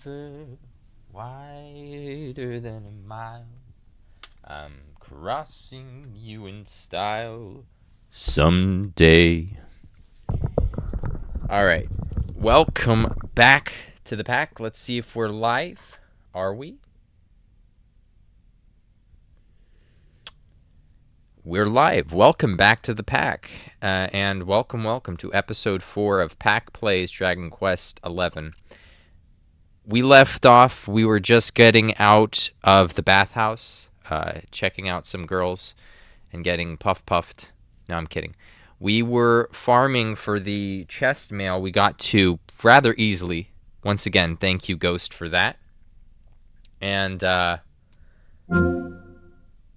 river wider than a mile. I'm crossing you in style someday. Alright, welcome back to the pack. Let's see if we're live. Are we? We're live. Welcome back to the pack. And welcome to episode 4 of Pack Plays Dragon Quest XI. We left off, we were just getting out of the bathhouse, checking out some girls, and getting puffed. No, I'm kidding. We were farming for the chest mail we got to rather easily. Once again, thank you, Ghost, for that. And,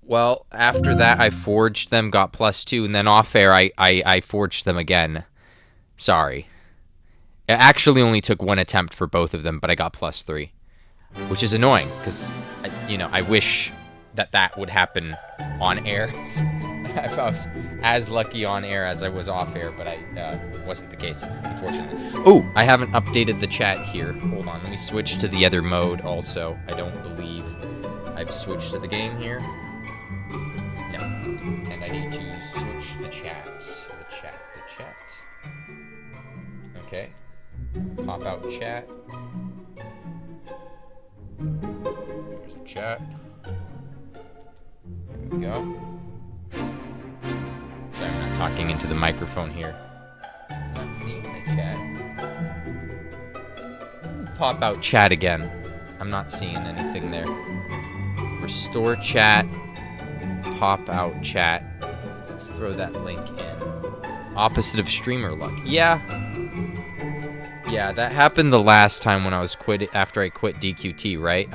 well, after that, I forged them, got +2, and then off-air, I forged them again. Sorry. It actually only took one attempt for both of them, but I got +3. Which is annoying, because, I wish that would happen on air. If I was as lucky on air as I was off air, but wasn't the case, unfortunately. Oh, I haven't updated the chat here. Hold on, let me switch to the other mode also. I don't believe I've switched to the game here. No. And I need to switch the chat. The chat. Okay. Pop out chat. There's the chat. There we go. Sorry, I'm not talking into the microphone here. I'm not seeing the chat. Pop out chat again. I'm not seeing anything there. Restore chat. Pop out chat. Let's throw that link in. Opposite of streamer luck. Yeah, that happened the last time when I was after I quit DQT, right?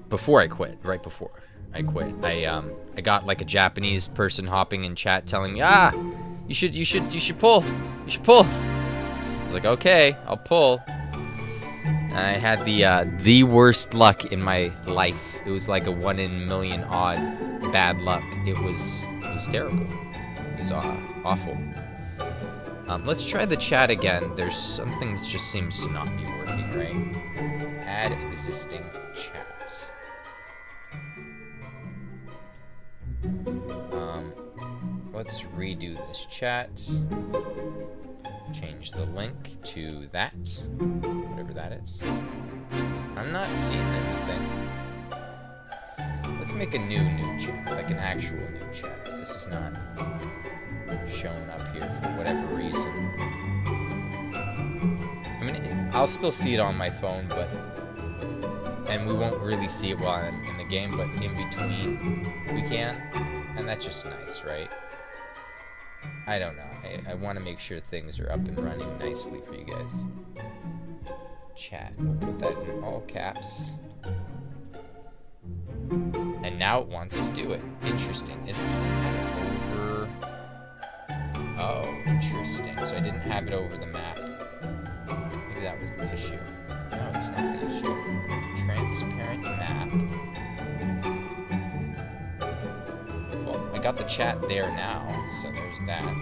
Before I quit, right before I quit, I got like a Japanese person hopping in chat telling me, you should pull. You should pull. I was like, okay, I'll pull. And I had the worst luck in my life. It was like a 1 in a million odd bad luck. It was terrible. It was awful. Let's try the chat again. There's something that just seems to not be working, right? Add existing chat. Let's redo this chat. Change the link to that. Whatever that is. I'm not seeing anything. Let's make a new chat. Like an actual new chat. This is not showing up here for whatever reason. I mean, I'll still see it on my phone, and we won't really see it while I'm in the game, but in between we can, and that's just nice, right? I don't know. I want to make sure things are up and running nicely for you guys. Chat. We'll put that in all caps. And now it wants to do it. Interesting. Is it over? Oh, interesting. So I didn't have it over the map. Maybe that was the issue. No, it's not the issue. Transparent map. Well, I got the chat there now, so there's that.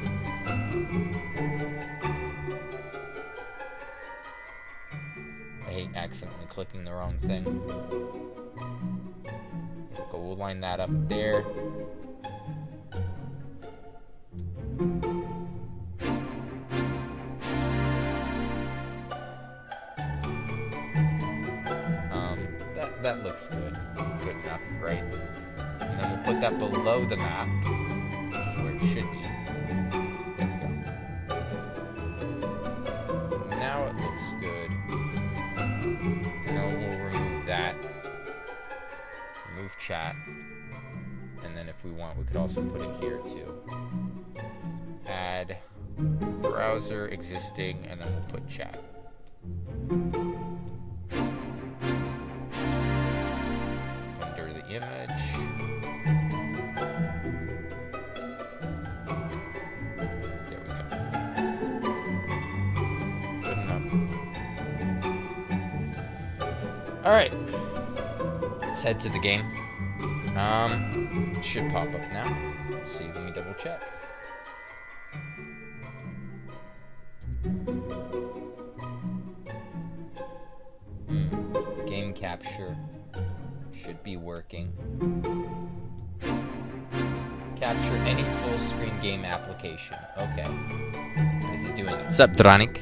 I hate accidentally clicking the wrong thing. We'll line that up there. That looks good. Good enough, right? And then we'll put that below the map, which is where it should be. There we go. Now it looks good. Now we'll remove that. Remove chat. And then if we want, we could also put it here too. Add browser existing, and then we'll put chat. Under the image. There we go. Good enough. Alright. Let's head to the game. It should pop up now. Let's see, let me double check. capture should be working. Capture any full screen game application. Okay. What is it doing? What's up, Dronic?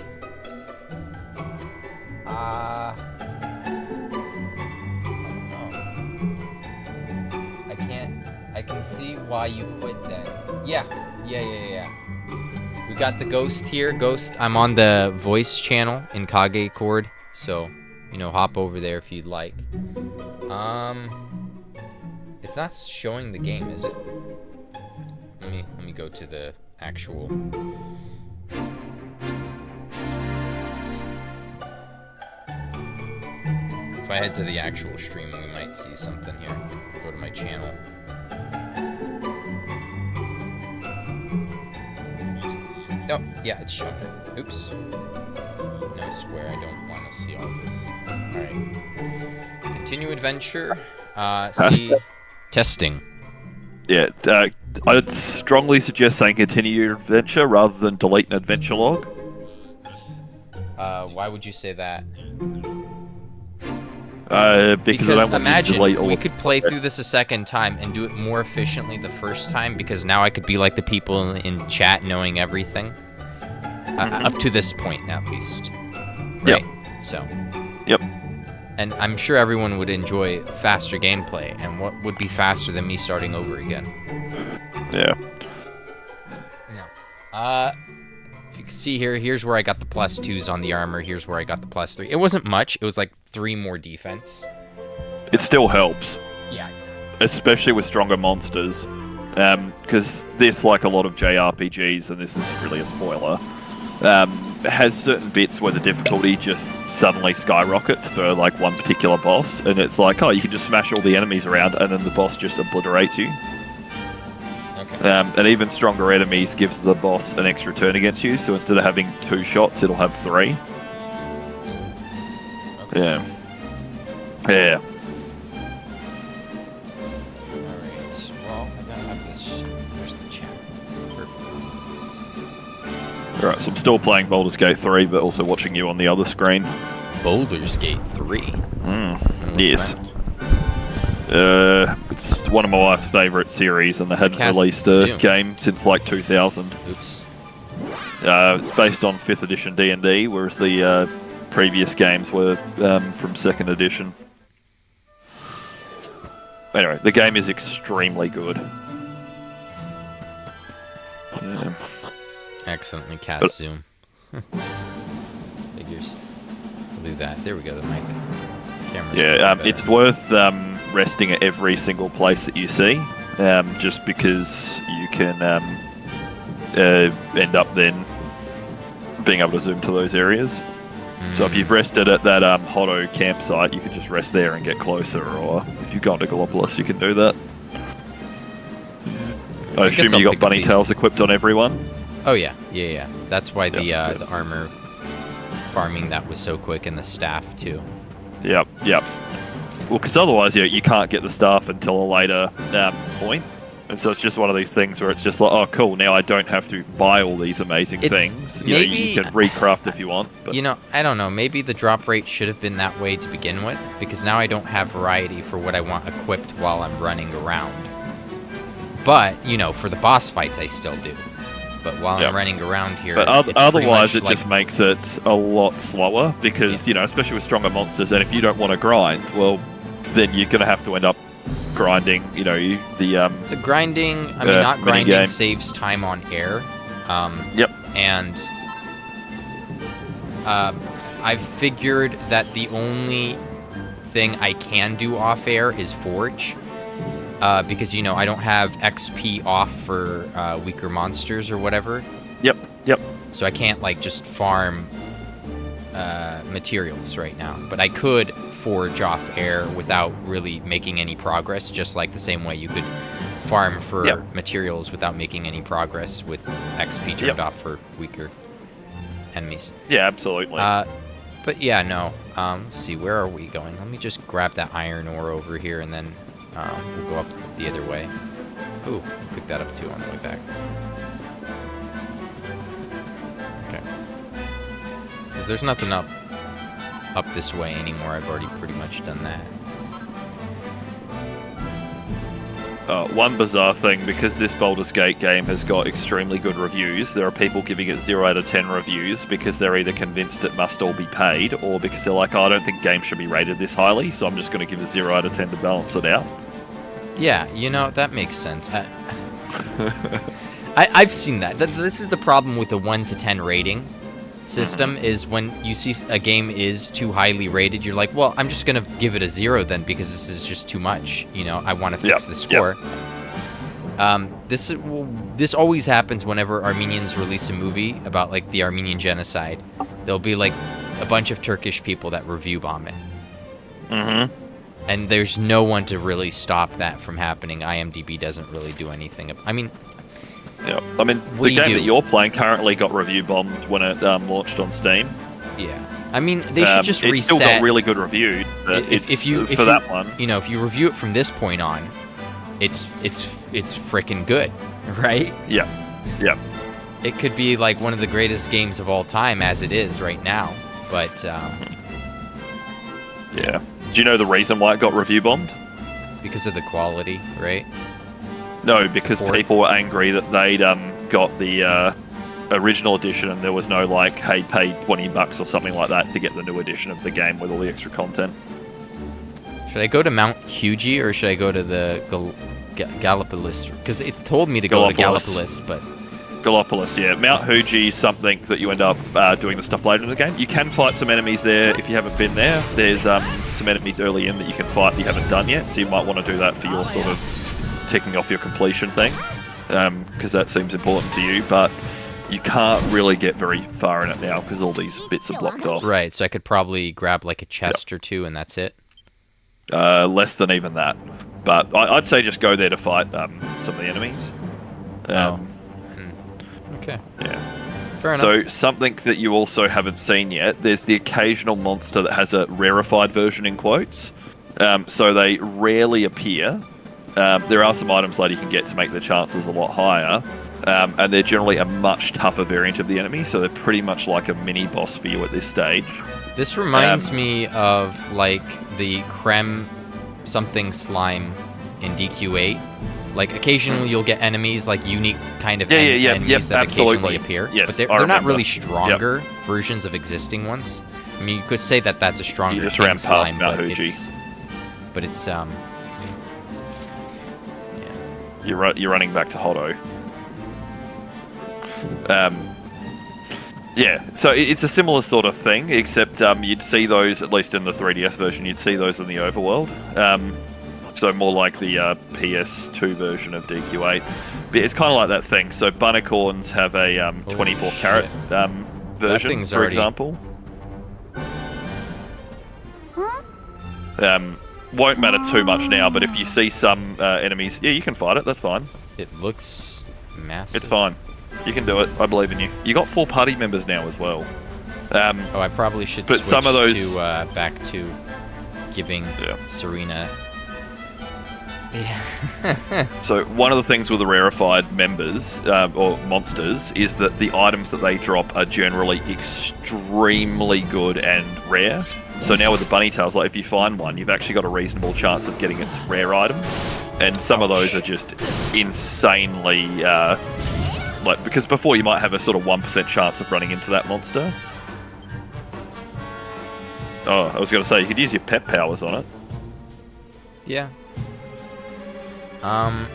I can see why you quit then. Yeah. We got the Ghost here. Ghost, I'm on the voice channel in Kage Chord, so, you know, hop over there if you'd like. It's not showing the game, is it? Let me go to the actual... If I head to the actual stream, we might see something here. Go to my channel. Oh, yeah, it's showing it. Oops. No square, I don't want to see all this. Alright. Continue adventure. See... Testing. Yeah, I'd strongly suggest saying continue your adventure rather than delete an adventure log. Why would you say that? Because I don't want imagine you to delete all we could play through this a second time and do it more efficiently the first time, because now I could be like the people in chat knowing everything. Up to this point, at least. Right? Yep. So. Yep. And I'm sure everyone would enjoy faster gameplay, and what would be faster than me starting over again? Yeah. If you can see here, here's where I got the +2s on the armor, here's where I got the +3. It wasn't much, it was like 3 more defense. It still helps. Yeah. Especially with stronger monsters. Because this, like a lot of JRPGs, and this isn't really a spoiler, has certain bits where the difficulty just suddenly skyrockets for like one particular boss, and it's like, oh, you can just smash all the enemies around, and then the boss just obliterates you. Okay. And even stronger enemies gives the boss an extra turn against you, so instead of having 2 shots, it'll have 3. Okay. Yeah. Yeah. Alright, well, I gotta have this. Where's the chat? Perfect. Alright, so I'm still playing Baldur's Gate 3, but also watching you on the other screen. Baldur's Gate 3? Yes. That? It's one of my wife's favourite series, and they hadn't released a game since like 2000. Oops. It's based on 5th edition D&D, whereas the previous games were from 2nd edition. Anyway, the game is extremely good. Yeah. Excellently cast zoom. Figures. We'll do that. There we go, the mic. Camera's it's worth resting at every single place that you see, just because you can end up then being able to zoom to those areas. So if you've rested at that Hotto campsite, you could just rest there and get closer, or if you've gone to Gallopolis, you can do that. I assume you got bunny tails equipped on everyone? Oh yeah. That's why the armor farming that was so quick, and the staff too. Yep. Well, because otherwise you can't get the staff until a later point. And so it's just one of these things where it's just like, oh, cool, now I don't have to buy all these amazing things. You can recraft if you want. But... You know, I don't know. Maybe the drop rate should have been that way to begin with, because now I don't have variety for what I want equipped while I'm running around. But, you know, for the boss fights, I still do. But while I'm running around here... But otherwise, it just makes it a lot slower, because, you know, especially with stronger monsters, and if you don't want to grind, well, then you're going to have to end up grinding, you know, the grinding, I mean, not grinding saves time on air. And I've figured that the only thing I can do off air is forge, because, you know, I don't have XP off for weaker monsters or whatever. Yep. So I can't, like, just farm materials right now, but I could forge off air without really making any progress, just like the same way you could farm for materials without making any progress with XP turned off for weaker enemies. Yeah, absolutely. But yeah, no. Let's see, where are we going? Let me just grab that iron ore over here, and then we'll go up the other way. Ooh, pick that up too on the way back. Okay. Because there's nothing up this way anymore. I've already pretty much done that. One bizarre thing, because this Baldur's Gate game has got extremely good reviews, there are people giving it 0 out of 10 reviews because they're either convinced it must all be paid, or because they're like, oh, I don't think games should be rated this highly, so I'm just going to give it 0 out of 10 to balance it out. Yeah, that makes sense. I've seen that. This is the problem with the 1 to 10 rating system, is when you see a game is too highly rated, you're like, well, I'm just gonna give it a 0 then, because this is just too much. I want to fix the score. This always happens whenever Armenians release a movie about like the Armenian genocide. There'll be like a bunch of Turkish people that review bomb it. And there's no one to really stop that from happening. IMDb doesn't really do anything. I mean, yeah. I mean, the game that you're playing currently got review bombed when it launched on Steam. Yeah. I mean, they should just reset. It's still got really good reviews. If you that one, if you review it from this point on, it's freaking good, right? Yeah. Yeah. It could be like one of the greatest games of all time as it is right now, but yeah. Do you know the reason why it got review bombed? Because of the quality, right? No, because people were angry that they'd got the original edition and there was no like, hey, pay $20 or something like that to get the new edition of the game with all the extra content. Should I go to Mount Hugi or should I go to the Gallipolis? Because it's told me to go to Gallipolis, but... Gallipolis, yeah. Mount Hugi is something that you end up doing the stuff later in the game. You can fight some enemies there if you haven't been there. There's some enemies early in that you can fight that you haven't done yet, so you might want to do that for your sort of ticking off your completion thing, because that seems important to you, but you can't really get very far in it now because all these bits are blocked off. Right, so I could probably grab like a chest or two and that's it? Less than even that. But I'd say just go there to fight some of the enemies. Okay. Yeah. Fair enough. So something that you also haven't seen yet, there's the occasional monster that has a rarefied version in quotes. So they rarely appear. There are some items later you can get to make the chances a lot higher, and they're generally a much tougher variant of the enemy, so they're pretty much like a mini boss for you at this stage. This reminds me of like the creme something slime in DQ8. Like occasionally you'll get enemies, like unique kind of enemies that occasionally appear. Yes, but they're not really stronger versions of existing ones. I mean, you could say that that's a stronger you just ran past slime, Mount but Hugi. it's You're running back to Hotto. Yeah, so it's a similar sort of thing, except you'd see those, at least in the 3DS version, you'd see those in the overworld. So more like the PS2 version of DQ8. But it's kind of like that thing. So Bunnicorns have a 24 carat version, for example. Won't matter too much now, but if you see some enemies, yeah, you can fight it, that's fine. It looks massive. It's fine. You can do it. I believe in you. You got 4 party members now as well. I probably should switch some of those... to back to giving Serena... Yeah. So one of the things with the rarefied members, or monsters, is that the items that they drop are generally extremely good and rare. So now with the bunny tails, like if you find one, you've actually got a reasonable chance of getting its rare item. And some of those are just insanely, like, because before you might have a sort of 1% chance of running into that monster. Oh, I was going to say, you could use your pet powers on it. Yeah. I'd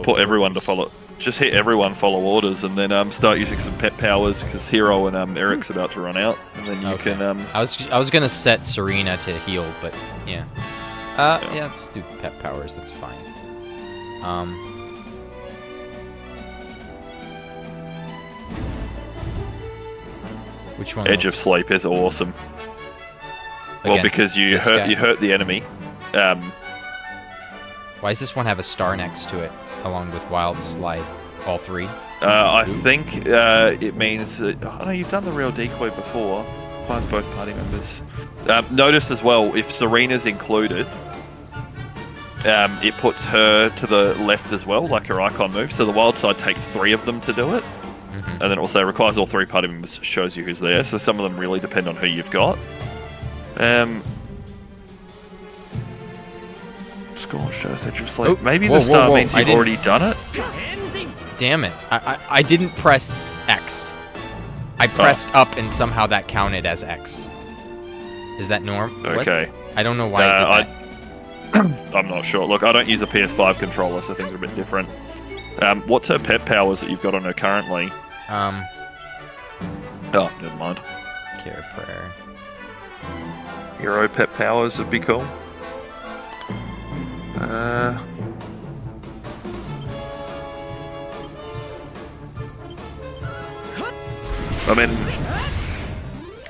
put everyone to follow. Just hit everyone, follow orders, and then start using some pet powers because Hero and Eric's about to run out, and then you can. I was gonna set Serena to heal, but yeah. Yeah, let's do pet powers. That's fine. Which one? Edge of Sleep is awesome. Well, because you hurt the enemy. Why does this one have a star next to it, along with Wild Slide? All 3? I think it means... oh no, you've done the real decoy before. Finds both party members. Notice as well, if Serena's included, it puts her to the left as well, like her icon move. So the Wild Side takes 3 of them to do it. And then it also requires all 3 party members, shows you who's there. So some of them really depend on who you've got. Scorched Earth, Edge of Sleep. Oh, Maybe whoa, the star whoa, means I you've didn't- already done it? Damn it. I didn't press X. I pressed up and somehow that counted as X. Is that norm? What? Okay. I don't know why I did that. I'm not sure. Look, I don't use a PS5 controller, so things are a bit different. What's her pet powers that you've got on her currently? Oh, never mind. Care Prayer. Hero pet powers would be cool. I mean,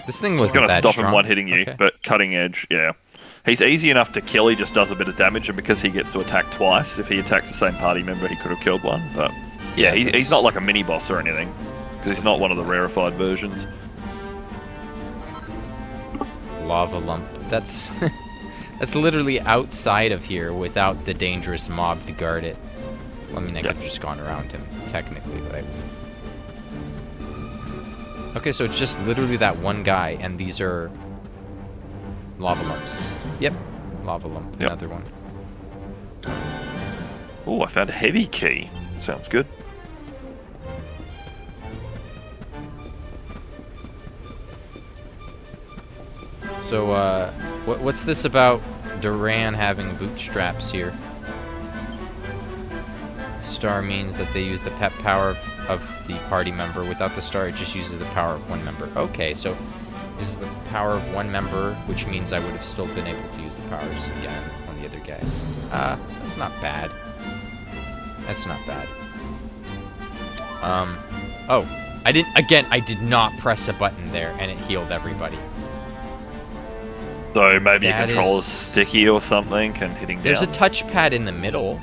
This thing it's wasn't going to that stop strong. him one hitting you, Okay. but cutting edge, yeah. He's easy enough to kill, he just does a bit of damage, and because he gets to attack twice, if he attacks the same party member, he could have killed one. But yeah, he's not like a mini boss or anything, because he's not one of the rarefied versions. Lava lump. That's that's literally outside of here without the dangerous mob to guard it. Well, I mean, I could have just gone around him technically, but I. Okay, so it's just literally that one guy, and these are lava lumps. Yep, lava lump. Yep. Another one. Oh, I found a heavy key. Sounds good. So, what's this about Duran having bootstraps here? Star means that they use the pet power of the party member. Without the star, it just uses the power of one member. Okay, so this is the power of one member, which means I would have still been able to use the powers again on the other guys. That's not bad. That's not bad. Oh, I did not press a button there, and it healed everybody. So maybe your That controller's is- sticky or something, and hitting There's down. a touchpad in the middle.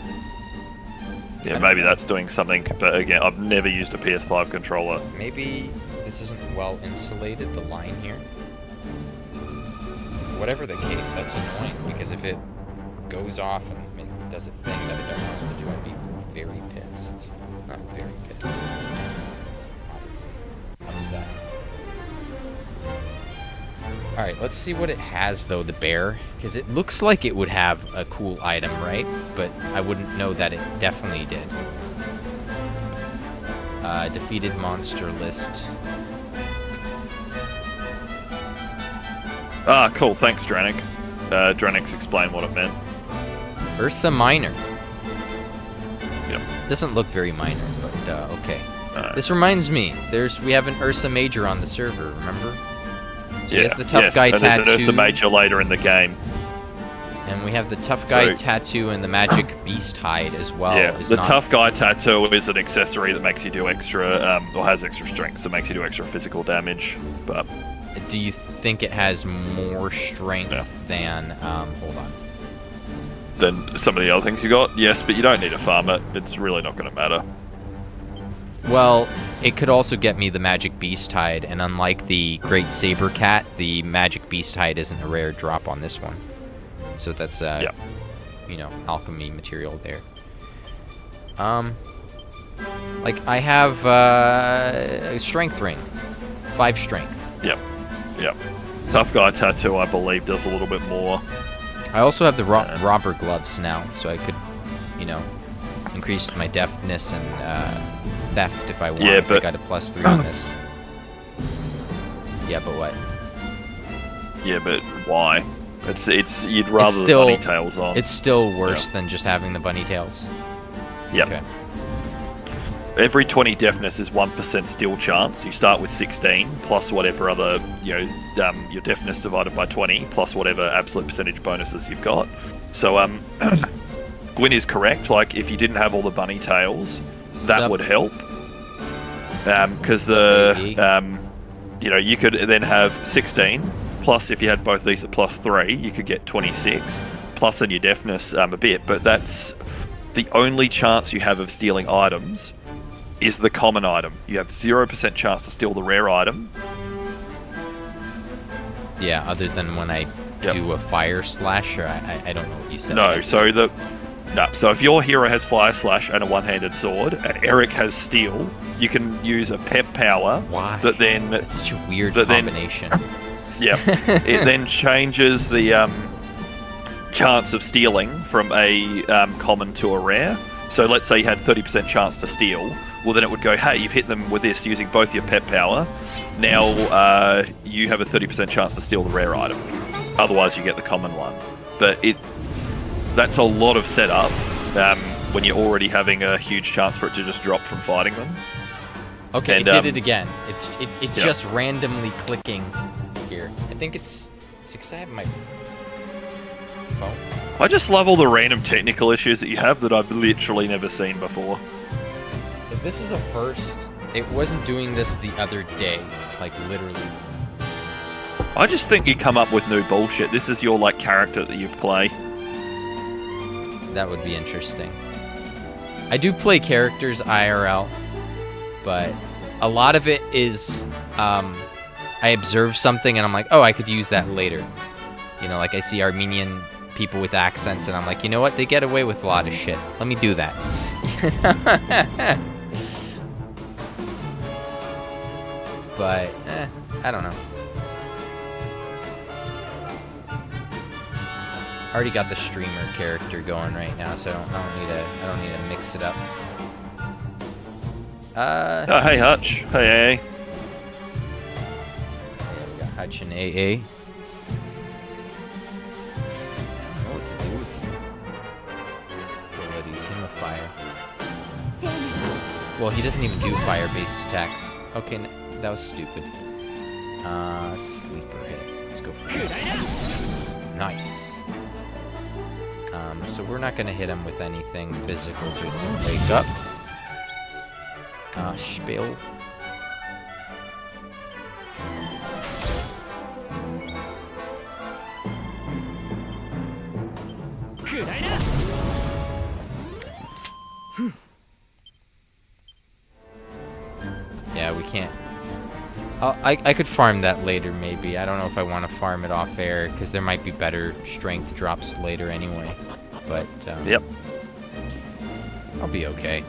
Yeah, maybe that's doing something, but again, I've never used a PS5 controller. Maybe this isn't well insulated, the line here. Whatever the case, that's annoying, because if it goes off and it does a thing that it doesn't want to do, I'd be very pissed. Not very pissed. How's that? Alright, let's see what it has, though, the bear. Because it looks like it would have a cool item, right? But I wouldn't know that it definitely did. Defeated monster list. Ah, cool. Thanks, Dranik. Dranik's explained what it meant. Ursa Minor. Yep. Doesn't look very minor, but okay. Alright. This reminds me, we have an Ursa Major on the server, remember? So he has the tough yes, guy and tattoo. there's an Ursa Major later in the game. And we have the tough guy So- tattoo and the magic beast hide as well. yeah, is the not- tough guy tattoo is an accessory that makes you do extra, or has extra strength, so it makes you do extra physical damage. But Do you think it has more strength Yeah. than? Hold on. then some of the other things you got, yes, but you don't need to farm it. It's really not going to matter. Well, it could also get me the magic beast hide, and unlike the great saber cat, the magic beast hide isn't a rare drop on this one. So that's Yeah. you know, alchemy material there. Like I have a strength ring, 5 strength. Yep. Tough guy tattoo, I believe, does a little bit more. I also have the robber gloves now, so I could, you know, increase my deftness and theft if I want. Yeah, if I but- got a +3 on this. Yeah, but what? Yeah, but why? It's you'd rather still- the bunny tails on. It's still worse than just having the bunny tails. Yep. Okay. Every 20 deafness is 1% still chance. You start with 16 plus whatever other, your deafness divided by 20 plus whatever absolute percentage bonuses you've got. So Gwyn is correct. Like if you didn't have all the bunny tails, that Sup? would help. Because baby? you could then have 16 plus if you had both these at +3, you could get 26 plus in your deafness a bit. But that's the only chance you have of stealing items. Is the common item. You have 0% chance to steal the rare item. Yeah, other than when I Yep. do a fire slash, or I don't know what you said. No, so if your hero has Fire Slash and a one-handed sword, and Eric has Steel, you can use a pep power Why? that then It's such a weird that then- combination. it then changes the chance of stealing from a common to a rare. So let's say you had 30% chance to steal. Well, then it would go, hey, you've hit them with this using both your pet power. Now you have a 30% chance to steal the rare item. Otherwise, you get the common one. But that's a lot of setup when you're already having a huge chance for it to just drop from fighting them. Okay, And, it did it again. It's yeah. just randomly clicking here. I think it's because I have my phone. I just love all the random technical issues that you have that I've literally never seen before. If this is a first, it wasn't doing this the other day, like literally. I just think you come up with new bullshit. This is your character that you play. That would be interesting. I do play characters IRL, but a lot of it is I observe something and I'm like, oh, I could use that later. You know, like I see Armenian people with accents and I'm like, you know what? They get away with a lot of shit. Let me do that. But I don't know. I already got the streamer character going right now, so I don't need to mix it up. Oh, hey Hutch. Hey. Yeah, we got Hutch and AA. I don't know what to do with you. Abilities, him a fire. Well, he doesn't even do fire-based attacks. Okay, that was stupid. Sleeper hit. Let's go for it. Nice. So we're not gonna hit him with anything physical, so he doesn't wake up. Spill. Yeah, we can't. I could farm that later, maybe. I don't know if I want to farm it off air, because there might be better strength drops later anyway. But, Yep. I'll be okay.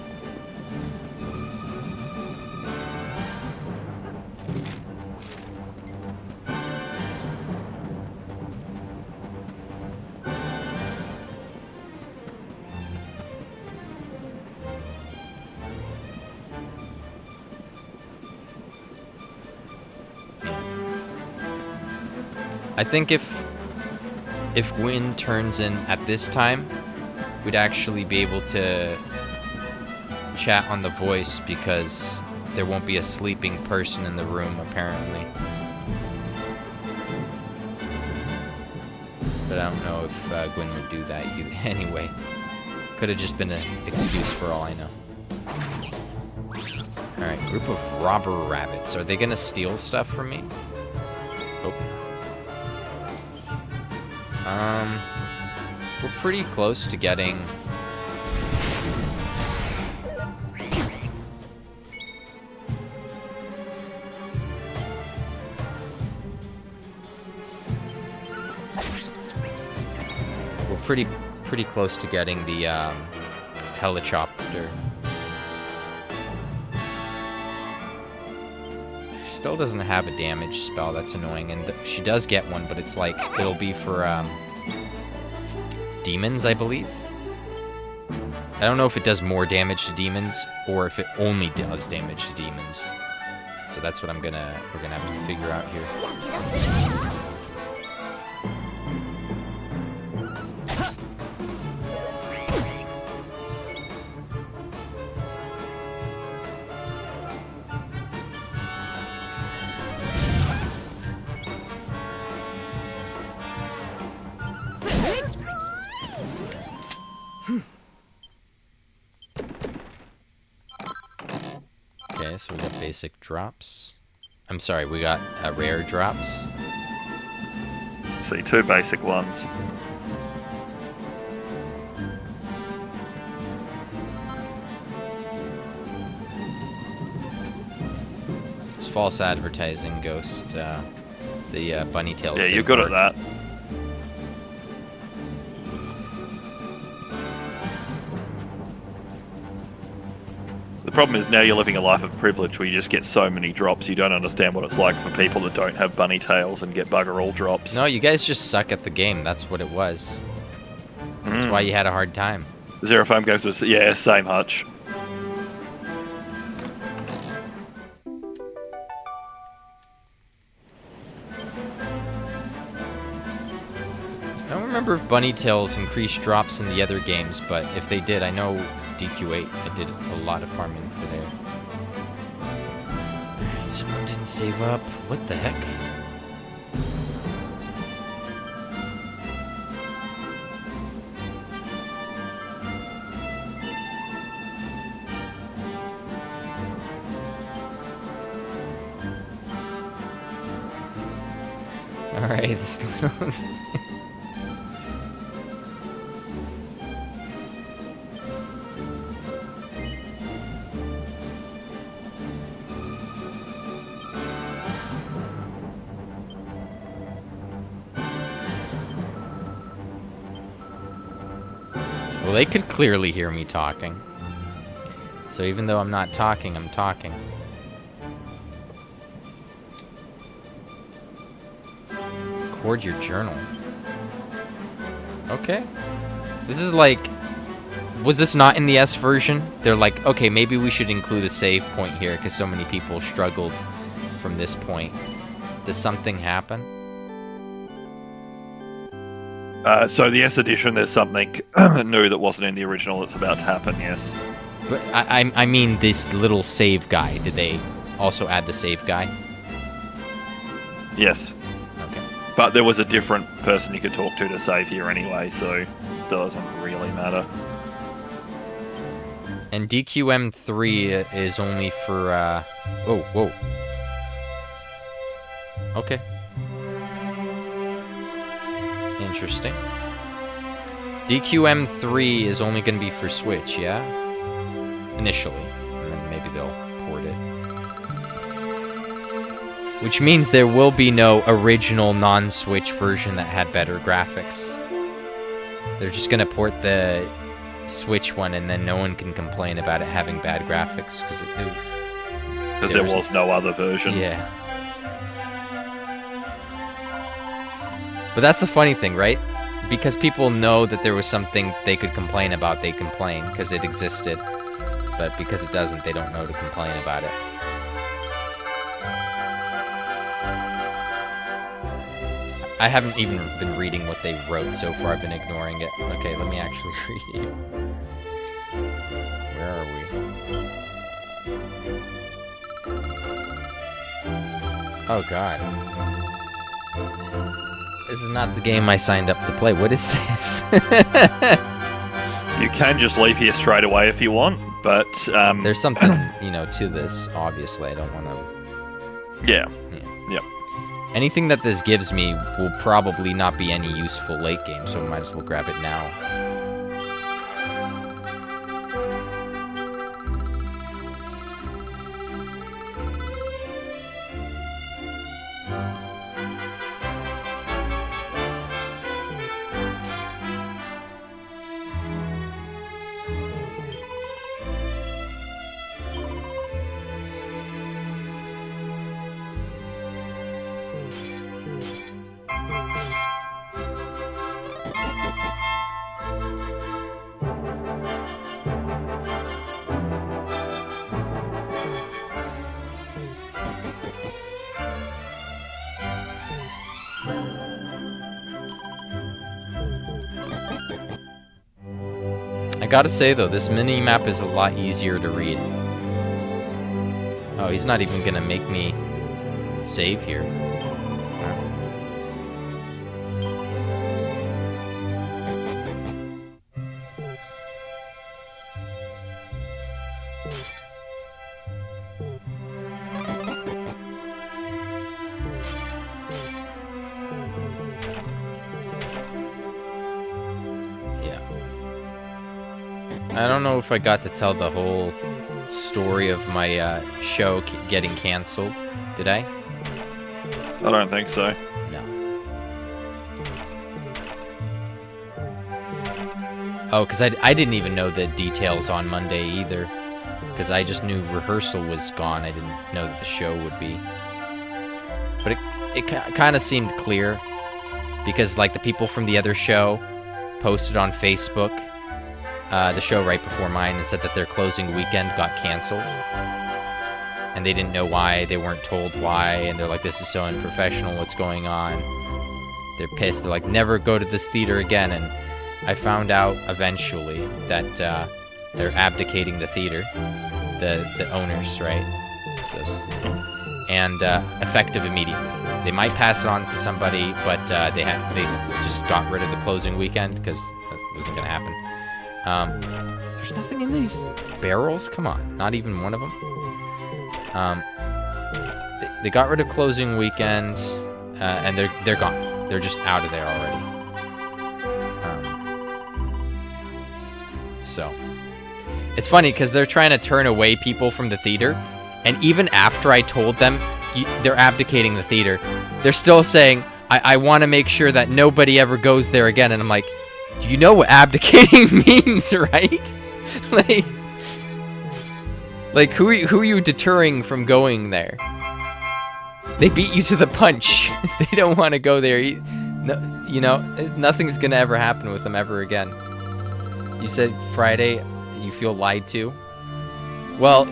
I think if Gwyn turns in at this time, we'd actually be able to chat on the voice because there won't be a sleeping person in the room, apparently. But I don't know if Gwyn would do that either. Anyway, could have just been an excuse for all I know. Alright, group of robber rabbits. Are they gonna steal stuff from me? Oh. We're pretty close to getting... We're pretty close to getting the helicopter. She still doesn't have a damage spell. That's annoying, and she does get one, but it's like it'll be for demons, I believe. I don't know if it does more damage to demons or if it only does damage to demons. So that's what we're gonna have to figure out here. Okay, so we got basic drops. I'm sorry, we got rare drops. See, 2 basic ones. It's false advertising, Ghost. The bunny tails. Yeah, you're good at that. The problem is now you're living a life of privilege where you just get so many drops you don't understand what it's like for people that don't have bunny tails and get bugger all drops. No, you guys just suck at the game. That's what it was. That's why you had a hard time. Zero Foam goes to... Yeah, same Hutch. I don't remember if Bunny Tails increased drops in the other games, but if they did, I know DQ8, I did a lot of farming for there. Alright, someone didn't save up. What the heck? Alright, this little... Well, they could clearly hear me talking. So even though I'm not talking, I'm talking. Record your journal. Okay. This is like... Was this not in the S version? They're like, okay, maybe we should include a save point here because so many people struggled from this point. Does something happen? So the S edition, there's something new that wasn't in the original that's about to happen, yes. But I mean this little save guy. Did they also add the save guy? Yes. Okay. But there was a different person you could talk to save here anyway, so it doesn't really matter. And DQM3 is only for, Oh, whoa. Okay. Interesting. DQM3 is only going to be for Switch, yeah? Initially. And then maybe they'll port it. Which means there will be no original non-Switch version that had better graphics. They're just going to port the Switch one, and then no one can complain about it having bad graphics, because there was no other version. Yeah. But that's the funny thing, right? Because people know that there was something they could complain about, they complain, because it existed. But because it doesn't, they don't know to complain about it. I haven't even been reading what they wrote so far, I've been ignoring it. Okay, let me actually read it. Where are we? Oh god. This is not the game I signed up to play. What is this? You can just leave here straight away if you want, but... There's something, to this, obviously. I don't want to... Yeah. Yep. Anything that this gives me will probably not be any useful late game, so I might as well grab it now. I gotta say though, this mini-map is a lot easier to read. Oh, he's not even gonna make me save here. I don't know if I got to tell the whole story of my show getting canceled. Did I? I don't think so. No. Oh, because I didn't even know the details on Monday either. Because I just knew rehearsal was gone. I didn't know that the show would be. But it kind of seemed clear. Because, like, the people from the other show posted on Facebook the show right before mine and said that their closing weekend got canceled. And they didn't know why, they weren't told why, and they're like, this is so unprofessional, what's going on? They're pissed, they're like, never go to this theater again. And I found out eventually that they're abdicating the theater, the owners, right? And effective immediately. They might pass it on to somebody, but they just got rid of the closing weekend because that wasn't going to happen. There's nothing in these barrels. Come on, not even one of them. They got rid of closing weekend, and they're gone. They're just out of there already. So it's funny because they're trying to turn away people from the theater, and even after I told them they're abdicating the theater, they're still saying, I want to make sure that nobody ever goes there again. And I'm like, you know what abdicating means, right? Like who are you deterring from going there? They beat you to the punch. They don't want to go there. No, you know, nothing's gonna ever happen with them ever again. You said Friday you feel lied to. Well,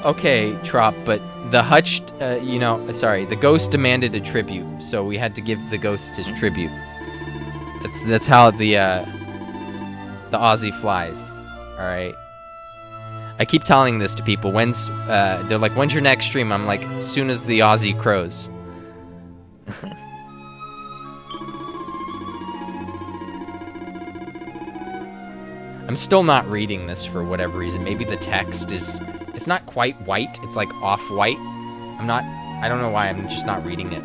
okay, Trop, but the Hutch, the ghost demanded a tribute, so we had to give the ghost his tribute. That's how the Aussie flies. All right. I keep telling this to people. They're like, when's your next stream? I'm like, as soon as the Aussie crows. I'm still not reading this for whatever reason. Maybe the text it's not quite white. It's like off-white. I don't know why. I'm just not reading it.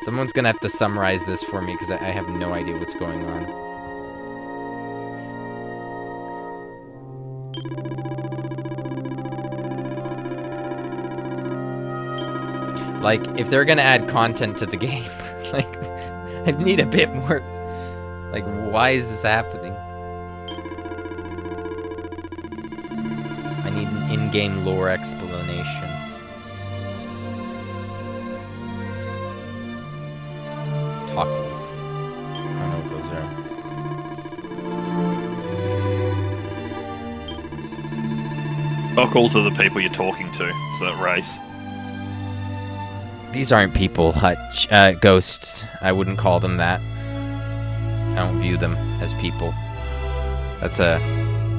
Someone's gonna have to summarize this for me because I have no idea what's going on. Like, if they're gonna add content to the game, like, I need a bit more. Like, why is this happening? I need an in-game lore explanation. Tacos. I don't know what those are. Tocals are the people you're talking to. It's that race. These aren't people, Hutch. Ghosts. I wouldn't call them that. I don't view them as people. That's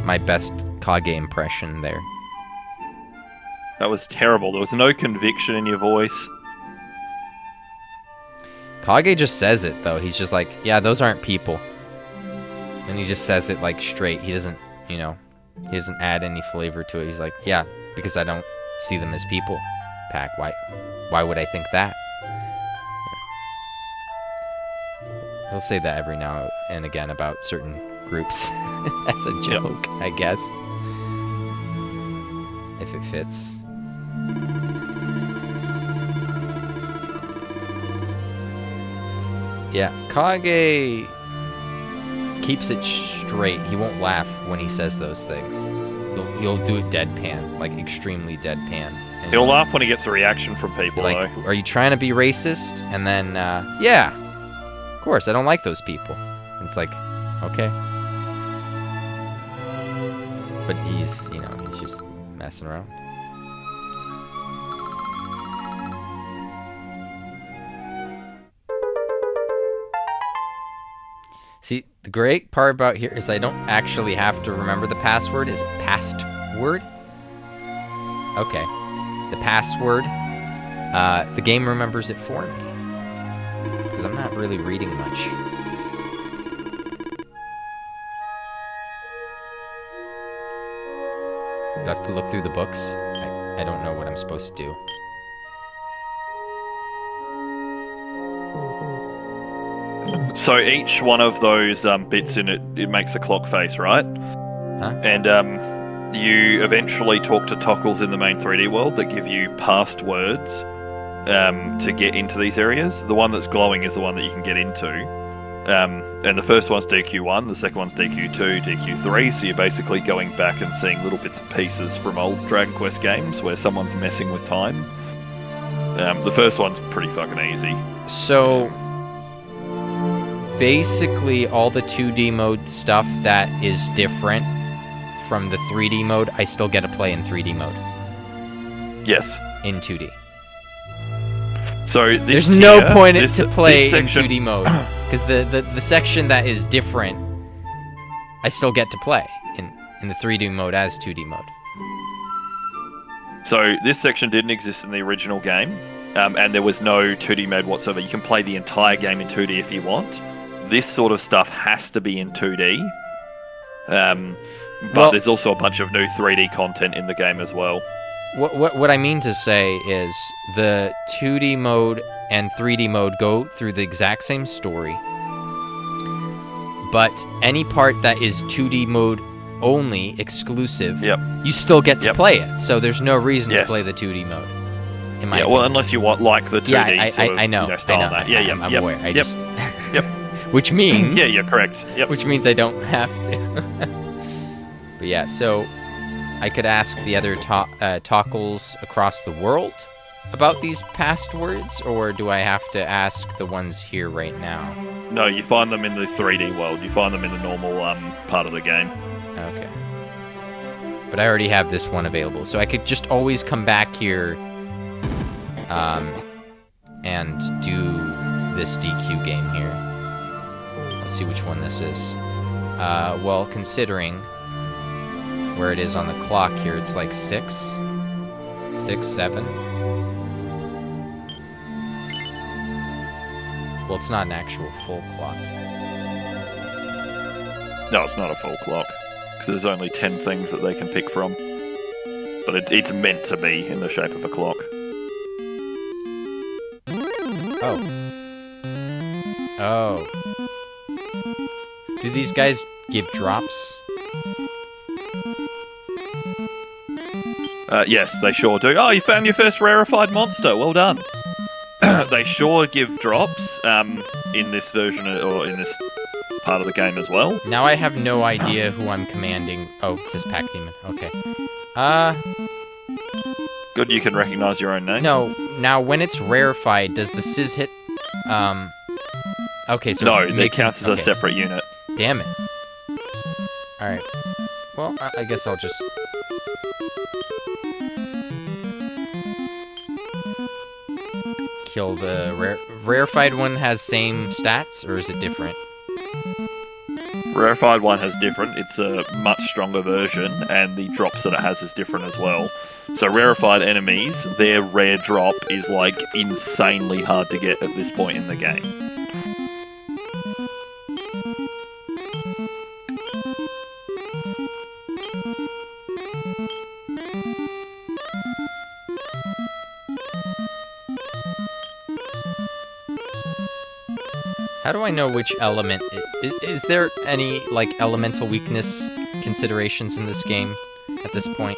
my best Kage impression there. That was terrible. There was no conviction in your voice. Kage just says it, though. He's just like, yeah, those aren't people. And he just says it, like, straight. He doesn't, he doesn't add any flavor to it. He's like, yeah, because I don't see them as people. Pack, why would I think that? He'll say that every now and again about certain groups as a joke, I guess. If it fits. Yeah, Kage keeps it straight. He won't laugh when he says those things. He'll do it deadpan, like extremely deadpan. And he'll laugh when he gets a reaction from people, like, though. are you trying to be racist? And then, yeah, of course, I don't like those people. And it's like, okay. But he's just messing around. See, the great part about here is I don't actually have to remember the password. Is it password? Okay. The password, the game remembers it for me. Because I'm not really reading much. Do I have to look through the books? I don't know what I'm supposed to do. So each one of those bits in it makes a clock face, right? Huh? And you eventually talk to toggles in the main 3D world that give you past words to get into these areas. The one that's glowing is the one that you can get into. And the first one's DQ1, the second one's DQ2, DQ3, so you're basically going back and seeing little bits and pieces from old Dragon Quest games where someone's messing with time. The first one's pretty fucking easy. So, basically all the 2D mode stuff that is different from the 3D mode, I still get to play in 3D mode. Yes. In 2D. So there's no point to play in 2D mode, because the section that is different, I still get to play in the 3D mode as 2D mode. So this section didn't exist in the original game, and there was no 2D mode whatsoever. You can play the entire game in 2D if you want. This sort of stuff has to be in 2D. But there's also a bunch of new 3D content in the game as well. What I mean to say is the 2D mode and 3D mode go through the exact same story, but any part that is 2D mode only, exclusive, you still get to play it. So there's no reason to play the 2D mode. In my opinion. Unless you want like the 2D I know, style. I'm aware. I just which means you're correct. Which means I don't have to. But yeah, so I could ask the other Tockles across the world about these passwords, or do I have to ask the ones here right now? No, you find them in the 3D world. You find them in the normal part of the game. Okay. But I already have this one available, so I could just always come back here and do this DQ game here. Let's see which one this is. Well, considering where it is on the clock here, it's like 6, 7. Well, it's not an actual full clock. No, it's not a full clock, because there's only 10 things that they can pick from. But it's meant to be in the shape of a clock. Oh. Do these guys give drops? Yes, they sure do. Oh, you found your first rarefied monster. Well done. They sure give drops in this version, or in this part of the game as well. Now I have no idea who I'm commanding. Oh, it says Pack Demon. Okay. Good, you can recognize your own name. No, now when it's rarefied, does the Sizz hit... Okay, so... No, it counts as a separate unit. Damn it. Alright. Well, I guess I'll just... kill the rarefied one. Has same stats, or is it different? Rarefied one has different. It's a much stronger version, and the drops that it has is different as well. So rarefied enemies, their rare drop is like insanely hard to get at this point in the game. How do I know which element... Is there any, like, elemental weakness considerations in this game at this point?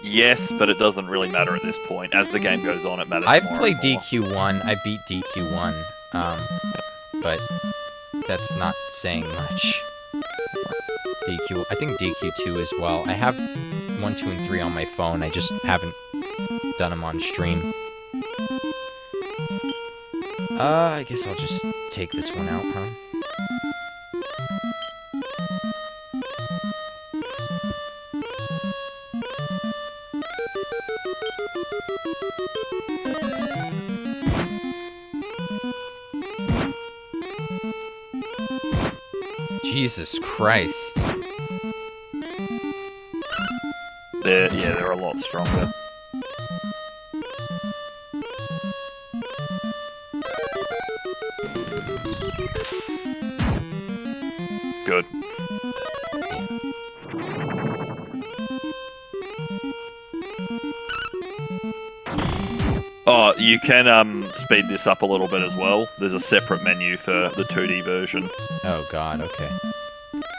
Yes, but it doesn't really matter at this point. As the game goes on, it matters more. I've played DQ1. I beat DQ1. But that's not saying much. I think DQ2 as well. I have 1, 2, and 3 on my phone. I just haven't done them on stream. I guess I'll just take this one out, huh? Jesus Christ. They're a lot stronger. Good. Oh, you can speed this up a little bit as well. There's a separate menu for the 2D version. Oh god, okay.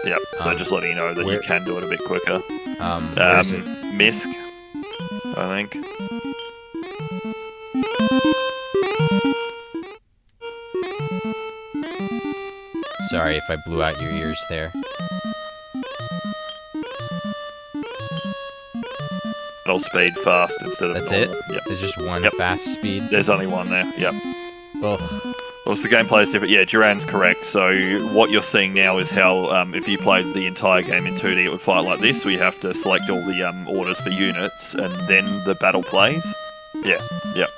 Yep, so just letting you know that you can do it a bit quicker. Where is it? Misk, I think. Sorry if I blew out your ears there. Battle speed fast instead of That's normal. it? Yep. There's just one Yep. fast speed? There's only one there. Yep. Ugh. Well, the gameplay is different. Yeah, Duran's correct. So what you're seeing now is how if you played the entire game in 2D, it would fight like this. We have to select all the orders for units, and then the battle plays. Yeah, yep.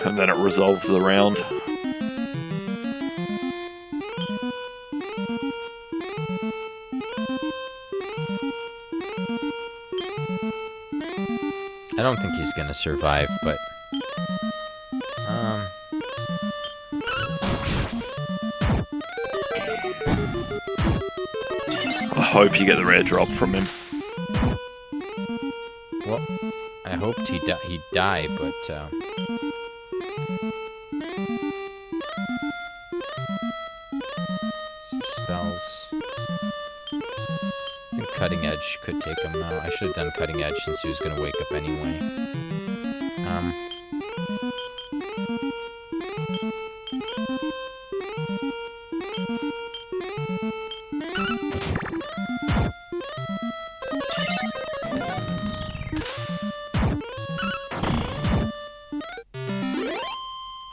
And then it resolves the round. I don't think he's gonna survive, but... I hope you get the rare drop from him. Well, I hoped he'd die, but... Spells... I think Cutting Edge could take him out. I should have done Cutting Edge since he was gonna wake up anyway.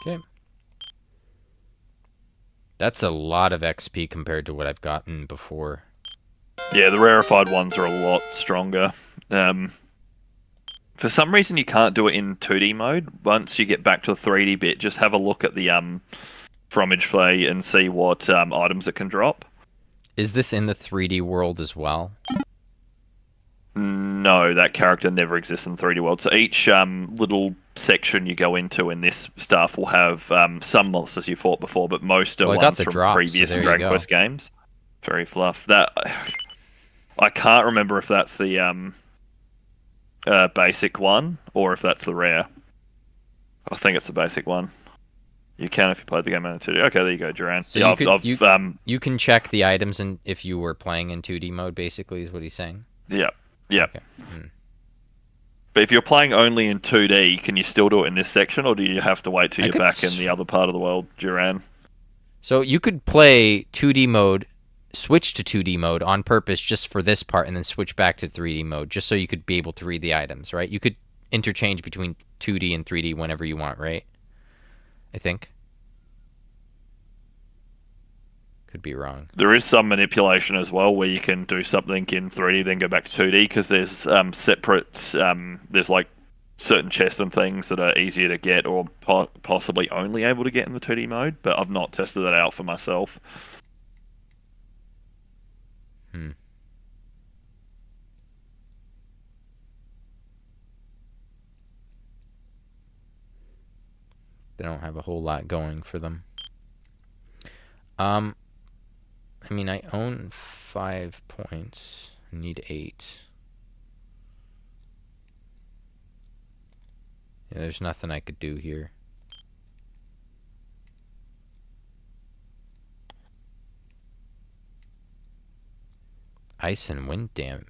Okay. That's a lot of XP compared to what I've gotten before. Yeah, the rarefied ones are a lot stronger. For some reason, you can't do it in 2D mode. Once you get back to the 3D bit, just have a look at the Fromage Flay and see what items it can drop. Is this in the 3D world as well? No, that character never exists in the 3D world. So each little section you go into in this stuff will have some monsters you fought before, but most are ones from drop, previous so Dragon Quest games. Very fluff. That I can't remember if that's the basic one or if that's the rare. I think it's the basic one. You can if you played the game in 2D. Okay, there you go, Duran. So yeah, you can check the items and if you were playing in 2D mode, basically, is what he's saying. Yeah. Yeah. Okay. But if you're playing only in 2D, can you still do it in this section, or do you have to wait till you're back in the other part of the world, Duran? So you could play 2D mode, switch to 2D mode on purpose just for this part, and then switch back to 3D mode, just so you could be able to read the items, right? You could interchange between 2D and 3D whenever you want, right? I think. Could be wrong. There is some manipulation as well where you can do something in 3D then go back to 2D because there's separate there's like certain chests and things that are easier to get or possibly only able to get in the 2D mode, but I've not tested that out for myself. They don't have a whole lot going for them. I mean, I own 5 points. I need 8. Yeah, there's nothing I could do here. Ice and wind damage.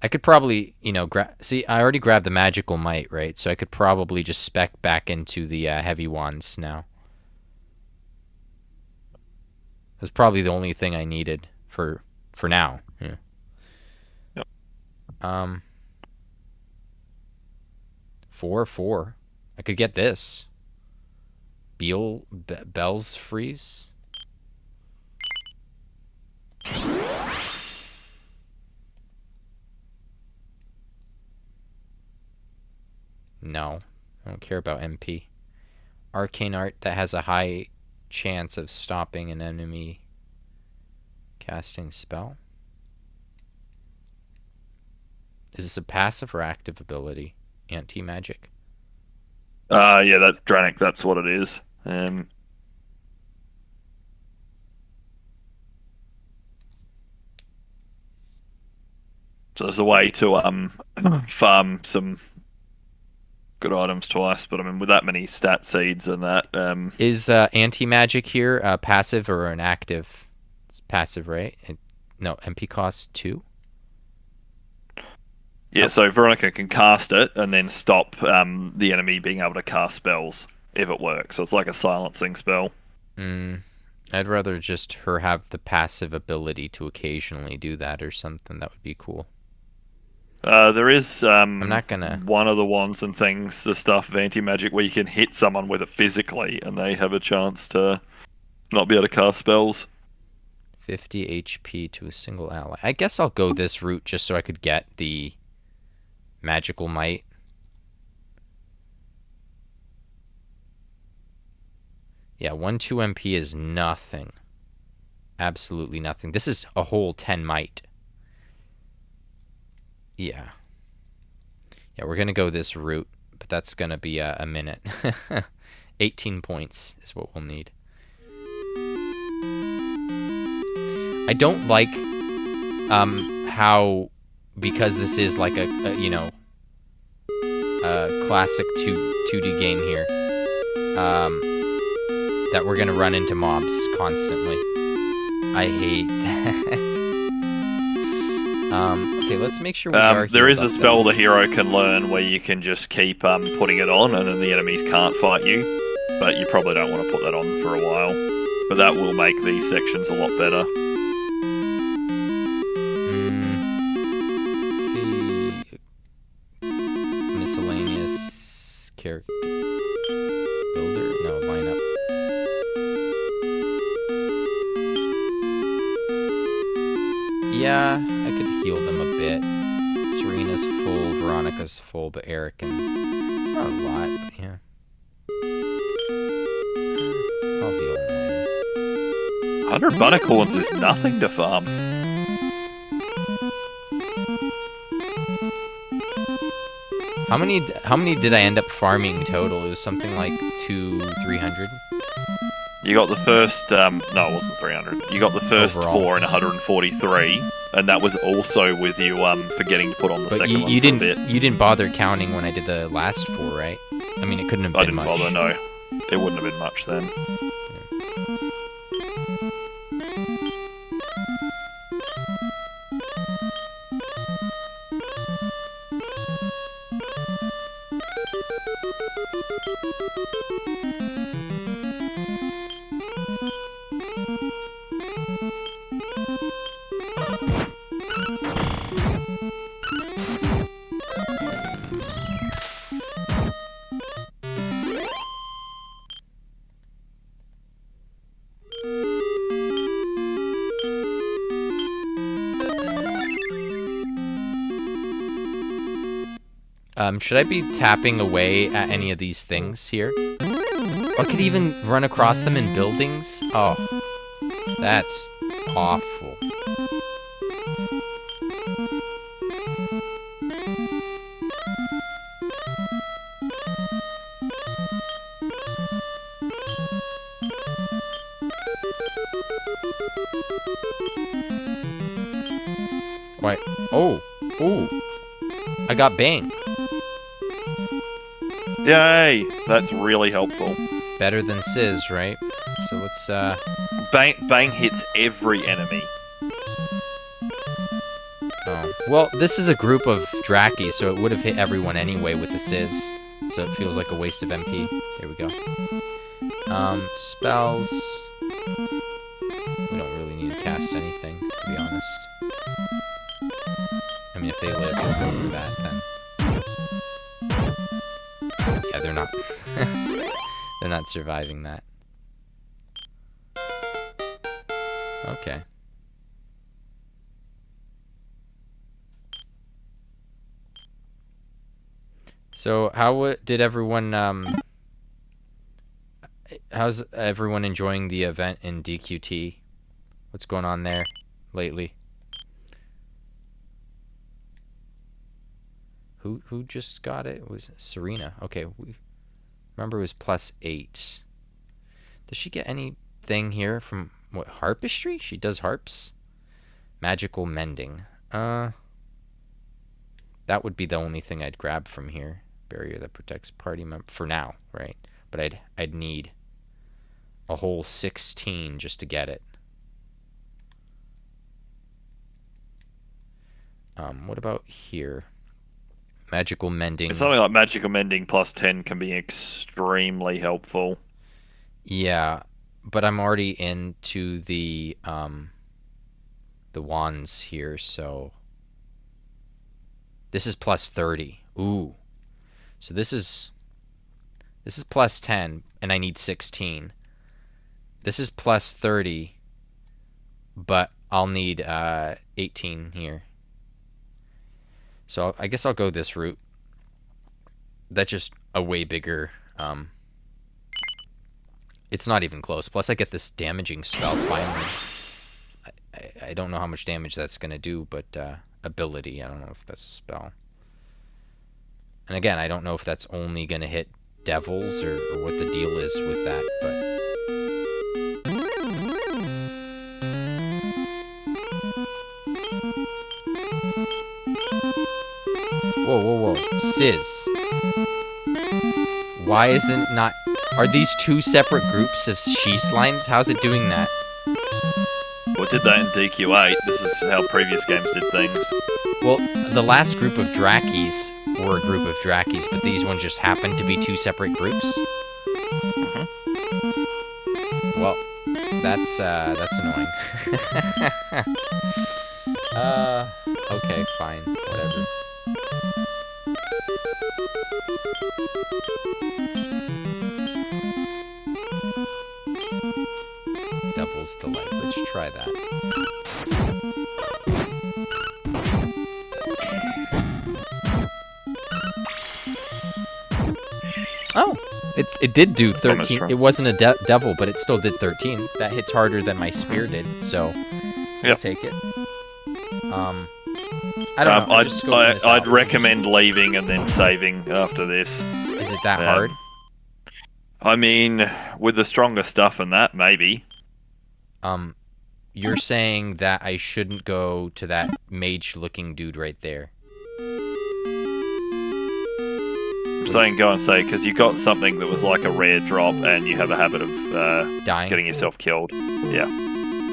I could probably, see, I already grabbed the magical might, right? So I could probably just spec back into the heavy wands now. That's probably the only thing I needed for now. Yeah. Yep. 4/4. I could get this. Bell's freeze. No, I don't care about MP. Arcane art that has a high chance of stopping an enemy casting spell. Is this a passive or active ability? Anti-magic? Yeah, that's Dranik, that's what it is. So there's a way to farm some good items twice, but I mean with that many stat seeds and that Is anti-magic here passive or an active? It's passive, right? No, MP costs 2? Yeah, so Veronica can cast it and then stop the enemy being able to cast spells if it works. So it's like a silencing spell. I'd rather just her have the passive ability to occasionally do that or something. That would be cool. There is I'm not gonna. one of the wands and things, the stuff of anti-magic, where you can hit someone with it physically and they have a chance to not be able to cast spells. 50 HP to a single ally. I guess I'll go this route just so I could get the magical might. Yeah, 1-2 MP is nothing. Absolutely nothing. This is a whole 10 might. Yeah. Yeah, we're going to go this route, but that's going to be a minute. 18 points is what we'll need. I don't like how, because this is like a you know, a classic 2D game here, that we're going to run into mobs constantly. I hate that. Okay, let's make sure we are there is a healed spell up, the hero can learn where you can just keep putting it on and then the enemies can't fight you. But you probably don't want to put that on for a while. But that will make these sections a lot better. See, miscellaneous character builder. No, lineup. Yeah, I could heal them a bit. Serena's full, Veronica's full, but Eric and it's not a lot, but yeah. I'll heal them later. 100 Bunnicorns is nothing to farm. How many did I end up farming total? It was something like 200-300. You got the first, no, it wasn't 300. You got the first Overall. 4 in 143, and that was also with you forgetting to put on the But second one you for a didn't bit. you didn't bother counting when I did the last 4, right? I mean, it couldn't have I been didn't much. bother, no. It wouldn't have been much then. Should I be tapping away at any of these things here? I could even run across them in buildings? Oh, that's awful. Why? Oh, I got bang. Yay! That's really helpful. Better than Sizz, right? So let's, Bang hits every enemy. Oh. Well, this is a group of Draki, so it would have hit everyone anyway with the Sizz. So it feels like a waste of MP. There we go. Spells. We don't really need to cast anything, to be honest. I mean, if they live, we'll go for that, then. Yeah, they're not. They're not surviving that. Okay. So how did everyone how's everyone enjoying the event in DQT? What's going on there lately? Who just got it? It was Serena. Okay, remember it was +8. Does she get anything here from what, harpistry? She does harps. Magical mending. That would be the only thing I'd grab from here. Barrier that protects party member for now, right? But I'd need a whole 16 just to get it. What about here? Magical mending. Something like magical mending plus 10 can be extremely helpful. Yeah, but I'm already into the wands here, so this is plus 30. Ooh. So this is plus 10 and I need 16. This is plus 30, but I'll need 18 here. So I guess I'll go this route. That's just a way bigger it's not even close. Plus I get this damaging spell finally. I don't know how much damage that's going to do, but ability, I don't know if that's a spell. And again, I don't know if that's only going to hit devils or what the deal is with that, but... Whoa, whoa, whoa. Sizz. Why isn't not... Are these two separate groups of she slimes? How's it doing that? We did that in DQ8. This is how previous games did things. Well, the last group of Drakis were a group of Drakis, but these ones just happened to be two separate groups? Mm-hmm. Well, that's annoying. Okay, fine, whatever. Devil's Delight, let's try that. Oh, it did do 13. It wasn't a devil, but it still did 13. That hits harder than my spear did, so I'll take it. I don't know. I'd recommend leaving and then saving after this. Is it that hard? I mean, with the stronger stuff and that, maybe. You're saying that I shouldn't go to that mage-looking dude right there. I'm saying go and say, because you got something that was like a rare drop and you have a habit of dying, getting yourself killed. Yeah.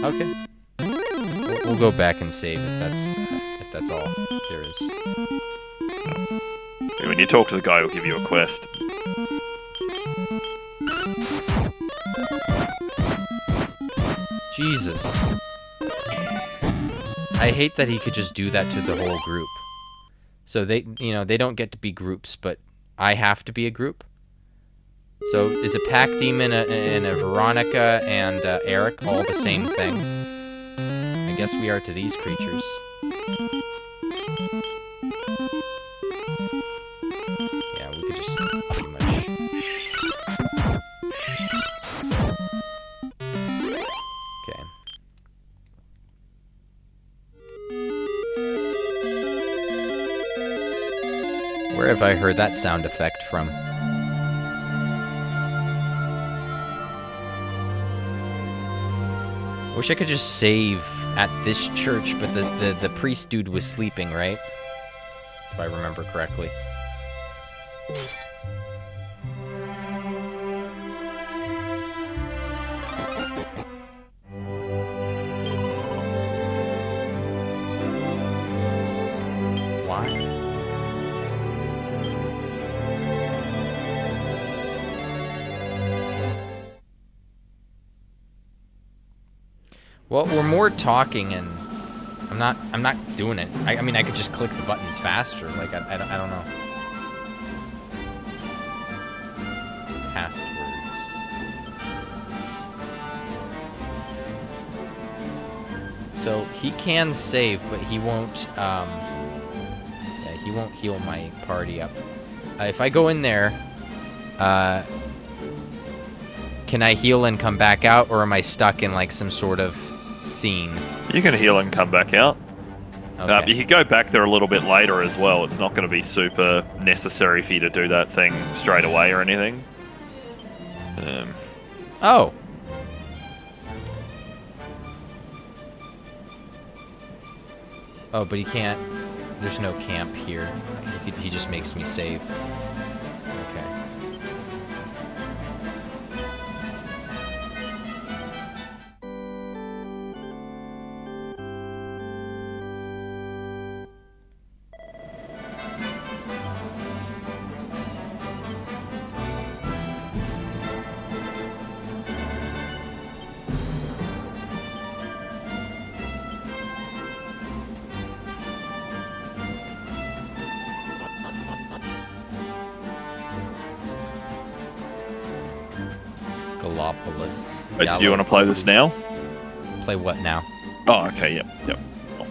Okay. We'll go back and save if that's all there is. When you talk to the guy, he'll give you a quest. Jesus. I hate that he could just do that to the whole group. So they don't get to be groups, but I have to be a group. So is a pack demon and a Veronica and Eric all the same thing? I guess we are to these creatures. Yeah, we could just pretty much... Okay. Where have I heard that sound effect from? Wish I could just save at this church, but the priest dude was sleeping, right? If I remember correctly. Why? Well, we're more talking, and I'm not doing it. I mean, I could just click the buttons faster. Like I don't know. Passwords. So he can save, but he won't. Yeah, he won't heal my party up. If I go in there, can I heal and come back out, or am I stuck in like some sort of scene? You can heal and come back out. Okay. You could go back there a little bit later as well. It's not going to be super necessary for you to do that thing straight away or anything. Oh. Oh, but he can't. There's no camp here. He just makes me save. Okay. Megalopolis. Wait, did you want to play this now? Play what now? Oh, okay, yep. Cool.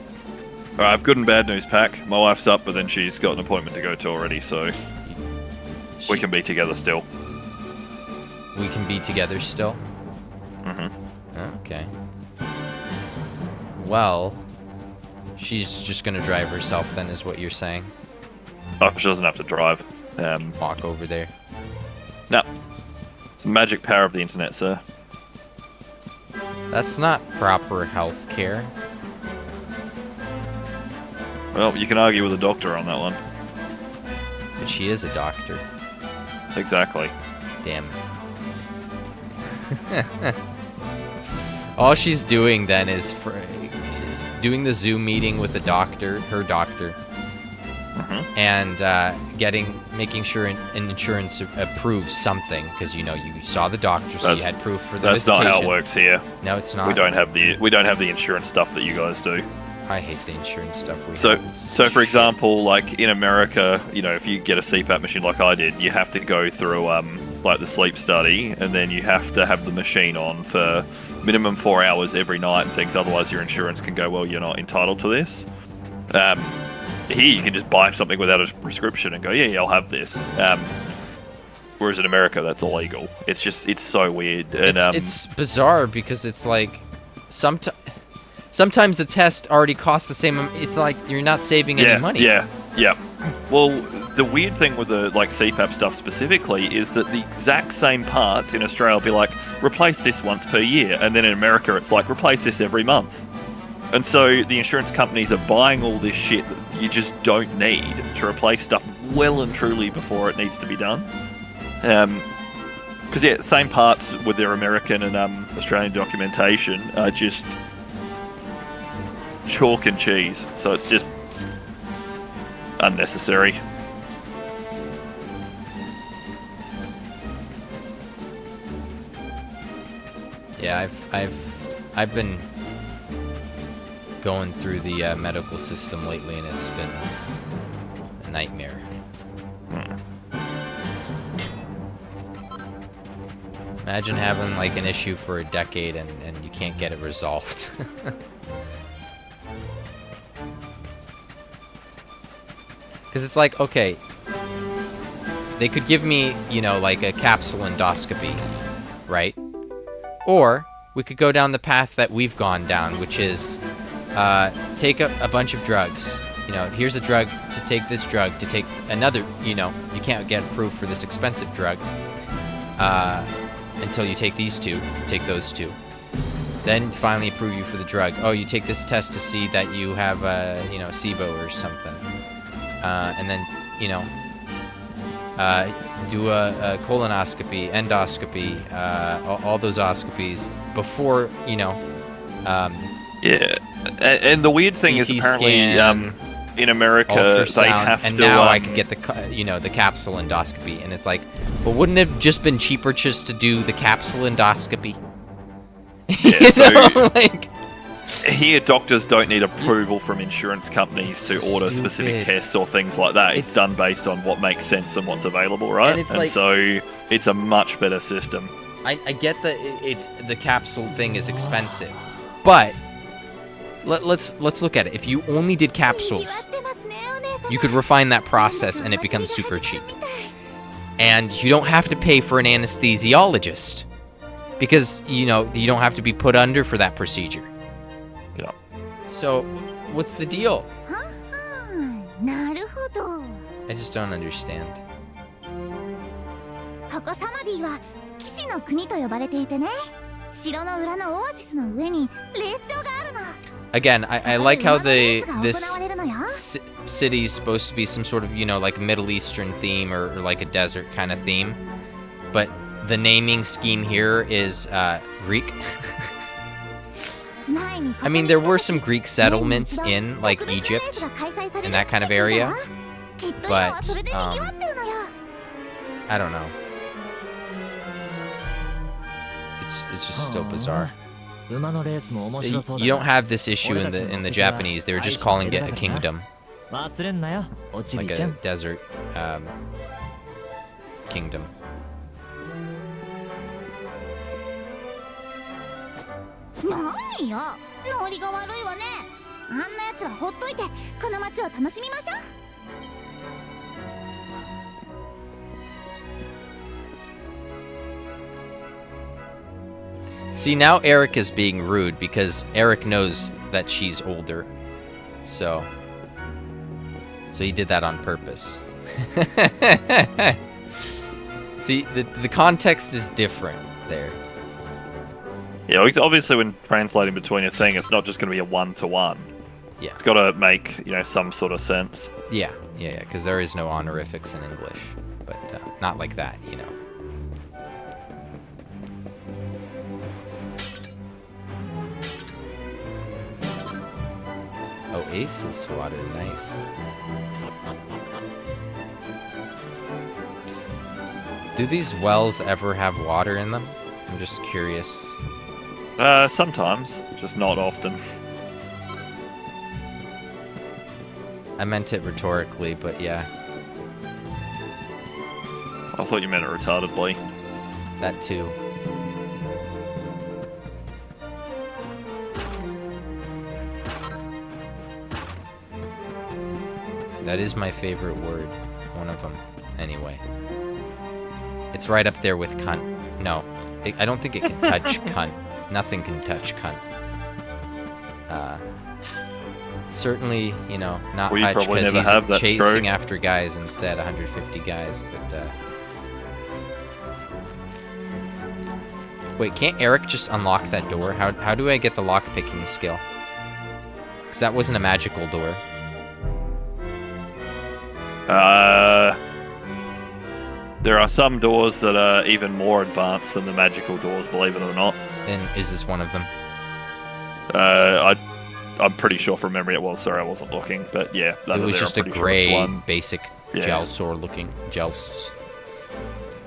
Alright, I've good and bad news, Pack. My wife's up, but then she's got an appointment to go to already, so we can be together still. We can be together still? Mm-hmm. Okay. Well, she's just gonna drive herself then, is what you're saying? Oh, she doesn't have to drive. Walk over there. No. It's the magic power of the internet, sir. That's not proper health care. Well, you can argue with a doctor on that one. But she is a doctor. Exactly. Damn. All she's doing then is doing the Zoom meeting with the doctor, her doctor, and making sure an insurance approves something, because you saw the doctor, so you had proof for the visitation. That's not how it works here. No, it's not. We don't have the insurance stuff that you guys do. I hate the insurance stuff we have. So for example, like in America, if you get a CPAP machine like I did, you have to go through like the sleep study, and then you have to have the machine on for minimum 4 hours every night and things. Otherwise, your insurance can go, well, you're not entitled to this. Here, you can just buy something without a prescription and go, yeah, I'll have this. Whereas in America, that's illegal. It's so weird. And, it's bizarre because it's like sometimes the test already costs the same. It's like you're not saving any money. Yeah. Well, the weird thing with the CPAP stuff specifically is that the exact same parts in Australia will be like, replace this once per year, and then in America it's like, replace this every month. And so the insurance companies are buying all this shit that you just don't need to replace stuff well and truly before it needs to be done. Because same parts with their American and Australian documentation are just chalk and cheese, so it's just unnecessary. Yeah, I've been going through the medical system lately, and it's been a nightmare. Imagine having like an issue for a decade and you can't get it resolved. Because it's like, okay, they could give me, like a capsule endoscopy, right? Or we could go down the path that we've gone down, which is take a bunch of drugs. Here's a drug to take this drug, to take another, you can't get approved for this expensive drug until you take these two, take those two. Then finally approve you for the drug. Oh, you take this test to see that you have, SIBO or something. And then, do a colonoscopy, endoscopy, all those oscopies before, Yeah, and the weird thing is apparently in America they have and to. Now I could get the capsule endoscopy, and it's like, well, wouldn't it have just been cheaper just to do the capsule endoscopy? Yeah, so here doctors don't need approval from insurance companies to order specific tests or things like that. It's done based on what makes sense and what's available, right? And so it's a much better system. I get that the capsule thing is expensive, but let's look at it. If you only did capsules, you could refine that process and it becomes super cheap. And you don't have to pay for an anesthesiologist because, you don't have to be put under for that procedure. Yeah. So, what's the deal? I just don't understand. Again, I like how this city is supposed to be some sort of, like Middle Eastern theme or like a desert kind of theme, but the naming scheme here is Greek. I mean, there were some Greek settlements in, like, Egypt, in that kind of area, but, I don't know. It's just still bizarre. You don't have this issue in the Japanese. They were just calling it a kingdom, like a desert kingdom. 何よ、ノリが悪いわね。あんな奴はほっといてこの街を楽しみましょう。 See, now Eric is being rude because Eric knows that she's older. So he did that on purpose. See, the context is different there. Yeah, obviously when translating between a thing, it's not just going to be a one-to-one. Yeah. It's got to make, some sort of sense. Yeah, because there is no honorifics in English. But not like that, Oasis water, nice. Do these wells ever have water in them? I'm just curious. Sometimes, just not often. I meant it rhetorically, but yeah. I thought you meant it retardedly. That too. That is my favorite word. One of them, anyway. It's right up there with cunt. No, I don't think it can touch cunt. Nothing can touch cunt. Certainly, not Well, you Hutch probably because never he's have, that's chasing true. after guys instead, 150 guys, but Wait, can't Eric just unlock that door? How do I get the lock-picking skill? Because that wasn't a magical door. There are some doors that are even more advanced than the magical doors, believe it or not. And is this one of them? I'm pretty sure from memory it was. Sorry, I wasn't looking, but yeah, It was just a pretty sure it's gray, one. basic Yeah. gel sword looking gel.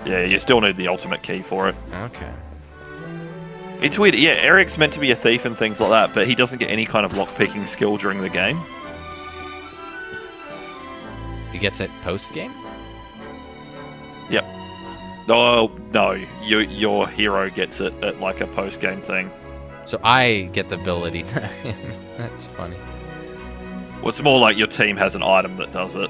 Yeah, you still need the ultimate key for it. Okay. It's weird. Yeah, Eric's meant to be a thief and things like that, but he doesn't get any kind of lockpicking skill during the game. He gets it post game. Yep. Oh no, your hero gets it at like a post game thing. So I get the ability. That's funny. Well, it's more like your team has an item that does it.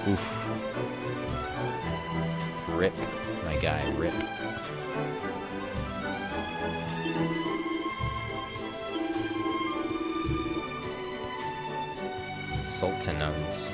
Oof. Rip, my guy, rip. Sultanons.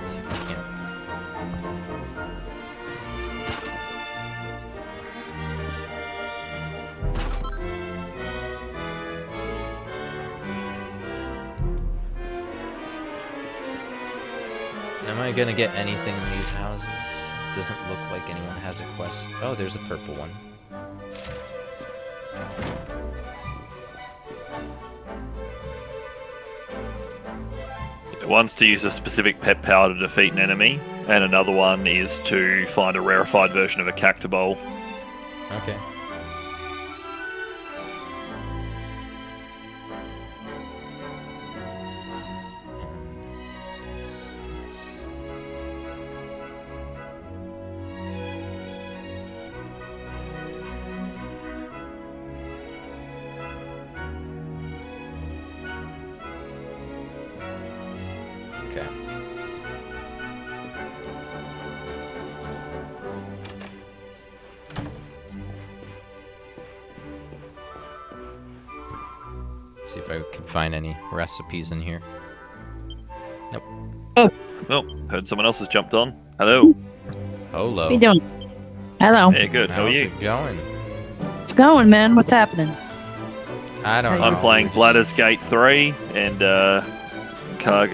See if I can. Am I gonna get anything in these houses? Doesn't look like anyone has a quest. Oh, there's a purple one. One's to use a specific pet power to defeat an enemy, and another one is to find a rarefied version of a cactobole. Okay. Okay. See if I can find any recipes in here. Oh, heard someone else has jumped on. Hello. Hello. What you doing? Hello. Yeah, good. How are How's you? it going? What's going, man? What's happening? I don't know. I'm playing We're Bladder's Gate 3, and Kage,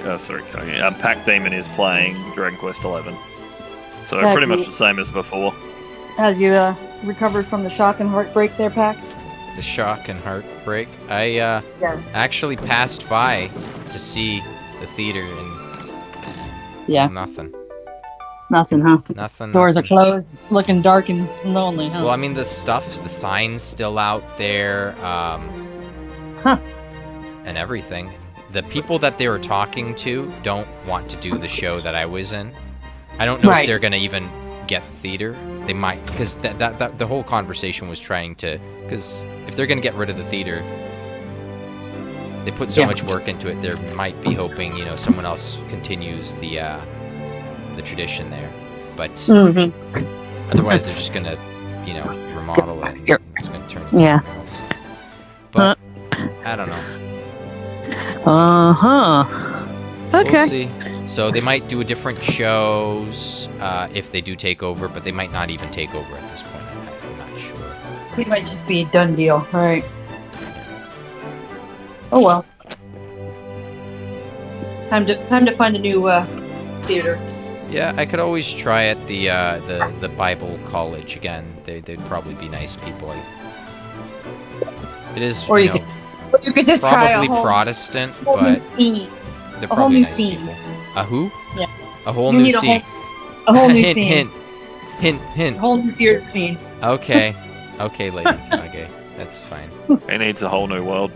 Pack Demon is playing Dragon Quest 11. So Kage. pretty much the same as before. Have you recovered from the shock and heartbreak there, Pack? The shock and heartbreak. I Yeah. actually passed by to see the theater and Yeah. nothing. Nothing, huh? Nothing. Doors are nothing. closed. It's looking dark and lonely, huh? Well, I mean, the sign's still out there, Huh. and everything. The people that they were talking to don't want to do the show that I was in. I don't know if Right. they're gonna even get the theater. They might, because that the whole conversation was trying to, because if they're gonna get rid of the theater, they put so Yeah. much work into it. They might be hoping, someone else continues the tradition there, but Mm-hmm. otherwise they're just gonna, remodel it. And You're- it's gonna turn into Yeah. something else. But I don't know. Uh-huh. Okay. We'll see. So they might do a different shows if they do take over, but they might not even take over at this point. I'm not sure. It might just be a done deal. All right. Oh, well. Time to find a new theater. Yeah, I could always try at the Bible College again. They'd probably be nice people. It is, Or you could just try a probably whole, Protestant, whole new but scene. they're whole probably new nice scene. people. A who? Yeah. A whole You new need scene. a whole new hint, scene. hint. A whole new theater scene. Okay, okay, lady. Okay, that's fine. He needs a whole new world.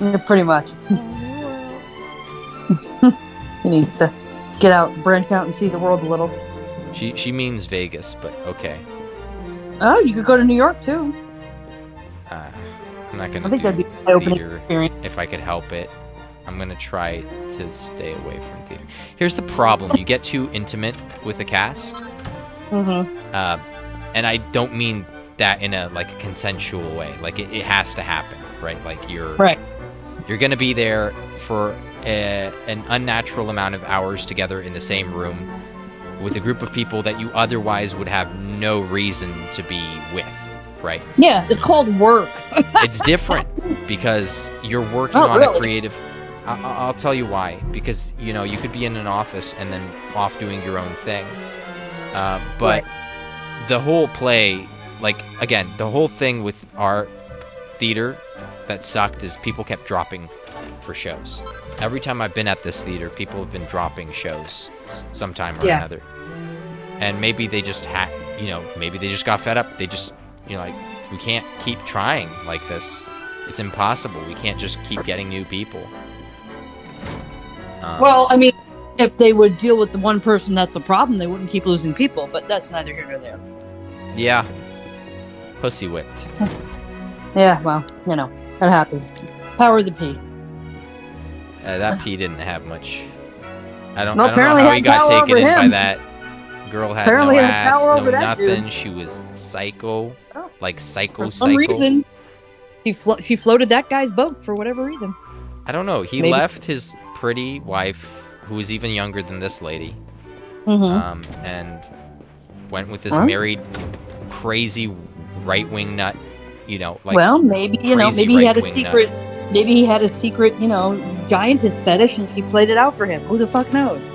Yeah, pretty much. He needs to get out, branch out, and see the world a little. She means Vegas, but okay. Oh, you could go to New York too. I'm not gonna I think do that'd be an eye-opening theater experience. if I could help it. I'm gonna try to stay away from theater. Here's the problem: you get too intimate with the cast, Mm-hmm. and I don't mean that in a consensual way. Like it has to happen, right? Like you're gonna be there for an unnatural amount of hours together in the same room with a group of people that you otherwise would have no reason to be with, right? Yeah, it's called work. It's different because you're working Oh, on really? a creative. I'll tell you why. Because you could be in an office and then off doing your own thing. But the whole play, again, the whole thing with our theater that sucked is people kept dropping for shows. Every time I've been at this theater, people have been dropping shows sometime or another. And maybe they just maybe they just got fed up. They just, we can't keep trying like this. It's impossible. We can't just keep getting new people. Well, I mean, if they would deal with the one person that's a problem, they wouldn't keep losing people, but that's neither here nor there. Yeah. Pussy whipped. Yeah, well, that happens. Power of the P. That P didn't have much. I don't Well, know apparently how had he got power taken over in by him. that. Girl had Apparently no had ass, power no over that dude. nothing. She was psycho. Oh. Psycho. For some reason, she floated that guy's boat for whatever reason. I don't know. He Maybe. left his pretty wife, who was even younger than this lady, Mm-hmm. and went with this Huh? married, crazy right-wing nut. Well, maybe crazy maybe he had a right-wing nut. secret. Maybe he had a secret, giantess fetish, and she played it out for him. Who the fuck knows?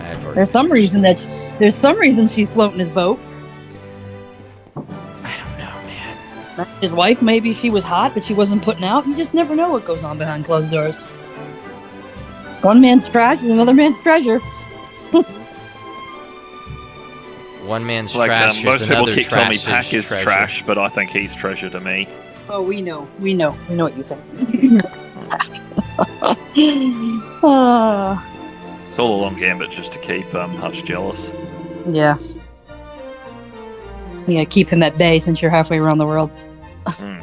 I've already There's some finished reason that this. There's some reason she's floating his boat. I don't know, man. His wife, maybe she was hot, but she wasn't putting out. You just never know what goes on behind closed doors. One man's trash is another man's treasure. One man's trash is most people another keep telling me trash's Pack is treasure. trash, but I think he's treasure to me. Oh, we know what you think. It's all a long gambit just to keep Hutch jealous. Yes. You gotta keep him at bay since you're halfway around the world. Hmm.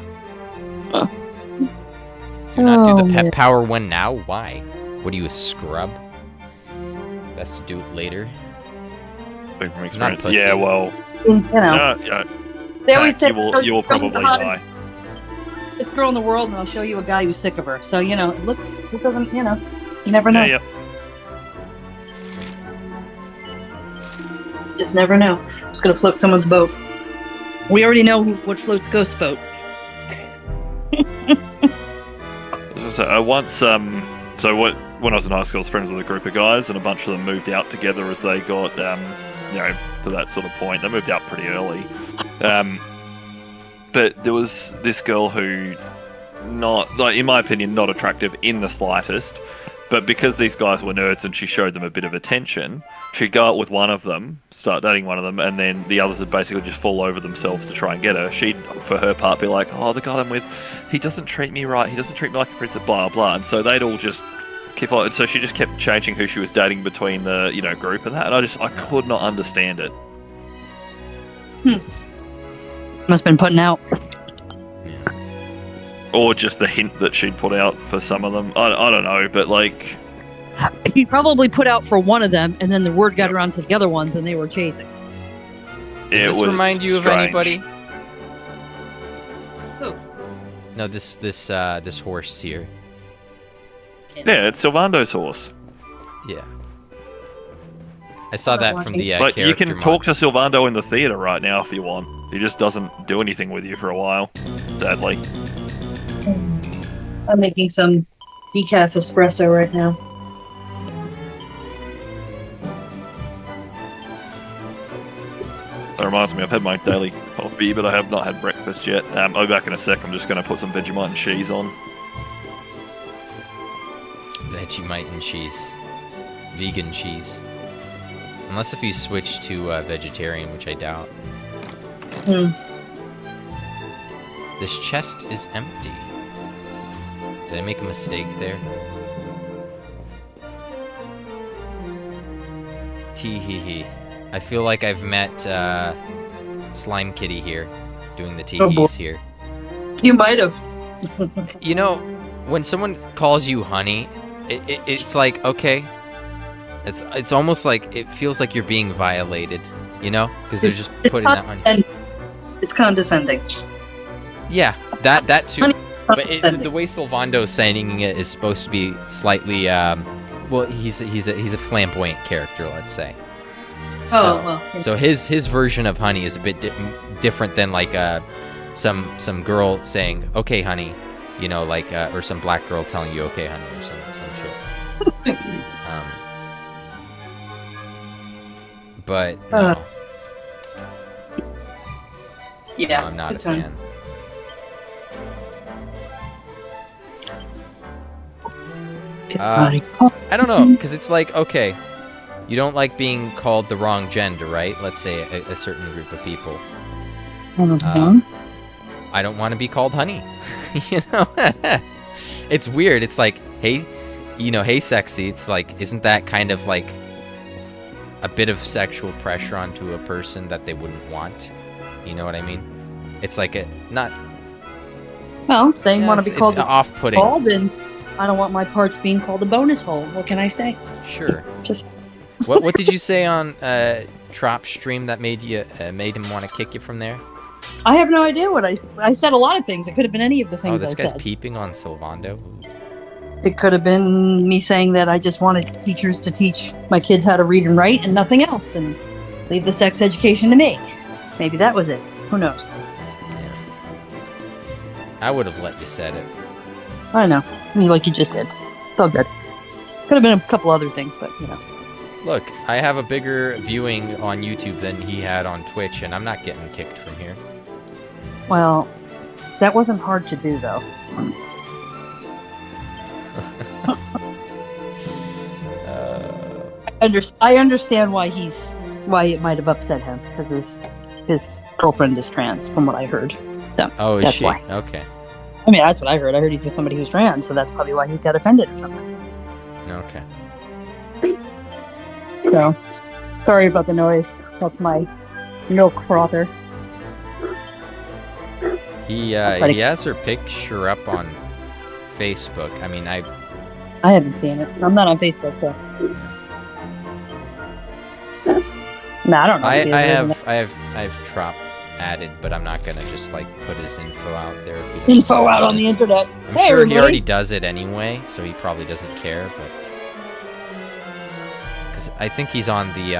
Do not do Oh, the pet man. power one now. Why? What are you, a scrub? Best to do it later. Speaking from Not experience. pussy. Yeah, well, You know, yeah, they always say you will probably die. this girl in the world, and I'll show you a guy who's sick of her. So it doesn't, you never know. Yeah. Just never know. It's gonna float someone's boat. We already know what floats Ghost's boat. So when I was in high school, I was friends with a group of guys, and a bunch of them moved out together as they got, to that sort of point. They moved out pretty early. But there was this girl who, in my opinion, not attractive in the slightest. But because these guys were nerds and she showed them a bit of attention, she'd go out with one of them, start dating one of them, and then the others would basically just fall over themselves to try and get her. She'd, for her part, be like, "Oh, the guy I'm with, he doesn't treat me right. He doesn't treat me like a princess, blah, blah." And so they'd all just keep on. And so she just kept changing who she was dating between the, group and that. And I could not understand it. Must have been putting out. Or just the hint that she'd put out for some of them. I don't know, but He probably put out for one of them, and then the word got around to the other ones, and they were chasing. Does this remind you of anybody? Who? No, this horse here. Yeah, it's Sylvando's horse. Yeah. I saw that from the You character can talk to mods. Sylvando in the theater right now if you want. He just doesn't do anything with you for a while, sadly. I'm making some decaf espresso right now. That reminds me, I've had my daily coffee, but I have not had breakfast yet. I'll be back in a sec. I'm just going to put some Vegemite and cheese on. Vegemite and cheese. Vegan cheese. Unless if you switch to vegetarian, which I doubt. This chest is empty. Did I make a mistake there? Tee-hee-hee. I feel like I've met Slime Kitty here, doing the tee-hees here. You might have. When someone calls you honey, it's like, okay. It's almost like, it feels like you're being violated, Because they're just putting that on you. It's condescending. Yeah, that too. Honey, But the way Sylvando's saying it is supposed to be slightly, he's a flamboyant character, let's say. So his version of honey is a bit different than like some girl saying, "Okay, honey," or some black girl telling you, "Okay, honey," or some shit. But no, yeah, I'm not a good times. fan. I don't know, because it's like, okay, you don't like being called the wrong gender, right? Let's say a certain group of people. I don't want to be called honey. It's weird. It's like, hey, hey, sexy. It's like, isn't that kind of like a bit of sexual pressure onto a person that they wouldn't want? You know what I mean? It's like Well, they want to be called off-putting. And I don't want my parts being called a bonus hole. What can I say? Sure. Just. What did you say on Trop stream that made him want to kick you from there? I have no idea what I said. A lot of things. It could have been any of the things I this said. guy's peeping on Sylvando. It could have been me saying that I just wanted teachers to teach my kids how to read and write and nothing else, and leave the sex education to me. Maybe that was it. Who knows? Yeah. I would have let you said it. I know. Like you just did. It's all good. Could have been a couple other things, but Look, I have a bigger viewing on YouTube than he had on Twitch, and I'm not getting kicked from here. Well, that wasn't hard to do, though. I understand why it might have upset him, because his girlfriend is trans, from what I heard. So, is that's she? why. Okay. I mean, that's what I heard. I heard he's with somebody who's trans, so that's probably why he got offended or something. Okay. So, sorry about the noise. That's my milk frother. He has her picture up on Facebook. I mean, I haven't seen it. I'm not on Facebook, so. Nah, I don't know. I if he is. have Trop added, but I'm not gonna just like put his info out there if he doesn't. Info out on the internet. I'm Hey, sure he everybody. already does it anyway, so he probably doesn't care. But because I think he's on the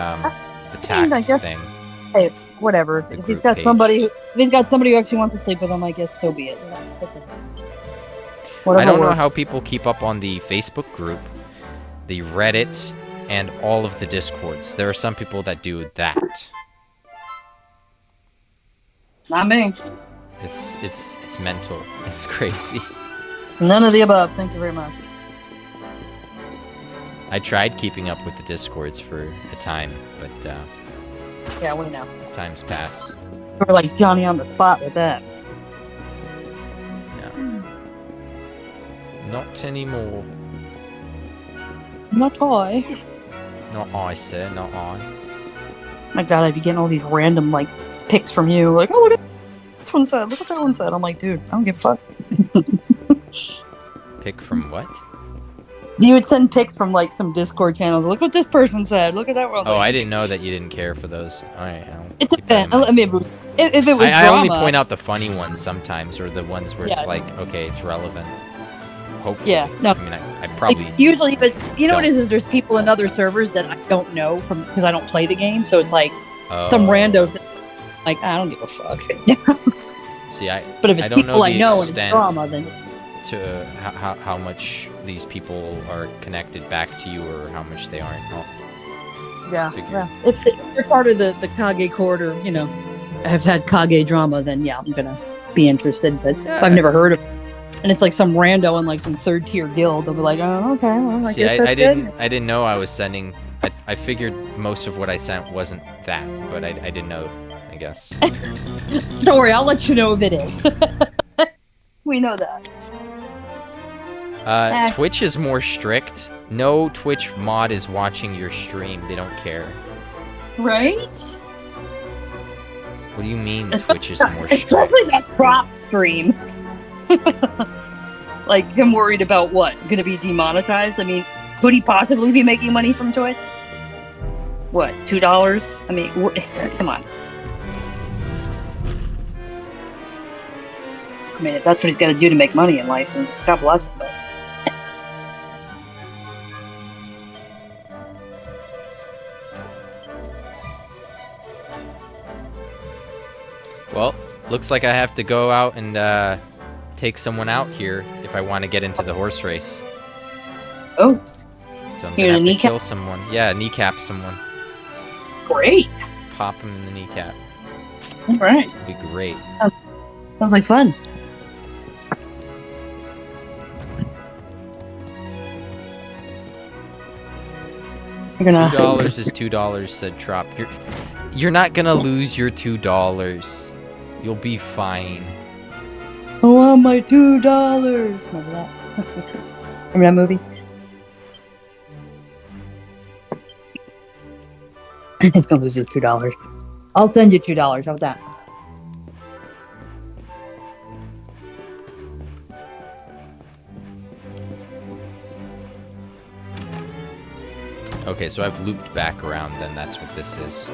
tact I guess- thing. Hey, whatever. The If he's group got page. if he's got somebody who actually wants to sleep with him, I guess so be it. Whatever I don't know works. how people keep up on the Facebook group, the Reddit, and all of the Discords. There are some people that do that. Not me. It's mental. It's crazy. None of the above. Thank you very much. I tried keeping up with the Discords for a time, but Yeah, we know. time's passed. We're like Johnny on the spot with that. No. Not anymore. Not toy. Not I, sir. Not I. My God, I'd be getting all these random like pics from you. Like, oh, look at this one side. Look at that one side. I'm like, dude, I don't give a fuck. Pick from what? You would send pics from like some Discord channels. Look what this person said. Look at that one. Oh, I didn't know that you didn't care for those. All right. It depends. I mean, if it was I only drama- point out the funny ones sometimes, or the ones where Yeah. it's like, okay, it's relevant. Hopefully. Yeah, no. I mean, I probably. Like, usually, but you know what don't. is there's people in other servers that I don't know from because I don't play the game. So it's like some Oh. randos. That, like I don't give a fuck. See, But if it's I don't know people I the know and it's extent drama, then to how much these people are connected back to you, or how much they aren't. Oh, yeah. Figure. Yeah. If they're part of the Kage court, or you know, have had Kage drama, then yeah, I'm gonna be interested. But Yeah. if I've never heard of it, and it's like some rando in like some third tier guild, they'll be like, oh, okay, well, I See, guess that's I good. didn't know I was sending. I figured most of what I sent wasn't that, but I didn't know. I guess. Don't worry, I'll let you know if it is. We know that. Twitch is more strict. No Twitch mod is watching your stream. They don't care. Right? What do you mean Twitch is more Especially strict? that prop stream. Like him worried about what? Gonna be demonetized? I mean, could he possibly be making money from Twitch? What, $2? I mean, come on. I mean, if that's what he's got to do to make money in life, then God bless him. But Well, looks like I have to go out and take someone out here if I want to get into the horse race. oh, So I'm You're gonna have gonna to kneecap? kill someone. Yeah, kneecap someone. great! Pop him in the kneecap. All right, It'd be great. sounds like fun. You're gonna $2 is $2, said Trop. You're not gonna lose your $2. You'll be fine. I want my $2. Remember that? Remember that movie? He's gonna lose his $2. I'll send you $2. How about that? Okay, so I've looped back around, then that's what this is.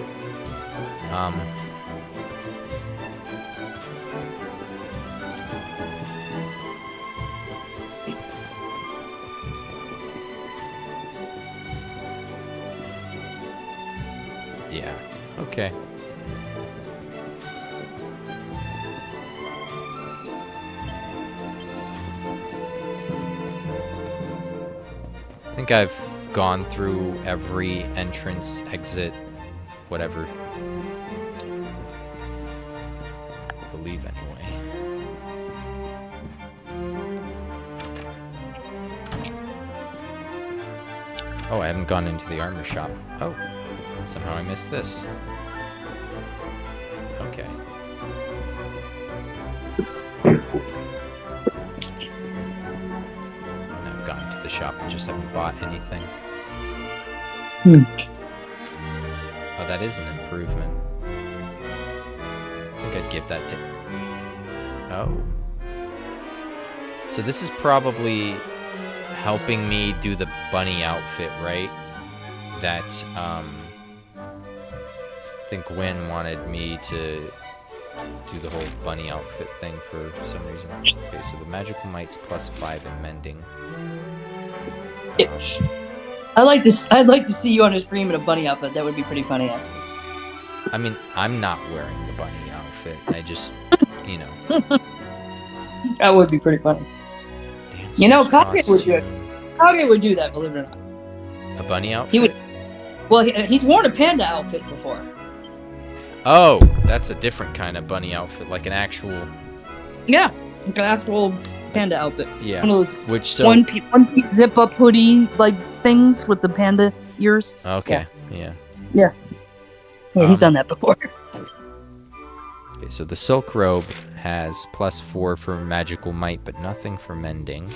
Yeah, okay. I think I've gone through every entrance, exit, whatever. I believe anyway. Oh, I haven't gone into the armor shop. Oh, somehow I missed this. Okay. I've gone to the shop and just haven't bought anything. Hmm. Oh, that is an improvement. I think I'd give that to... Oh. So this is probably helping me do the bunny outfit, right? That, think Gwen wanted me to do the whole bunny outfit thing for some reason. Okay, so the magical might's +5 in mending. Itch. I'd like to see you on a stream in a bunny outfit. That would be pretty funny, actually. I mean, I'm not wearing the bunny outfit. I just, you know. That would be pretty funny. Dancer's You know, Kage would do it. costume. Kage would do that, believe it or not. A bunny outfit? He would. Well, he's worn a panda outfit before. Oh, that's a different kind of bunny outfit, like an actual. Yeah, like an actual panda outfit. Yeah. One of those Which so. one piece zip up hoodie like things with the panda ears. Okay. Yeah. Yeah, he's Um, done that before. Okay, so the silk robe has +4 for magical might, but nothing for mending.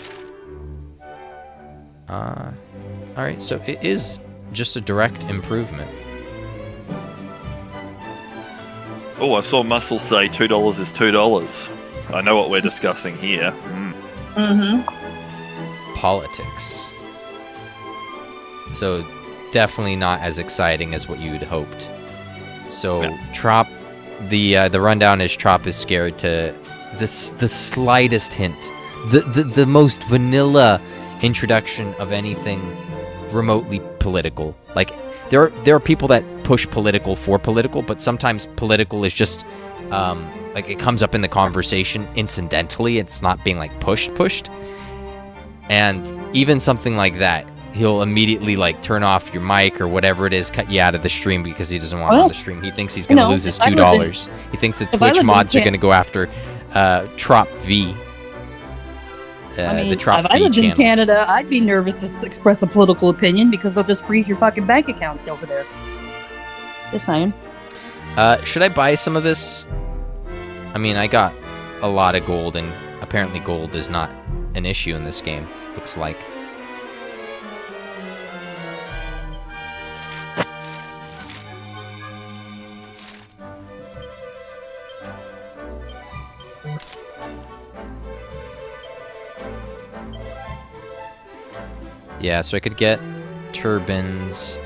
Alright, so it is just a direct improvement. Oh, I saw Muscle say $2 is $2. I know what we're discussing here. Politics. So definitely not as exciting as what you'd hoped. So Yeah. Trop, the rundown is Trop is scared to the slightest hint, the most vanilla introduction of anything remotely political. Like there are people that push political for political, but sometimes political is just like it comes up in the conversation incidentally. It's not being like pushed. And even something like that, he'll immediately like turn off your mic or whatever it is, cut you out of the stream because he doesn't want it on the stream. He thinks he's going to lose his $2. He thinks the Twitch mods are going to go after Trop V. The Trop if I V lived in channel. Canada, I'd be nervous to express a political opinion because they'll just freeze your fucking bank accounts over there. Just saying. Should I buy some of this? I mean, I got a lot of gold, and apparently gold is not an issue in this game. Looks like. Yeah, so I could get turbans.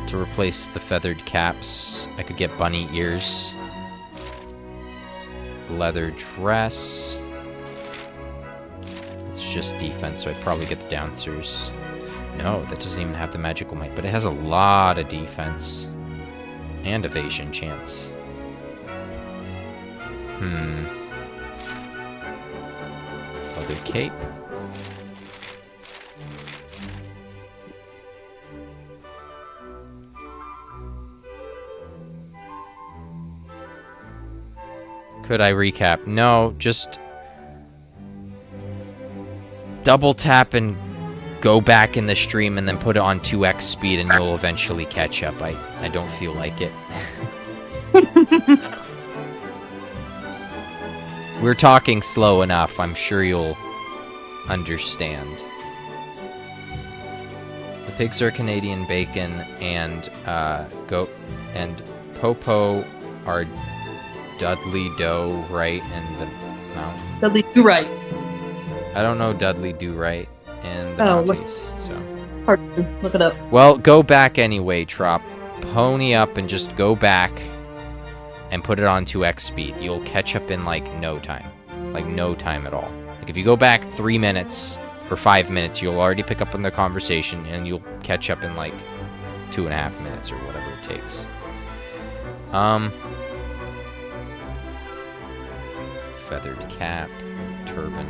To replace the feathered caps, I could get bunny ears. Leather dress. It's just defense, so I'd probably get the dancers. No, that doesn't even have the magical might, but it has a lot of defense. And evasion chance. Leather cape. Could I recap? No, just double tap and go back in the stream and then put it on 2x speed and you'll eventually catch up. I don't feel like it. We're talking slow enough. I'm sure you'll understand. The pigs are Canadian bacon and goat and Popo are Dudley Do Right and the Mountain. Dudley Do Right. I don't know Dudley Do Right and the Mounties. So Pardon, look it up. well, go back anyway, Trop. Pony up and just go back and put it on 2x speed. You'll catch up in like no time. Like no time at all. Like if you go back 3 minutes or 5 minutes, you'll already pick up on the conversation and you'll catch up in like 2.5 minutes or whatever it takes. Feathered cap, turban.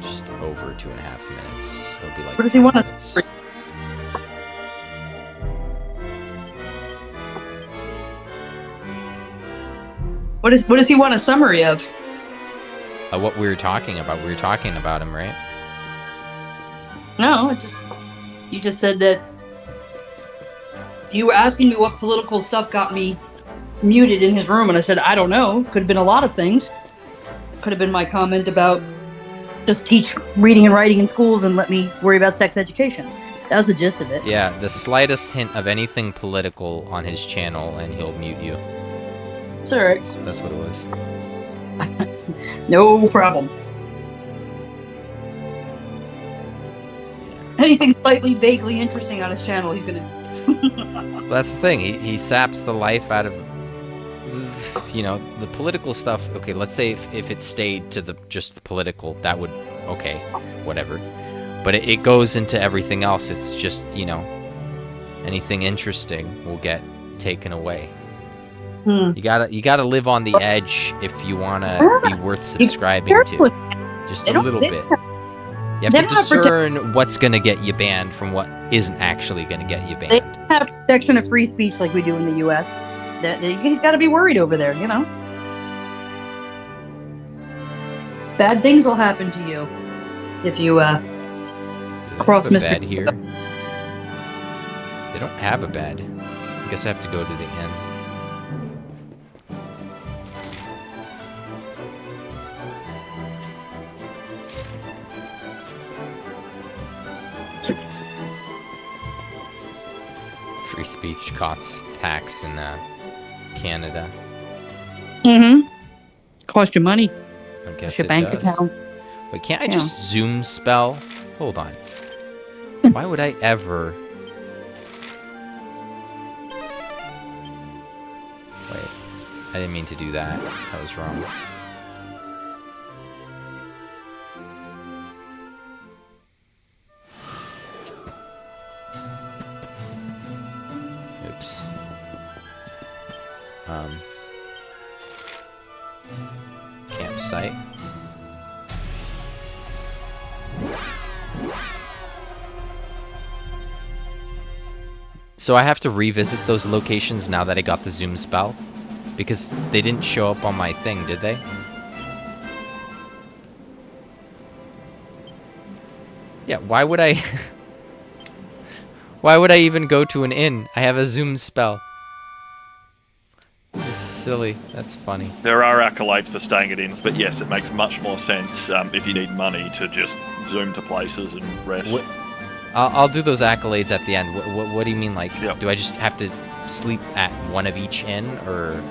Just over 2.5 minutes. It'll be like What does he want 3 us minutes. What does he want a summary of? What we were talking about. We were talking about him, right? No, you just said that you were asking me what political stuff got me muted in his room, and I said I don't know. Could have been a lot of things. Could have been my comment about just teach reading and writing in schools and let me worry about sex education. That was the gist of it. Yeah, the slightest hint of anything political on his channel and he'll mute you. It's alright. That's what it was. No problem. Anything slightly vaguely interesting on his channel, he's gonna. Well, that's the thing. He saps the life out of, you know, the political stuff. Okay, let's say if it stayed to just the political, that would, okay, whatever. But it goes into everything else. It's just, you know, anything interesting will get taken away. You gotta live on the edge if you wanna be worth subscribing to. Just a little bit. You have to discern what's gonna get you banned from what isn't actually gonna get you banned. They have protection of free speech like we do in the U.S. He's got to be worried over there, you know. Bad things will happen to you if you cross a Mr. bed here. They don't have a bed. I guess I have to go to the inn. Free speech costs tax in Canada. Cost you money. I guess Your it bank does. account. Wait, can't I Yeah. just zoom spell? Hold on. Why would I ever... Wait, I didn't mean to do that. That was wrong. Oops. Campsite. So I have to revisit those locations now that I got the zoom spell? Because they didn't show up on my thing, did they? Yeah, why would I... Why would I even go to an inn? I have a zoom spell. This is silly. That's funny. There are accolades for staying at inns, but yes, it makes much more sense if you need money to just zoom to places and rest. I'll do those accolades at the end. What do you mean? Like, Yep. do I just have to sleep at one of each inn, or?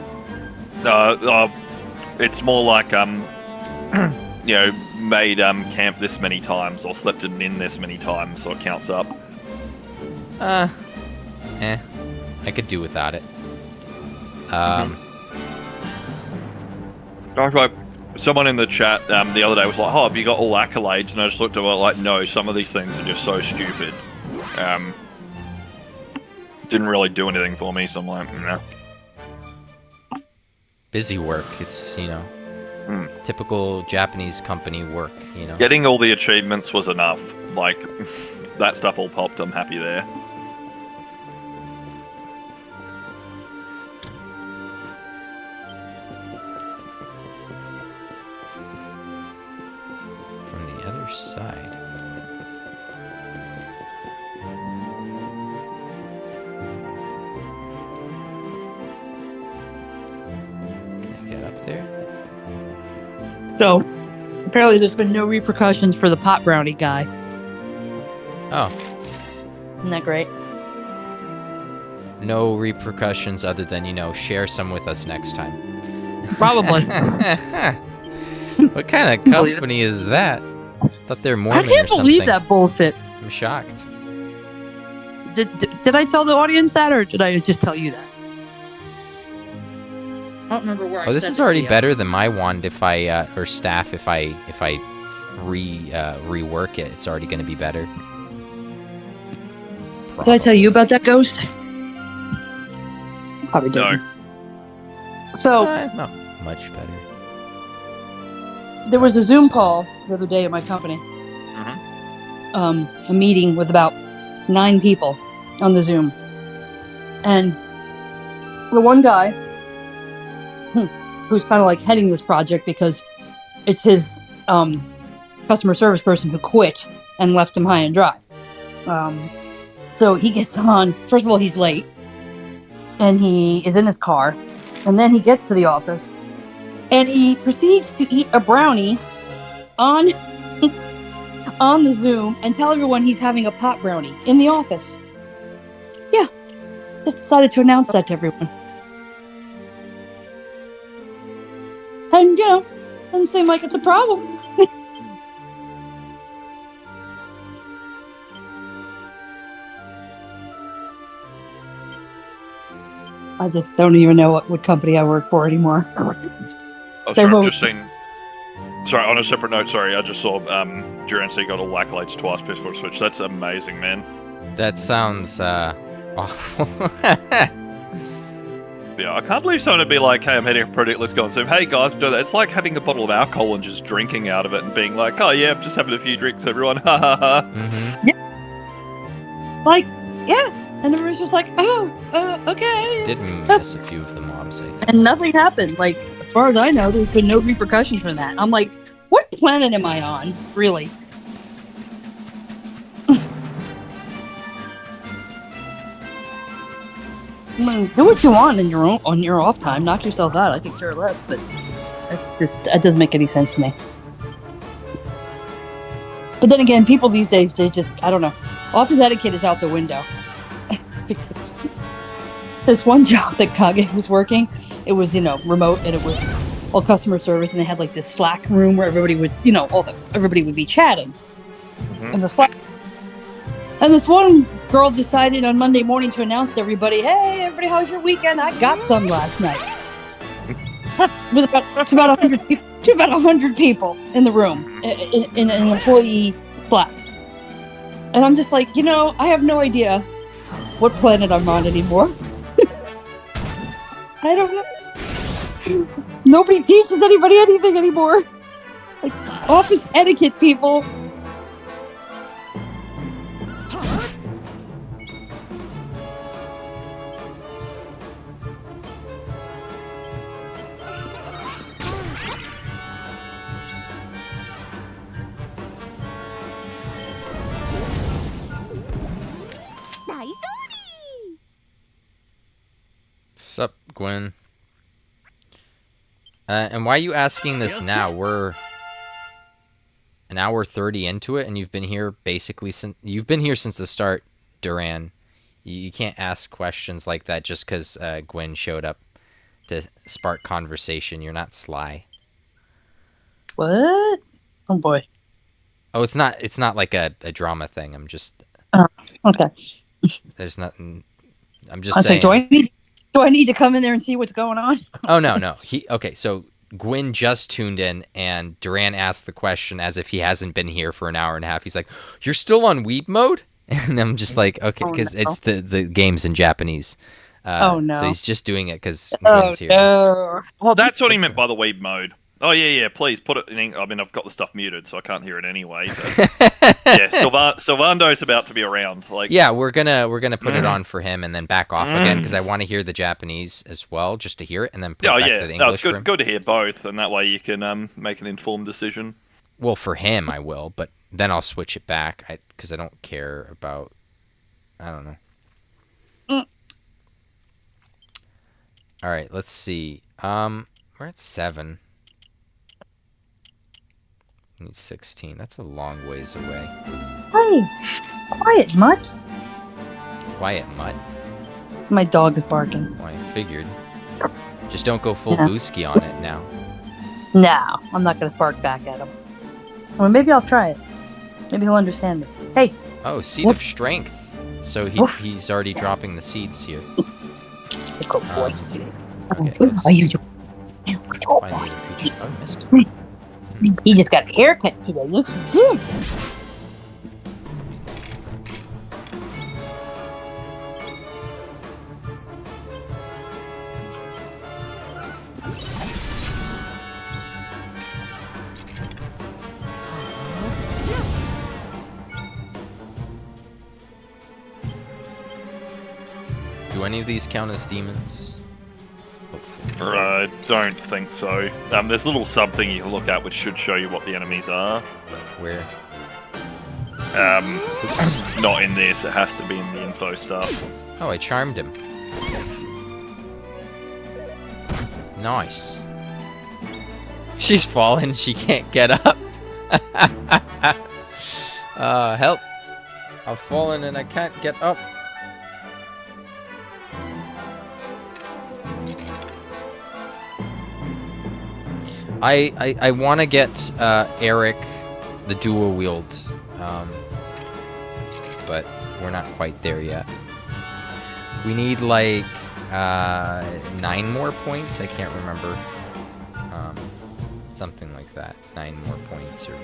It's more like you know, made camp this many times or slept in an inn this many times, so it counts up. I could do without it. Like, someone in the chat the other day was like, "Oh, have you got all accolades?" And I just looked at it like, "No, some of these things are just so stupid." Didn't really do anything for me, so I'm like, nah. Busy work. It's, you know, typical Japanese company work, you know. Getting all the achievements was enough. Like, that stuff all popped. I'm happy there. From the other side. Can I get up there? So, apparently there's been no repercussions for the pot brownie guy. Oh, Isn't that great? no repercussions other than, you know, share some with us next time. Probably. What kind of company is that? Thought they're Mormon I can't or something. believe that bullshit. I'm shocked. Did I tell the audience that, or did I just tell you that? I don't remember where I Oh, this said is it already to you. better than my wand. If I or staff, if I rework it, it's already going to be better. Did I tell you about that ghost? Probably No. didn't. So, Not much better. there was a Zoom call the other day at my company. A meeting with about 9 people on the Zoom. And the one guy, who's kind of like heading this project because it's his customer service person who quit and left him high and dry. So he gets on. First of all, he's late. And he is in his car. And then he gets to the office. And he proceeds to eat a brownie on on the Zoom and tell everyone he's having a pot brownie in the office. Yeah. Just decided to announce that to everyone. And, you know, doesn't seem like it's a problem. I just don't even know what company I work for anymore. Oh, They sorry, I've won't- just seen. Sorry, on a separate note, sorry, I just saw Duran C got all accolades twice, PS4 Switch. That's amazing, man. That sounds awful. Yeah, I can't believe someone would be like, hey, I'm hitting a project, let's go and zoom. Hey guys, do that. It's like having a bottle of alcohol and just drinking out of it and being like, oh yeah, I'm just having a few drinks, everyone. Ha ha ha. Mhm. Like, yeah. And everyone's just like, oh, okay. Did miss a few of the mobs, I think. And nothing happened. Like, as far as I know, there's been no repercussions from that. I'm like, what planet am I on? Really? I mean, do what you want in on your off time. Knock yourself out. I could care less, but that doesn't make any sense to me. But then again, people these days, they just, I don't know. Office etiquette is out the window. Because there's one job that Kage was working. It was, remote, and it was all customer service, and they had like this Slack room where everybody was, everybody would be chatting in the Slack. And this one girl decided on Monday morning to announce to everybody, "Hey, everybody, how's your weekend? I got some last night." With about 100 people in the room in an employee Slack. And I'm just like, I have no idea what planet I'm on anymore. I don't know. Nobody teaches anybody anything anymore. Like, office etiquette, people. Sup, Gwen? And why are you asking this now? We're an hour 30 into it, and you've been here basically since the start, Duran. You can't ask questions like that just because Gwen showed up to spark conversation. You're not sly. What? Oh boy. Oh, it's not like a drama thing. I'm just. Okay. There's nothing. I'm just I was saying. like, do I need to come in there and see what's going on? Oh no. Okay, so Gwyn just tuned in, and Duran asked the question as if he hasn't been here for an hour and a half. He's like, "You're still on weeb mode?" And I'm just like, "Okay," because it's the game's in Japanese. Oh no. So he's just doing it because Oh Gwyn's here. no. Oh, that's what he meant by the weeb mode. Oh yeah, please put it in. I mean, I've got the stuff muted, so I can't hear it anyway. But yeah, Sylvando's about to be around. Like, Yeah, we're gonna put it on for him and then back off again because I want to hear the Japanese as well, just to hear it, and then put it back to the English. No, it's for him. good to hear both, and that way you can make an informed decision. Well, for him, I will, but then I'll switch it back because I don't care about. I don't know. All right, let's see. We're at 7. We need 16. That's a long ways away. Hey, quiet, Mutt. Quiet, mutt. My dog is barking. Well, I figured. Just don't go full Yeah. Booski on it now. No, I'm not gonna bark back at him. Well, maybe I'll try it. Maybe he'll understand it. Hey, Oh, seed Woof. of strength. So Woof. he's already dropping the seeds here. good boy. Okay, let's Are you? find the other creatures. Oh, I missed. He just got a haircut today. Yes, he did. Do any of these count as demons? Hopefully. I don't think so. There's a little sub thing you can look at which should show you what the enemies are. Where? Not in this. It has to be in the info stuff. Oh, I charmed him. Nice. She's fallen. She can't get up. Help. I've fallen and I can't get up. I want to get Eric the dual wield, but we're not quite there yet. We need like 9 more points? I can't remember. Something like that. 9 more points, or...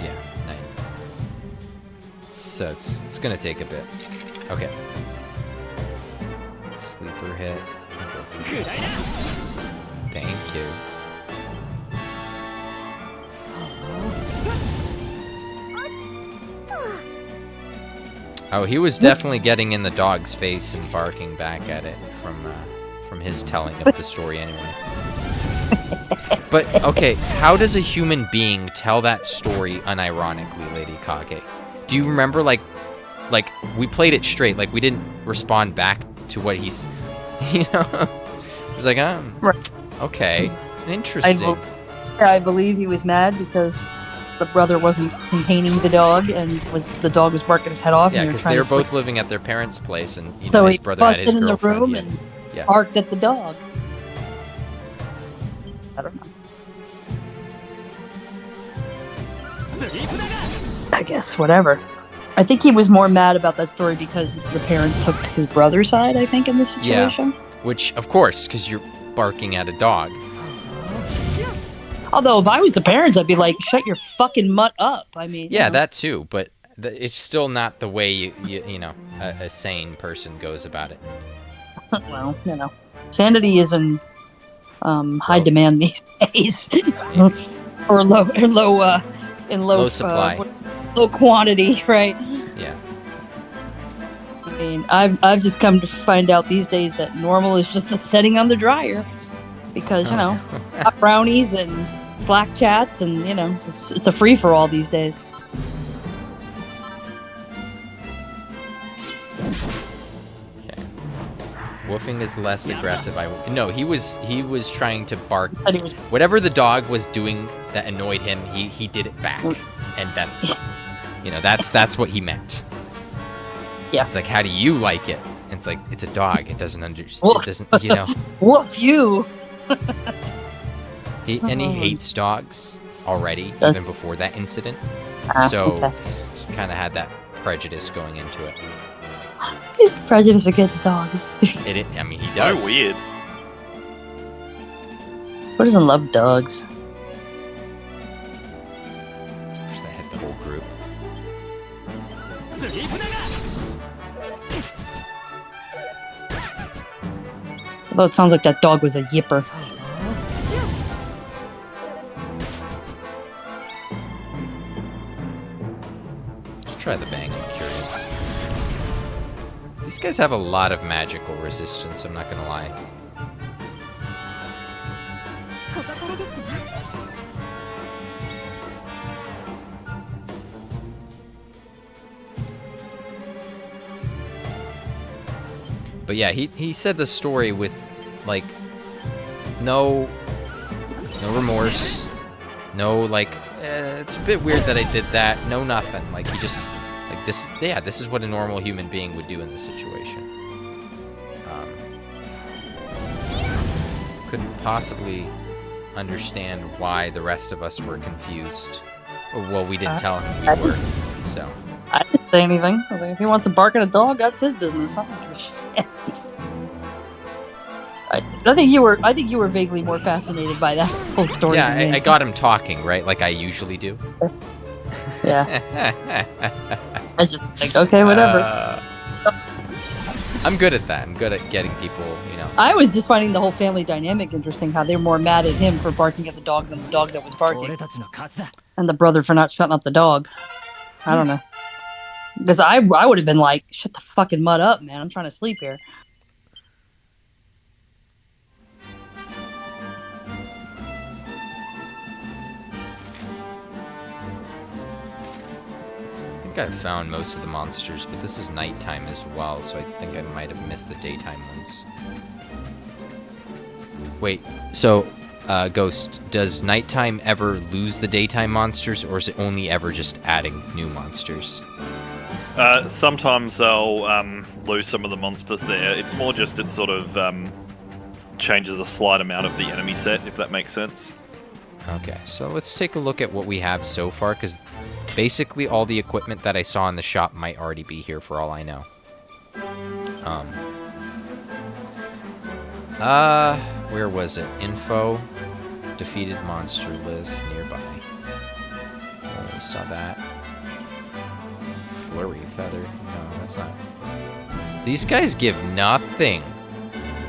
Yeah, 9. So it's gonna take a bit. Okay. Sleeper hit. Thank you. Oh, he was definitely getting in the dog's face and barking back at it from his telling of the story anyway. But, okay, how does a human being tell that story unironically, Lady Kage? Do you remember, like, we played it straight, like, we didn't respond back to what he's, you know? It was like, Right. okay, interesting. I believe he was mad because the brother wasn't containing the dog, and the dog was barking his head off. Yeah, and because they were both living at their parents' place, and so his he brother had his busted in the girlfriend. room Yeah. and Yeah. barked at the dog. I don't know. I guess whatever. I think he was more mad about that story because the parents took his brother's side, I think, in this situation. Which, of course, because you're barking at a dog. Although, if I was the parents, I'd be like, shut your fucking mutt up. I mean... Yeah, you know. that too, but it's still not the way you know, a sane person goes about it. Well, you know. Sanity is in high demand these days. Or low supply. Low quantity, right? Yeah. I mean, I've just come to find out these days that normal is just a setting on the dryer, because you know, hot brownies and Slack chats, and you know, it's a free for all these days. Okay. Woofing is less aggressive. No, he was trying to bark. And he was Whatever the dog was doing that annoyed him, he did it back, and then some. You know, that's what he meant. Yeah. It's like, how do you like it? And it's like, it's a dog. It doesn't understand. It doesn't, you know. woof you. He hates dogs already, even before that incident. So Okay. he's kind of had that prejudice going into it. He's prejudiced against dogs. I mean, he does. So weird. Who doesn't love dogs? Wish that hit the whole group. Although it sounds like that dog was a yipper. Let's try the bang. I'm curious. These guys have a lot of magical resistance. I'm not gonna lie. ここからですわ。 But yeah, he said the story with like no remorse, no like it's a bit weird that I did that. No nothing. Like he just like this. Yeah, this is what a normal human being would do in this situation. Couldn't possibly understand why the rest of us were confused. Or, well, we didn't tell him we were. So. I didn't say anything. I was like, if he wants to bark at a dog, that's his business. I don't give a shit. I think you were vaguely more fascinated by that whole story. Yeah, than me. I got him talking, right? Like I usually do. Yeah. I just like, okay, whatever. I'm good at that. I'm good at getting people, you know. I was just finding the whole family dynamic interesting. How they're more mad at him for barking at the dog than the dog that was barking, and the brother for not shutting up the dog. I don't know. Because I would have been like, shut the fucking mud up, man. I'm trying to sleep here. I think I've found most of the monsters, but this is nighttime as well, so I think I might have missed the daytime ones. Wait, so, Ghost, does nighttime ever lose the daytime monsters, or is it only ever just adding new monsters? Sometimes they'll lose some of the monsters there. It's more just it sort of changes a slight amount of the enemy set, if that makes sense. Okay, so let's take a look at what we have so far, because basically all the equipment that I saw in the shop might already be here for all I know. Where was it? Info. Defeated monster list nearby. Oh, we saw that. Flurry feather. No, that's not. These guys give nothing.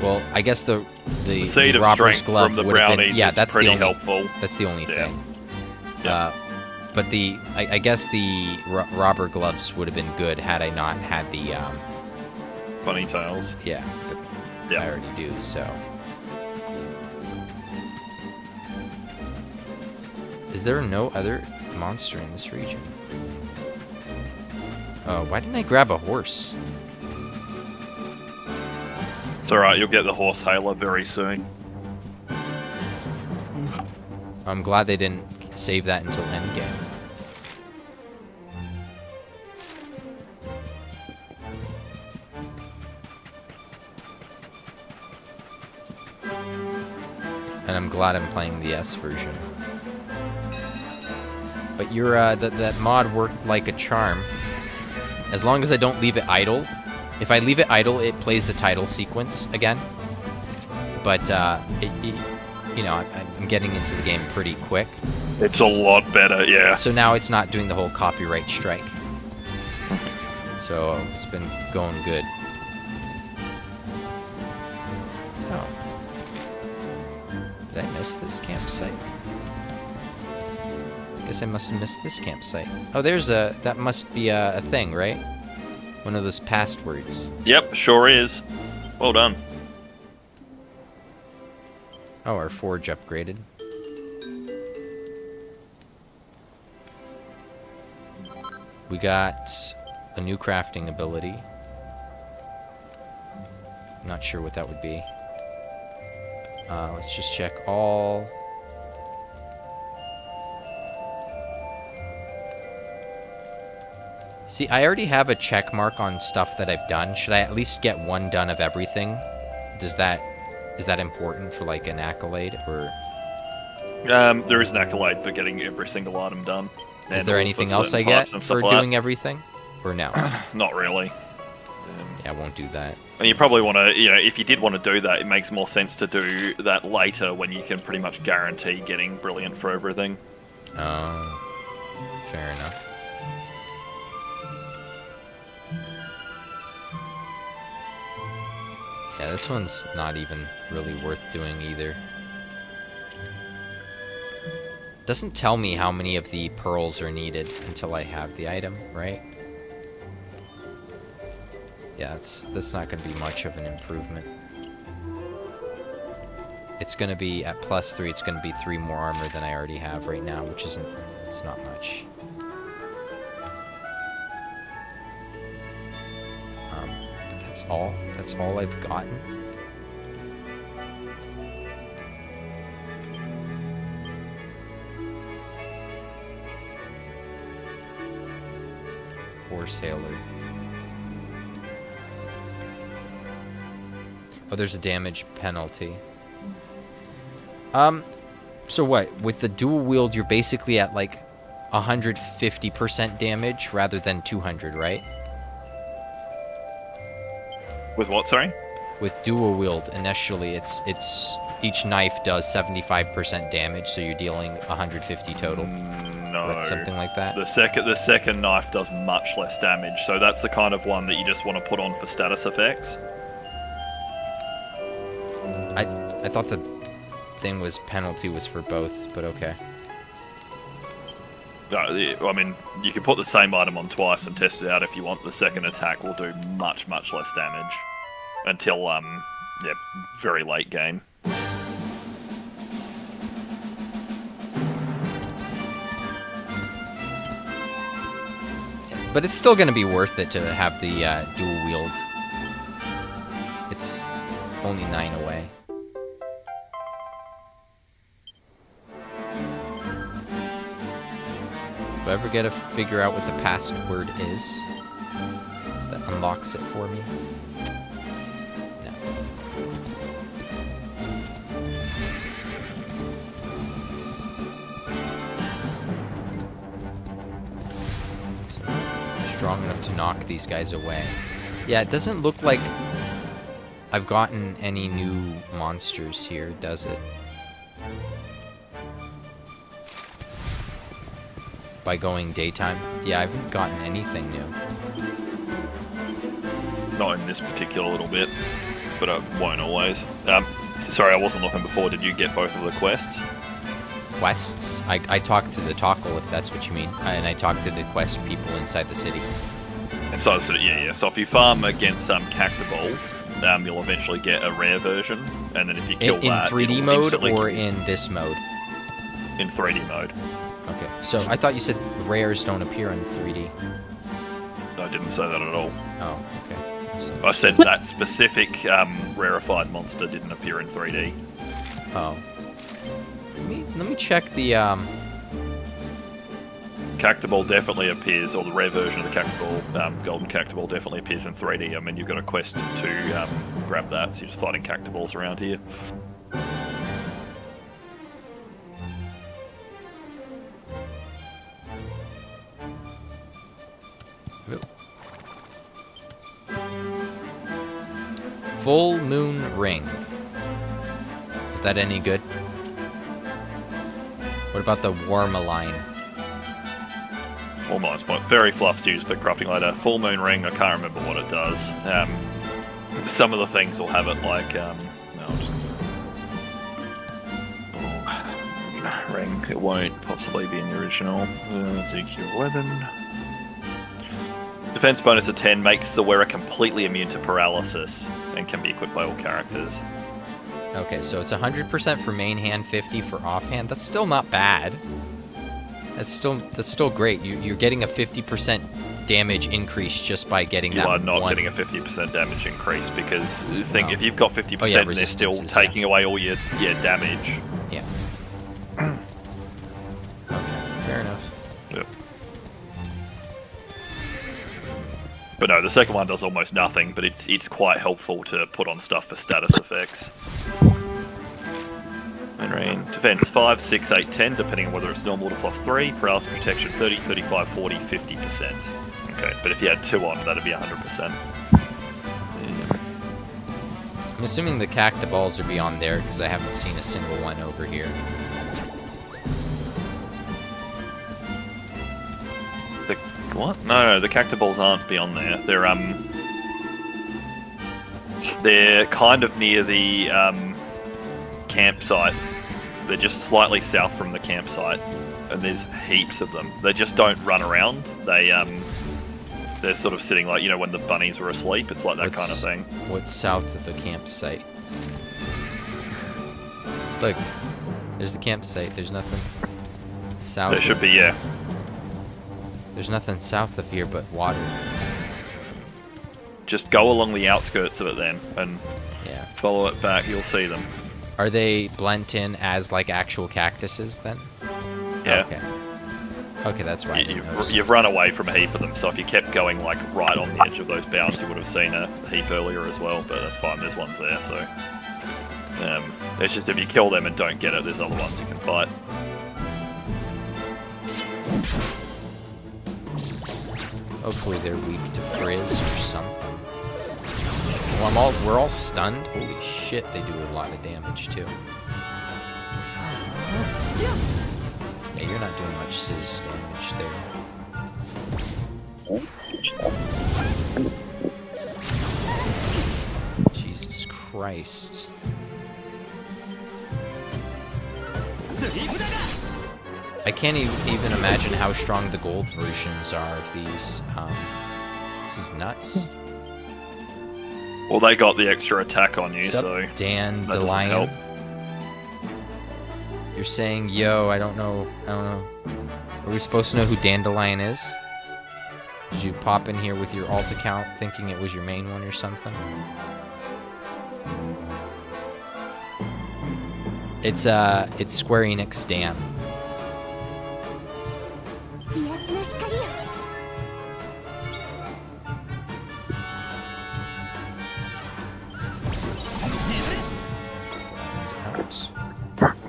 Well, I guess the seed of robber's strength glove from the would have been, brownies yeah, is that's pretty the only, helpful. That's the only Yeah. thing. Yeah. But I guess the robber gloves would have been good had I not had the Bunny tails. yeah. But Yeah. I already do, so. Is there no other monster in this region? Oh, why didn't I grab a horse? It's alright, you'll get the horse hailer very soon. I'm glad they didn't save that until endgame. And I'm glad I'm playing the S version. But your that mod worked like a charm. As long as I don't leave it idle. If I leave it idle, it plays the title sequence again. But you know, I'm getting into the game pretty quick. It's a lot better, yeah. So now it's not doing the whole copyright strike. So it's been going good. Oh. Did I miss this campsite? Guess I must have missed this campsite. Oh, there's a... That must be a thing, right? One of those passwords. Yep, sure is. Well done. Oh, our forge upgraded. We got a new crafting ability. Not sure what that would be. Let's just check all. See, I already have a check mark on stuff that I've done. Should I at least get one done of everything? Is that important for like an accolade, or There is an accolade for getting every single item done. is there anything for else I certain get types and stuff for like that. doing everything? Or no? Not really. Yeah, I won't do that. And you probably want to, you know, if you did want to do that, it makes more sense to do that later when you can pretty much guarantee getting brilliant for everything. Fair enough. Yeah, this one's not even really worth doing either. Doesn't tell me how many of the pearls are needed until I have the item, right? Yeah, that's not going to be much of an improvement. It's going to be at +3, it's going to be 3 more armor than I already have right now, which isn't, it's not much. But that's all I've gotten. Horse hailer. Oh, there's a damage penalty. So what? With the dual wield, you're basically at like 150% damage rather than 200, right? With what, sorry? With dual wield, initially, it's each knife does 75% damage, so you're dealing 150 total. No. Or something like that. The second knife does much less damage, so that's the kind of one that you just want to put on for status effects. I thought the thing was penalty was for both, but okay. I mean, you can put the same item on twice and test it out if you want. The second attack will do much, much less damage. Until, yeah, very late game. But it's still going to be worth it to have the dual wield. It's only 9 away. Do I ever get to figure out what the password is that unlocks it for me? No. Strong enough to knock these guys away. Yeah, it doesn't look like I've gotten any new monsters here, does it? By going daytime? Yeah, I haven't gotten anything new. Not in this particular little bit, but it won't always. Sorry, I wasn't looking before. Did you get both of the quests? Quests? I talked to the Tockle, if that's what you mean. And I talked to the quest people inside the city. And so, yeah. So if you farm against Cactaballs, you'll eventually get a rare version, and then if you kill In that, 3D it'll mode instantly or kill- in this mode? in 3D mode. Okay, so I thought you said rares don't appear in 3D. I didn't say that at all. Oh, okay. So, I said that specific rarefied monster didn't appear in 3D. oh. Let me check the Cactaball definitely appears, or the rare version of the Cactaball, Golden Cactaball definitely appears in 3D. I mean, you've got a quest to grab that, so you're just fighting Cactaballs around here. Full Moon Ring. Is that any good? What about the Warmaline? Almost, but very fluff's used for crafting later. Full Moon Ring, I can't remember what it does. Some of the things will have it like, I'll just... Ring, it won't possibly be in the original. DQ 11. Defense bonus of 10 makes the wearer completely immune to paralysis and can be equipped by all characters. Okay, so it's 100% for main hand, 50 for offhand. That's still not bad. That's still great. You're getting a 50% damage increase just by getting that. You are not one. getting a 50% damage increase because think if you've got 50% Oh, yeah, and they're still resistances, taking away all your damage. Yeah. Okay, fair enough. Yep. But no, the second one does almost nothing, but it's quite helpful to put on stuff for status effects. And rain. Defense 5, 6, 8, 10, depending on whether it's normal to +3. Paralysis protection 30, 35, 40, 50%. Okay, but if you had 2 on, that'd be 100%. I'm assuming the Cactaballs are beyond there because I haven't seen a single one over here. The what? No, the Cactaballs aren't beyond there. They're kind of near the campsite. They're just slightly south from the campsite, and there's heaps of them. They just don't run around. They're sort of sitting like, when the bunnies were asleep. It's like that kind of thing. What's south of the campsite? Look, there's the campsite. There's nothing south. There should be, yeah. There's nothing south of here but water. Just go along the outskirts of it then, and Yeah. follow it back. You'll see them. Are they blent in as like actual cactuses then? Yeah. Okay. Okay, that's right. You've run away from a heap of them, so if you kept going like right on the edge of those bounds, you would have seen a heap earlier as well. But that's fine. There's ones there, so it's just if you kill them and don't get it, there's other ones you can fight. Hopefully they're weak to frizz or something. Well, we're all stunned. Holy shit, they do a lot of damage too. Yeah, you're not doing much sizz damage there. Jesus Christ. I can't even imagine how strong the gold versions are of these. This is nuts. Well, they got the extra attack on you, Sup, so that doesn't Dandelion. help. You're saying, yo, I don't know. Are we supposed to know who Dandelion is? Did you pop in here with your alt account thinking it was your main one or something? It's Square Enix Dan. 癒しの光よ It's out.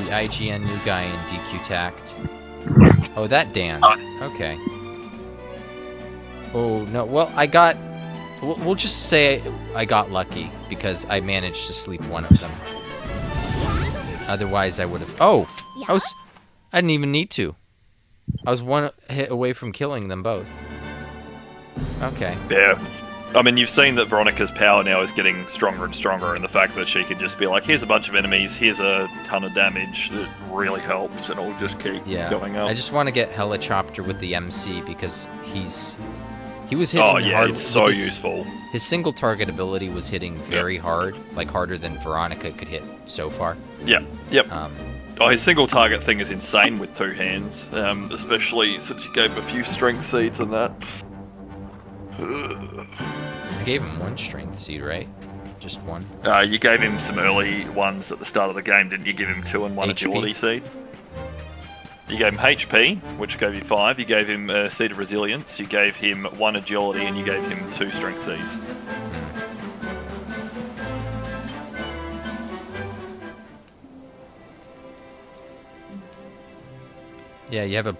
The IGN new guy in DQ Tact. Oh, that Dan. Okay. Oh, no. Well, I got... We'll just say I got lucky, because I managed to sleep one of them. Otherwise, I would have... Oh! I didn't even need to. I was one hit away from killing them both. Okay. Yeah. I mean, you've seen that Veronica's power now is getting stronger and stronger, and the fact that she can just be like, here's a bunch of enemies, here's a ton of damage, that really helps, and it'll just keep going up. I just want to get Helichopter with the MC, because he was hitting hard. Oh yeah, it's so useful. His single target ability was hitting very hard, like harder than Veronica could hit so far. Yep. His single target thing is insane with 2 hands, especially since you gave him a few strength seeds and that. I gave him 1 strength seed, right? Just 1? You gave him some early ones at the start of the game, didn't you? Give him 2 and 1 agility seed. You gave him HP, which gave you 5. You gave him a seed of resilience. You gave him 1 agility, and you gave him 2 strength seeds. Yeah, you have a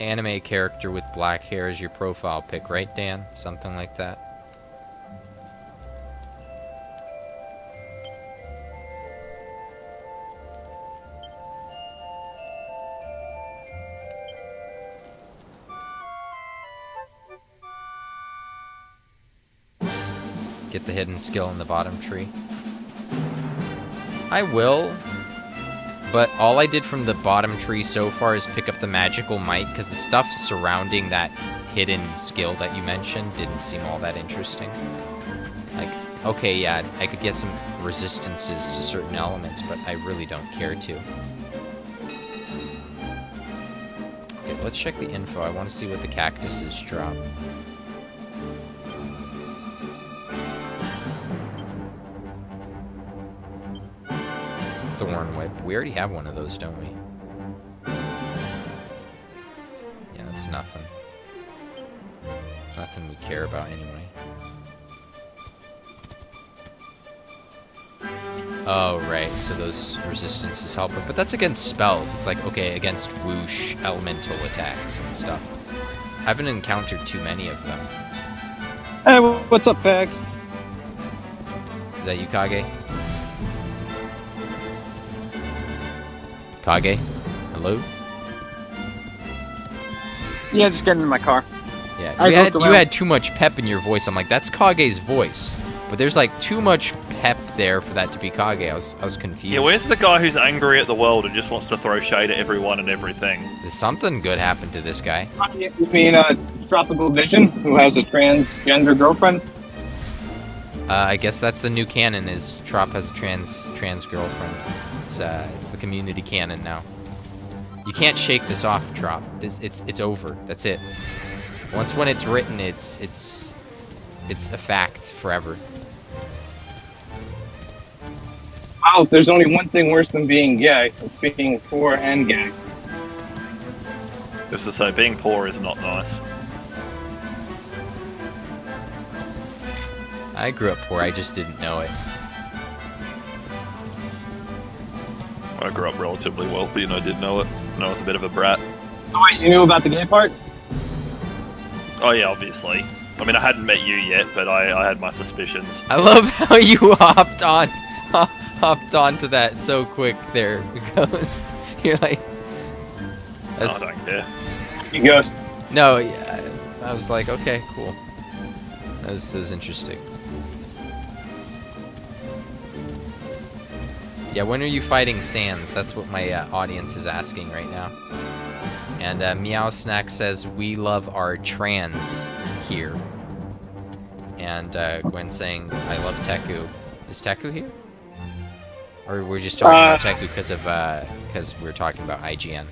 anime character with black hair as your profile pic, right, Dan? Something like that. Get the hidden skill in the bottom tree. I will. But all I did from the bottom tree so far is pick up the magical might, because the stuff surrounding that hidden skill that you mentioned didn't seem all that interesting. Like, okay, yeah, I could get some resistances to certain elements, but I really don't care to. Okay, let's check the info. I want to see what the cactuses drop. Thorn Whip. We already have one of those, don't we? Yeah, that's nothing. Nothing we care about anyway. Oh, right. So those resistances help. But that's against spells. It's like, okay, against whoosh, elemental attacks and stuff. I haven't encountered too many of them. Hey, what's up, Pags? Is that you, Kage? Kage? Hello? Yeah, just getting in my car. Yeah, you had too much pep in your voice. I'm like, that's Kage's voice. But there's like too much pep there for that to be Kage. I was confused. Yeah, where's the guy who's angry at the world and just wants to throw shade at everyone and everything? Did something good happen to this guy? You mean Tropical Vision, who has a transgender girlfriend? I guess that's the new canon. Is Trop has a trans girlfriend? It's the community canon now. You can't shake this off, Trop. It's over. That's it. Once when it's written, it's a fact forever. Wow, there's only one thing worse than being gay. It's being poor and gay. Just to say, being poor is not nice. I grew up poor. I just didn't know it. I grew up relatively wealthy and I did know it. And I was a bit of a brat. Oh, wait, you knew about the gay part? Oh yeah, obviously. I mean, I hadn't met you yet, but I had my suspicions. I love how you hopped onto that so quick there, Ghost. You're like... No, I don't care. You Ghost. No, yeah, I was like, okay, cool. That was interesting. Yeah, when are you fighting Sans? That's what my audience is asking right now. And Meow Snack says, we love our trans here. And Gwen saying, I love Teku. Is Teku here? Or we're just talking about Teku because we're talking about IGN.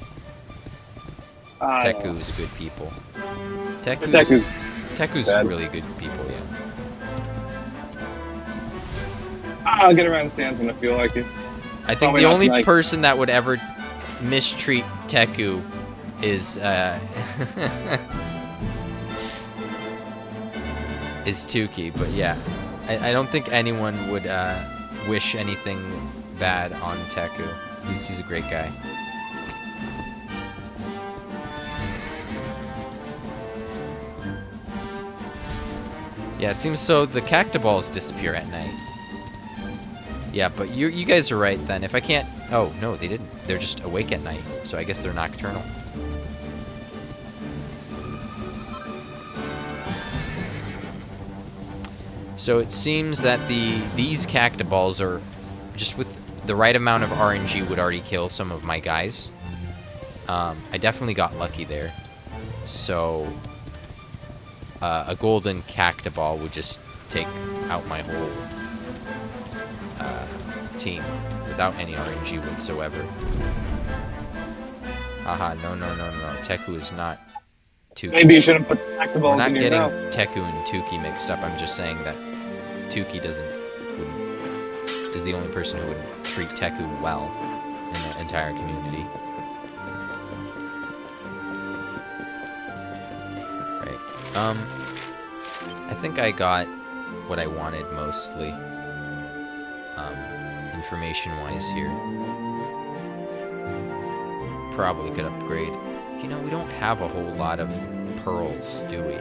Teku is good people. Teku's really good people, yeah. I'll get around Sans when I feel like it. I think the only person that would ever mistreat Teku is is Tuki, but yeah, I don't think anyone would wish anything bad on Teku. He's a great guy. Yeah, it seems so the cactiballs disappear at night. Yeah, but you guys are right then. If I can't... Oh, no, they didn't. They're just awake at night, so I guess they're nocturnal. So it seems that these cactiballs are just with the right amount of RNG would already kill some of my guys. I definitely got lucky there. So a golden cactiball would just take out my whole team without any RNG whatsoever. Haha, no. Teku is not Tuki. Maybe you shouldn't put the We're balls not in your getting mouth. Teku and Tuki mixed up. I'm just saying that Tuki is the only person who would treat Teku well in the entire community. Right. I think I got what I wanted mostly. Information-wise here. Probably could upgrade. You know, we don't have a whole lot of pearls, do we?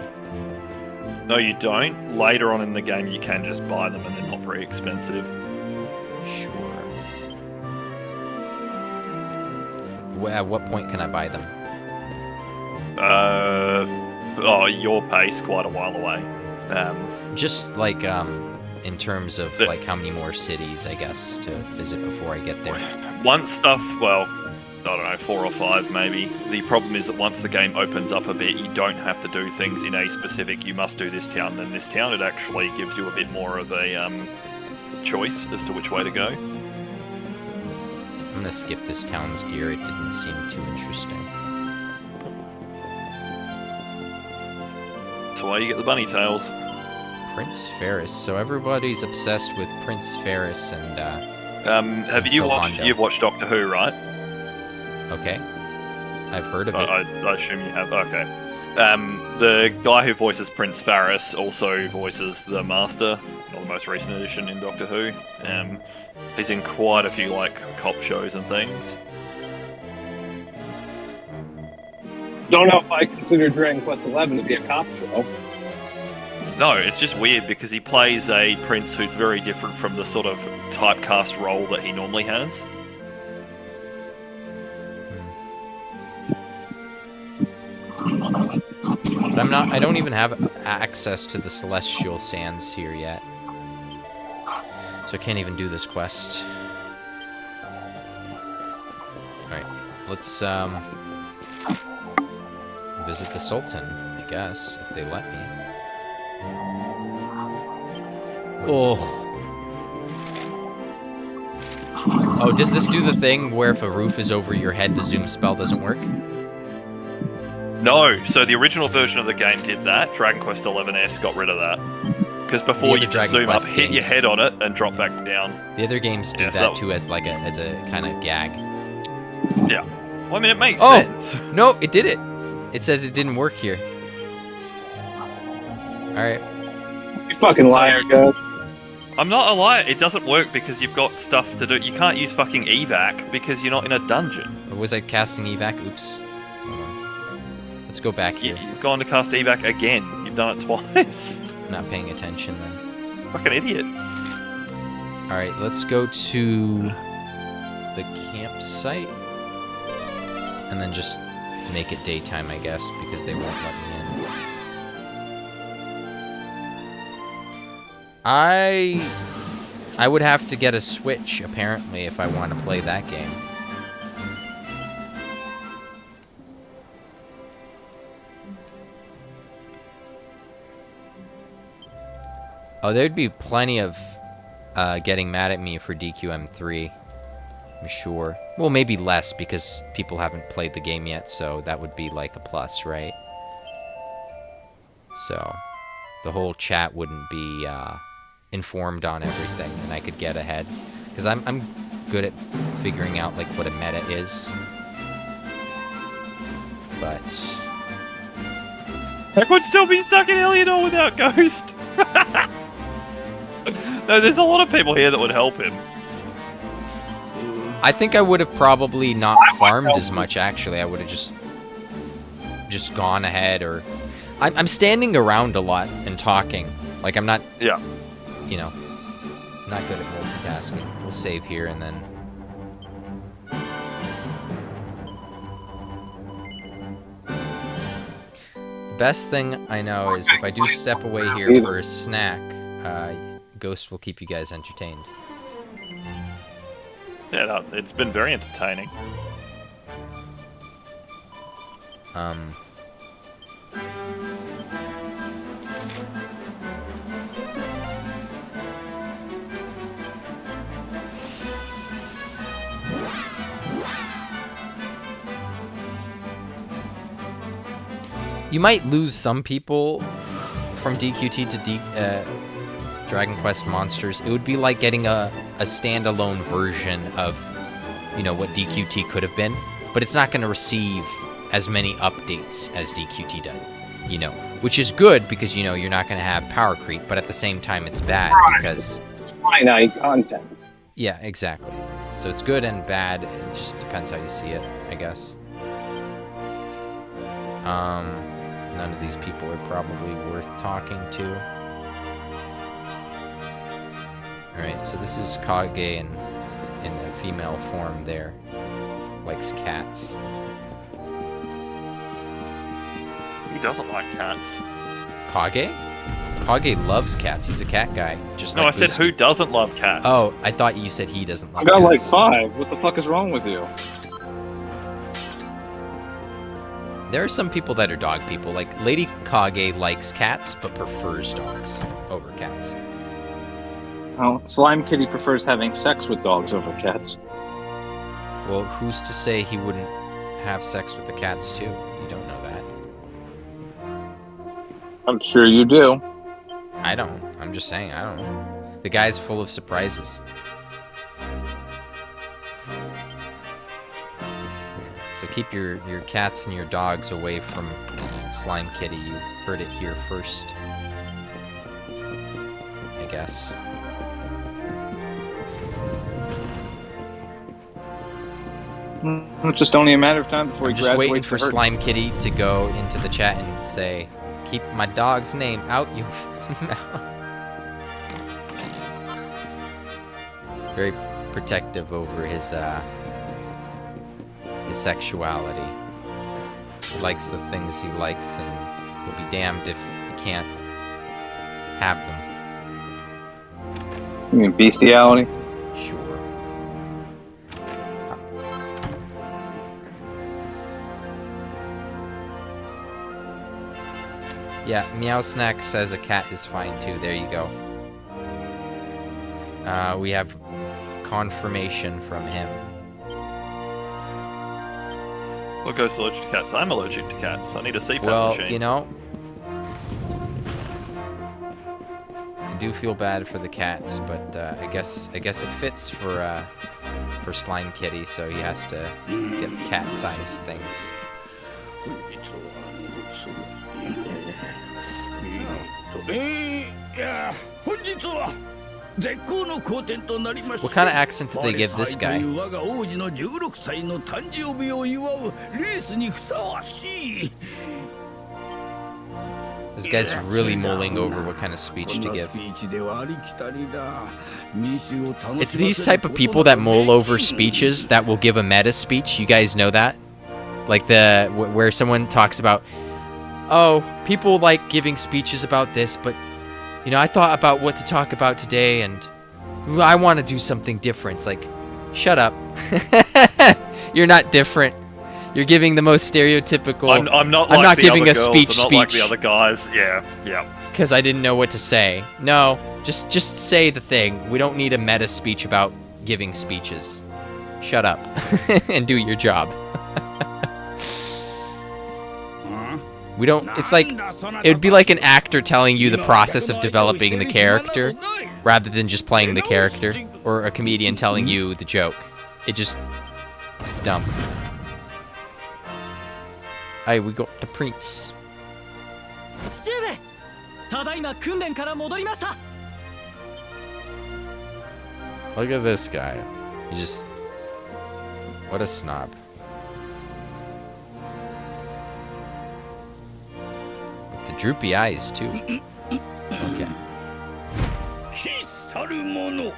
No, you don't. Later on in the game, you can just buy them, and they're not very expensive. Sure. At what point can I buy them? Your pace quite a while away. Just like in terms of like how many more cities, I guess, to visit before I get there. Once stuff, well, I don't know, 4 or 5 maybe. The problem is that once the game opens up a bit, you don't have to do things in a specific, you must do this town, then this town. It actually gives you a bit more of a choice as to which way to go. I'm gonna skip this town's gear, it didn't seem too interesting. That's why you get the bunny tails. Prince Ferris, so everybody's obsessed with Prince Ferris and Have you watched, Sylvando. you've watched Doctor Who, right? okay. I've heard of it. I assume you have. Okay. The guy who voices Prince Ferris also voices the Master, or the most recent edition in Doctor Who. He's in quite a few like cop shows and things. Don't know if I consider Dragon Quest XI to be a cop show. No, it's just weird because he plays a prince who's very different from the sort of typecast role that he normally has. But I don't even have access to the Celestial Sands here yet. So I can't even do this quest. Alright, let's visit the Sultan, I guess, if they let me. Oh, does this do the thing where if a roof is over your head, the zoom spell doesn't work? No, so the original version of the game did that. Dragon Quest XI-S got rid of that. Because before The you other just Dragon zoom up, Quest hit your games. head on it, and drop back down. The other games do Yeah, that so- too as like as a kind of gag. Yeah. Well, I mean, it makes Oh! sense. No, it did it. It says it didn't work here. Alright. You fucking liar, guys. I'm not a liar. It doesn't work because you've got stuff to do. You can't use fucking evac because you're not in a dungeon. Or was I casting evac? Oops. Hold on. Let's go back here. You've gone to cast evac again. You've done it twice. Not paying attention then. Fucking idiot. Alright, let's go to the campsite. And then just make it daytime, I guess, because they won't let me in. I would have to get a Switch, apparently, if I want to play that game. Oh, there'd be plenty of getting mad at me for DQM3. I'm sure. Well, maybe less, because people haven't played the game yet, so that would be like a plus, right? So, the whole chat wouldn't be informed on everything, and I could get ahead. Because I'm good at figuring out, like, what a meta is. But... I would still be stuck in Heliodor without Ghost. No, there's a lot of people here that would help him. I think I would have probably not farmed as much, actually. I would have just gone ahead, or... I'm standing around a lot and talking. Like, I'm not... Yeah. You know, not good at multitasking. We'll save here and then... The best thing I know is if I do step away here for a snack, Ghost will keep you guys entertained. Yeah, no, it's been very entertaining. You might lose some people from DQT to Dragon Quest Monsters. It would be like getting a standalone version of, you know, what DQT could have been, but it's not going to receive as many updates as DQT did, you know, which is good because, you know, you're not going to have power creep, but at the same time it's bad because... It's finite content. Yeah, exactly. So it's good and bad. It just depends how you see it, I guess. None of these people are probably worth talking to. Alright, so this is Kage in the female form there. Likes cats. He doesn't like cats. Kage? Kage loves cats. He's a cat guy. Just No, like I said Boosty. who doesn't love cats? Oh, I thought you said he doesn't I love got like cats. 5. What the fuck is wrong with you? There are some people that are dog people. Like, Lady Kage likes cats, but prefers dogs over cats. Well, Slime Kitty prefers having sex with dogs over cats. Well, who's to say he wouldn't have sex with the cats, too? You don't know that. I'm sure you do. I don't. I'm just saying, I don't know. The guy's full of surprises. So keep your cats and your dogs away from Slime Kitty. You heard it here first. I guess. It's just only a matter of time before I'm he just waiting graduates for to her. Slime Kitty to go into the chat and say, "Keep my dog's name out your mouth." Very protective over his sexuality. He likes the things he likes, and he'll be damned if he can't have them. You mean bestiality? Sure. Yeah, Meow Snack says a cat is fine too. There you go. We have confirmation from him. What goes allergic to cats? I'm allergic to cats. I need a CPAP Well, machine. you know, I do feel bad for the cats, but I guess it fits for Slime Kitty, so he has to get cat-sized things. What kind of accent did they give this guy? This guy's really mulling over what kind of speech to give. It's these type of people that mull over speeches that will give a meta speech. You guys know that? Like where someone talks about, oh, people like giving speeches about this, but you know, I thought about what to talk about today, and I want to do something different. It's like, shut up. You're not different. You're giving the most stereotypical. I'm not I'm like not the giving other a girls, speech. I'm not like the other guys. Yeah. Because I didn't know what to say. No, just say the thing. We don't need a meta speech about giving speeches. Shut up and do your job. We don't. It's like it would be like an actor telling you the process of developing the character, rather than just playing the character, or a comedian telling you the joke. It's dumb. Hey, we got the prince. Look at this guy. What a snob. With the droopy eyes, too. Okay. Kristaru mono.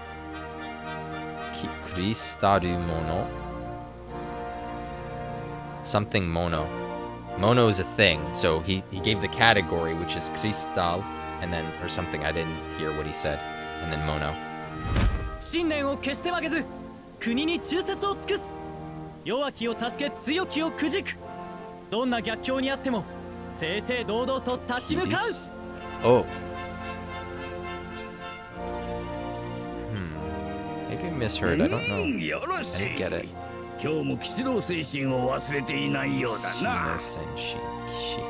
Something mono. Mono is a thing, so he gave the category, which is crystal, and then, or something, I didn't hear what he said, and then mono. 信念を決して負けず国に忠節を尽くす弱きを助け強きをくじくどんな逆境にあっても正々堂々と立ち向かう Oh. Maybe I misheard, I don't know. I didn't get it. 今日も騎士道精神を忘れていないようだ Kishi な no Senshi. Kishi.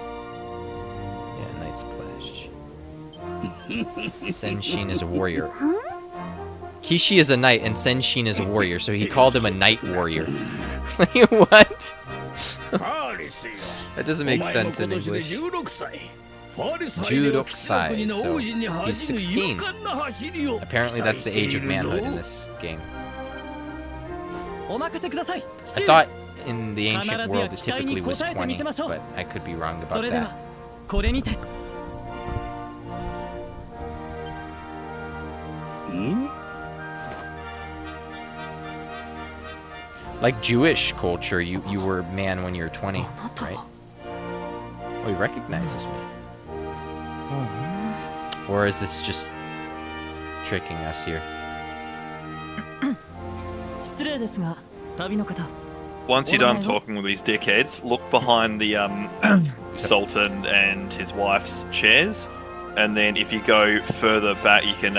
Yeah, Knight's Pledge. Senshin is a warrior. Kishi is a knight and Senshin is a warrior, so he called him a knight warrior. What? That doesn't make sense in English. 16 歳, so he's 16. Apparently that's the age of manhood in this game. お任せください I thought in the ancient world it typically was 20, but I could be wrong そ about れで that. はこれにて Like Jewish culture, you were man when you were 20, right? Oh, he recognizes me. Or is this just tricking us here? 失礼ですが旅の方 Once you're done talking with these dickheads, look behind the Sultan and his wife's chairs, and then if you go further back, you can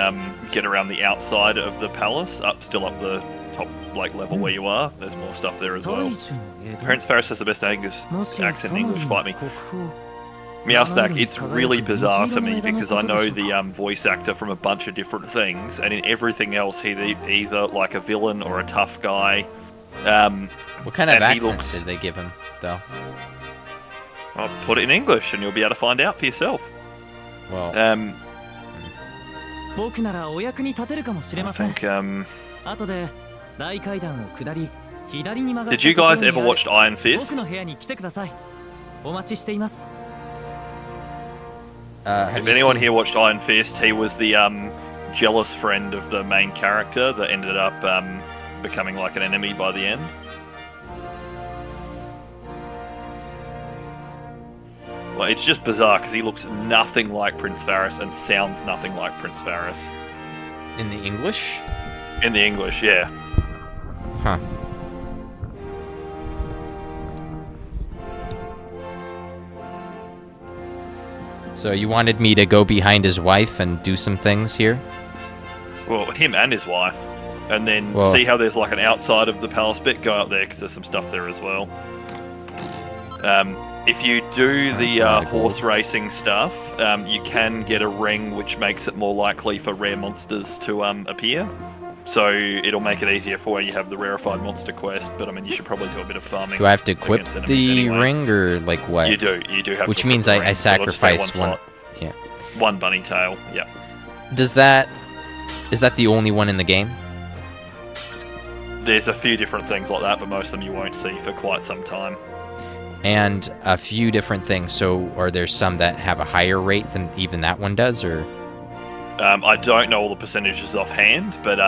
get around the outside of the palace, still up the top level where you are. There's more stuff there as well. Prince Faris has the best accent in English. Fight me. Meowsnack, it's really bizarre to me because I know the voice actor from a bunch of different things, and in everything else, he's either like a villain or a tough guy. What kind of And he accent looks- did they give him, though? I'll put it in English, and you'll be able to find out for yourself. Well, 僕ならお役に立てるかもしれ I ません think. 後で大階段を下り左に曲がっ Did you たところ guys にあ ever る watch Iron 僕 Fist? の部屋に来てくださいお待ちしています have If you anyone seen- here watched Iron Fist, he was the jealous friend of the main character that ended up becoming like an enemy by the end. Well, it's just bizarre because he looks nothing like Prince Faris and sounds nothing like Prince Faris. in the English? In the English, yeah. Huh. So you wanted me to go behind his wife and do some things here? Well, him and his wife. And then Well- see how there's like an outside of the palace bit? Go out there because there's some stuff there as well. If you do That's the not a goal. horse racing stuff, you can get a ring which makes it more likely for rare monsters to appear. So it'll make it easier for when you have the rarefied monster quest, but I mean, you should probably do a bit of farming. Do I have to equip against enemies the anyway. ring, or like what? You do have Which to means equip the I ring, so it'll just take sacrifice one. slot. Yeah. One bunny tail, yeah. Is that the only one in the game? There's a few different things like that, but most of them you won't see for quite some time. And a few different things. So are there some that have a higher rate than even that one does, or? I don't know all the percentages offhand, but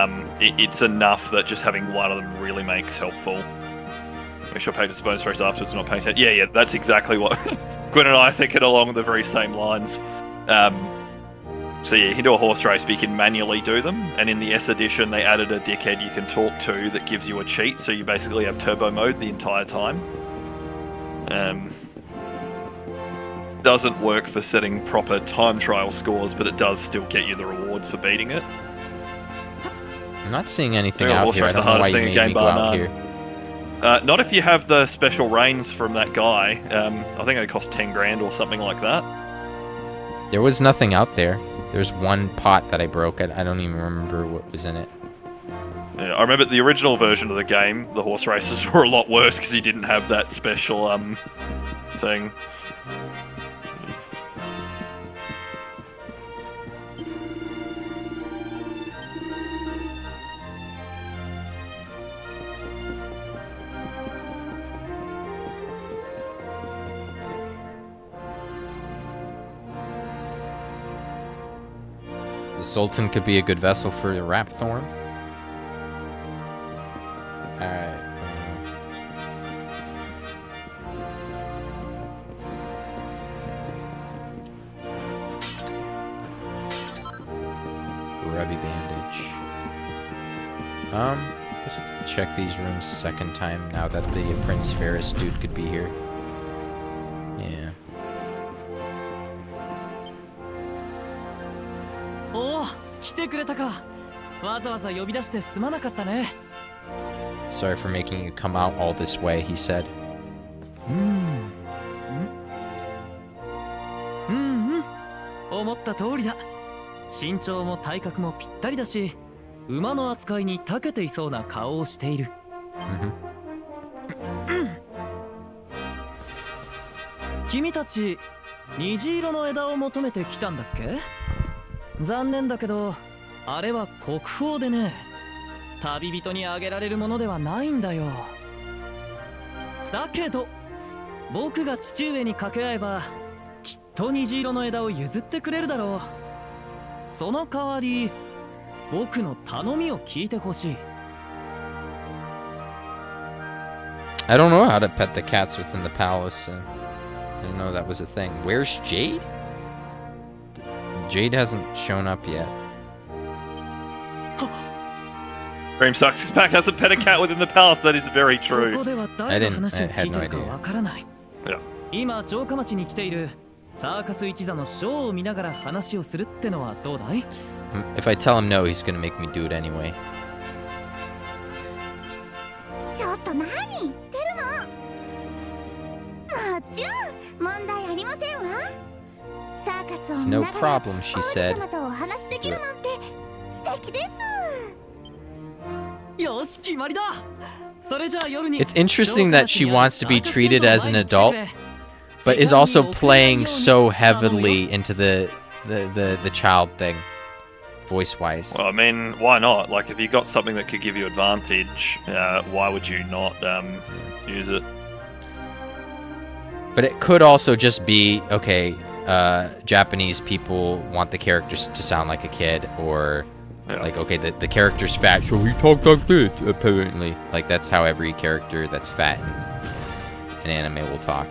it's enough that just having one of them really makes helpful. Make sure Pages bonus race afterwards, not paying attention. Yeah, that's exactly what Gwen and I are thinking along the very same lines. So yeah, you can do a horse race, but you can manually do them. And in the S edition, they added a dickhead you can talk to that gives you a cheat, so you basically have turbo mode the entire time. Doesn't work for setting proper time trial scores, but it does still get you the rewards for beating it. I'm not seeing anything Yeah, out horse here. I race don't the know why hardest you thing in made me game go bar out none. here. Not if you have the special reins from that guy. I think they cost 10 grand or something like that. There was nothing out there. There's one pot that I broke. I don't even remember what was in it. Yeah, I remember the original version of the game, the horse races were a lot worse because you didn't have that special thing. Sultan could be a good vessel for the Rapthorn. Alright. Rubby bandage. Guess I could check these rooms a second time now that the Prince Ferris dude could be here. Yeah. Oh, 来てくれたか。わざわざ呼び出してすまなかったね。Sorry for making you come out all this way, he said. 思った通りだ。身長も体格もぴったりだし、馬の扱いに長けていそうな顔をしている。君たち、虹色の枝を求めてきたんだっけ？残念だけど、あれは国宝でね、旅人にあげられるものではないんだよ。だけど、僕が父上に掛け合えば、きっと虹色の枝を譲ってくれるだろう。その代わり、僕の頼みを聞いてほしい。I don't know how to pet the cats within the palace. I didn't know that was a thing. Where's Jade? Jade hasn't shown up yet. Dream sucks. His pack hasn't pet a cat within the palace. That is very true. I had no idea. 今城下町に来ているサーカス一座のショーを見ながら話をするってのはどうだい？ If I tell him no, he's gonna make me do it anyway. ちょっと何言ってるの？もちろん問題ありませんわ。サーカスを見ながら No problem, she 王子 said. 様とお話しできるなんて素敵です。よし決まりだ。それじゃあ夜に It's interesting that she wants to be treated as an adult, but is also playing so heavily into the child thing, voice-wise. Well, I mean, why not? Like, if you got something that could give you advantage, why would you not use it? But it could also just be, okay, Japanese people want the characters to sound like a kid, or like, okay, the character's fat, so he talked like this, apparently. Like, that's how every character that's fat in anime will talk.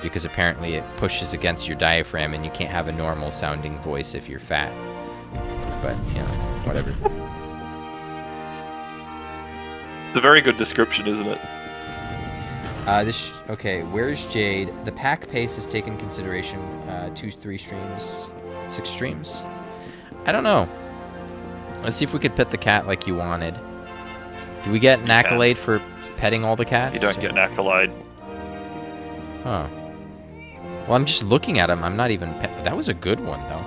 Because apparently it pushes against your diaphragm and you can't have a normal sounding voice if you're fat. But, you know, whatever. It's a very good description, isn't it? Okay, where's Jade? The pack pace is taken consideration. 3 streams, 6 streams. I don't know. Let's see if we could pet the cat like you wanted. Do we get an accolade for petting all the cats? You don't get an accolade. Huh. Well, I'm just looking at him. I'm not even that was a good one, though.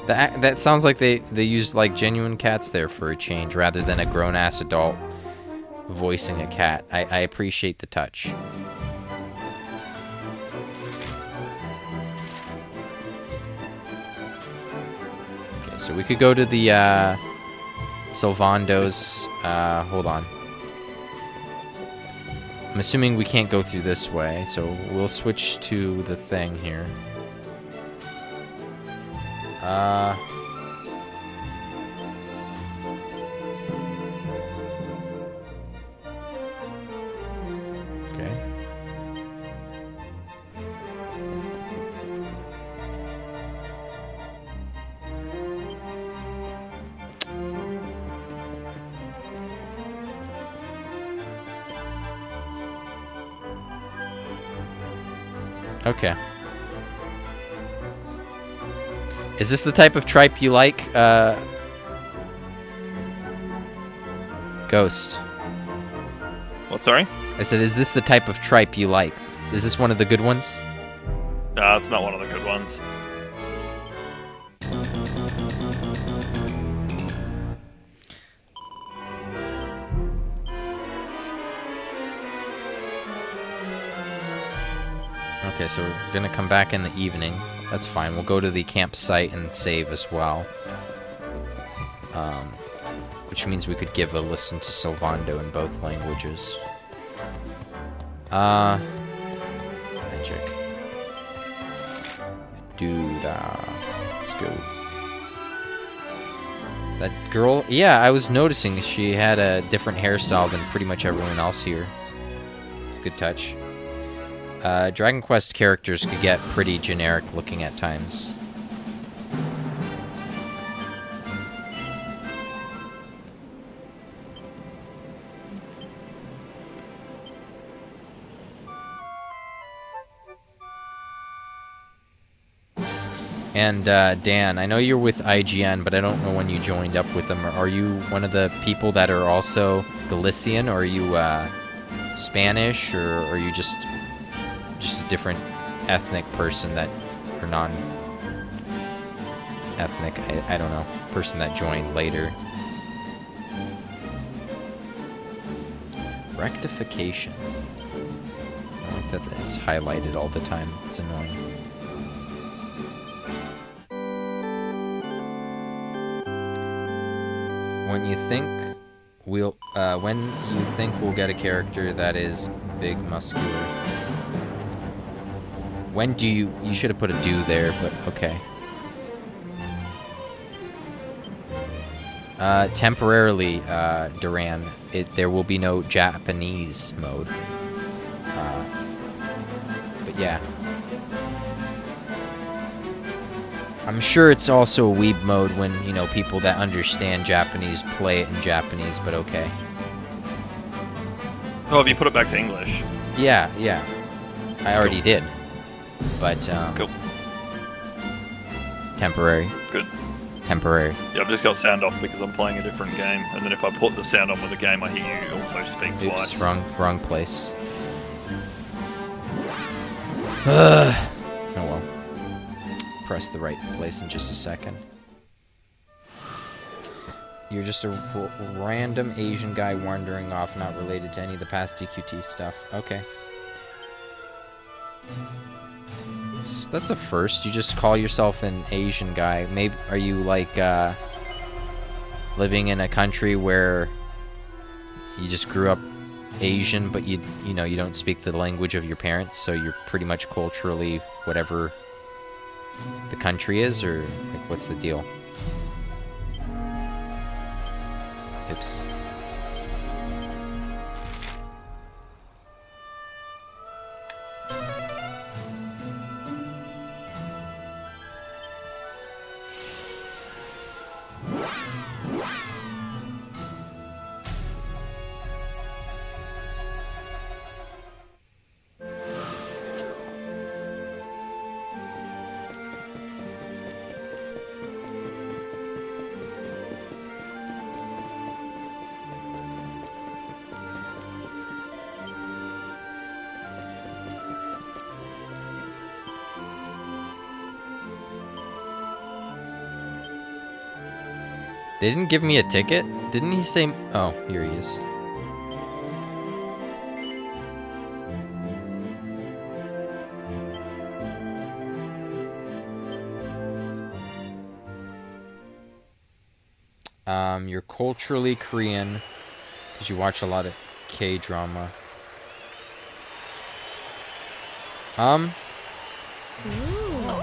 That sounds like they used, like, genuine cats there for a change, rather than a grown-ass adult voicing a cat. I appreciate the touch. Okay, so we could go to the, Sylvando's, hold on. I'm assuming we can't go through this way, so we'll switch to the thing here. Okay. Okay. Is this the type of tripe you like, Ghost? What, sorry? I said, is this the type of tripe you like? Is this one of the good ones? No, it's not one of the good ones. Okay, so we're gonna come back in the evening. That's fine. We'll go to the campsite and save as well. Which means we could give a listen to Sylvando in both languages. Magic. Dude, let's go. That girl, yeah, I was noticing she had a different hairstyle than pretty much everyone else here. It's a good touch. Dragon Quest characters could get pretty generic looking at times. And Dan, I know you're with IGN, but I don't know when you joined up with them. Are you one of the people that are also Galician, or are you Spanish, or are you just a different ethnic person that, or non-ethnic? I don't know, person that joined later. Rectification. I like that it's highlighted all the time. It's annoying. When you think we'll get a character that is big, muscular. When do you should have put a do there, but okay. Temporarily, Duran, there will be no Japanese mode. But yeah. I'm sure it's also a weeb mode when, you know, people that understand Japanese play it in Japanese, but okay. Oh, have you put it back to English? Yeah. I already did. But, Cool. Temporary. Good. Temporary. Yeah, I've just got sound off because I'm playing a different game, and then if I put the sound on with the game, I hear you also speak twice. Oops, wrong place. Oh well. Press the right place in just a second. You're just a random Asian guy wandering off, not related to any of the past DQT stuff. Okay. That's a first. You just call yourself an Asian guy. Maybe are you like living in a country where you just grew up Asian, but you know you don't speak the language of your parents, so you're pretty much culturally whatever the country is, or like what's the deal? Oops. They didn't give me a ticket? Didn't he say... Oh, here he is. You're culturally Korean because you watch a lot of K-drama.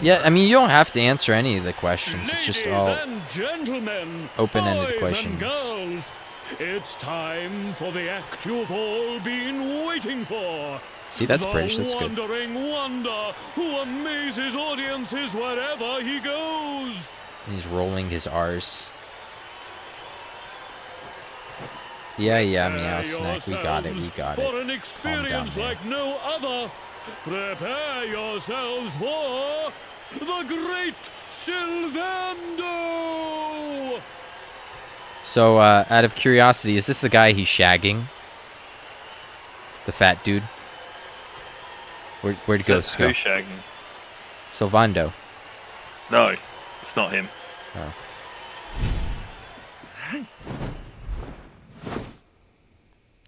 Yeah, I mean, you don't have to answer any of the questions. It's just all open-ended questions. Girls, it's time for the act you've all been waiting for. See, that's British. That's good. The wandering wonder who amazes audiences wherever he goes. And he's rolling his R's. Yeah, meow snack. We got it. For an experience like no other. Prepare yourselves for the Great Sylvando! So, out of curiosity, is this the guy he's shagging? The fat dude? Where'd Ghost go? Who's shagging? Sylvando. No, it's not him. Oh.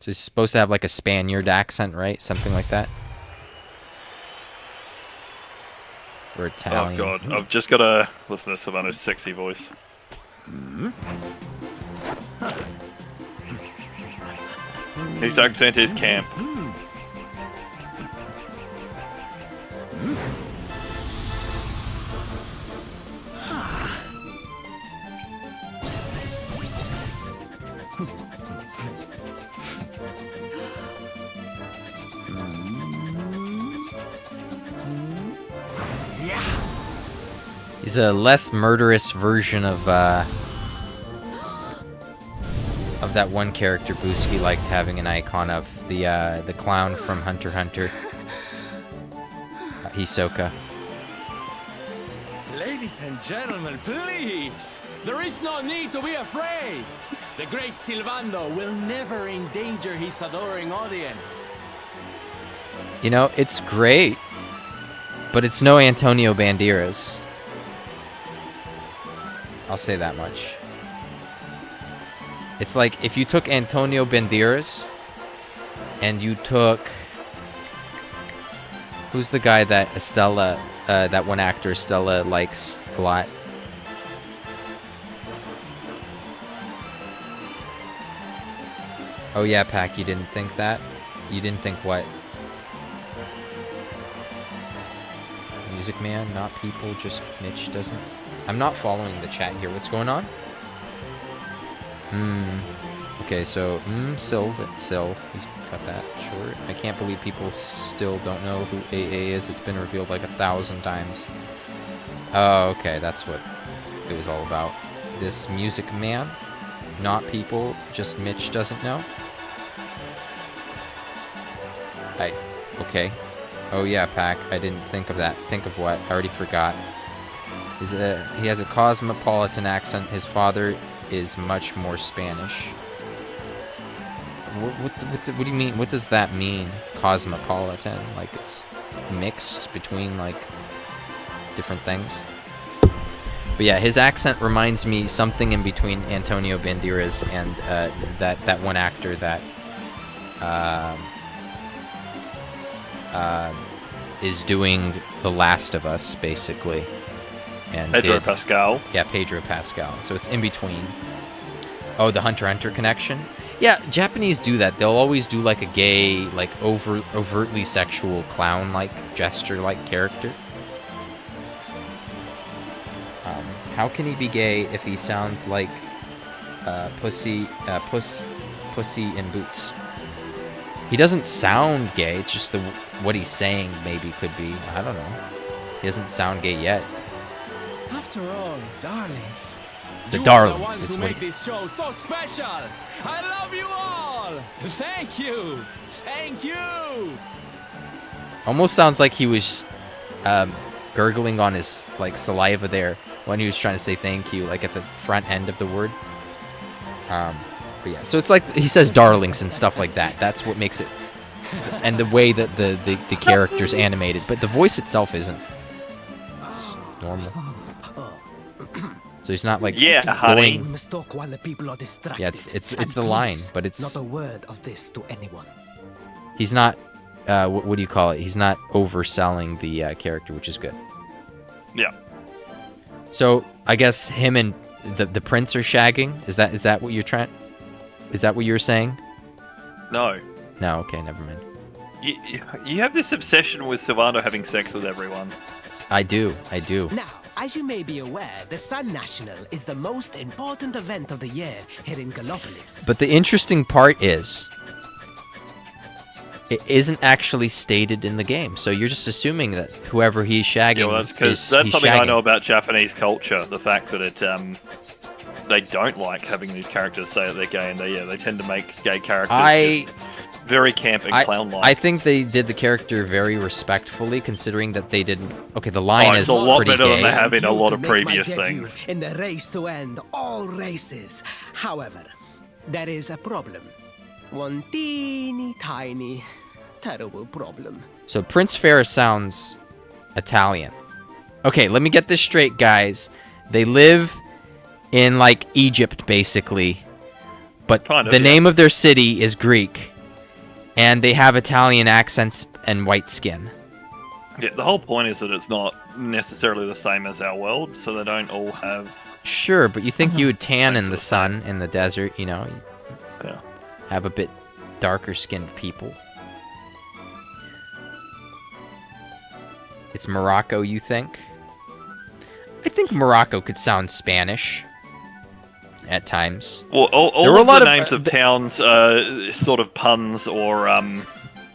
So he's supposed to have like a Spaniard accent, right? Something like that? Or Italian. Oh god, I've just got to listen to Sylvando's sexy voice. His accent is camp. He's a less murderous version of that one character Busky liked having an icon of, the clown from Hunter x Hunter, Hisoka. Ladies and gentlemen, please! There is no need to be afraid! The great Silvando will never endanger his adoring audience. You know, it's great, but it's no Antonio Banderas. I'll say that much. It's like if you took Antonio Banderas and you took... Who's the guy that Estella, that one actor Estella likes a lot? Oh yeah, Pac, you didn't think that? You didn't think what? Music Man, not people, just Mitch doesn't... I'm not following the chat here. What's going on? Okay, so, Sil, cut that short. I can't believe people still don't know who AA is. It's been revealed like 1,000 times. Oh, okay, that's what it was all about. This Music Man, not people, just Mitch doesn't know. Okay. Oh yeah, Pac, I didn't think of that. Think of what? I already forgot. He has a cosmopolitan accent. His father is much more Spanish. What do you mean? What does that mean? Cosmopolitan? Like it's mixed between like different things? But yeah, his accent reminds me something in between Antonio Banderas and that one actor that is doing The Last of Us, basically. And Pedro Pascal. Yeah, Pedro Pascal. So it's in between. Oh, the Hunter x Hunter connection? Yeah, Japanese do that. They'll always do like a gay, like overtly sexual clown-like, gesture-like character. How can he be gay if he sounds like Pussy in Boots? He doesn't sound gay. It's just what he's saying maybe could be. I don't know. He doesn't sound gay yet. After all, darlings. The you darlings. Are the ones it's who what make this show so special. I love you all. Thank you. Thank you. Almost sounds like he was gurgling on his like saliva there when he was trying to say thank you, like at the front end of the word. But yeah, so it's like he says darlings and stuff like that. That's what makes it, and the way that the character's animated, but the voice itself isn't. It's normal. So he's not like honey. We must talk while the people are distracted. Yeah, it's the line, but it's not a word of this to anyone. He's not. What do you call it? He's not overselling the character, which is good. Yeah. So I guess him and the prince are shagging. Is that what you're trying? Is that what you were saying? No. No. Okay, never mind. You have this obsession with Silvano having sex with everyone. I do. Now, as you may be aware, the Sun National is the most important event of the year here in Gallopolis. But the interesting part is, it isn't actually stated in the game. So you're just assuming that whoever he's shagging, Yeah, well, that's because that's something I know about Japanese culture. The fact that they don't like having these characters say that they're gay, and they tend to make gay characters just very camp and clown-like. I think they did the character very respectfully, considering that they didn't. Okay, the line is a lot pretty better gay. than they have in a lot of To make my previous debut things. in the race to end all races. However, there is a problem. One teeny tiny, terrible problem. So Prince Ferris sounds Italian. Okay, let me get this straight, guys. They live in like Egypt, basically, but the name of their city is Greek, and they have Italian accents and white skin. Yeah, the whole point is that it's not necessarily the same as our world, so they don't all have... Sure, but you think you would tan in the sun, in the desert, you know? Yeah. Have a bit darker skinned people. It's Morocco, you think? I think Morocco could sound Spanish at times. Well, all of the names of towns are sort of puns or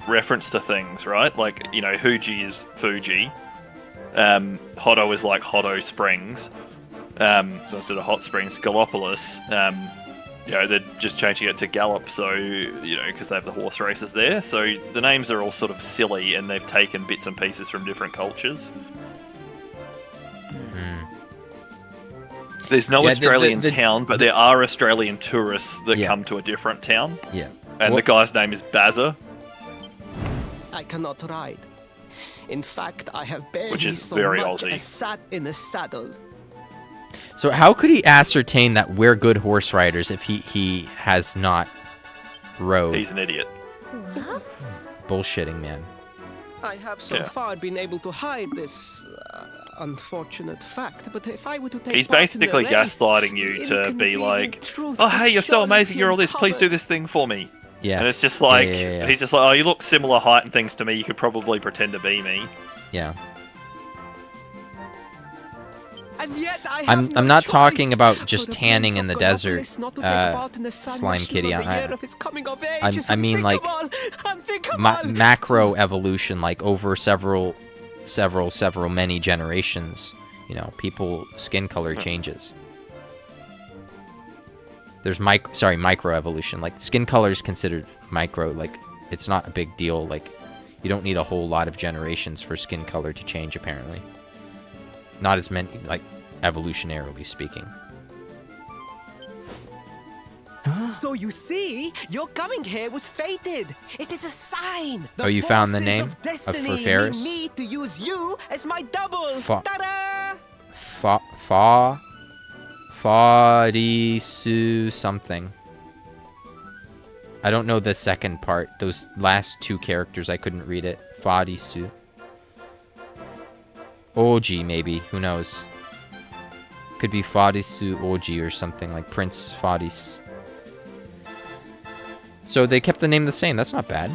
reference to things, right? Like, Fuji is Fuji. Hotto is like Hotto Springs. So instead of Hot Springs, Gallopolis, they're just changing it to Gallop, so, because they have the horse races there. So the names are all sort of silly, and they've taken bits and pieces from different cultures. There's no Australian town, but there are Australian tourists that come to a different town. Yeah. And the guy's name is Bazza. I cannot ride. In fact, I have barely Which is so very much Aussie. as sat in a saddle. So how could he ascertain that we're good horse riders if he has not rode? He's an idiot. Bullshitting, man. I have so far been able to hide this unfortunate fact, but if I were to take He's part in basically the race, gaslighting you to be inconvenient like, truth oh, hey, would you're so surely amazing, be you're all this, please do uncovered. this thing for me. Yeah. And it's just like, Yeah. he's just like, oh, you look similar height and things to me, you could probably pretend to be me. Yeah. And yet I have I'm no not choice, talking about for just the tanning Prince in the of desert, Gallopolis not to take part in the Sun Slime National Kitty. of the year of his coming of age is I mean, like, unthinkable. macro evolution, like over several many generations. People skin color changes. There's micro evolution. Like skin color is considered micro. Like it's not a big deal. Like you don't need a whole lot of generations for skin color to change. Apparently, not as many. Like evolutionarily speaking. So you see, your coming here was fated. It is a sign. Oh, you found the forces name of destiny for Ferris? need me to use you as my double. Ta-da! Fadisu something. I don't know the second part. Those last two characters, I couldn't read it. Fadisu. Oji, maybe. Who knows? Could be Fadisu Oji or something like Prince Fadis. So they kept the name the same. That's not bad.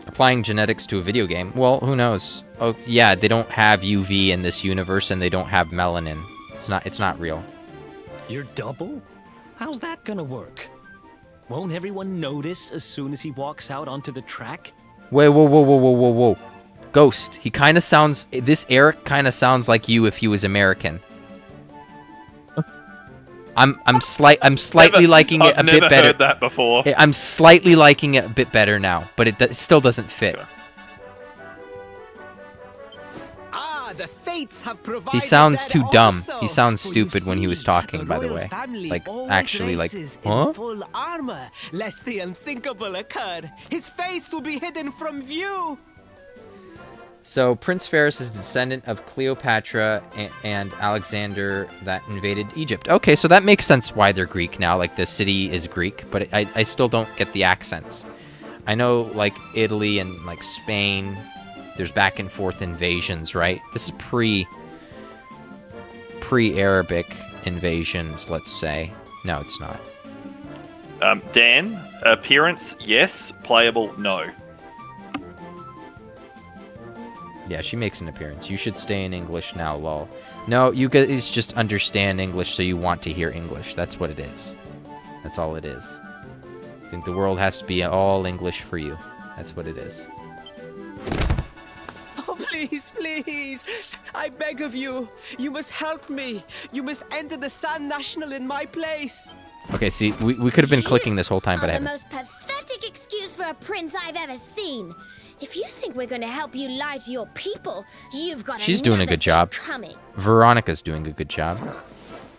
Applying genetics to a video game. Well, who knows? Oh, yeah, they don't have UV in this universe, and they don't have melanin. It's not real. Your double? How's that gonna work? Won't everyone notice as soon as he walks out onto the track? Wait, whoa. Ghost. He kind of sounds... This Eric kind of sounds like you if he was American. I'm slightly liking it a bit better. I've never heard that before. I'm slightly liking it a bit better now, but it still doesn't fit. The fates have He provided sounds that too dumb. also. He sounds For you stupid when he was see, talking, by the royal way. family Like, always actually, like, races huh? in full armor, lest the unthinkable occur. His face will be hidden from view. So, Prince Ferris is a descendant of Cleopatra and Alexander that invaded Egypt. Okay, so that makes sense why they're Greek now. Like, the city is Greek, but I still don't get the accents. I know, like, Italy and, like, Spain, there's back and forth invasions, right? This is pre-Arabic invasions, let's say. No, it's not. Dan, appearance, yes. Playable, no. Yeah, she makes an appearance. You should stay in English now, lol. No, you guys just understand English, so you want to hear English. That's what it is. That's all it is. I think the world has to be all English for you. That's what it is. Oh, please, please. I beg of you. You must help me. You must enter the Sun National in my place. Okay, see, we could have been clicking this whole time, but I The haven't. most pathetic excuse for a prince I've ever seen. If you think we're going to help you lie to your people, you've got She's doing a another good job. thing coming. Veronica's doing a good job. I'm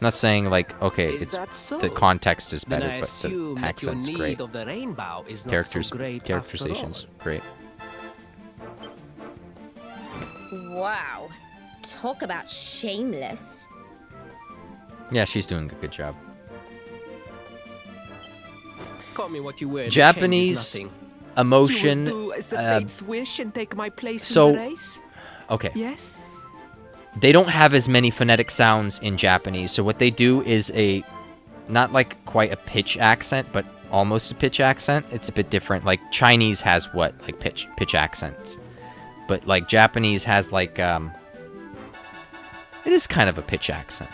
not saying, like, okay, Is it's that so? the context is Then better, I but assume the that accent's your great. need of the rainbow is not Characters, so great characterization's after great. Wow. Talk about shameless. Yeah, she's doing a good job. all. Call me what you will. Japanese emotion. You will do as the fates wish and take my place so- in the race. Okay. Yes. They don't have as many phonetic sounds in Japanese, so what they do is not like quite a pitch accent, but almost a pitch accent. It's a bit different. Like Chinese has like pitch accents, but like Japanese has like it is kind of a pitch accent.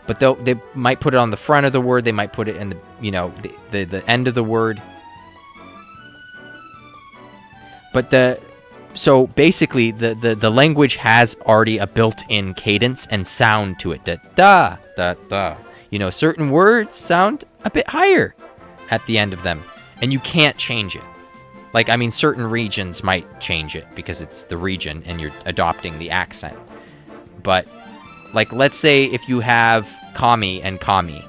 But they might put it on the front of the word. They might put it in the the end of the word. But so basically the language has already a built-in cadence and sound to it. Da da da da. You know, certain words sound a bit higher at the end of them, and you can't change it. Like, I mean, certain regions might change it because it's the region and you're adopting the accent. But, like, let's say if you have kami and kami,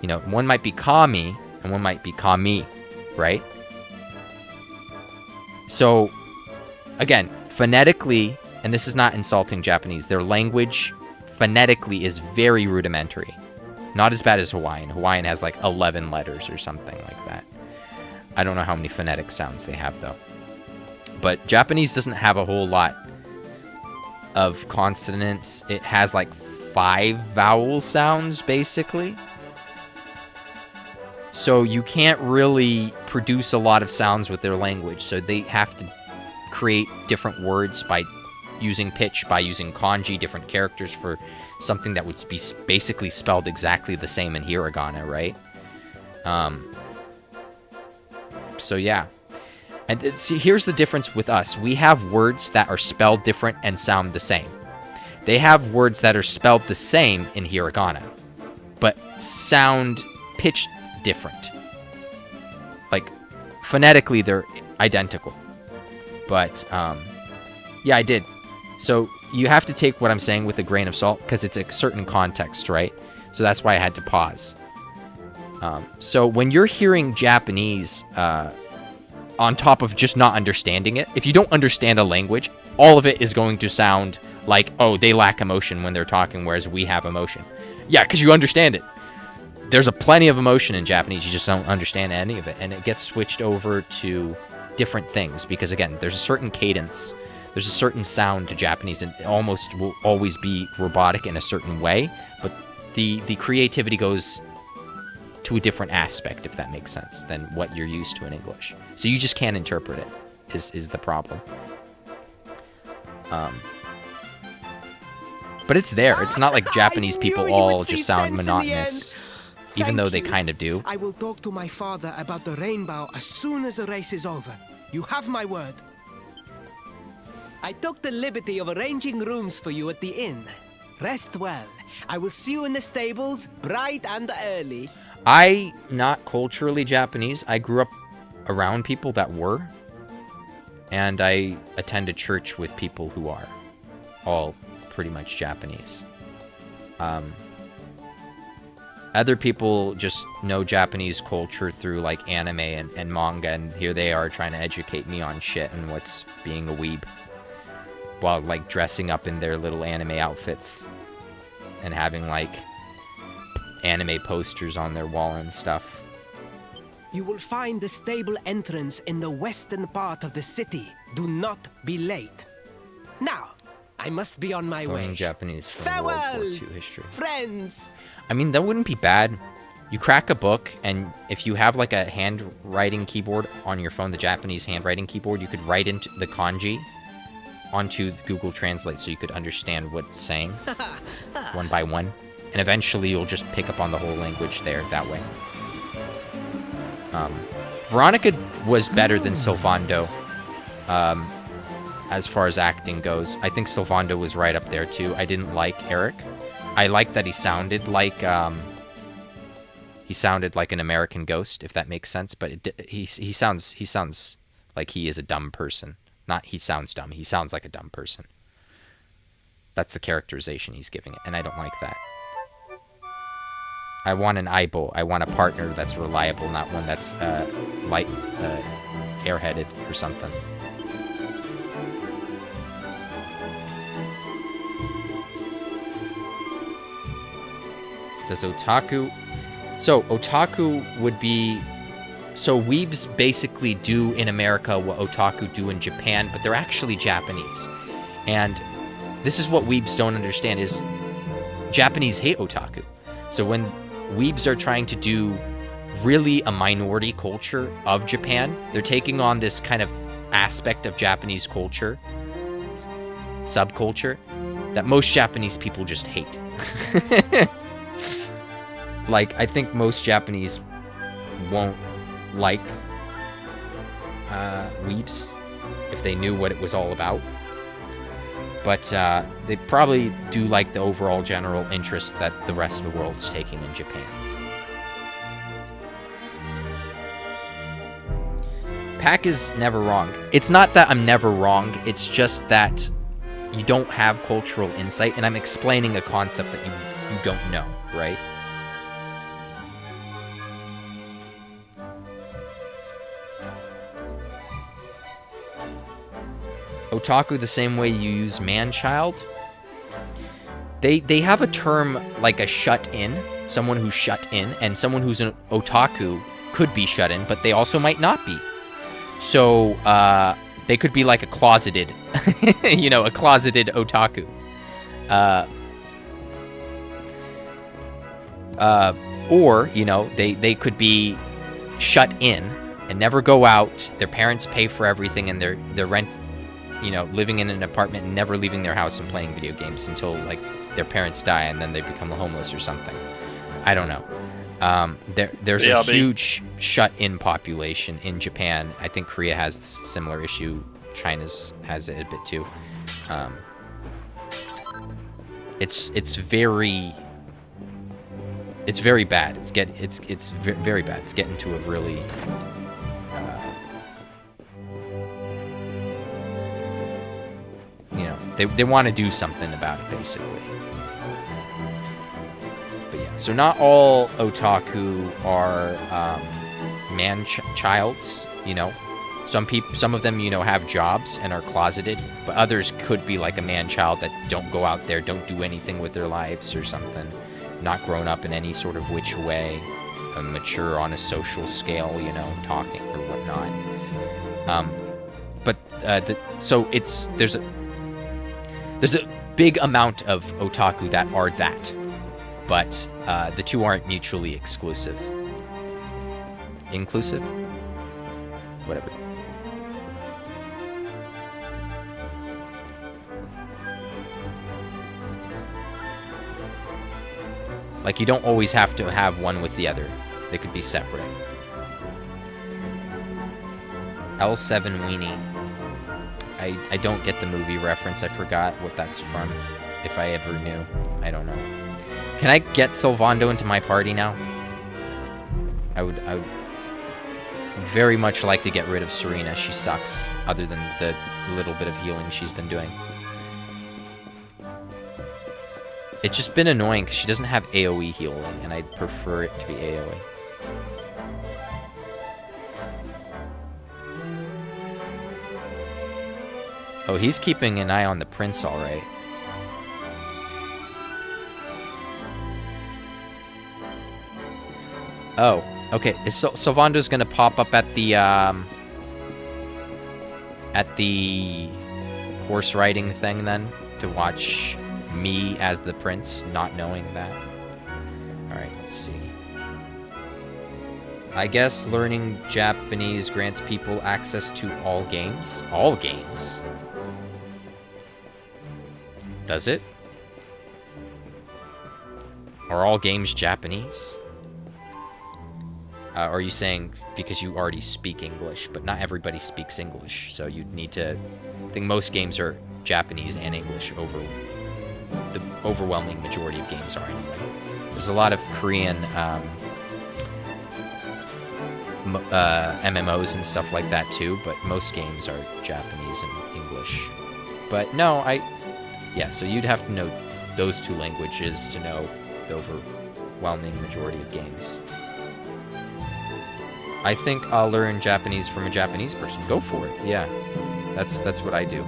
you know, one might be kami and one might be kami, right? So, again, phonetically, and this is not insulting Japanese, their language phonetically is very rudimentary. Not as bad as Hawaiian. Hawaiian has like 11 letters or something like that. I don't know how many phonetic sounds they have, though. But Japanese doesn't have a whole lot of consonants. It has like 5 vowel sounds, basically. So you can't really produce a lot of sounds with their language. So they have to create different words by using pitch, by using kanji, different characters for something that would be basically spelled exactly the same in hiragana, right? So yeah. And see, here's the difference with us. We have words that are spelled different and sound the same. They have words that are spelled the same in hiragana, but sound pitched different. Like, phonetically, they're identical. But, yeah, I did. So, you have to take what I'm saying with a grain of salt, because it's a certain context, right? So that's why I had to pause. So when you're hearing Japanese, on top of just not understanding it, if you don't understand a language, all of it is going to sound like, oh, they lack emotion when they're talking, whereas we have emotion. Yeah, because you understand it. There's a plenty of emotion in Japanese, you just don't understand any of it, and it gets switched over to different things, because again, there's a certain cadence, there's a certain sound to Japanese, and it almost will always be robotic in a certain way, but the creativity goes to a different aspect, if that makes sense, than what you're used to in English. So you just can't interpret it, is the problem. But it's there. It's not like Japanese people all just sound monotonous, even though they kind of do. I will talk to my father about the rainbow as soon as the race is over. You have my word. I took the liberty of arranging rooms for you at the inn. Rest well. I will see you in the stables, bright and early. Not culturally Japanese. I grew up around people that were, and I attended church with people who are all pretty much Japanese. Other people just know Japanese culture through like anime and manga, and here they are trying to educate me on shit and what's being a weeb, while like dressing up in their little anime outfits and having like anime posters on their wall and stuff. You will find the stable entrance in the western part of the city. Do not be late. Now, I must be on my Learning way. Japanese from Farewell, World War II history. friends. I mean, that wouldn't be bad. You crack a book, and if you have like a handwriting keyboard on your phone, the Japanese handwriting keyboard, you could write into the kanji onto Google Translate so you could understand what it's saying one by one. And eventually you'll just pick up on the whole language there that way. Veronica was better than Sylvando as far as acting goes. I think Sylvando was right up there too. I didn't like Eric. I liked that he sounded like an American Ghost, if that makes sense. But he sounds like he is a dumb person. Not he sounds dumb. He sounds like a dumb person. That's the characterization he's giving it, and I don't like that. I want an aibo. I want a partner that's reliable, not one that's airheaded or something. Does otaku... So, otaku would be... So, weebs basically do in America what otaku do in Japan, but they're actually Japanese. And this is what weebs don't understand, is Japanese hate otaku. So when weebs are trying to do really a minority culture of Japan, they're taking on this kind of aspect of Japanese culture, subculture, that most Japanese people just hate. Like, I think most Japanese won't like weebs if they knew what it was all about. But they probably do like the overall general interest that the rest of the world is taking in Japan. Pack is never wrong. It's not that I'm never wrong, it's just that you don't have cultural insight, and I'm explaining a concept that you don't know, right? Otaku the same way you use man-child. They have a term like a shut-in, someone who's shut in, and someone who's an otaku could be shut in, but they also might not be. So, they could be like a closeted, a closeted otaku. Or, they could be shut in and never go out. Their parents pay for everything and their rent, living in an apartment and never leaving their house and playing video games until, like, their parents die and then they become homeless or something. I don't know. There's a huge shut-in population in Japan. I think Korea has a similar issue. China's has it a bit too. It's very bad. It's very bad. It's getting to a really they want to do something about it, basically. But yeah, so not all otaku are man-childs, Some of them, have jobs and are closeted, but others could be like a man-child that don't go out there, don't do anything with their lives or something, not grown up in any sort of which way, mature on a social scale, talking or whatnot. There's a big amount of otaku that are that, but the two aren't mutually exclusive. Inclusive? Whatever. Like, you don't always have to have one with the other. They could be separate. L7 Weenie. I don't get the movie reference. I forgot what that's from. If I ever knew. I don't know. Can I get Sylvando into my party now? I would very much like to get rid of Serena. She sucks, other than the little bit of healing she's been doing. It's just been annoying because she doesn't have AoE healing, and I'd prefer it to be AoE. Oh, he's keeping an eye on the prince, all right. Oh, okay. Is Sylvando's gonna pop up at the horse riding thing then to watch me as the prince, not knowing that? All right, let's see. I guess learning Japanese grants people access to all games. All games. Does it? Are all games Japanese? Or are you saying because you already speak English, but not everybody speaks English, so you'd need to... I think most games are Japanese and English over... The overwhelming majority of games are anyway. There's a lot of Korean MMOs and stuff like that too, but most games are Japanese and English. But no, yeah, so you'd have to know those two languages to know the overwhelming majority of games. I think I'll learn Japanese from a Japanese person. Go for it. Yeah, that's what I do.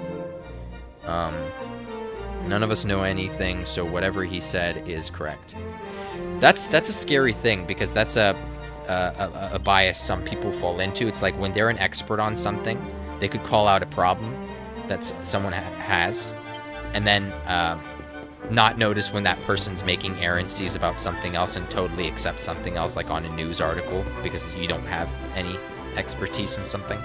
None of us know anything, so whatever he said is correct. That's a scary thing, because that's a bias some people fall into. It's like when they're an expert on something, they could call out a problem that someone has, and then not notice when that person's making errances about something else and totally accept something else, like on a news article, because you don't have any expertise in something.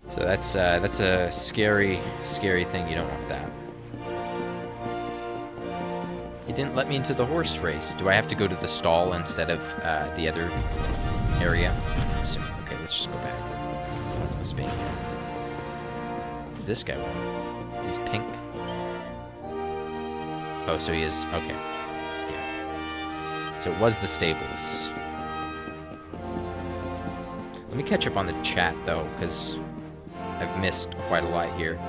So that's a scary thing. You don't want that. He didn't let me into the horse race. Do I have to go to the stall instead of the other area? Okay, let's just go back. Let's be this guy won. He's pink. Oh, so he is. Okay. Yeah. So it was the stables. Let me catch up on the chat though, because I've missed quite a lot here.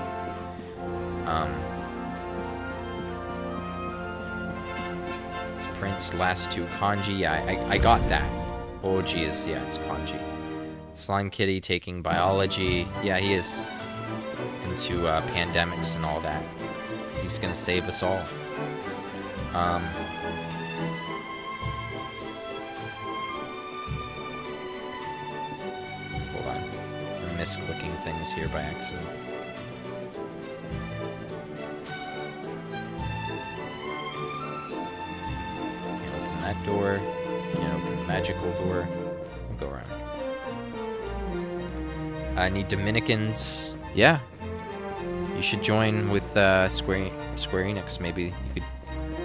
Prince, last two, kanji. Yeah, I got that. Oji is, yeah, it's kanji. Slime Kitty taking biology. Yeah, he is into pandemics and all that. He's gonna save us all. Hold on. I'm misclicking things here by accident. Can't open that door. Can't open the magical door. We'll go around. I need Dominicans. Yeah. You should join with Square Enix. Maybe you could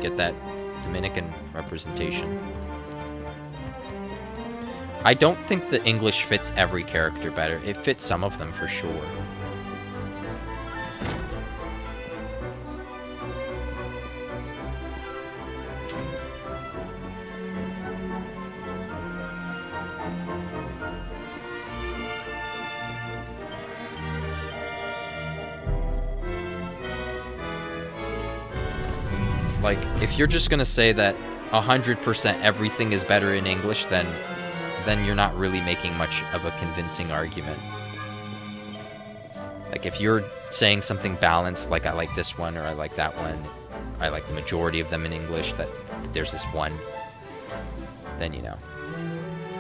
get that Dominican representation. I don't think the English fits every character better. It fits some of them for sure. Like, if you're just gonna say that 100% everything is better in English, then you're not really making much of a convincing argument. Like, if you're saying something balanced, like I like this one or I like that one, I like the majority of them in English, that there's this one, then, you know,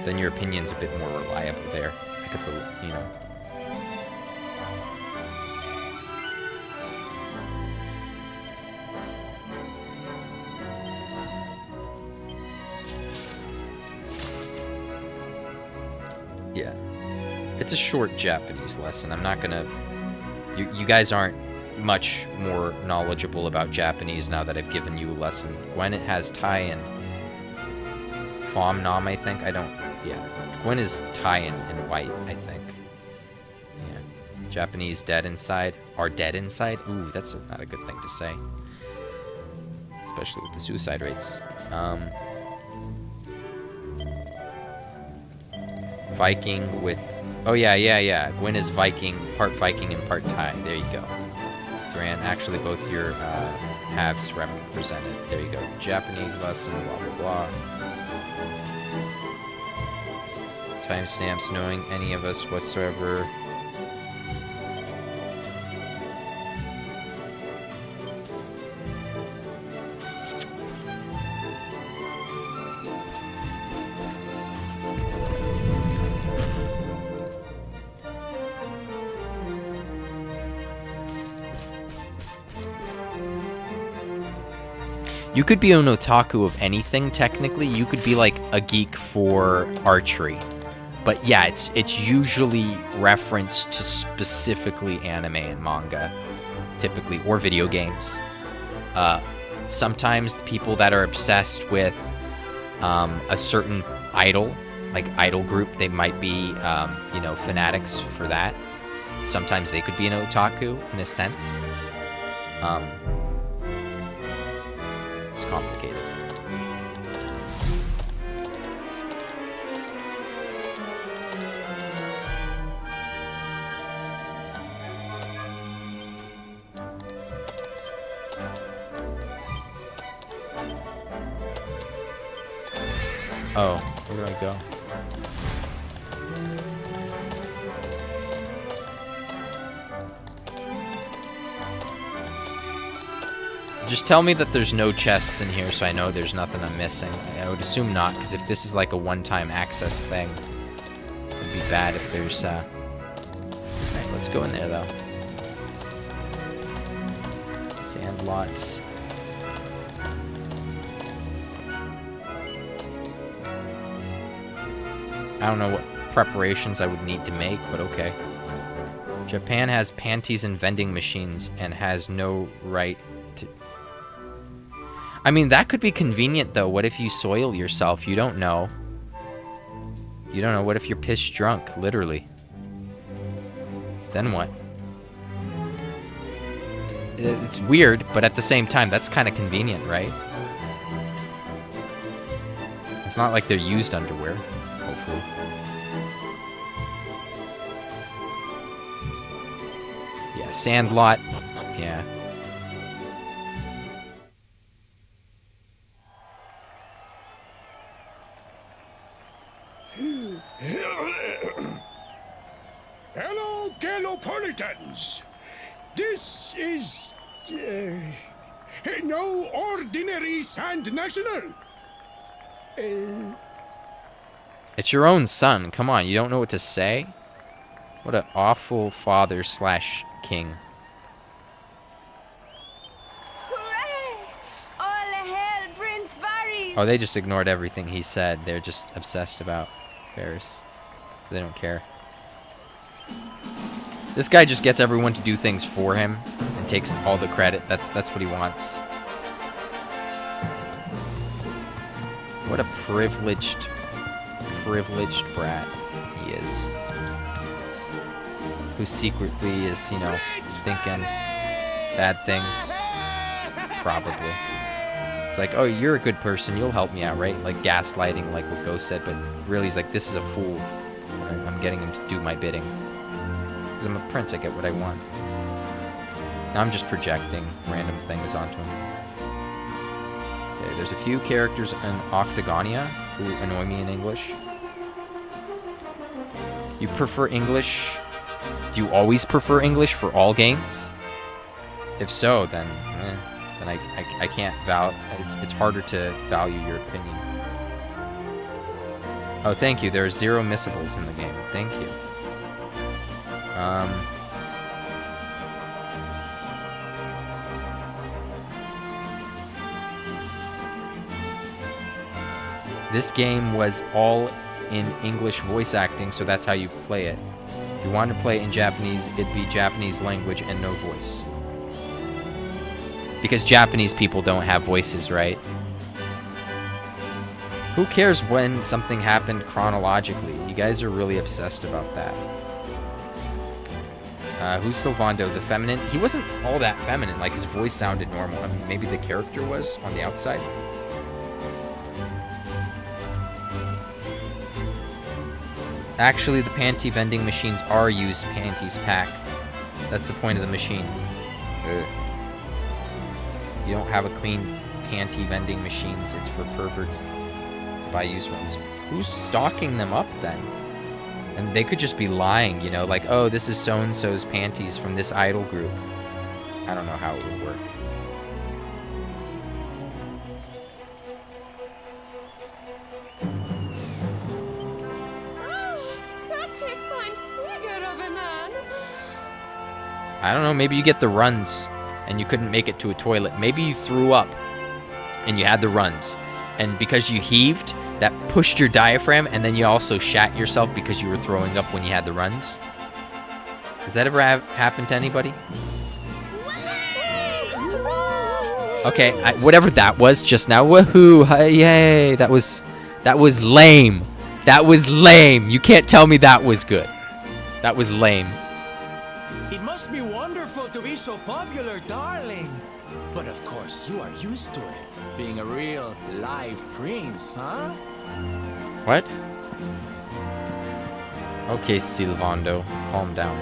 then your opinion's a bit more reliable there. I could, you know. Yeah. It's a short Japanese lesson. I'm not gonna... You guys aren't much more knowledgeable about Japanese now that I've given you a lesson. Gwen has Thai and Phom Nom, I think. I don't... Yeah. Gwen is Thai and white, I think. Yeah. Japanese dead inside. Are dead inside? Ooh, that's not a good thing to say. Especially with the suicide rates. Viking with... Oh, yeah. Gwen is Viking, part Viking and part Thai. There you go. Grant, actually both your halves represented. There you go. Japanese lesson, blah, blah, blah. Timestamps, knowing any of us whatsoever. You could be an otaku of anything, technically. You could be like a geek for archery. But yeah, it's usually referenced to specifically anime and manga, typically, or video games. Sometimes the people that are obsessed with a certain idol, like idol group, they might be, you know, fanatics for that. Sometimes they could be an otaku, in a sense. It's complicated. Oh, where do I go? Just tell me that there's no chests in here so I know there's nothing I'm missing. I would assume not, because if this is like a one-time access thing, it'd be bad if there's, Alright, let's go in there, though. Sandlots. I don't know what preparations I would need to make, but okay. Japan has panties and vending machines and has no right to... I mean, that could be convenient, though. What if you soil yourself? You don't know. You don't know. What if you're piss drunk, literally? Then what? It's weird, but at the same time, that's kind of convenient, right? It's not like they're used underwear, hopefully. Yeah, Sandlot. Yeah. Hello, Galopolitans. This is no ordinary Sand National. It's your own son. Come on, you don't know what to say? What an awful father / king. Hooray! All hail Prince Varys! Oh, they just ignored everything he said. They're just obsessed about Varys. So they don't care. This guy just gets everyone to do things for him and takes all the credit. That's what he wants. What a privileged brat he is. Who secretly is, you know, thinking bad things. Probably. It's like, oh, you're a good person. You'll help me out, right? Like gaslighting, like what Ghost said. But really, he's like, this is a fool. I'm getting him to do my bidding. Because I'm a prince, I get what I want. Now I'm just projecting random things onto him. Okay, there's a few characters in Octagonia who annoy me in English. You prefer English? Do you always prefer English for all games? If so, then I can't it's harder to value your opinion. Oh, thank you. There are 0 missables in the game. Thank you. This game was all in English voice acting, so that's how you play it. If you wanted to play it in Japanese, it'd be Japanese language and no voice. Because Japanese people don't have voices, right? Who cares when something happened chronologically? You guys are really obsessed about that. Who's Sylvando? The feminine? He wasn't all that feminine. Like, his voice sounded normal. I mean, maybe the character was on the outside. Actually, the panty vending machines are used panties pack. That's the point of the machine. Ugh. You don't have a clean panty vending machines. It's for perverts to buy used ones. Who's stocking them up then? And they could just be lying, you know, like, oh, this is so-and-so's panties from this idol group. I don't know how it would work. Oh, such a fine figure of a man. I don't know, maybe you get the runs and you couldn't make it to a toilet. Maybe you threw up and you had the runs. And because you heaved, that pushed your diaphragm, and then you also shat yourself because you were throwing up when you had the runs. Has that ever happened to anybody? Okay, whatever that was just now. Woohoo! Yay! That was lame. That was lame. You can't tell me that was good. That was lame. It must be wonderful to be so popular, darling. But of course, you are used to it. Being a real live prince, huh? What? Okay, Sylvando, calm down.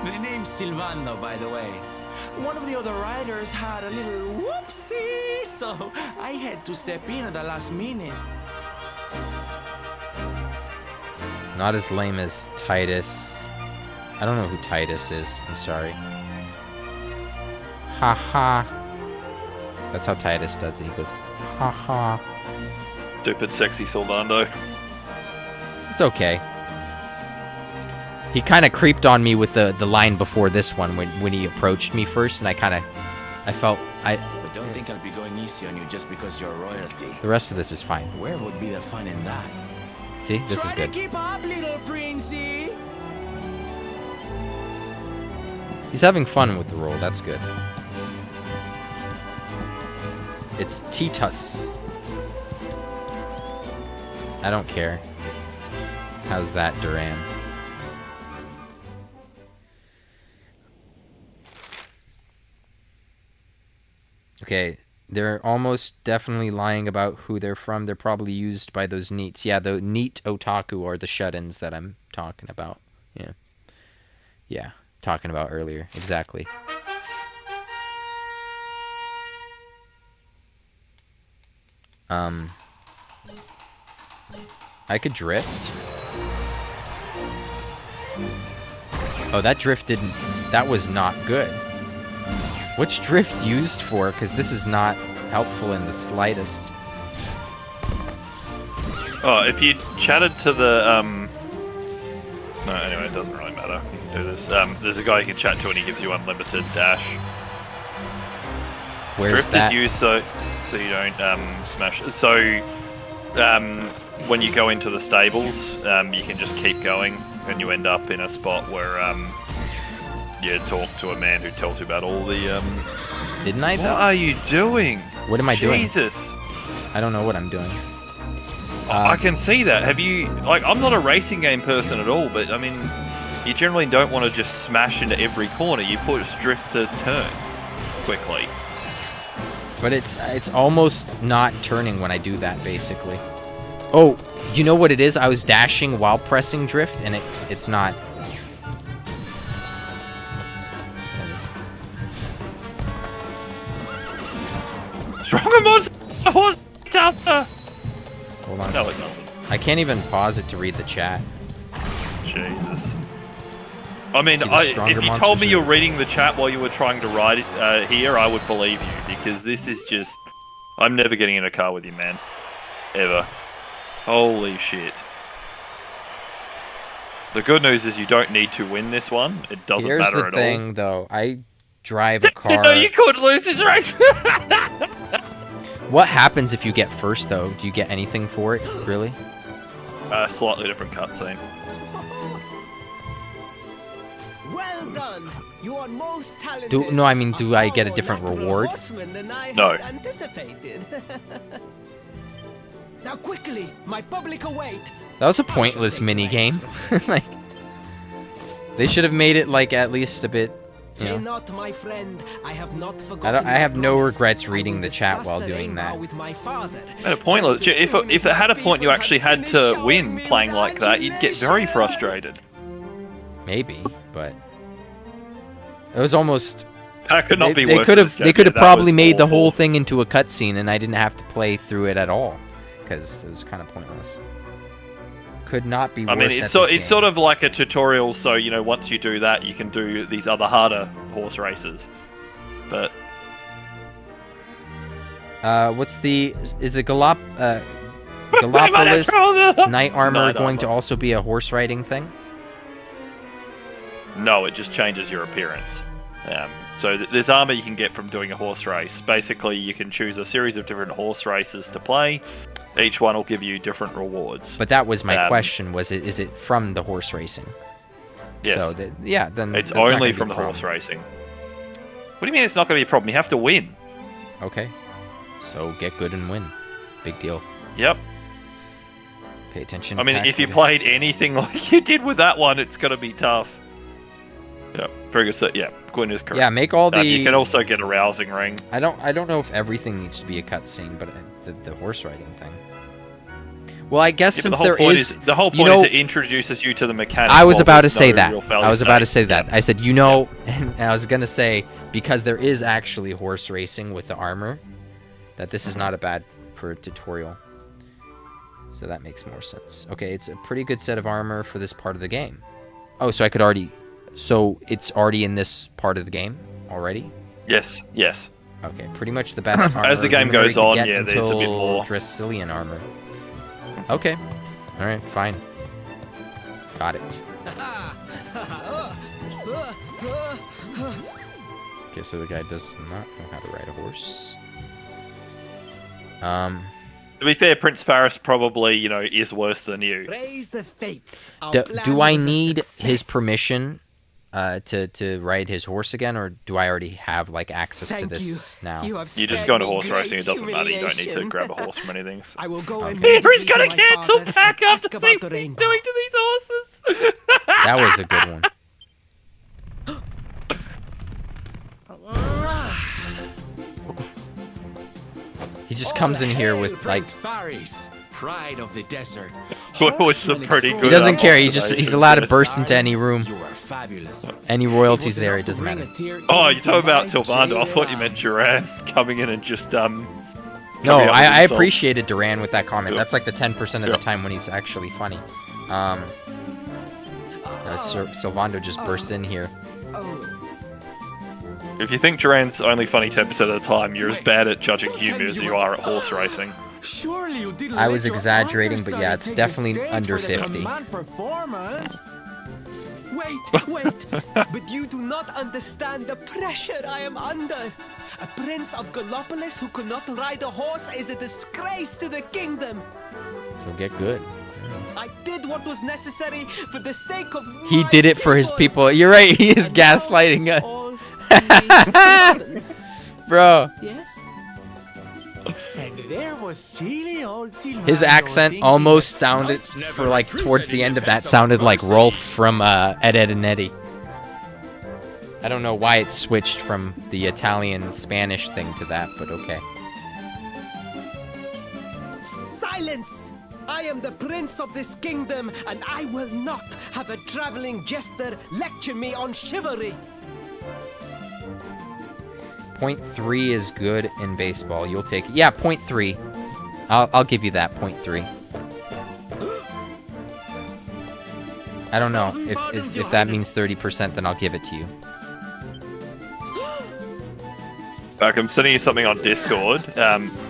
The name's Silvano, by the way. One of the other riders had a little whoopsie, so I had to step in at the last minute. Not as lame as Titus. I don't know who Titus is. I'm sorry. Ha ha. That's how Titus does it. He goes, ha ha. Stupid sexy Sylvando. It's okay. He kind of creeped on me with the line before this one when he approached me first, and I felt But don't think I'll be going easy on you just because you're royalty. The rest of this is fine. Where would be the fun in that? See, this is good. Try to keep up, little princey. He's having fun with the role. That's good. It's Titus. I don't care. How's that, Duran? Okay, they're almost definitely lying about who they're from. They're probably used by those NEETs. Yeah, the NEET otaku are the shut-ins that I'm talking about. Yeah. Yeah, talking about earlier. Exactly. I could drift. Oh, that drift didn't... That was not good. What's drift used for? Because this is not helpful in the slightest. Oh, if you chatted to the, No, anyway, it doesn't really matter. You can do this. There's a guy you can chat to and he gives you unlimited dash. Where's drift that? is used so you don't, smash... So, when you go into the stables, you can just keep going and you end up in a spot where, you talk to a man who tells you about all the, Didn't I, though? What are you doing? What am I doing? Jesus. I don't know what I'm doing. I can see that. Have you... Like, I'm not a racing game person at all, but, I mean, you generally don't want to just smash into every corner. You push drift to turn quickly. But it's almost not turning when I do that, basically. Oh, you know what it is? I was dashing while pressing drift, and it's not... Stronger monster! Horse tougher! Hold on. No, it doesn't. I can't even pause it to read the chat. Jesus. I mean, See, the if stronger you told monsters me you're are- reading the chat while you were trying to ride it here, I would believe you, because this is just... I'm never getting in a car with you, man. Ever. Holy shit. The good news is you don't need to win this one. It doesn't Here's matter the at thing, though. I drive a car... No, you could lose this race! What happens if you get first, though? Do you get anything for it, really? Slightly different cutscene. Well done. You are most talented. No, I mean, do I get a far different more lateral reward? horseman than I No. had anticipated. Now quickly, my public await. That was a pointless mini game. Like, they should have made it like at least a bit. You Fear know. not, my friend. I have not forgotten. I have my no promise. regrets I reading will the chat discuss while the doing rainbow that. with my father. And a pointless. Just as soon If as it had a the point you people actually have had to finished win showing me playing like that, you'd get very frustrated. Maybe, but it was almost. That could not be They worse. could than have. this They game. could have Yeah, that probably was made the awful. whole thing into a cutscene, and I didn't have to play through it at all, because it was kind of pointless. Could not be worse. I mean, it's sort of like a tutorial. So you know, once you do that, you can do these other harder horse races. But what's the is the Galapagos Knight Armor Knight going to armor. also be a horse riding thing? no, it just changes your appearance. So there's armor you can get from doing a horse race. Basically, you can choose a series of different horse races to play. Each one will give you different rewards. But that was my question: is it from the horse racing? Yes. So yeah, then It's that's not gonna only be from a the problem. horse racing. What do you mean it's not going to be a problem? You have to win. Okay, so get good and win. Big deal. Yep. Pay attention. I mean, Pack if you Leader. played anything like you did with that one, it's going to be tough. Yeah, very good. So, yeah, Gwyn is correct. Yeah, make all the. You can also get a rousing ring. I don't know if everything needs to be a cutscene, but the horse riding thing. Well, I guess Yeah, but since the whole there point is, the whole you point know, is it introduces you to the mechanics. I was while about to there's say no that. real failure I was about to state. say that. I said, you know, and I was gonna say because there is actually horse racing with the armor, that this is not a bad for a tutorial. So that makes more sense. Okay, it's a pretty good set of armor for this part of the game. Oh, so I could already. So it's already in this part of the game already. Yes. Yes. Okay, pretty much the best armor As the game Luminary goes could on, get yeah, there's a bit until more. Dracilian armor. Okay. All right, fine. Got it. Okay, so the guy does not know how to ride a horse. To be fair, Prince Faris probably, is worse than you. Raise the fates. Our Do plan I was a need his success. permission to ride his horse again, or do I already have like access to Thank this now? You have You just spared go into me horse great racing. It doesn't matter. You don't need to humiliation. grab a horse from anything. I will go Okay. immediately He's gonna to my cancel father back and up to ask see about what the he's rainbow. doing to these horses. That was a good one. He just comes in here with like Faris, pride of the desert. What was some pretty good he doesn't care. He's observation allowed to for burst this. into any room. You are fabulous. Any royalties there, it doesn't matter. Oh, you're talking about Sylvando. I thought you meant Duran coming in and just No, coming out with I insults. appreciated Duran with that comment. Yeah. That's like the 10% of the Yeah. time when he's actually funny. Sylvando just burst in here. If you think Duran's only funny 10% of the time, you're as bad at judging humour as you are at horse racing. Surely you didn't I let was your exaggerating, but yeah, understudy it's take the definitely stage under for the 50. command performance. Wait, but you do not understand the pressure I am under. A prince of Gallopolis who could not ride a horse is a disgrace to the kingdom. So get good. I did what was necessary for the sake of He my did it for his people. You're right. He is gaslighting us. Bro, Yes? And there was silly old Sylvando his accent thinking almost that sounded, nuts never for like recruited towards the in end of that, defense sounded like mercy. Rolf from Ed, Edd and Eddy. I don't know why it switched from the Italian-Spanish thing to that, but okay. Silence! I am the prince of this kingdom, and I will not have a traveling jester lecture me on chivalry. .3 is good in baseball. You'll take it. Yeah, .3. I'll give you that, .3. I don't know. If that means 30%, then I'll give it to you. Back, I'm sending you something on Discord.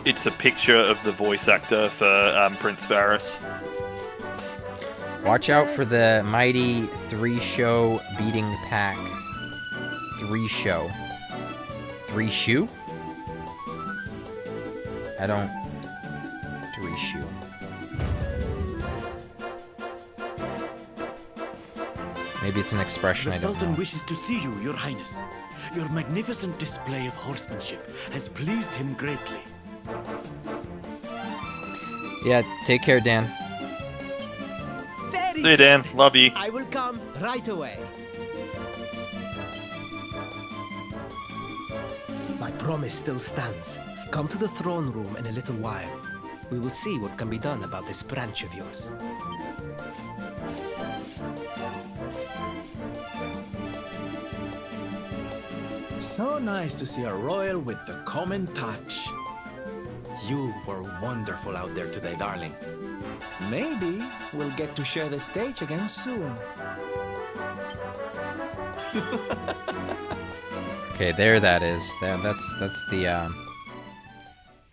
It's a picture of the voice actor for Prince Varys. Watch out for the mighty 3-show beating pack. 3-show. 3-shoe? I don't... 3-shoe. Maybe it's an expression The I don't Sultan know. wishes to see you, Your Highness. Your magnificent display of horsemanship has pleased him greatly. Yeah, take care, Dan. Very See you, Dan. Love you. I will come right away. My promise still stands. Come to the throne room in a little while. We will see what can be done about this branch of yours. So nice to see a royal with the common touch. You were wonderful out there today, darling. Maybe we'll get to share the stage again soon. Okay, there that is. That's the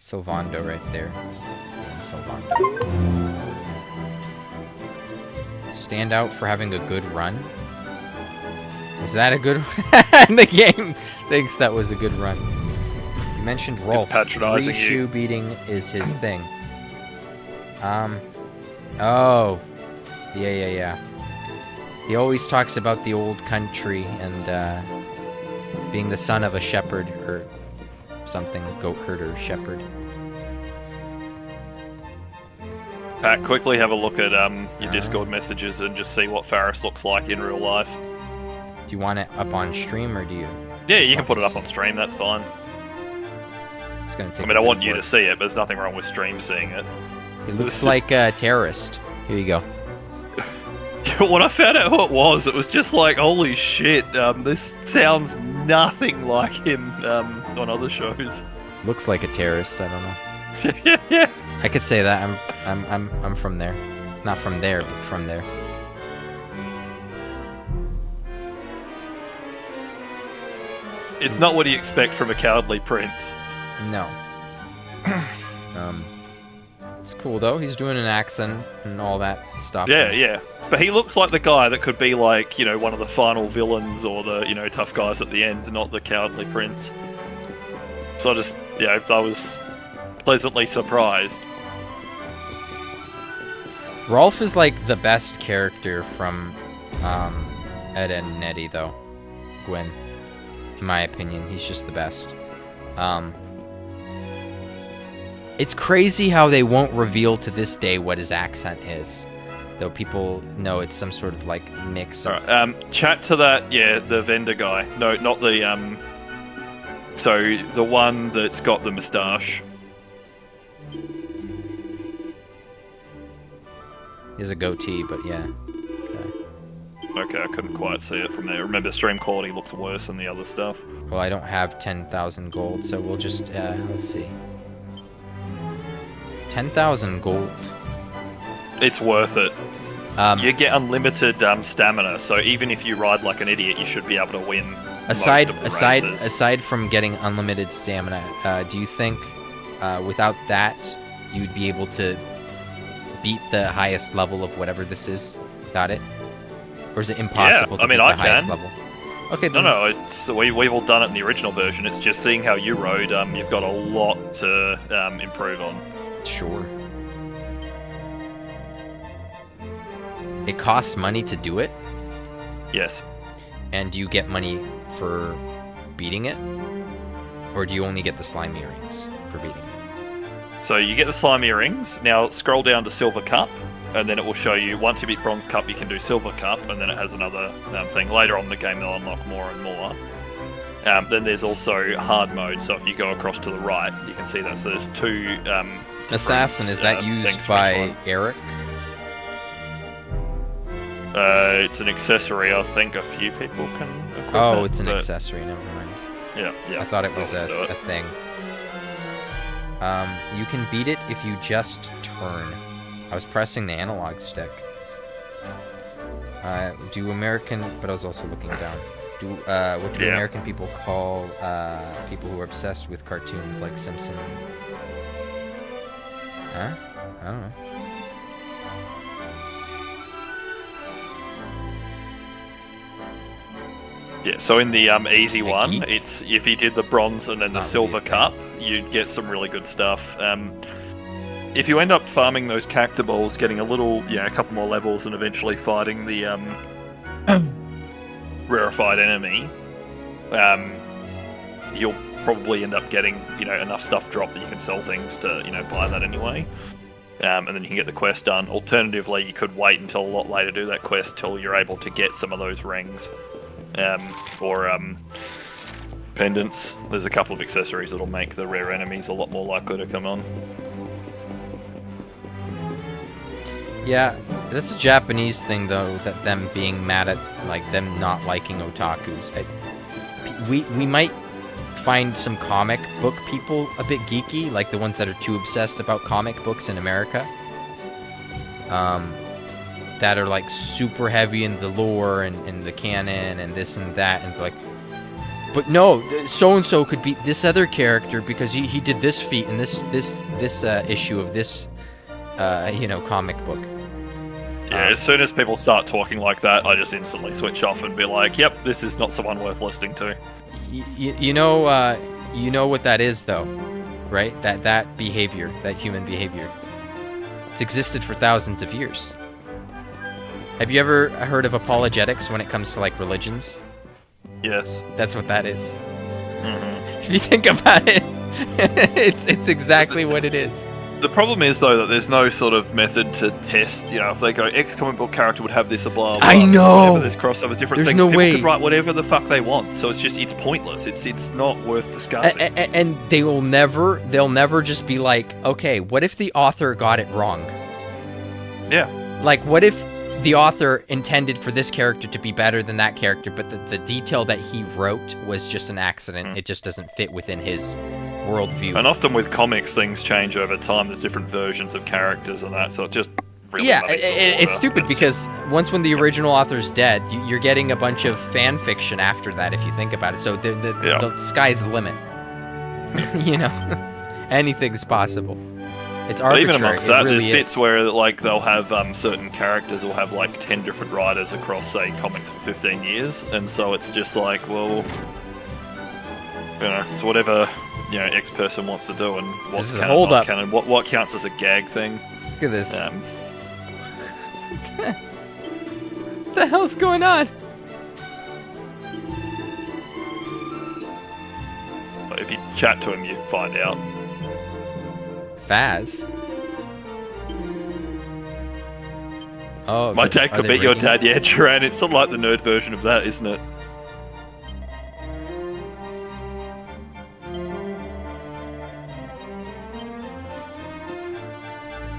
Sylvando right there. Yeah, Sylvando. Stand out for having a good run. Was that a good the game thinks that was a good run. You mentioned Rolf. patronizing you. 3-shoe beating is his thing. Oh. Yeah. He always talks about the old country and being the son of a shepherd or something, goat herder, shepherd. Pat, quickly have a look at your Discord messages and just see what Faris looks like in real life. Do you want it up on stream or do you? Yeah, just you can want put to it up see on stream, that's fine. It's gonna take I mean, a I bit want of you to work. see it, but there's nothing wrong with stream seeing it. He looks like a terrorist. Here you go. When I found out who it was just like, holy shit, this sounds nothing like him on other shows. Looks like a terrorist. I don't know. Yeah. I could say that. I'm from there. Not from there, but from there. It's not what you expect from a cowardly prince. No. It's cool though. He's doing an accent and all that stuff. Yeah. But he looks like the guy that could be like, one of the final villains or the, tough guys at the end, not the cowardly prince. So I was pleasantly surprised. Rolf is like the best character from Ed and Eddy though. Gwyn, in my opinion. He's just the best. It's crazy how they won't reveal to this day what his accent is, though people know it's some sort of like mix of... Chat to that, the vendor guy. No, not the, so the one that's got the moustache. He has a goatee, but yeah. Okay, I couldn't quite see it from there. Remember, stream quality looks worse than the other stuff. Well, I don't have 10,000 gold, so we'll just, let's see. 10,000 gold. It's worth it. You get unlimited stamina, so even if you ride like an idiot, you should be able to win. Aside from getting unlimited stamina, do you think without that you'd be able to beat the highest level of whatever this is without it? Or is it impossible to beat the highest level? Okay, then... No, it's we've all done it in the original version. It's just seeing how you rode. You've got a lot to improve on. Sure. It costs money to do it? Yes. And do you get money for beating it? Or do you only get the slime earrings for beating it? So you get the slime earrings. Now scroll down to Silver Cup, and then it will show you, once you beat Bronze Cup, you can do Silver Cup, and then it has another thing. Later on in the game, they'll unlock more and more. Then there's also hard mode, so if you go across to the right, you can see that. So there's two... Assassin, is that used by Eric? It's an accessory. I think a few people can equip it, it's an accessory, never mind. Yeah. I thought it was a thing. You can beat it if you just turn. I was pressing the analog stick. Do American... But I was also looking down. What do American people call people who are obsessed with cartoons like Simpson? Huh? I don't know. Yeah, so in the easy one, it's if you did the bronze and then the silver cup, you'd get some really good stuff. If you end up farming those cacti balls, getting a couple more levels, and eventually fighting the rarefied enemy, you'll probably end up getting enough stuff dropped that you can sell things to buy that anyway. And then you can get the quest done. Alternatively, you could wait until a lot later to do that quest till you're able to get some of those rings. Or pendants. There's a couple of accessories that'll make the rare enemies a lot more likely to come on. Yeah, that's a Japanese thing though, that them being mad at them not liking otakus. We might find some comic book people a bit geeky, like the ones that are too obsessed about comic books in America. That are like super heavy in the lore and the canon and this and that, and like, but no, so and so could beat this other character because he did this feat in this issue of this comic book. Yeah, as soon as people start talking like that, I just instantly switch off and be like, "Yep, this is not someone worth listening to." You know what that is though, right? That behavior, that human behavior, it's existed for thousands of years. Have you ever heard of apologetics when it comes to like religions? Yes. That's what that is. Mm-hmm. If you think about it, it's exactly what it is. The problem is though that there's no sort of method to test. If they go X comic book character would have this, blah blah. I know. There's crossover, different there's things. No People way. could write whatever the fuck they want, so it's pointless. It's not worth discussing. And they'll never just be like, okay, what if the author got it wrong? Yeah. Like, what if the author intended for this character to be better than that character, but the detail that he wrote was just an accident. It just doesn't fit within his worldview. And often with comics, things change over time. There's different versions of characters and that, so it just really it's stupid because when the original author's dead, you're getting a bunch of fan fiction after that, if you think about it. So the sky's the limit. Anything's possible. It's arbitrary. But even amongst that, really there's bits where they'll have certain characters will have 10 different writers across, say, comics for 15 years, and so it's just like, well, it's whatever X person wants to do, and what's canon, not canon. What counts as a gag thing? Look at this. What the hell's going on? Chat to him, you find out. Faz. Oh, My dad are could they beat your rating dad, it? yeah, Duran. It's sort of like the nerd version of that, isn't it?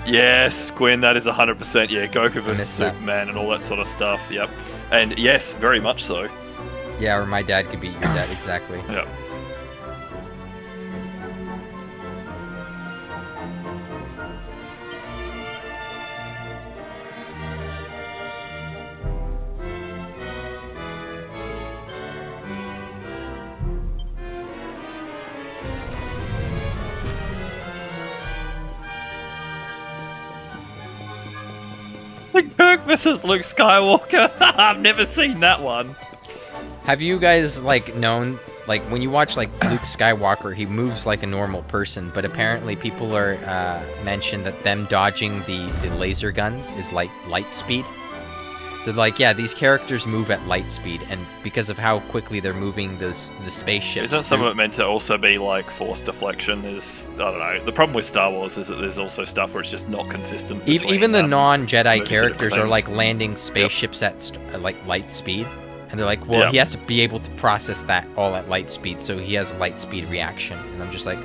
Yes, Gwen, that is 100%. Yeah, Goku versus missed that. Superman and all that sort of stuff. Yep. And yes, very much so. Yeah, or my dad could beat your dad, exactly. Yep. Kirk versus Luke Skywalker. I've never seen that one. Have you guys, like, known, like, when you watch, like, Luke Skywalker, he moves like a normal person, but apparently people are, mentioned that them dodging the laser guns is like light speed. So, like, yeah, these characters move at light speed, and because of how quickly they're moving the spaceships... Isn't some of it meant to also be, like, force deflection? There's, I don't know. The problem with Star Wars is that there's also stuff where it's just not consistent. Even the non-Jedi movies at characters are, different like, times. landing spaceships at, like, light speed. And they're like, well, he has to be able to process that all at light speed, so he has a light speed reaction. And I'm just like,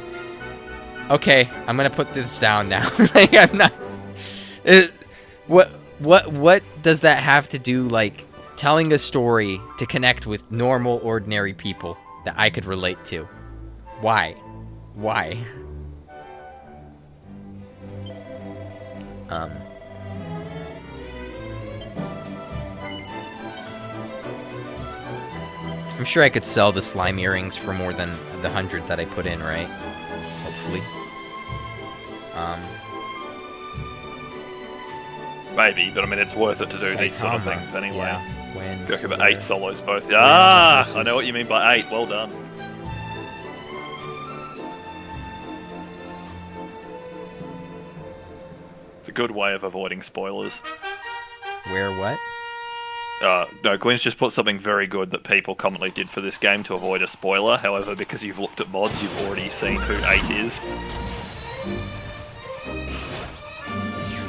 okay, I'm gonna put this down now. Like, I'm not... What does that have to do, like, telling a story to connect with normal, ordinary people that I could relate to? Why? Why? I'm sure I could sell the slime earrings for more than the 100 that I put in, right? Hopefully. Maybe, but I mean, it's worth it to do these sort of Saitama, things anyway. yeah. When Goku, but Super- 8 solos both. Ah, versus- I know what you mean by 8. Well done. It's a good way of avoiding spoilers. Where what? No, Gwen's just put something very good that people commonly did for this game to avoid a spoiler. However, because you've looked at mods, you've already seen who 8 is.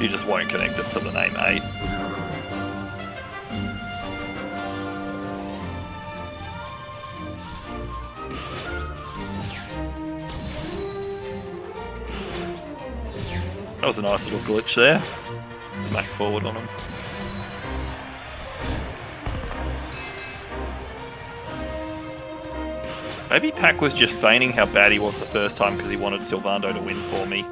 You just won't connect it to the name 8. That was a nice little glitch there. Smack forward on him. Maybe Pac was just feigning how bad he was the first time because he wanted Sylvando to win for me.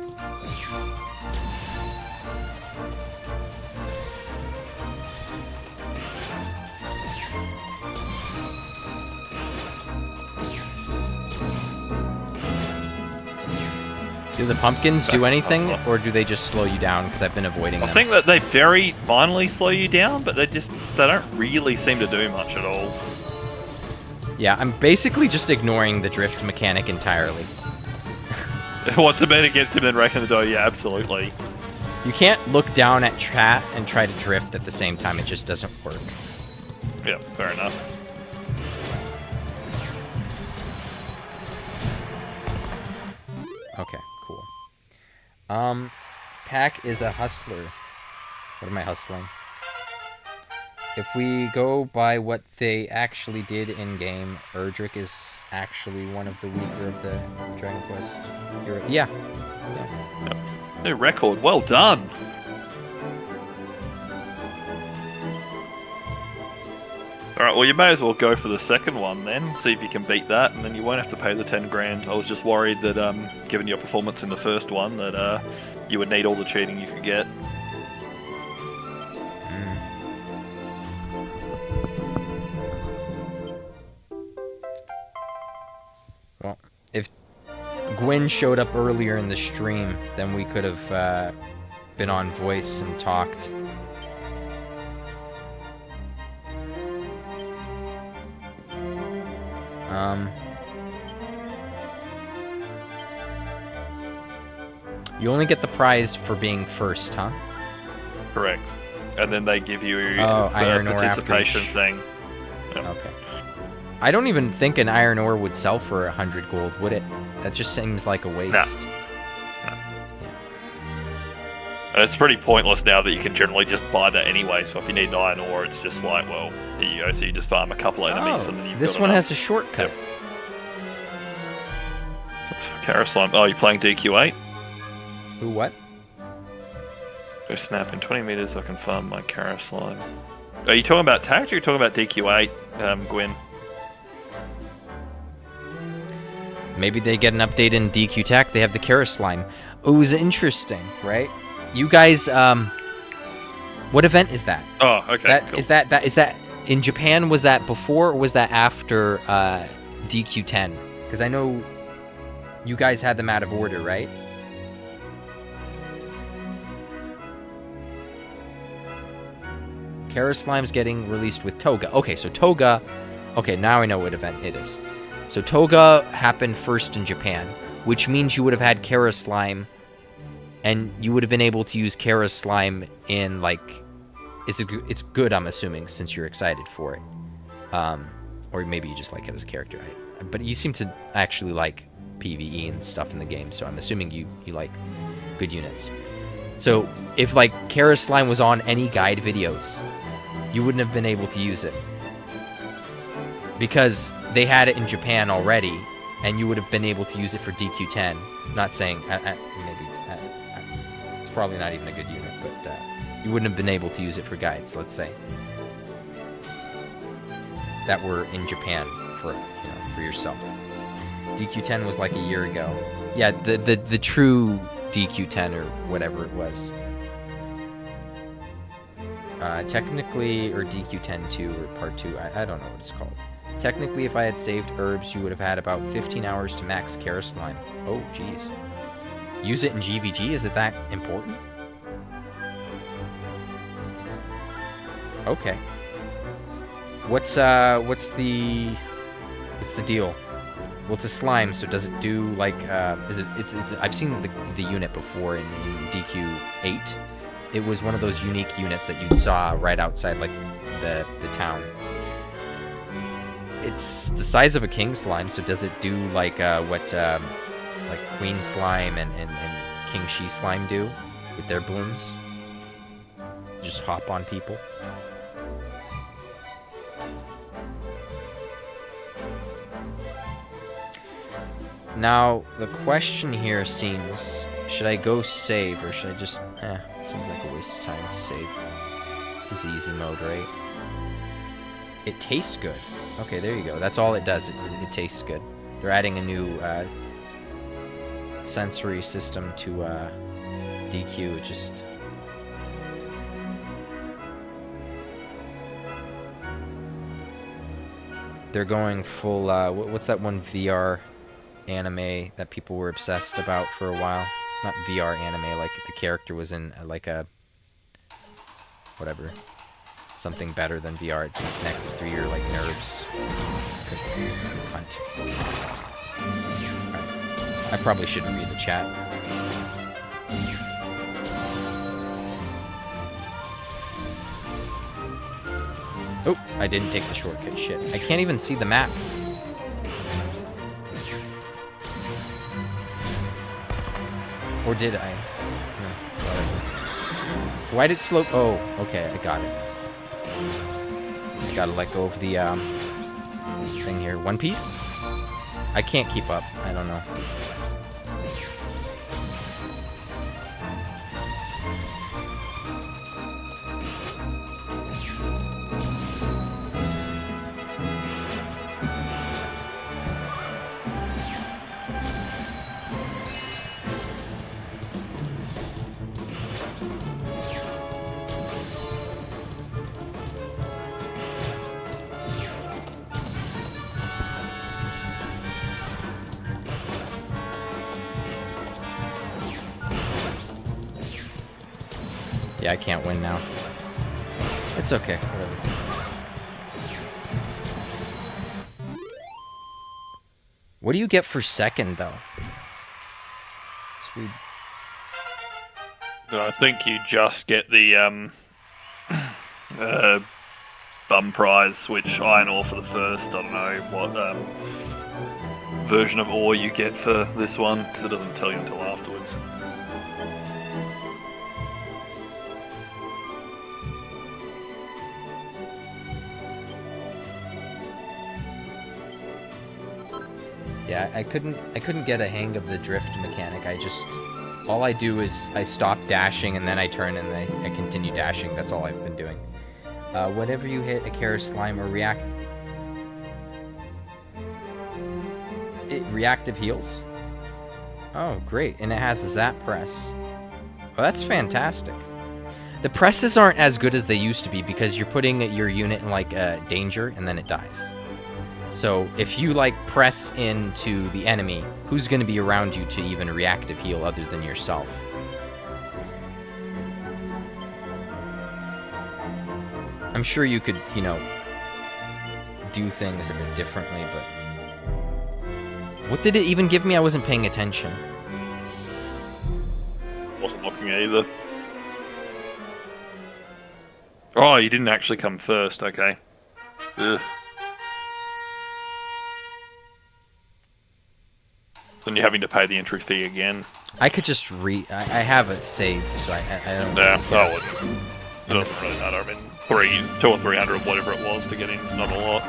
Do the pumpkins do Back anything, hustler. or do they just slow you down? Because I've been avoiding I them. think that they very minorly slow you down, but they don't really seem to do much at all. Yeah, I'm basically just ignoring the drift mechanic entirely. What's the bet against him then raking the dough? Yeah, absolutely. You can't look down at chat and try to drift at the same time. It just doesn't work. Yeah, fair enough. Okay, cool. Pac is a hustler. What am I hustling? If we go by what they actually did in-game, Erdrick is actually one of the weaker of the Dragon Quest hero. Yeah. Yep. New record. Well done. Alright, well you may as well go for the second one then, see if you can beat that, and then you won't have to pay the 10 grand. I was just worried that, given your performance in the first one, that you would need all the cheating you could get. Well, if Gwen showed up earlier in the stream, then we could have been on voice and talked. You only get the prize for being first, huh? Correct. And then they give you the iron ore participation after each. thing. Yep. Okay. I don't even think an iron ore would sell for 100 gold, would it? That just seems like a waste. And it's pretty pointless now that you can generally just buy that anyway. So if you need iron ore, it's just like, well, here you go. So you just farm a couple enemies, and then you've this got one enough. has a shortcut. Kara slime. Oh, you're playing DQ8? Who? What? Go snap in 20 meters. I can farm my Kara slime. Are you talking about tact, or are you talking about DQ8, Gwen? Maybe they get an update in DQ Tech. They have the Kara slime. Oh, it was interesting, right? You guys, what event is that? Oh, okay. Cool. Is that in Japan? Was that before or was that after DQ10? Because I know you guys had them out of order, right? Kara Slime's getting released with Toga. Okay, so Toga... Okay, now I know what event it is. So Toga happened first in Japan, which means you would have had Kara Slime, and you would have been able to use Kara Slime in, like... It's good, I'm assuming, since you're excited for it. Or maybe you just like it as a character. But you seem to actually like PvE and stuff in the game, so I'm assuming you like good units. So, if, like, Kara Slime was on any guide videos, you wouldn't have been able to use it. Because they had it in Japan already, and you would have been able to use it for DQ10. Not saying... it's probably not even a good unit, but you wouldn't have been able to use it for guides, let's say. That were in Japan for yourself. DQ10 was like a year ago. Yeah, the true DQ10 or whatever it was. Technically, or DQ10-2 or Part 2, I don't know what it's called. Technically, if I had saved herbs, you would have had about 15 hours to max Kara Slime. Oh, jeez. Use it in GVG? Is it that important? Okay. What's the deal? Well, it's a slime, so does it do like it's I've seen the unit before in DQ8. It was one of those unique units that you saw right outside like the town. It's the size of a king slime, so does it do like what like queen slime and king she slime do with their blooms? Just hop on people. Now, the question here seems, should I go save, or should I just, seems like a waste of time to save. This is easy mode, right? It tastes good. Okay, there you go. That's all it does, it tastes good. They're adding a new, sensory system to, DQ, it just... They're going full, what's that one VR... anime that people were obsessed about for a while? Not VR anime, like the character was in like a whatever, something better than VR. It's connected through your like nerves. Cunt. I probably shouldn't read the chat. Oh, I didn't take the shortcut. Shit, I can't even see the map. Or did I? No, whatever. Why did it slow? Oh, okay, I got it. I gotta let go of the thing here. One Piece? I can't keep up. I don't know. Yeah, I can't win now. It's okay, whatever. What do you get for second, though? Sweet. I think you just get the bum prize, which iron ore for the first. I don't know what version of ore you get for this one, because it doesn't tell you until afterwards. Yeah, I couldn't get a hang of the drift mechanic. All I do is I stop dashing and then I turn and I continue dashing. That's all I've been doing. Whenever you hit a Kara slime or reactive heals? Oh, great. And it has a zap press. Well, that's fantastic. The presses aren't as good as they used to be because you're putting your unit in like danger and then it dies. So if you like press into the enemy, who's going to be around you to even reactive heal other than yourself? I'm sure you could, do things a bit differently, but what did it even give me? I wasn't paying attention. Wasn't looking at either. Oh, you didn't actually come first, okay. Ugh. Then you're having to pay the entry fee again. I could just I have it saved, so I don't... Yeah, it doesn't really matter. I mean, 200 or 300, whatever it was to get in, it's not a lot.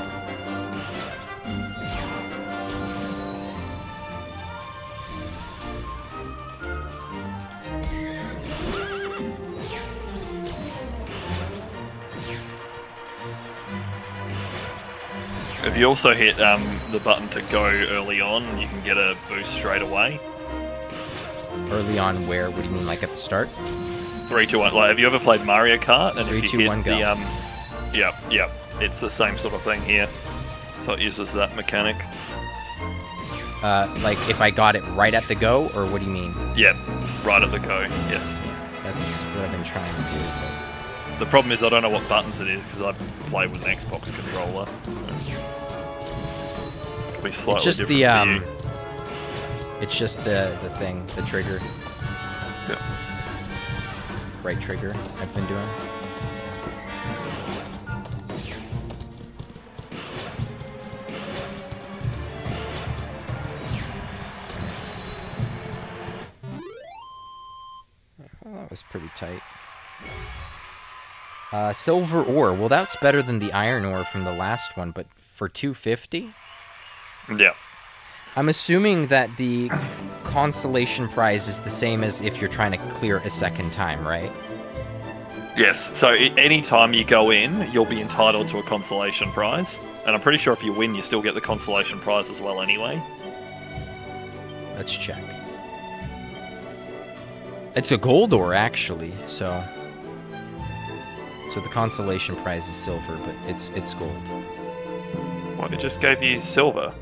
If you also hit the button to go early on, you can get a boost straight away. Early on where? What do you mean, like at the start? 3, 2, 1. Like, have you ever played Mario Kart? And 3, if you 2, hit 1, go. Yeah. It's the same sort of thing here. So it uses that mechanic. Like if I got it right at the go, or what do you mean? Yeah, right at the go, yes. That's what I've been trying to do. But... The problem is I don't know what buttons it is because I play with an Xbox controller. It'll be slightly it's just different the It's just the thing, the trigger. Yeah. Right trigger I've been doing. Well, that was pretty tight. Silver ore. Well, that's better than the iron ore from the last one, but for 250? Yeah. I'm assuming that the consolation prize is the same as if you're trying to clear it a second time, right? Yes, so any time you go in, you'll be entitled to a consolation prize. And I'm pretty sure if you win, you still get the consolation prize as well anyway. Let's check. It's a gold ore, actually, so... So the consolation prize is silver, but it's gold. What, it just gave you silver?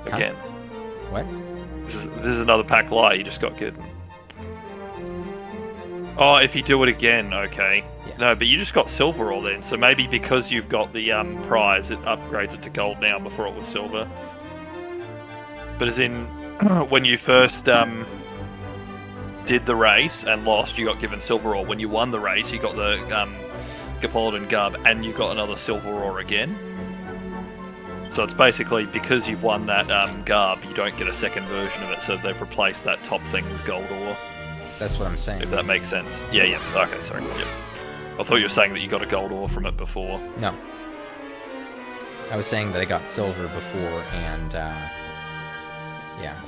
Again. Huh? What? This is another pack lie you just got good. Oh, if you do it again, okay. Yeah. No, but you just got silver all then, so maybe because you've got the prize, it upgrades it to gold now before it was silver. But as in, when you first did the race and lost, you got given silver ore. When you won the race, you got the Gapolidan Garb, and you got another silver ore again. So it's basically, because you've won that Garb, you don't get a second version of it, so they've replaced that top thing with gold ore. That's what I'm saying. If that makes sense. Yeah. Okay, sorry. Yeah. I thought you were saying that you got a gold ore from it before. No. I was saying that I got silver before, and, yeah.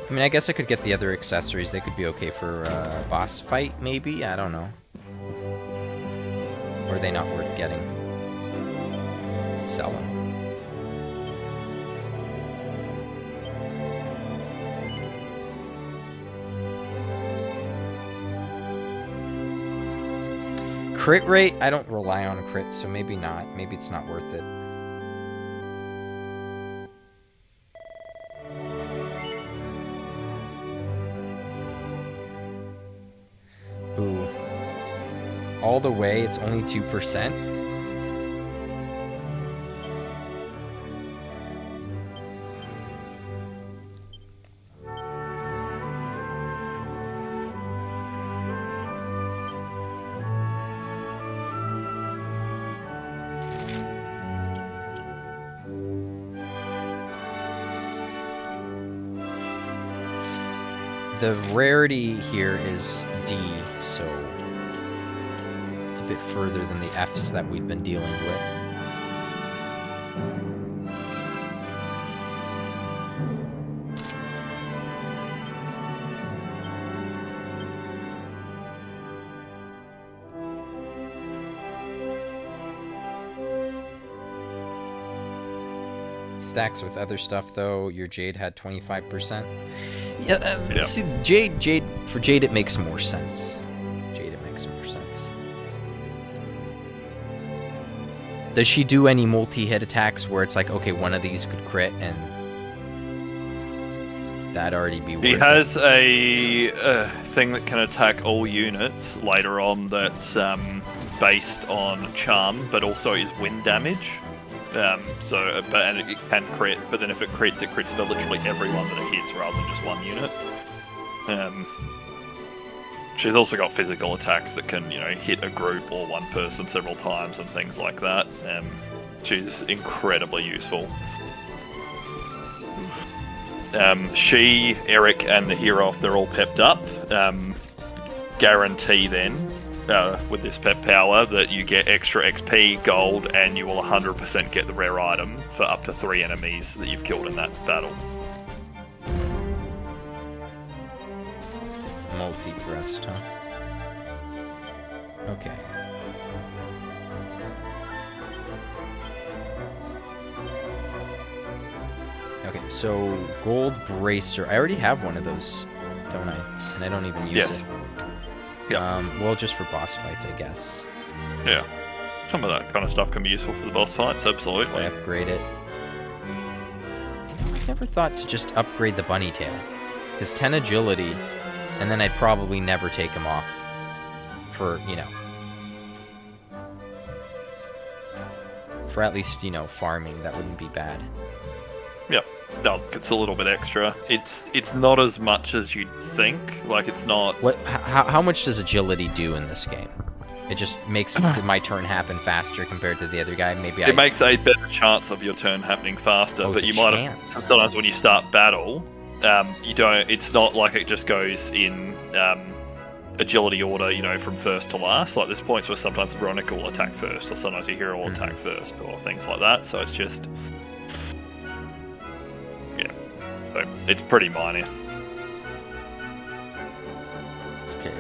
I mean, I guess I could get the other accessories. They could be okay for a boss fight, maybe? I don't know. Or are they not worth getting? Sell them. Crit rate? I don't rely on crits, so maybe not. Maybe it's not worth it. Ooh. All the way, it's only 2%? the rarity here is D, so it's a bit further than the Fs that we've been dealing with. Stacks with other stuff though. Your Jade had 25%. Yeah, see, Jade for Jade it makes more sense. Jade it makes more sense. Does she do any multi-hit attacks where it's like, okay, one of these could crit and that'd already be worth it? He has a thing that can attack all units later on that's based on charm, but also is wind damage. And it can crit, but then if it crits for literally everyone that it hits rather than just one unit. She's also got physical attacks that can, hit a group or one person several times and things like that. She's incredibly useful. She, Eric, and the Hieroth, they're all pepped up. Guarantee then, with this pep power, that you get extra XP, gold, and you will 100% get the rare item for up to 3 enemies that you've killed in that battle. Multi-breast, huh? Okay. Okay, so gold bracer. I already have one of those, don't I? And I don't even use it. Yeah. Well, just for boss fights, I guess. Yeah. Some of that kind of stuff can be useful for the boss fights, absolutely. I upgrade it. I never thought to just upgrade the bunny tail. Because 10 agility, and then I'd probably never take him off. For, for at least, farming, that wouldn't be bad. Yep. No, it's a little bit extra. It's not as much as you'd think. Like, it's not... How much does agility do in this game? It just makes my turn happen faster compared to the other guy. It makes a better chance of your turn happening faster, but you might have... Sometimes when you start battle, you don't... It's not like it just goes in agility order, from first to last. Like, there's points where sometimes Veronica will attack first, or sometimes your hero will attack first, or things like that. So it's just... So it's pretty minor. Okay.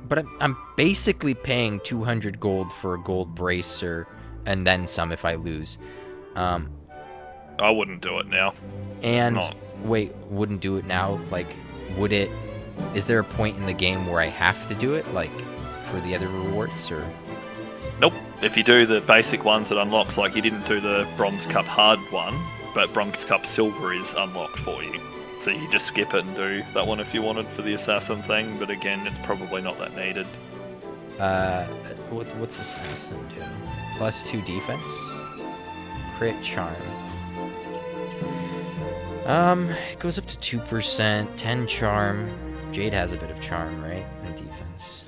But I'm basically paying 200 gold for a gold bracer, and then some if I lose. I wouldn't do it now. And wait, wouldn't do it now? Like, would it? Is there a point in the game where I have to do it, like for the other rewards, or? Nope. If you do the basic ones, it unlocks. Like, you didn't do the Bronze Cup hard one, but Bronze Cup Silver is unlocked for you. So you just skip it and do that one if you wanted for the Assassin thing, but again, it's probably not that needed. What's Assassin do? +2 defense? Crit charm. It goes up to 2%, 10 charm. Jade has a bit of charm, right? And defense.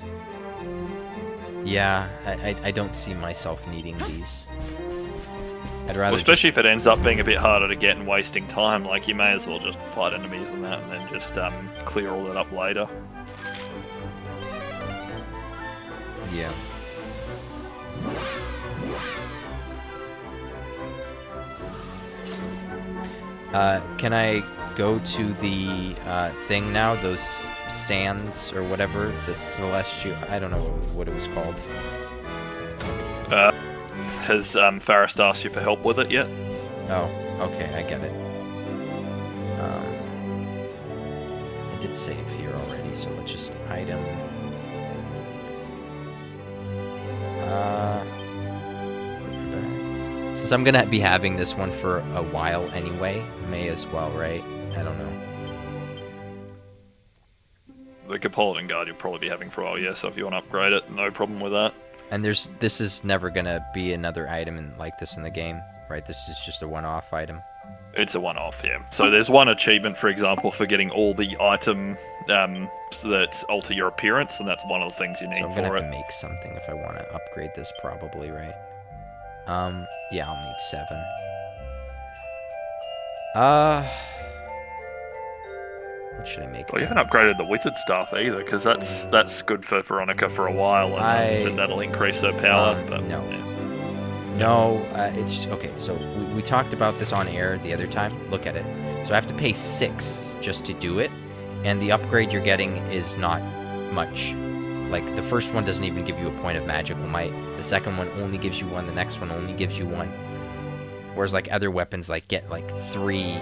Yeah, I don't see myself needing these. I'd rather especially if it ends up being a bit harder to get and wasting time, like, you may as well just fight enemies and that, and then just clear all that up later. Yeah. Can I go to the thing now? Those sands or whatever, the celestial. I don't know what it was called. Has Faris asked you for help with it yet? Oh, okay, I get it. I did save here already, so let's just item. Since I'm gonna be having this one for a while anyway, may as well, right? I don't know. The Capolitan Guard you'll probably be having for a while, yeah, so if you want to upgrade it, no problem with that. And this is never gonna be another item like this in the game, right? This is just a one-off item. It's a one-off, yeah. So there's one achievement, for example, for getting all the item that alter your appearance, and that's one of the things you need for it. So I'm gonna have to make something if I want to upgrade this, probably, right? Yeah, I'll need 7. What should I make? Well, you haven't upgraded the wizard staff either, because that's good for Veronica for a while, and then that'll increase her power. But no. Yeah. No, it's okay. So we talked about this on air the other time. Look at it. So I have to pay 6 just to do it, and the upgrade you're getting is not much. Like the first one doesn't even give you a point of magical might. The second one only gives you 1. The next one only gives you 1. Whereas like other weapons like get like 3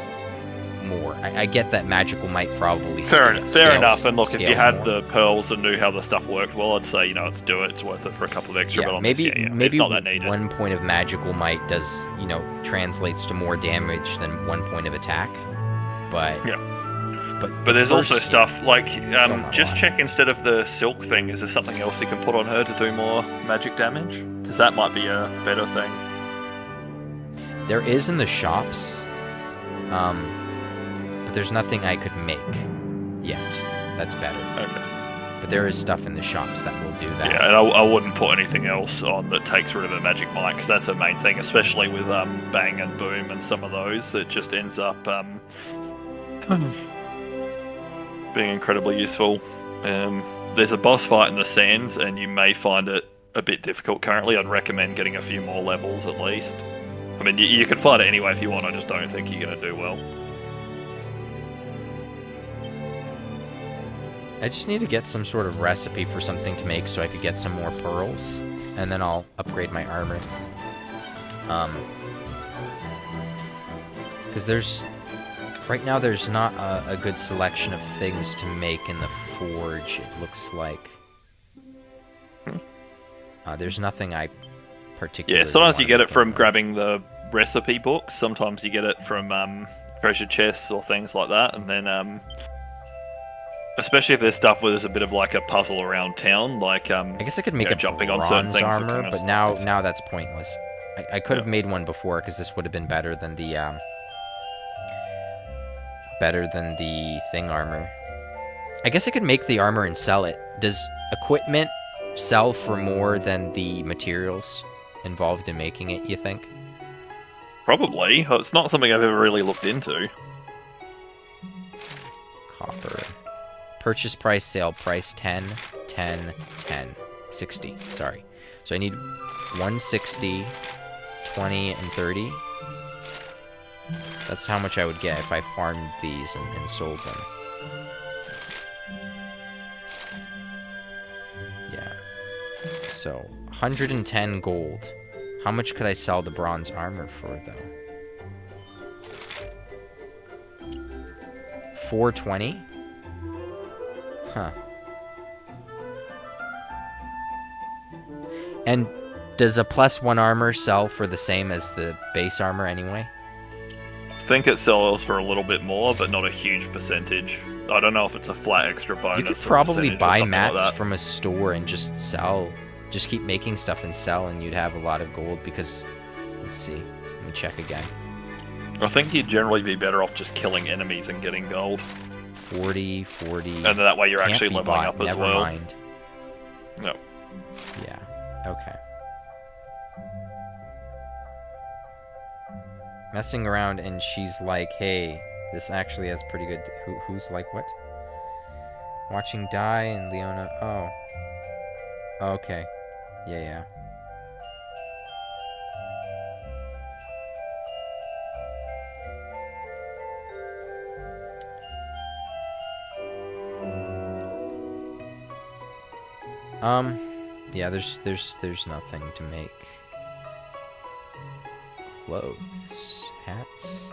more. I get that magical might probably fair enough. And look, if you had more. the pearls and knew how the stuff worked well, I'd say let's do it. It's worth it for a couple of extra. Yeah, but maybe it's not that needed. 1 point of magical might does translates to more damage than 1 point of attack. But yeah. But there's also stuff like just check. check instead of the silk thing. Is there something else you can put on her to do more magic damage? Because that might be a better thing. There is in the shops, but there's nothing I could make yet. That's better. Okay. But there is stuff in the shops that will do that. Yeah, and I wouldn't put anything else on that takes rid of her magic might, because that's her main thing, especially with Bang and Boom and some of those. It just ends up being incredibly useful. There's a boss fight in the sands, and you may find it a bit difficult currently. I'd recommend getting a few more levels at least. I mean, you can fight it anyway if you want, I just don't think you're going to do well. I just need to get some sort of recipe for something to make so I could get some more pearls, and then I'll upgrade my armor. Because right now there's not a good selection of things to make in the forge, it looks like. There's nothing I particularly... Yeah, sometimes you get it from about. grabbing the recipe books, sometimes you get it from treasure chests or things like that, and then... especially if there's stuff where there's a bit of like a puzzle around town, like I guess I could make a jumping on certain bronze things armor, but now that's pointless. I could have made one before, because this would have been better than the thing armor. I guess I could make the armor and sell it. Does equipment sell for more than the materials involved in making it, you think? Probably. It's not something I've ever really looked into. Copper. Purchase price, sale price, 10, 10, 10. 60, sorry. So I need 160, 20, and 30. That's how much I would get if I farmed these and sold them. Yeah. So, 110 gold. How much could I sell the bronze armor for, though? 420? Huh. And does a +1 armor sell for the same as the base armor anyway? I think it sells for a little bit more, but not a huge percentage. I don't know if it's a flat extra bonus. You could or probably percentage or buy something like mats that. from a store and just sell. Just keep making stuff and sell, and you'd have a lot of gold because... Let's see. Let me check again. I think you'd generally be better off just killing enemies and getting gold. 40, 40... And then that way you're Can't actually be leveling bought, up as never well. Mind. No. Yeah, okay. Messing around, and she's like, hey, this actually has pretty good... Who's like what? Watching Die and Leona... Oh. Okay. Yeah. Yeah, there's nothing to make. Clothes, hats.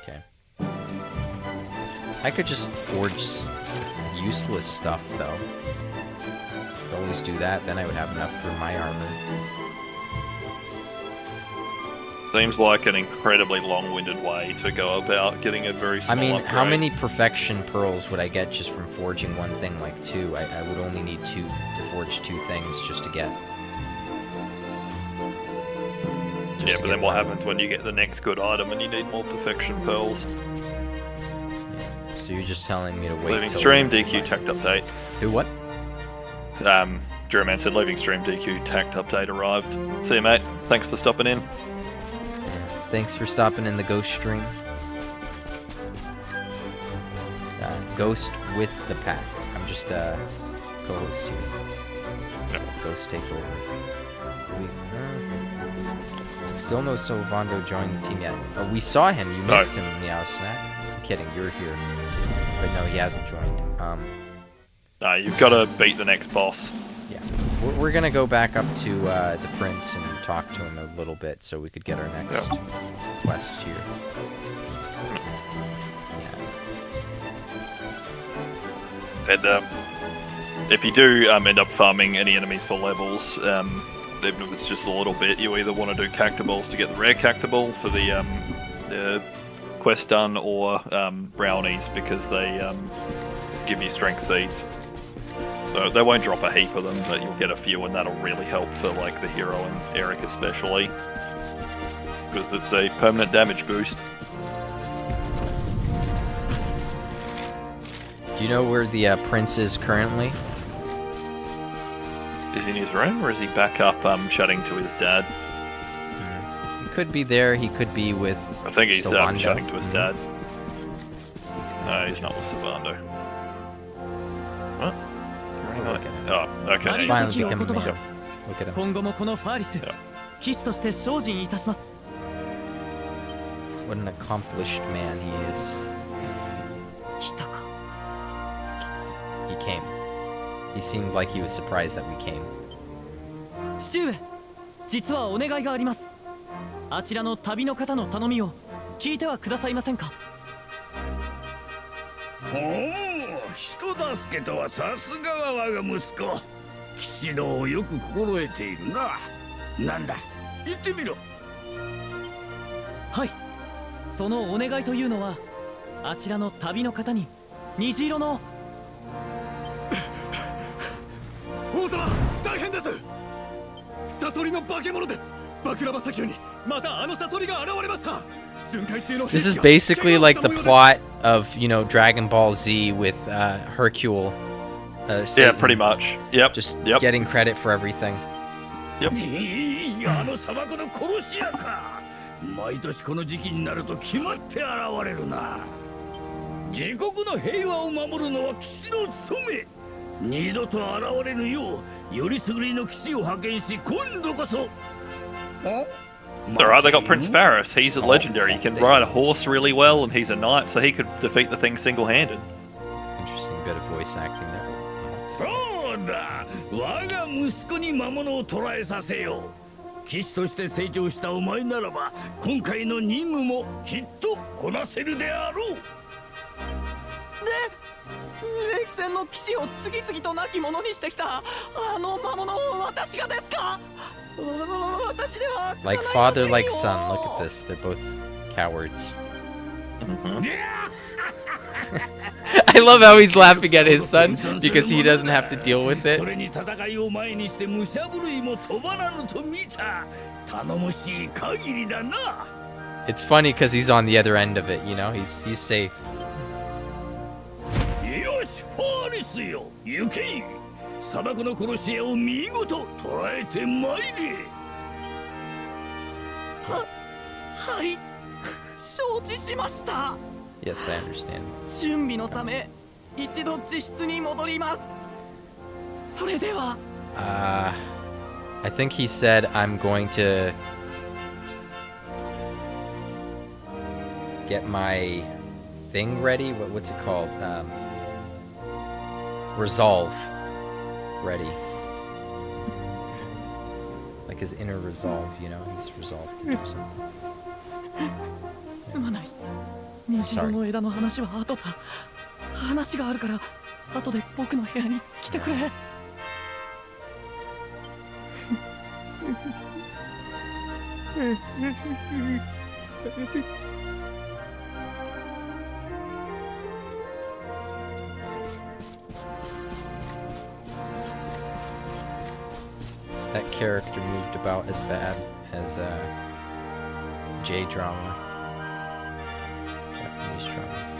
Okay. I could just forge useless stuff, though. Could always do that, then I would have enough for my armor. Seems like an incredibly long-winded way to go about getting a very small upgrade. How many perfection pearls would I get just from forging one thing, like 2? I would only need 2 to forge 2 things just to get... Yeah, but then what happens when you get the next good item and you need more perfection pearls? Yeah. So you're just telling me to wait Living till... stream, DQ checked update. Who, what? Drewman said, leaving stream DQ tact update arrived. See you, mate. Thanks for stopping in. Thanks for stopping in the ghost stream. Ghost with the pack. I'm just co-host here. Yep. Ghost take over. Still no Sylvando joined the team yet. Oh, we saw him. You missed him, Meow Snack. I'm kidding. You're here. But no, he hasn't joined. No, you've got to beat the next boss. Yeah. We're going to go back up to the Prince and talk to him a little bit so we could get our next quest here. And if you do end up farming any enemies for levels, even if it's just a little bit, you either want to do Cactaballs to get the rare Cactaball for the quest done, or brownies because they give you strength seeds. So they won't drop a heap of them, but you'll get a few, and that'll really help for like the hero and Eric especially, because it's a permanent damage boost. Do you know where the Prince is currently? Is he in his room, or is he back up chatting to his dad? He could be there, he could be with I think he's Sylvando. chatting to his dad. No, he's not with Sylvando. What? Oh, okay. Finally became a man. Look at him. 今後もこのファーリス、騎士として精進いたします。 What an accomplished man he is. 来たか。 He came. He seemed like he was surprised that we came. 父上、実はお願いがあります。あちらの旅の方の頼みを聞いてはくださいませんか。おお、人助けとはさすがは我が息子。騎士道をよく心得ているな。なんだ、言ってみろ。はい。そのお願いというのは、あちらの旅の方に虹色の。王様、大変です。サソリの化け物です。バクラバ砂丘にまたあのサソリが現れました。 This is basically like the plot of, you know, Dragon Ball Z with Hercule. Yeah, pretty much. Yep. Just getting credit for everything. Yep. あの砂漠の殺し屋か。毎年この時期になると決まって現れるな。自国の平和を守るのは騎士の務め。二度と現れぬよう、よりすぐりの騎士を派遣し、今度こそ。Alright, they got Prince Varus. He's a legendary. He can ride a horse really well, and he's a knight, so he could defeat the thing single-handed. Interesting bit of voice acting there. そうだ、我が息子に魔物を捕らえさせよう。騎士として成長したお前ならば、今回の任務もきっとこなせるであろう。歴戦の騎士を次々と亡き者にしてきたあの魔物を私がですか。 Like father, like son. Look at this. They're both cowards. I love how he's laughing at his son because he doesn't have to deal with it. It's funny because he's on the other end of it, you know? He's safe. よし、ファーリスよ、行け。 砂漠の殺し屋を見事捕らえてまいれ。はい、承知しました。 Yes, I understand. 準備のため一度自室に戻ります。それでは。I think he said I'm going to get my thing ready. What's it called? Resolve. Ready. Like his inner resolve, you know, he's resolved to do something. すまない。虹色の枝の話は後だ。話があるから後で僕の部屋に来てくれ。That character moved about as bad as J-drama. Japanese drama.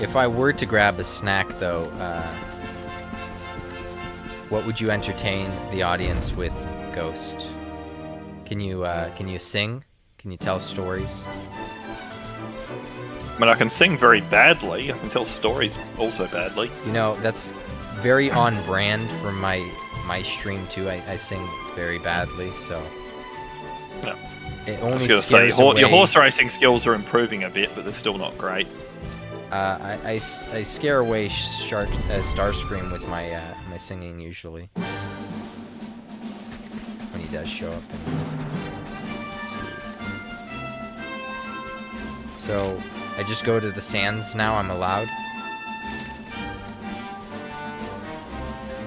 If I were to grab a snack, though, what would you entertain the audience with, Ghost? Can you sing? Can you tell stories? I mean, I can sing very badly. I can tell stories also badly. You know, that's very on brand for my stream too. I sing very badly, so Yeah. it I was only going to say, scares away. your horse racing skills are improving a bit, but they're still not great. I scare away Starscream with my my singing usually when he does show up. So I just go to the sands now. I'm allowed.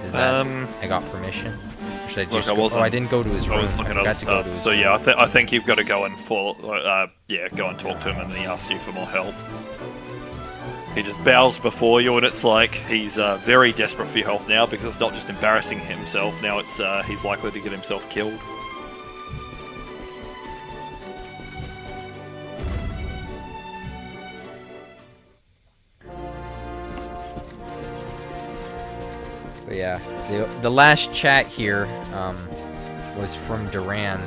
Is that I got permission? Or should I just go? Oh, I didn't go to his room. I forgot to go to his So room. yeah, I think you've got to go and go and talk to him, and then he asks you for more help. He just bows before you, and it's like he's very desperate for your help now, because it's not just embarrassing himself. Now it's he's likely to get himself killed. But yeah, the last chat here was from Duran.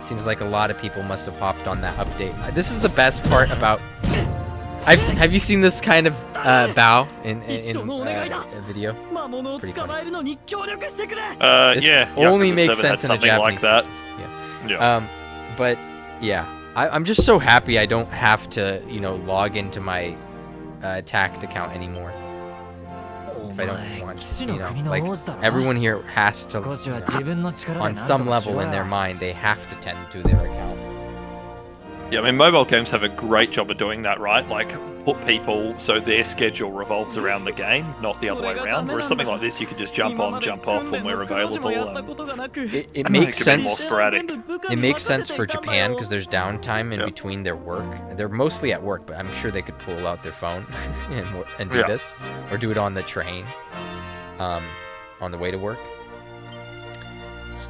Seems like a lot of people must have hopped on that update. This is the best part about. Have you seen this kind of bow in a video? Pretty funny. This Yeah. only Yakuza makes 7 had sense in a something Japanese. like that. Yeah. But yeah, I'm just so happy I don't have to, log into my Tact account anymore. If I don't want, like everyone here has to, on some level in their mind, they have to tend to their account. Yeah, I mean, mobile games have a great job of doing that, right? Like, put people so their schedule revolves around the game, not the other way around. Whereas something like this, you can just jump on, jump off when we're available. It makes can be more sense. sporadic. It makes sense for Japan because there's downtime in between their work. They're mostly at work, but I'm sure they could pull out their phone and do this, or do it on the train, on the way to work.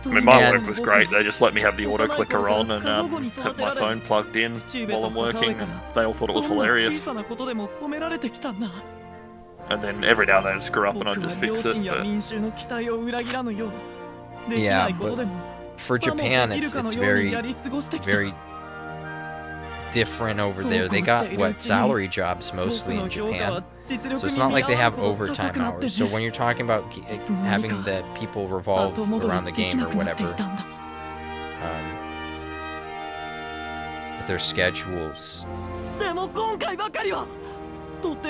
I mean, my work was great. They just let me have the auto clicker on and have my phone plugged in while I'm working, and they all thought it was hilarious. And then every now and then I'd screw up and I'd just fix it. But... Yeah, but for Japan, it's very, very different over there. They got salary jobs mostly in Japan, so it's not like they have overtime hours. So when you're talking about having the people revolve around the game or whatever, with their schedules,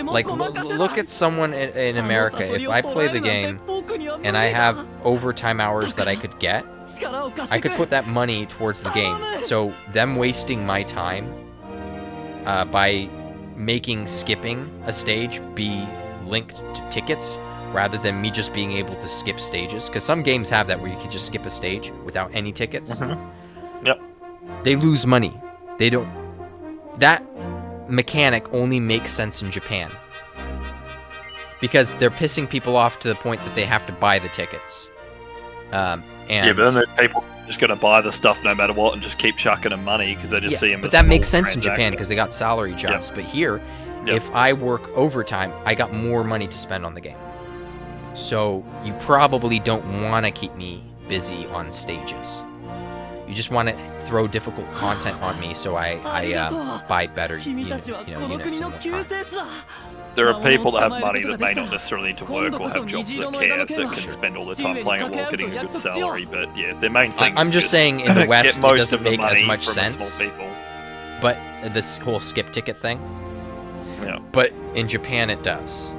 like look at someone in America. If I play the game and I have overtime hours that I could get, I could put that money towards the game. So them wasting my time by making skipping a stage be linked to tickets rather than me just being able to skip stages, because some games have that where you can just skip a stage without any tickets. Yep. They lose money. They don't. That mechanic only makes sense in Japan because they're pissing people off to the point that they have to buy the tickets. And yeah, but then there's people just going to buy the stuff no matter what and just keep chucking them money because they just see them but as that small makes sense in Japan transactions. because they got salary jobs. But here, if I work overtime, I got more money to spend on the game. So you probably don't want to keep me busy on stages. You just want to throw difficult content on me so I buy better units and whatnot. There are people that have money that may not necessarily need to work or have jobs that care, that can spend all their time playing it while getting a good salary. But yeah, their main thing I'm is just saying in the get West it most doesn't of the make as money much from the sense. small people. But this whole skip ticket thing. Yeah. But in Japan it does.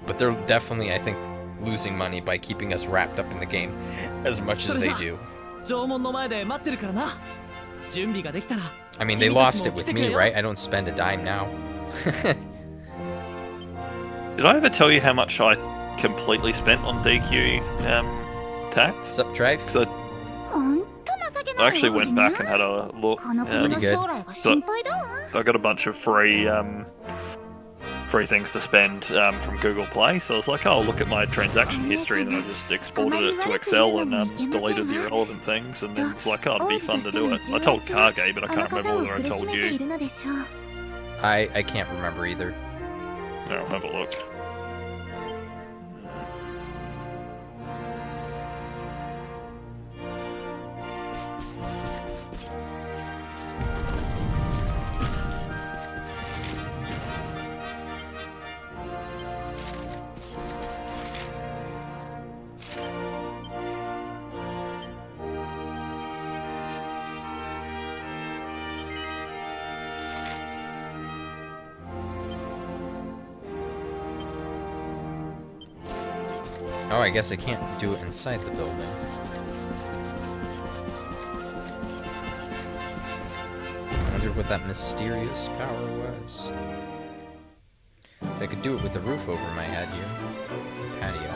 But they're definitely, I think, losing money by keeping us wrapped up in the game as much as they do. I mean, they lost it with me, right? I don't spend a dime now. Did I ever tell you how much I completely spent on DQ Tact? Sup, Trey? Because I actually went back and had a look. Pretty good. So I got a bunch of free things to spend from Google Play, so I was like, oh, I'll look at my transaction history, and then I just exported it to Excel and deleted the irrelevant things, and then it was like, oh, it'd be fun to do it. I told Kage, but I can't remember whether I told you. I can't remember either. I'll have a look. Oh, I guess I can't do it inside the building. I wonder what that mysterious power was. I could do it with the roof over my head here. Patio.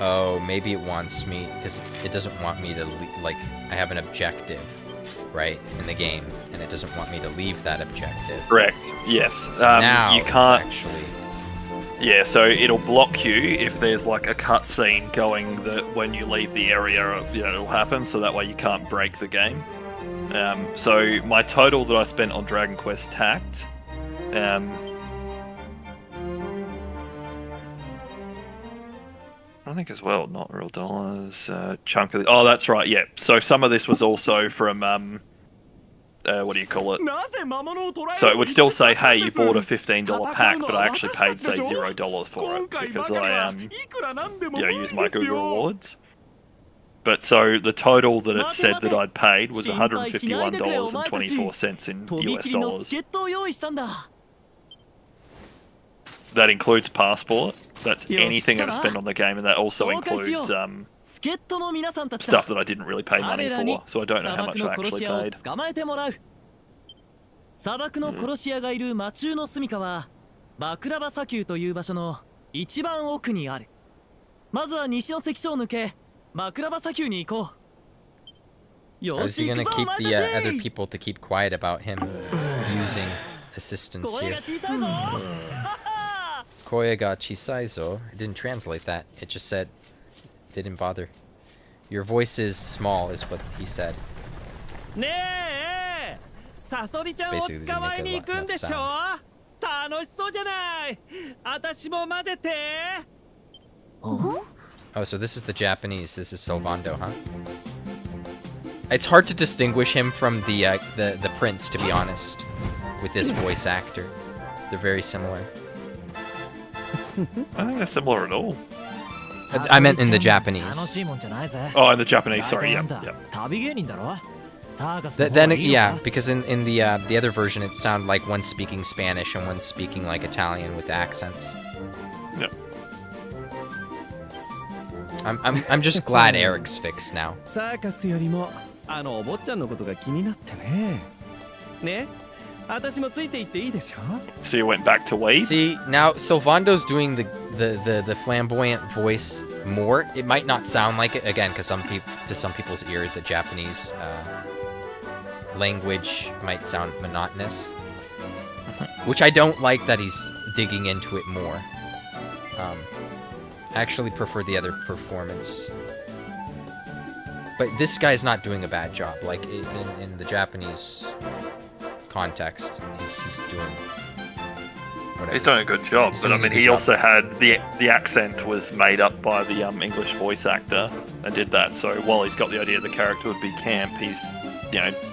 Oh, maybe it wants me, because it doesn't want me to, like, I have an objective, right, in the game, and it doesn't want me to leave that objective. Correct. Yes. So now you can't actually. Yeah, so it'll block you if there's like a cutscene going that when you leave the area, it'll happen. So that way you can't break the game. So my total that I spent on Dragon Quest Tact. I think as well, not real dollars. Chunk of. Oh, that's right. Yeah. So some of this was also from. What do you call it? So it would still say, hey, you bought a $15 pack, but I actually paid, say, $0 for it because I used my Google rewards. But so the total that it said that I'd paid was $151.24 in US dollars. That includes passport. That's anything that I spent on the game, and that also includes stuff that I didn't really pay money for, so I don't know how much I actually paid. 砂漠の殺し屋がいる魔中の住処はバクラバ砂丘という場所の一番奥にある。まずは西の関所を抜けバクラバ砂丘に行こう。Is he gonna keep the other people to keep quiet about him using assistance here? Koya ga chisaizo. I didn't translate that. It just said they didn't bother. Your voice is small, is what he said. ねえ、サソリちゃんを捕まえに行くんでしょ？楽しそうじゃない。私も混ぜて。Oh, so this is the Japanese. This is Sylvando, huh? It's hard to distinguish him from the prince, to be honest, with this voice actor. They're very similar. I don't think they're similar at all. I meant in the Japanese. Oh, in the Japanese, sorry, yeah. Then, yeah, because in the other version, it sounded like one speaking Spanish and one speaking like Italian with accents. Yep. I'm just glad Eric's fixed now. So you went back to Weed? See, now Sylvando's doing the flamboyant voice more. It might not sound like it, again, because to some people's ears, the Japanese language might sound monotonous. Which I don't like that he's digging into it more. I actually prefer the other performance. But this guy's not doing a bad job. Like, in the Japanese context, he's doing whatever. He's doing a good job, but I mean, he also had the accent was made up by the English voice actor and did that. So while he's got the idea the character would be camp, he's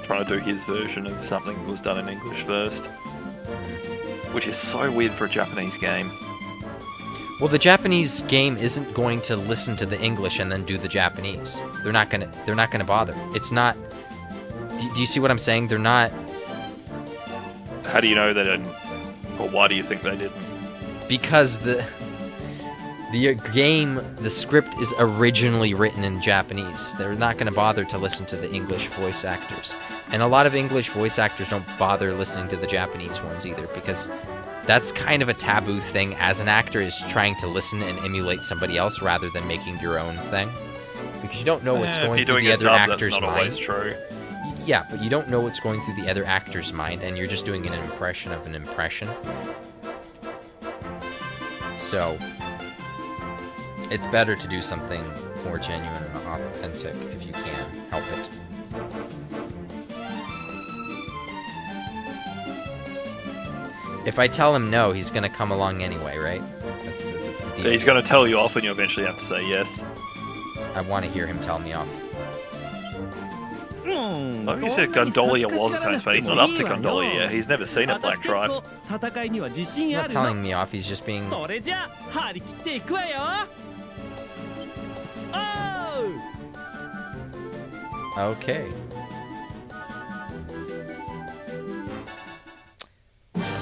trying to do his version of something that was done in English first, which is so weird for a Japanese game. Well, the Japanese game isn't going to listen to the English and then do the Japanese. They're not gonna bother. It's not. Do you see what I'm saying? They're not. How do you know they didn't? Or why do you think they didn't? Because the game, the script is originally written in Japanese. They're not going to bother to listen to the English voice actors. And a lot of English voice actors don't bother listening to the Japanese ones either, because that's kind of a taboo thing as an actor, is trying to listen and emulate somebody else rather than making your own thing. Because you don't know what's going through the other actor's mind. That's not always true. Yeah, but you don't know what's going through the other actor's mind, and you're just doing an impression of an impression. So, it's better to do something more genuine and authentic if you can help it. If I tell him no, he's gonna come along anyway, right? That's the deal. He's going to tell you off, and you eventually have to say yes. I want to hear him tell me off. Like you said, Gondolia was his home, but he's not up to Gondolia yet. He's never seen a black tribe. He's not telling me off, he's just being... Okay.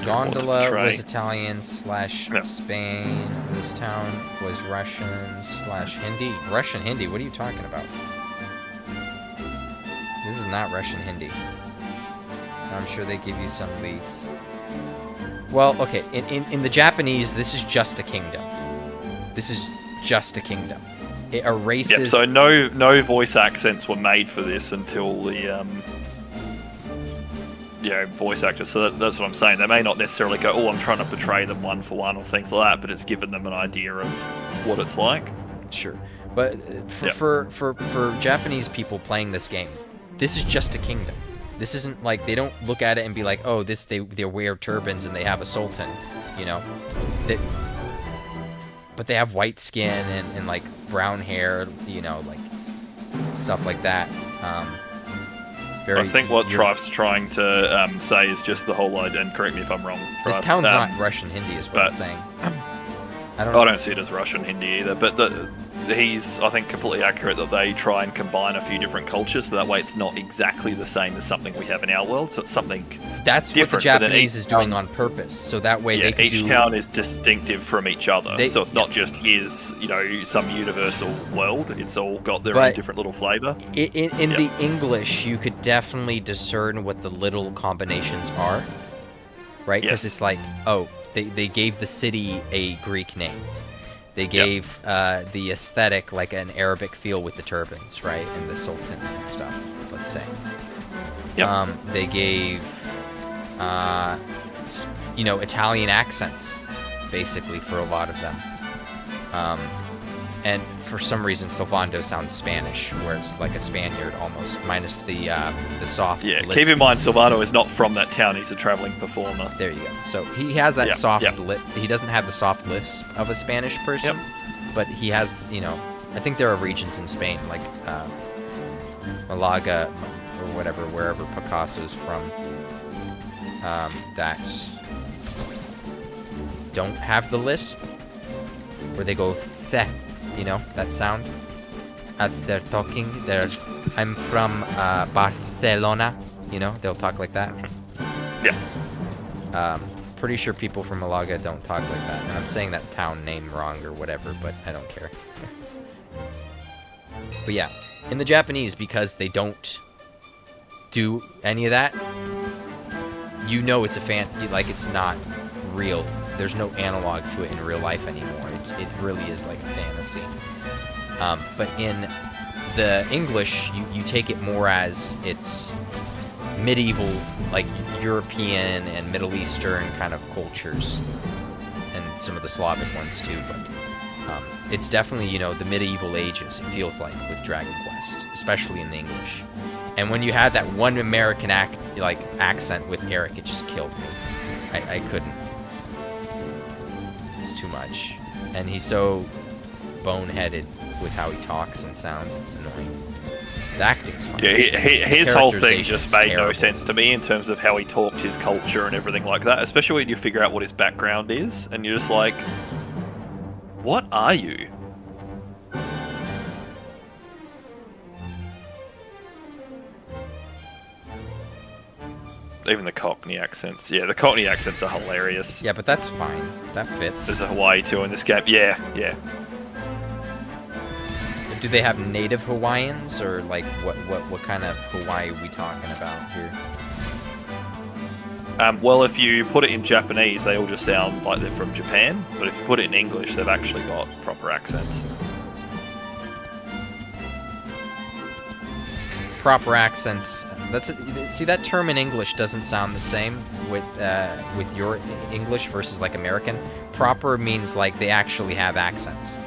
Gondola was Italian / Spain. This town was Russian / Hindi. Russian Hindi? What are you talking about? This is not Russian Hindi. I'm sure they give you some leads. Well, okay, in the Japanese, this is just a kingdom. This is just a kingdom. It erases... Yep, so no voice accents were made for this until the, voice actors. So that's what I'm saying. They may not necessarily go, oh, I'm trying to portray them one for one or things like that, but it's given them an idea of what it's like. Sure. But for Japanese people playing this game, this is just a kingdom. This isn't like, they don't look at it and be like, oh, they wear turbans and they have a sultan, you know? But they have white skin and like brown hair, you know, like stuff like that. I think what Trife's trying to say is just the whole idea, and correct me if I'm wrong, this Trife, town's not Russian Hindi is what I'm saying. I don't see it as Russian Hindi either, but he's, I think, completely accurate that they try and combine a few different cultures, so that way it's not exactly the same as something we have in our world, so it's something That's different. What the Japanese is doing on purpose, so that way they can each town is distinctive from each other, so it's not just his, some universal world, it's all got their own different little flavour. In the English, you could definitely discern what the little combinations are, right? Because it's like, oh, they gave the city a Greek name. They gave the aesthetic like an Arabic feel with the turbans, right? And the sultans and stuff, let's say. They gave, Italian accents, basically, for a lot of them. And for some reason, Sylvando sounds Spanish, whereas like a Spaniard almost, minus the soft lisp. Keep in mind, Sylvano is not from that town, he's a travelling performer. There you go. So he has that soft lip. He doesn't have the soft lisp of a Spanish person, but he has, I think there are regions in Spain, like Malaga or whatever, wherever Picasso's from, that don't have the lisp, where they go the. That sound. They're talking. I'm from Barcelona. They'll talk like that. Pretty sure people from Malaga don't talk like that. And I'm saying that town name wrong or whatever, but I don't care. But yeah, in the Japanese, because they don't do any of that, it's a like it's not real. There's no analog to it in real life anymore. It really is like a fantasy. But in the English, you take it more as it's medieval, like European and Middle Eastern kind of cultures, and some of the Slavic ones too. But it's definitely, the medieval ages, it feels like, with Dragon Quest, especially in the English. And when you had that one American accent with Eric, it just killed me. I couldn't. It's too much. And he's so boneheaded with how he talks and sounds, it's annoying. The acting's fine. Yeah, his whole thing just made no sense to me in terms of how he talked, his culture and everything like that, especially when you figure out what his background is, and you're just like, what are you? Even the Cockney accents. Yeah, the Cockney accents are hilarious. Yeah, but that's fine. That fits. There's a Hawaii too in this game. Yeah. Do they have native Hawaiians, or like what kind of Hawaii are we talking about here? Well, if you put it in Japanese, they all just sound like they're from Japan. But if you put it in English, they've actually got proper accents. Proper accents. See, that term in English doesn't sound the same with your English versus like American. Proper means like they actually have accents,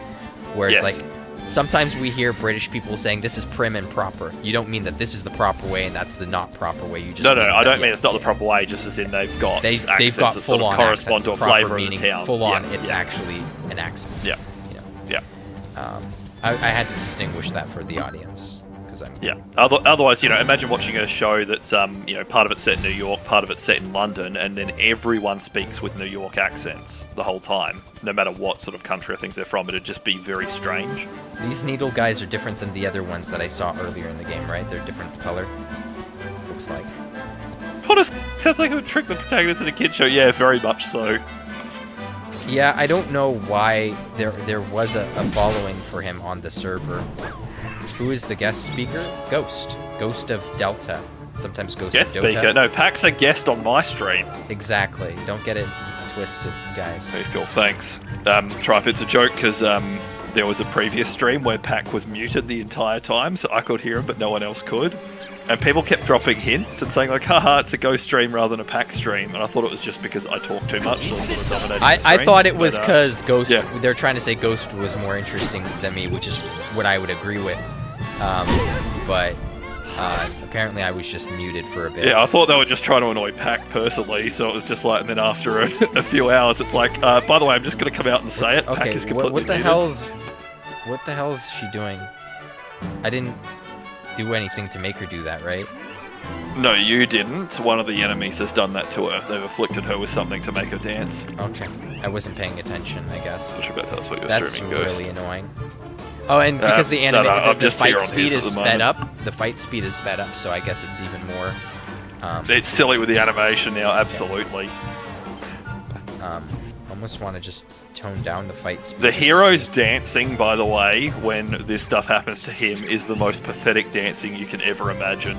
whereas like sometimes we hear British people saying this is prim and proper. You don't mean that this is the proper way and that's the not proper way. You just No, mean I don't that, mean it's not the proper way. Just as in they've got they've accents got that full sort of on correspond accents, to a flavour of meaning the town. full on. Yeah, It's yeah. actually an accent. Yeah. You know? Yeah. I had to distinguish that for the audience because I'm. Yeah. Otherwise, imagine watching a show that's part of it's set in New York, part of it's set in London, and then everyone speaks with New York accents the whole time, no matter what sort of country or things they're from. It'd just be very strange. These needle guys are different than the other ones that I saw earlier in the game, right? They're different color. Looks like. Honestly, sounds like it would trick the protagonist in a kid show. Yeah, very much so. Yeah, I don't know why there was a following for him on the server. Who is the guest speaker? Ghost. Ghost of Delta. Sometimes Ghost Guest of Dota. speaker? No, Pack's a guest on my stream. Exactly. Don't get it twisted, guys. Very cool, thanks. Trife, it's a joke because there was a previous stream where Pack was muted the entire time, so I could hear him, but no one else could. And people kept dropping hints and saying like, haha, it's a Ghost stream rather than a Pack stream. And I thought it was just because I talk too much, so I sort of dominated the I stream. thought it was because Ghost, yeah. they're trying to say Ghost was more interesting than me, which is what I would agree with. But apparently I was just muted for a bit. Yeah, I thought they were just trying to annoy Pack personally, so it was just like, and then after a few hours, it's like, by the way, I'm just going to come out and say it. Okay, Pack is completely what the muted. what the hell's she doing? I didn't do anything to make her do that, right? No, you didn't. One of the enemies has done that to her. They've afflicted her with something to make her dance. Okay, I wasn't paying attention, I guess. Which I bet that's what you're That's streaming, Ghost. really annoying. Oh, and because the anime, the fight here on speed his is at the sped moment. up. The fight speed is sped up, so I guess it's even more. It's silly with the animation now, absolutely. Almost want to just tone down the fight speed. The just to hero's see- dancing, by the way, when this stuff happens to him, is the most pathetic dancing you can ever imagine.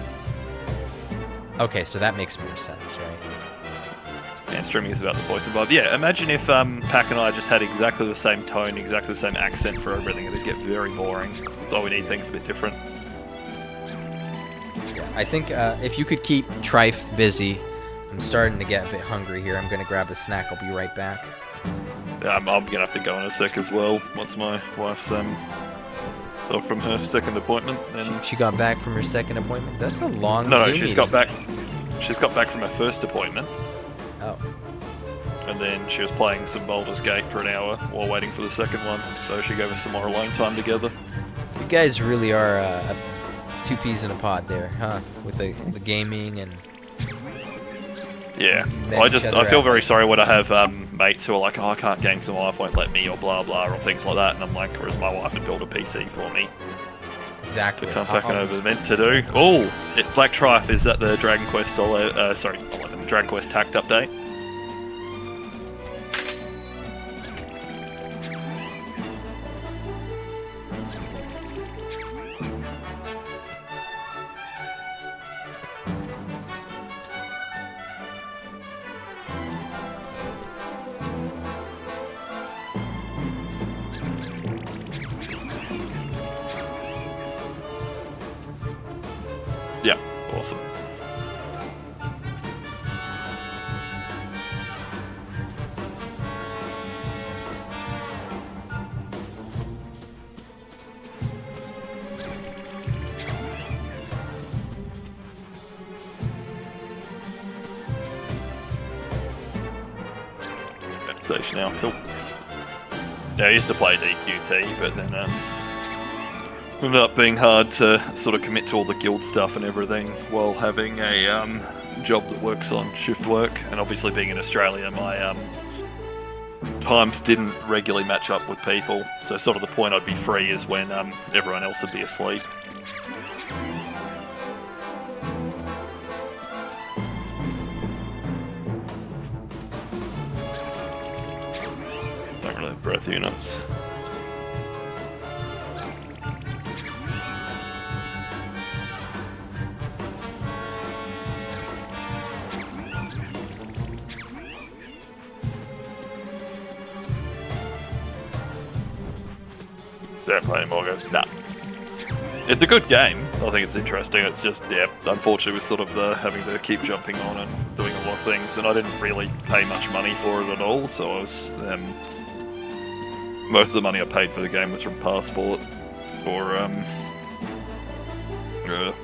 Okay, so that makes more sense, right? And streaming is about the voice and vibe. Yeah, imagine if Pack and I just had exactly the same tone, exactly the same accent for everything. It'd get very boring. Though we need things a bit different. I think if you could keep Trife busy, I'm starting to get a bit hungry here. I'm gonna grab a snack. I'll be right back. I'm gonna have to go in a sec as well. Once my wife's off from her second appointment, and She got back from her second appointment. That's a long. no, Zoom she's meeting. got back. She's got back from her first appointment, Oh, and then she was playing some Baldur's Gate for an hour while waiting for the second one. So she gave us some more alone time together. you guys really are two peas in a pod there, huh? With the gaming and. Yeah, Met I each other feel out. very sorry when I have mates who are like, oh, I can't game because my wife won't let me, or blah blah, or things like that, and I'm like, whereas my wife would build a PC for me. Exactly. Which I'm packing over meant to do. Oh, Black Trife, is that the Dragon Quest? Dragon Quest Tact update. Yeah, awesome. Station now, cool. Yeah, I used to play DQT, but then ended up being hard to sort of commit to all the guild stuff and everything while having a job that works on shift work, and obviously being in Australia, my times didn't regularly match up with people, so sort of the point I'd be free is when everyone else would be asleep. Don't really have breath units. Don't play anymore, guys. Nah. It's a good game. I think it's interesting. It's just, yeah, unfortunately with sort of the having to keep jumping on and doing a lot of things, and I didn't really pay much money for it at all, so I was, most of the money I paid for the game was from Passport, or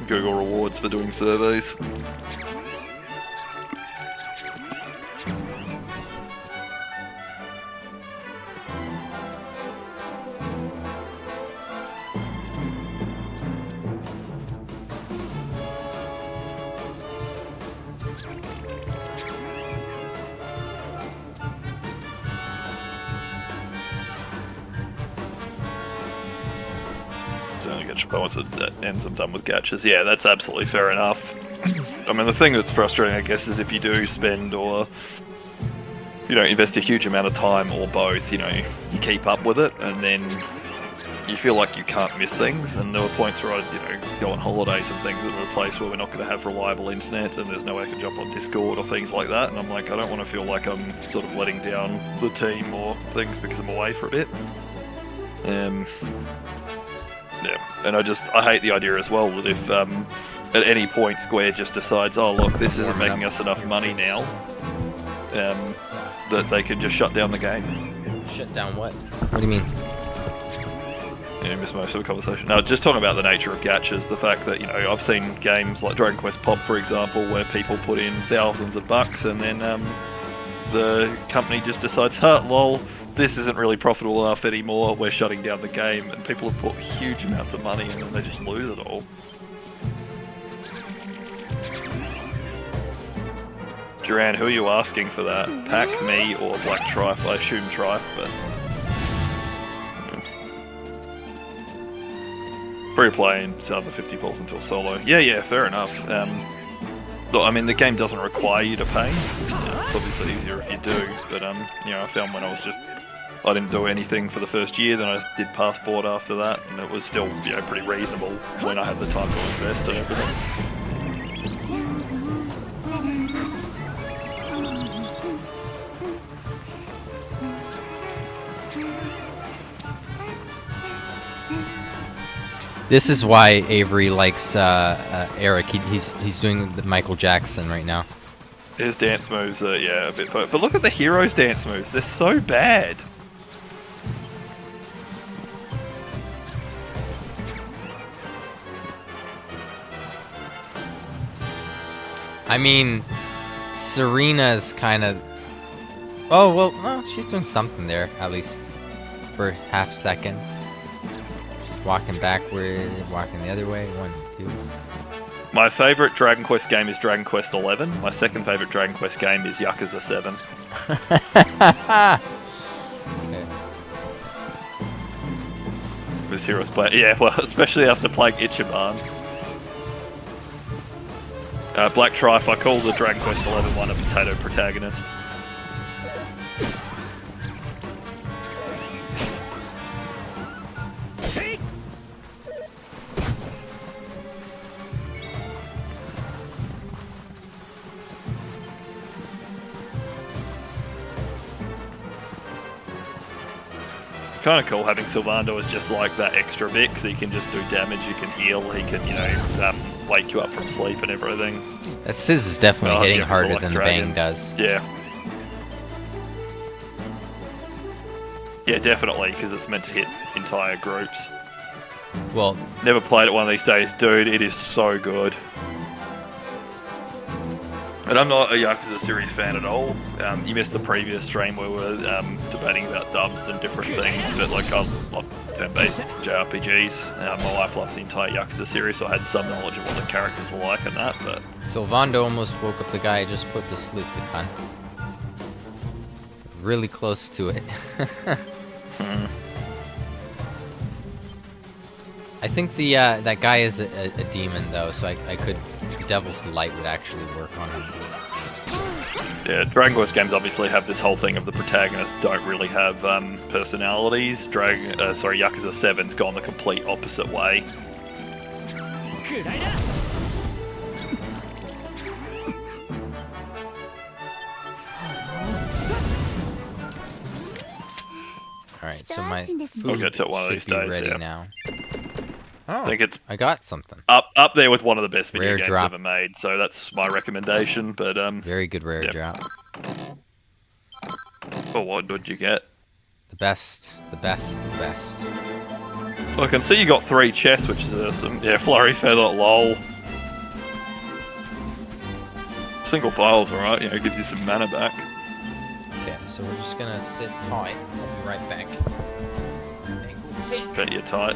Google rewards for doing surveys. Once it ends, I'm done with gachas. Yeah, that's absolutely fair enough. I mean, the thing that's frustrating, I guess, is if you do spend or invest a huge amount of time or both, you keep up with it, and then you feel like you can't miss things. And there were points where I'd go on holidays and things that were a place where we're not going to have reliable internet, and there's no way I can jump on Discord or things like that. And I'm like, I don't want to feel like I'm sort of letting down the team or things because I'm away for a bit. Yeah, and I hate the idea as well that if at any point Square just decides, oh look, this isn't making us enough money now, that they can just shut down the game. Shut down what? What do you mean? Yeah, missed most of the conversation. No, just talking about the nature of gachas, the fact that, I've seen games like Dragon Quest Pop, for example, where people put in thousands of bucks and then the company just decides, lol, this isn't really profitable enough anymore, we're shutting down the game, and people have put huge amounts of money in and they just lose it all. Duran, who are you asking for that? Pack, me, or Black Trife? I assume Trife, but... Free play and sell the 50 pulls until solo. Yeah, fair enough. Look, I mean, the game doesn't require you to pay. It's obviously easier if you do, but I found when I didn't do anything for the first year, then I did Passport after that, and it was still, pretty reasonable when I had the time to invest and everything. This is why Avery likes Eric. He's doing the Michael Jackson right now. His dance moves are, a bit... But look at the heroes' dance moves. They're so bad. I mean, Serena's kind of... Oh, well, she's doing something there, at least for half second. She's walking backward, walking the other way. 1, 2. My favourite Dragon Quest game is Dragon Quest 11. My second favourite Dragon Quest game is Yakuza 7. Okay. With heroes play... Yeah, well, especially after playing Ichiban. Black Trife, I call the Dragon Quest 11 one a potato protagonist. Kind of cool having Sylvando as just like that extra bit, because he can just do damage, he can heal, he can, wake you up from sleep and everything. That Sizz is definitely hitting harder than Bang does. Yeah. Yeah, definitely, because it's meant to hit entire groups. Well, never played it one of these days, dude. It is so good. And I'm not a Yakuza series fan at all. You missed the previous stream where we were debating about dubs and different things, but like I love turn-based JRPGs. My wife loves the entire Yakuza series, so I had some knowledge of what the characters are like and that. But Sylvando almost woke up the guy I just put to sleep, the cunt. Really close to it. I think the that guy is a demon though, so I could... Devil's Light would actually work on him. Yeah, Dragon Quest games obviously have this whole thing of the protagonists don't really have personalities. Yakuza 7's gone the complete opposite way. Alright, so my food I'll get to it one of these days, ready now. Oh, I think it's I got something. Up there with one of the best video Rare games drop. ever made, so that's my recommendation. But very good rare drop. Well, what did you get? The best. I can see you got 3 chests, which is awesome. Yeah, Flurry Feather, lol. Single file's alright, you know, gives you some mana back. Okay, so we're just gonna sit tight. I'll be right back. Bet you're tight.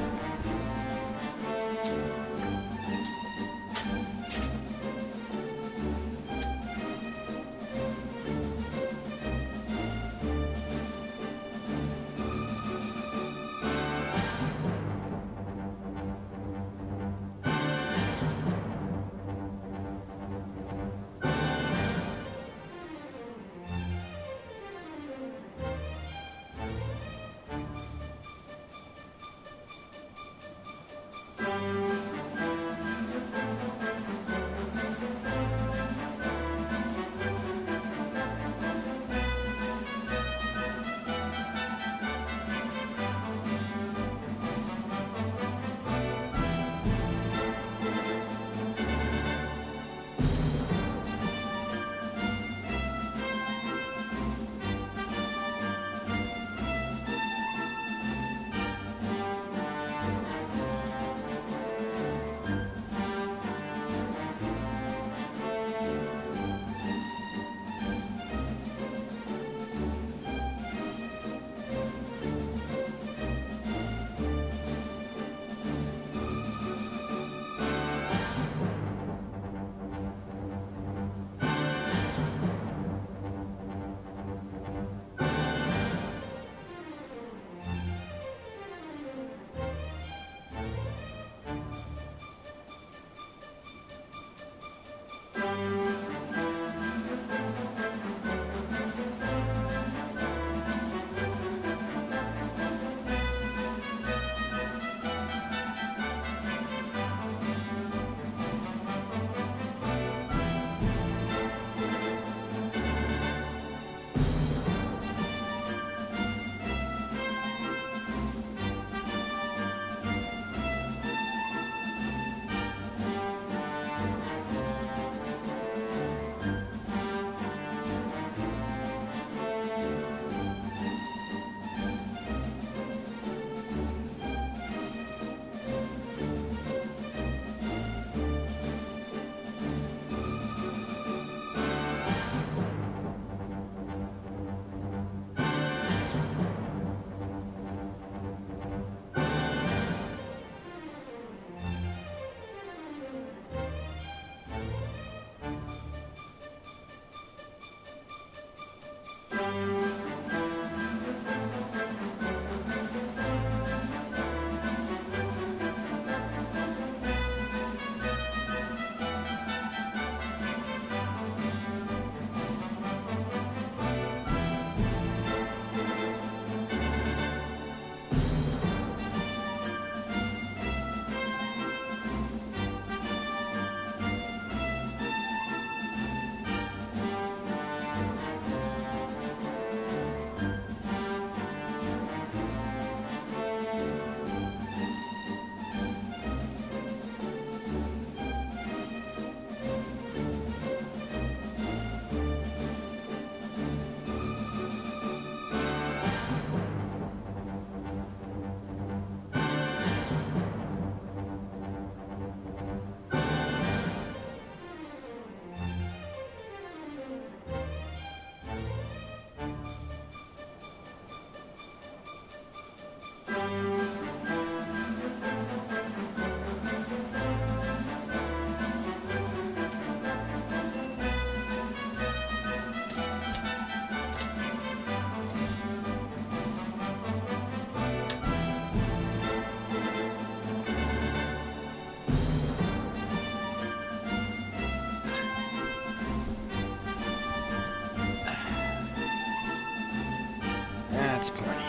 That's plenty.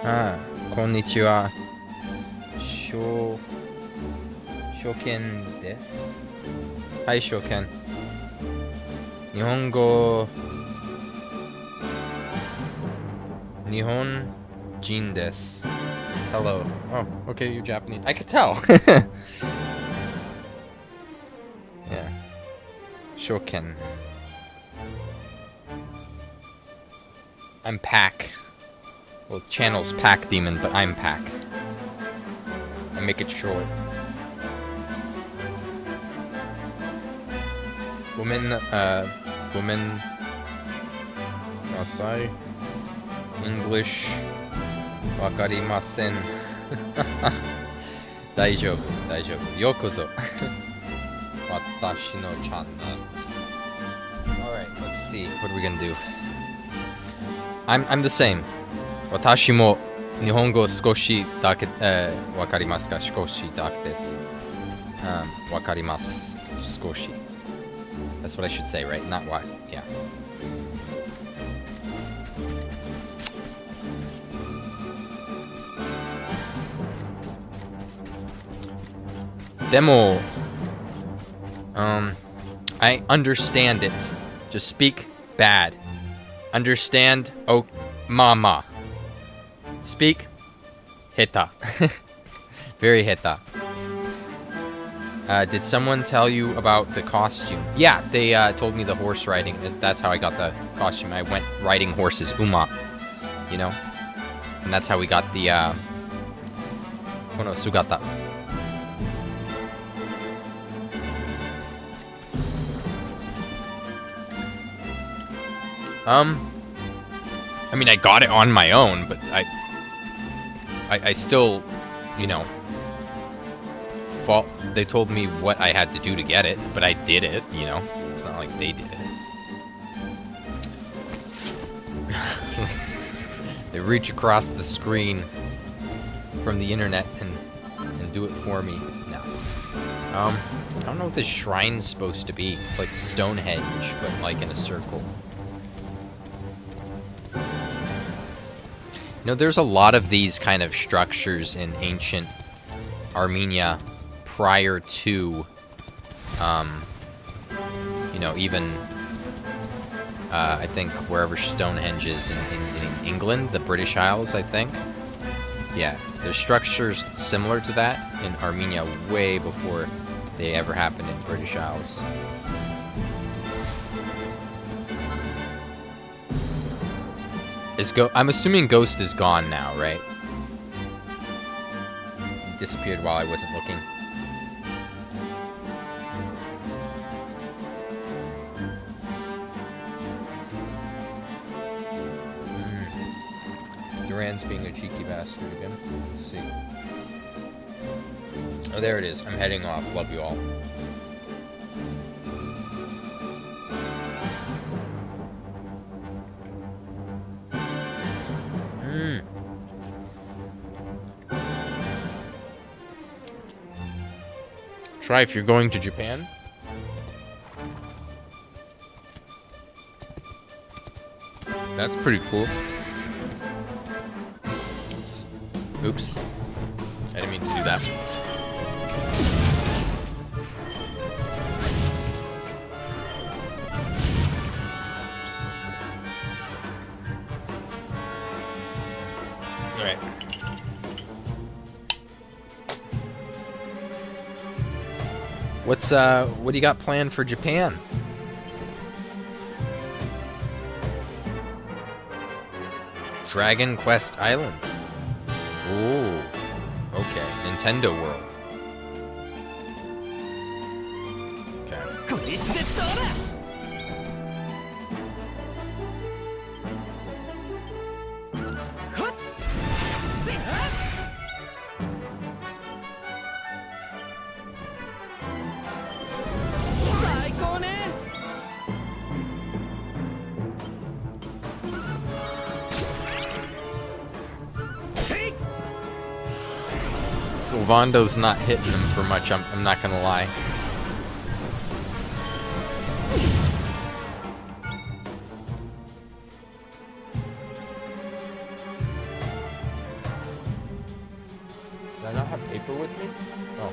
Ah, konnichiwa. Shoken desu. Hi, Shoken. Nihongo. Nihonjin desu. Hello. Oh, okay, you're Japanese. I could tell. Yeah. Shoken. I'm Pack. Well, channel's Pack Demon, but I'm Pack. I make it short. Woman, Masai, English, wakarimasen. Daijoubu, daijoubu. Yokozo. Watashi no chan. Alright, let's see. What are we gonna do? I'm the same. Watashi mo Nihongo skoshi dake, wakarimasu ka? Skoshi dake desu. Wakarimasu. Skoshi. That's what I should say, right? Not why. Yeah. Demo. I understand it. Just speak bad. Understand? Oh, mama. Speak. Hita. Very hita. Did someone tell you about the costume? Yeah, they told me the horse riding. That's how I got the costume. I went riding horses, Uma. You know? And that's how we got the, Kono Sugata. I mean, I got it on my own, but I still, you know, they told me what I had to do to get it, but I did it, you know? It's not like they did it. They reach across the screen from the internet and do it for me. No. I don't know what this shrine's supposed to be. It's like Stonehenge, but like in a circle. You know, there's a lot of these kind of structures in ancient Armenia prior to, you know, even, I think wherever Stonehenge is in England, the British Isles, I think. Yeah, there's structures similar to that in Armenia way before they ever happened in British Isles. I'm assuming Ghost is gone now, right? He disappeared while I wasn't looking. Duran's being a cheeky bastard again. Let's see. Oh, there it is. I'm heading off. Love you all. Try if you're going to Japan. That's pretty cool. Oops. I didn't mean to do that. Alright. What do you got planned for Japan? Dragon Quest Island. Ooh. Okay. Nintendo World. Okay. Sylvando's not hitting him for much, I'm not gonna lie. Did I not have paper with me? Oh,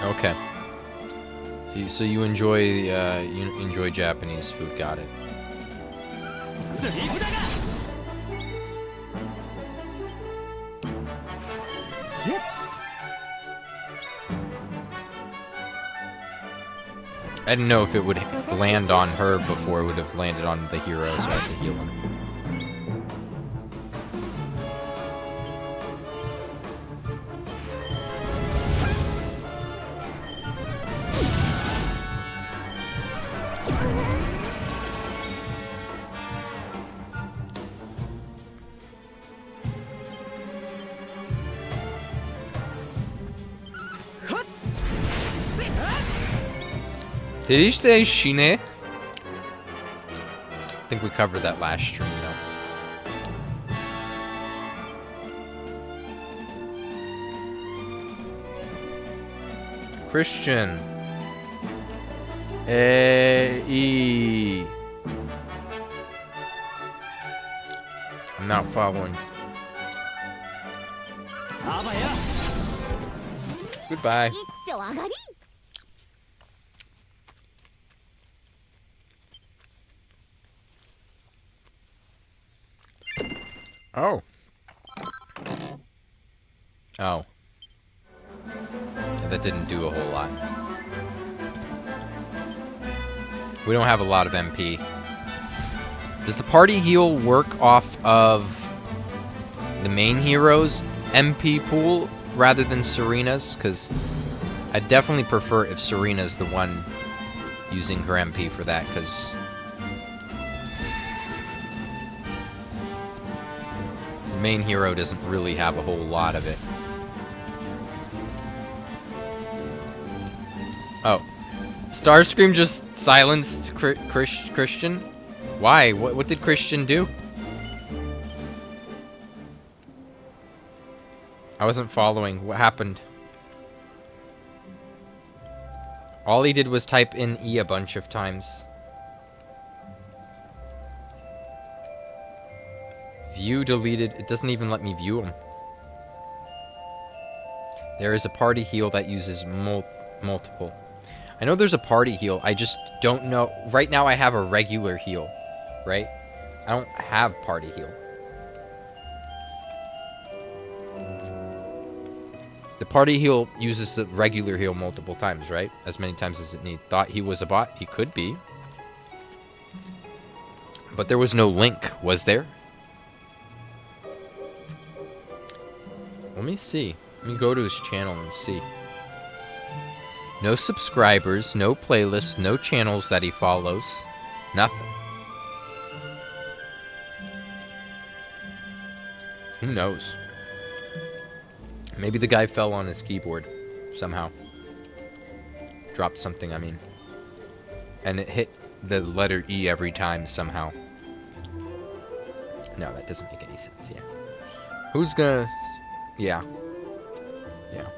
here. Okay. So you enjoy Japanese food, got it. I didn't know if it would land on her before it would have landed on the hero, so I had to heal him. Did he say Shine? I think we covered that last stream, though. Christian. E. I'm not following. Goodbye. Oh. Oh. That didn't do a whole lot. We don't have a lot of MP. Does the party heal work off of the main hero's MP pool rather than Serena's? Because I definitely prefer if Serena's the one using her MP for that, because the main hero doesn't really have a whole lot of it. Oh. Starscream just silenced Christian? Why? What did Christian do? I wasn't following. What happened? All he did was type in E a bunch of times. View deleted. It doesn't even let me view them. There is a party heal that uses multiple. I know there's a party heal. I just don't know. Right now I have a regular heal, right? I don't have party heal. The party heal uses the regular heal multiple times, right? As many times as it needs. Thought he was a bot? He could be. But there was no link, was there? Let me see. Let me go to his channel and see. No subscribers, no playlists, no channels that he follows. Nothing. Who knows? Maybe the guy fell on his keyboard somehow. Dropped something, I mean. And it hit the letter E every time somehow. No, that doesn't make any sense, yeah. Who's gonna... Yeah. Yeah.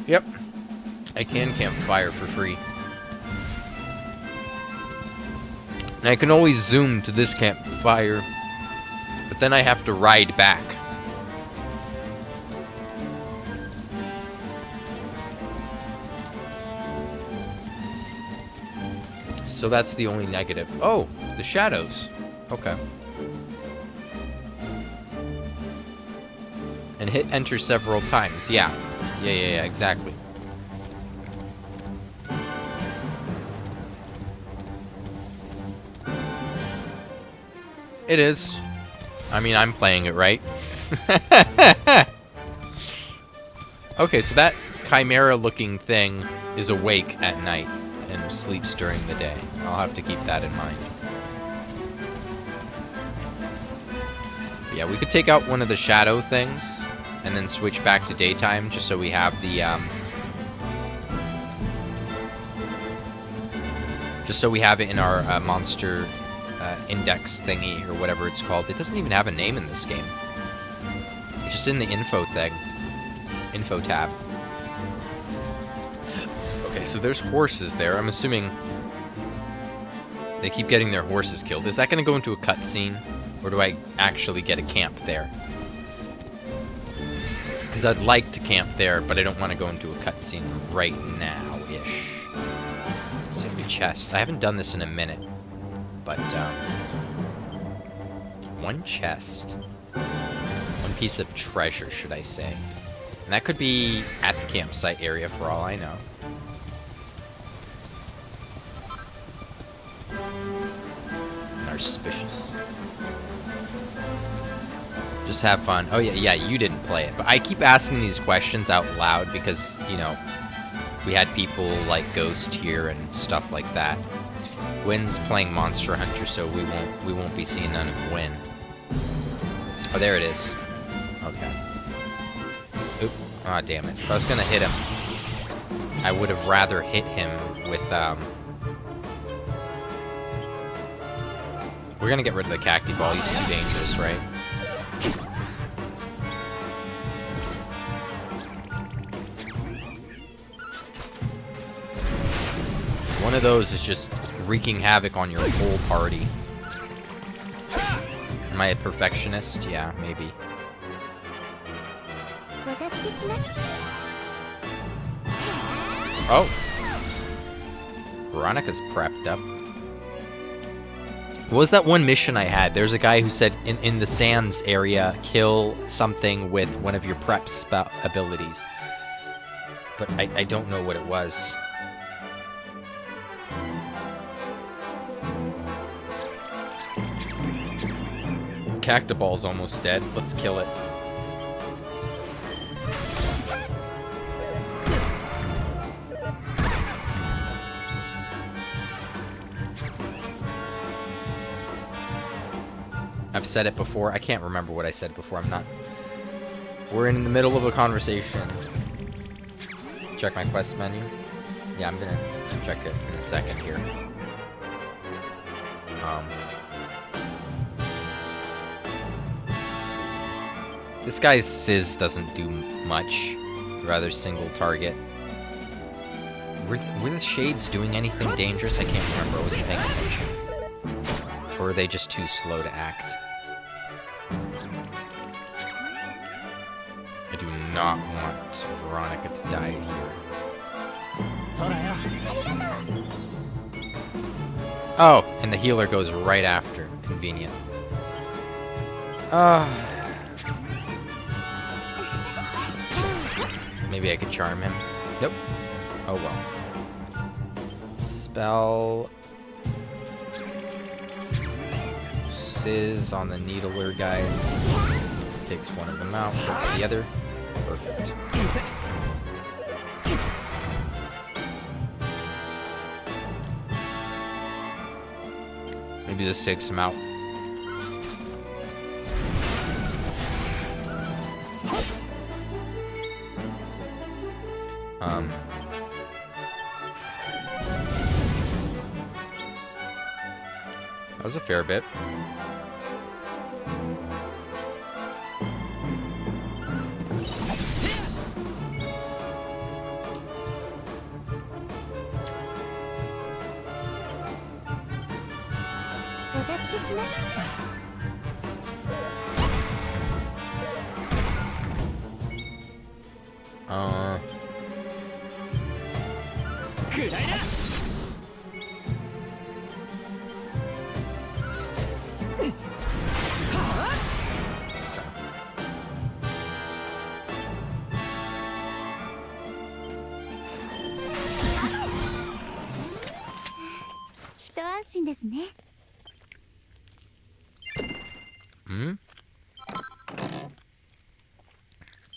Yep. I can campfire for free. And I can always zoom to this campfire, but then I have to ride back. So that's the only negative. Oh, the shadows. Okay. And hit enter several times. Yeah. Yeah, exactly. It is. I mean, I'm playing it right. Okay, so that chimera-looking thing is awake at night and sleeps during the day. I'll have to keep that in mind. Yeah, we could take out one of the shadow things and then switch back to daytime just so we have the just so we have it in our monster index thingy or whatever it's called. It doesn't even have a name in this game. It's just in the info thing. Info tab. Okay, so there's horses there. I'm assuming they keep getting their horses killed. Is that going to go into a cutscene? Or do I actually get a camp there? Because I'd like to camp there, but I don't want to go into a cutscene right now-ish. Save your chests. I haven't done this in a minute, but one chest, one piece of treasure, should I say? And that could be at the campsite area for all I know. Suspicious. Just have fun. Oh yeah, you didn't play it. But I keep asking these questions out loud because, you know, we had people like Ghost here and stuff like that. Gwyn's playing Monster Hunter, so we won't be seeing none of Gwyn. Oh, there it is. Okay. Oop. Aw, damn it. If I was gonna hit him, I would have rather hit him with, we're gonna get rid of the cacti ball. He's too dangerous, right? One of those is just wreaking havoc on your whole party. Am I a perfectionist? Yeah, maybe. Oh! Veronica's prepped up. What was that one mission I had? There's a guy who said in the sands area, kill something with one of your prep abilities. But I don't know what it was. Cactiball's almost dead. Let's kill it. I've said it before. I can't remember what I said before. I'm not... We're in the middle of a conversation. Check my quest menu. Yeah, I'm gonna check it in a second here. This guy's Sizz doesn't do much. Rather single target. Were the shades doing anything dangerous? I can't remember. I wasn't paying attention. Or are they just too slow to act? I do not want Veronica to die here. Oh, and the healer goes right after. Convenient. Maybe I could charm him. Nope. Oh well. Spell... Sizz on the needler guys. Takes one of them out, puts the other. Perfect. Maybe this takes him out. That was a fair bit.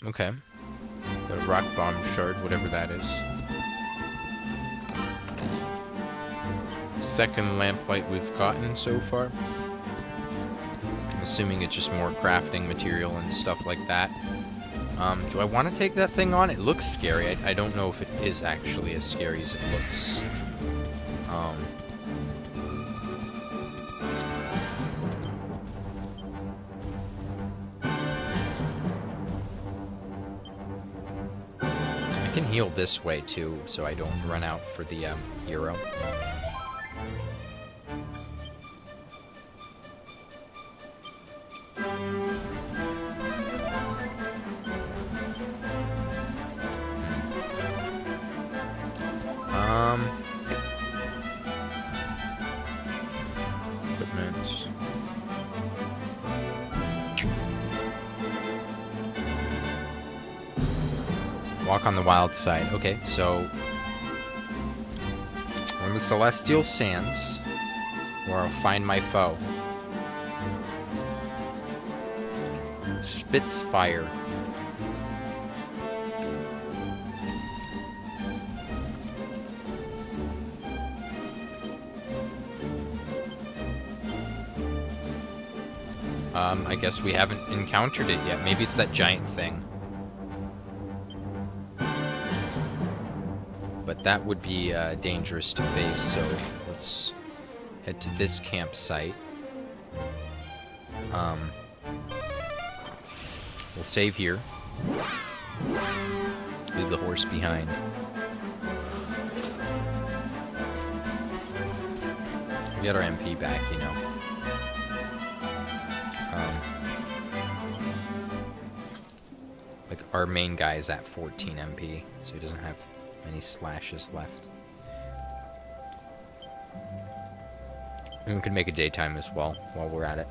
Okay. Got a rock bomb shard, whatever that is. Second lamplight we've gotten so far. I'm assuming it's just more crafting material and stuff like that. Do I want to take that thing on? It looks scary. I don't know if it is actually as scary as it looks. I can heal this way too, so I don't run out for the hero. Walk on the wild side. Okay, so on the Celestial Sands, where I'll find my foe. Spitfire. I guess we haven't encountered it yet. Maybe it's that giant thing. But that would be dangerous to face, so let's head to this campsite. We'll save here. Leave the horse behind. We got our MP back, you know. Like, our main guy is at 14 MP, so he doesn't have many slashes left. And we could make a daytime as well while we're at it.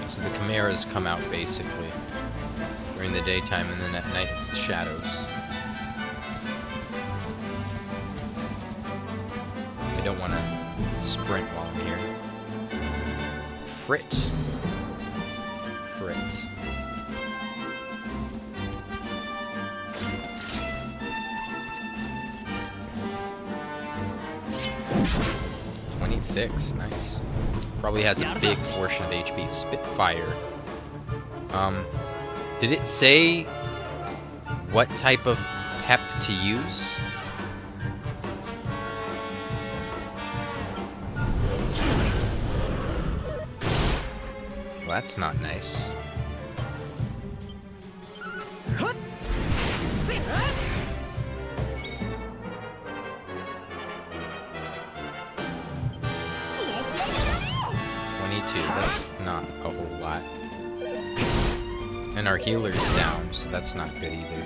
So the chimeras come out basically during the daytime, and then at night it's the shadows. I don't want to sprint while I'm here. Frit. Frit. .26, nice. Probably has a big portion of HP. Spitfire. Did it say what type of pep to use? Well, that's not nice. That's not a whole lot. And our healer's down, so that's not good either.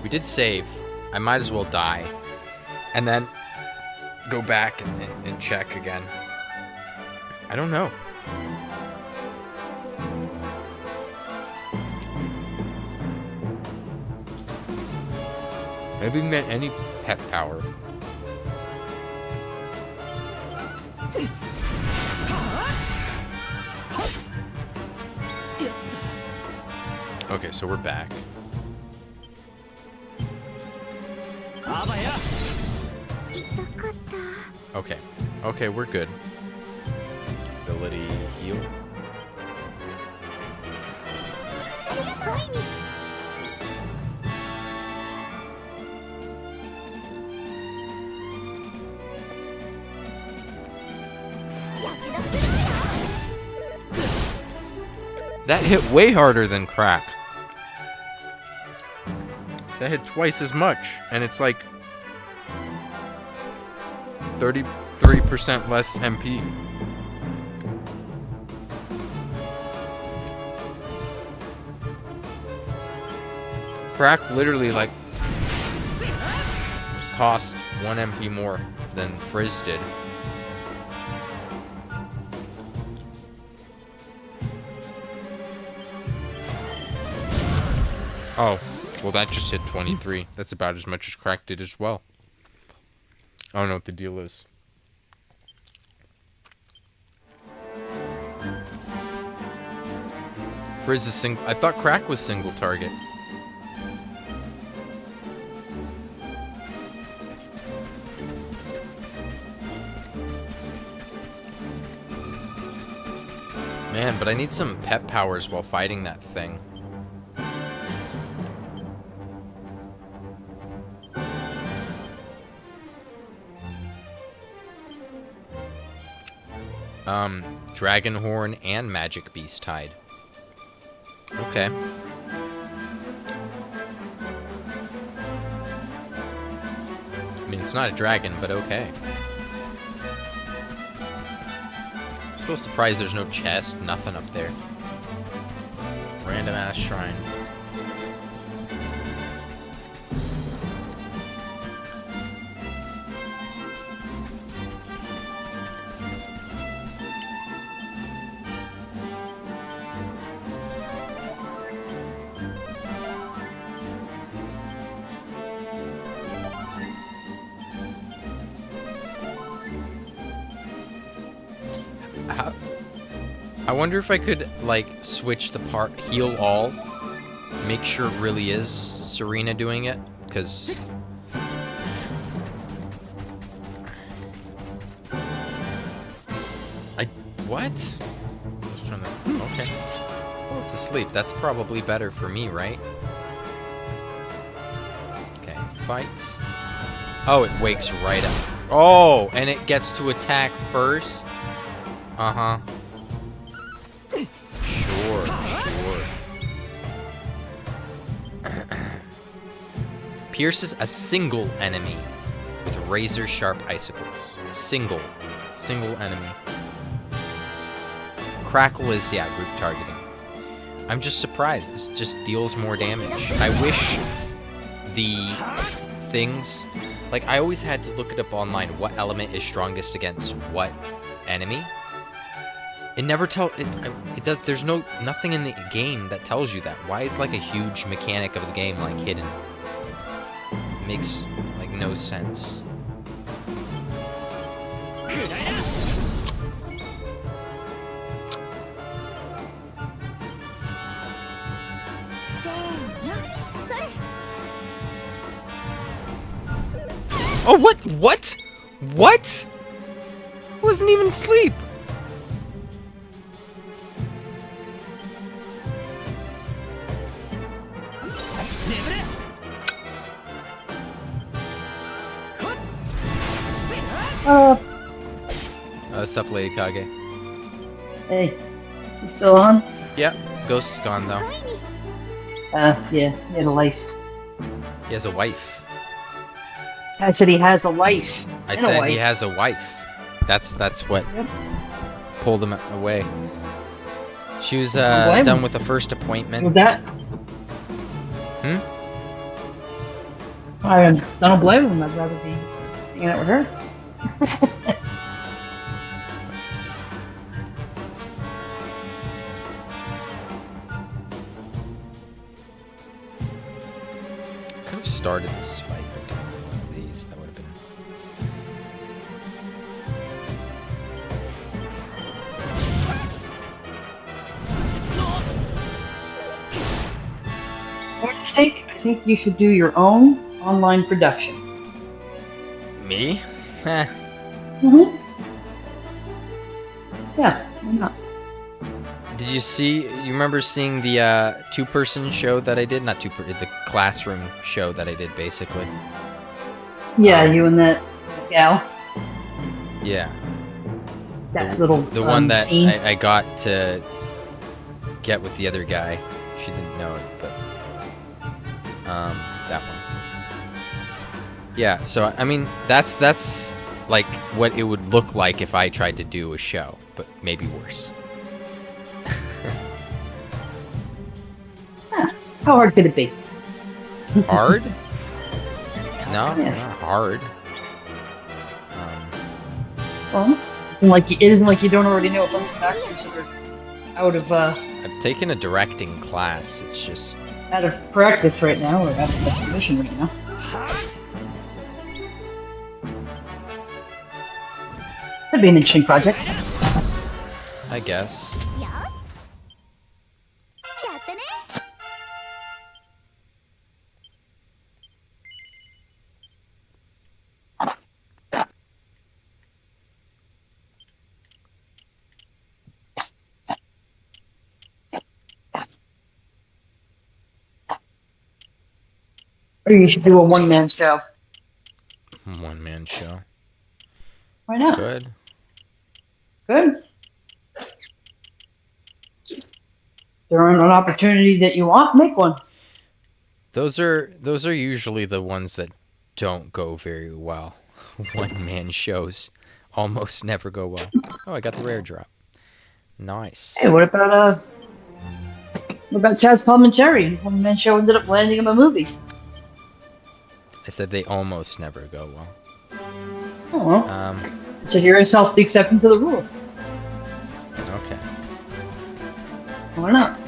We did save. I might as well die. And then go back and check again. I don't know. Maybe we meant any pet power. Okay, so we're back. Okay. Okay, we're good. Ability heal. That hit way harder than crack. That hit twice as much, and it's like 33% less MP. Crack literally like cost 1 MP more than Frizz did. Oh, well that just hit 23. That's about as much as Crack did as well. I don't know what the deal is. Frizz is single. I thought Crack was single target. Man, but I need some pet powers while fighting that thing. Dragon Horn and Magic Beast Tide. Okay. I mean, it's not a dragon, but okay. Still surprised there's no chest, nothing up there. Random ass shrine. I wonder if I could, like, switch the part, heal all, make sure it really is Serena doing it, because... What? I was trying to... Okay. Oh, it's asleep. That's probably better for me, right? Okay, fight. Oh, it wakes right up. Oh, and it gets to attack first? Uh-huh. Sure. Pierces a single enemy with razor-sharp icicles. Single enemy. Crackle is, yeah, group targeting. I'm just surprised. This just deals more damage. I wish the things... Like, I always had to look it up online, what element is strongest against what enemy. It never it does, there's nothing in the game that tells you that. Why is, like, a huge mechanic of the game, like, hidden? It makes, like, no sense. Oh, what? What? What? I wasn't even asleep. What's up, Lady Kage? Hey, you still on? Yep, Ghost is gone though. Yeah, he has a life. He has a wife. I said he has a life. I said he has a wife. That's what pulled him away. She was done with the first appointment. With that? I don't blame him. I'd rather be hanging out with her. Could have started this fight by doing one of these. That would have been. I think you should do your own online production. Me? Eh. Mm-hmm. Yeah, why not? Did you see? You remember seeing the two-person show that I did? Not the classroom show that I did, basically. Yeah, you and that gal. Yeah. That little the one that scene. I got to get with the other guy. She didn't know it, but that one. Yeah. So I mean, that's like what it would look like if I tried to do a show, but maybe worse. How hard could it be? Hard? No, not hard. Well, it isn't like you don't already know a bunch of factors that are out of I've taken a directing class. It's just out of practice right now, or out of definition right now. That'd be an interesting project. I guess. Or you should do a one-man show. One-man show. Why not? Good. Good. There aren't an opportunity that you want, make one. Those are usually the ones that don't go very well. One-man shows almost never go well. Oh, I got the rare drop. Nice. Hey, what about Chaz Palminteri? His one-man show ended up landing him a movie. I said they almost never go well. Oh, well. So here is self the exception to the rule. Okay. Why not?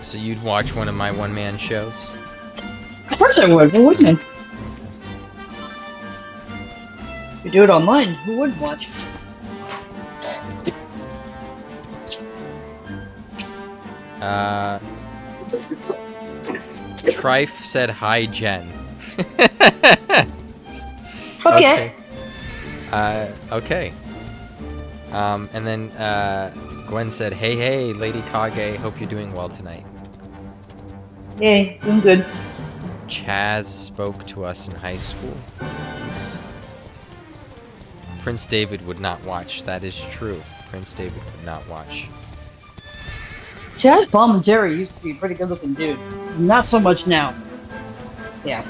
So you'd watch one of my one-man shows? Of course I would. Why wouldn't I? If you do it online, who wouldn't watch? Trife said hi, Jen. Okay. Okay. And then Gwen said, hey, Lady Kage, hope you're doing well tonight. Yay, doing good. Chaz spoke to us in high school. Prince David would not watch. That is true. Prince David would not watch. Chaz Palminteri used to be a pretty good-looking dude. Not so much now. Yeah.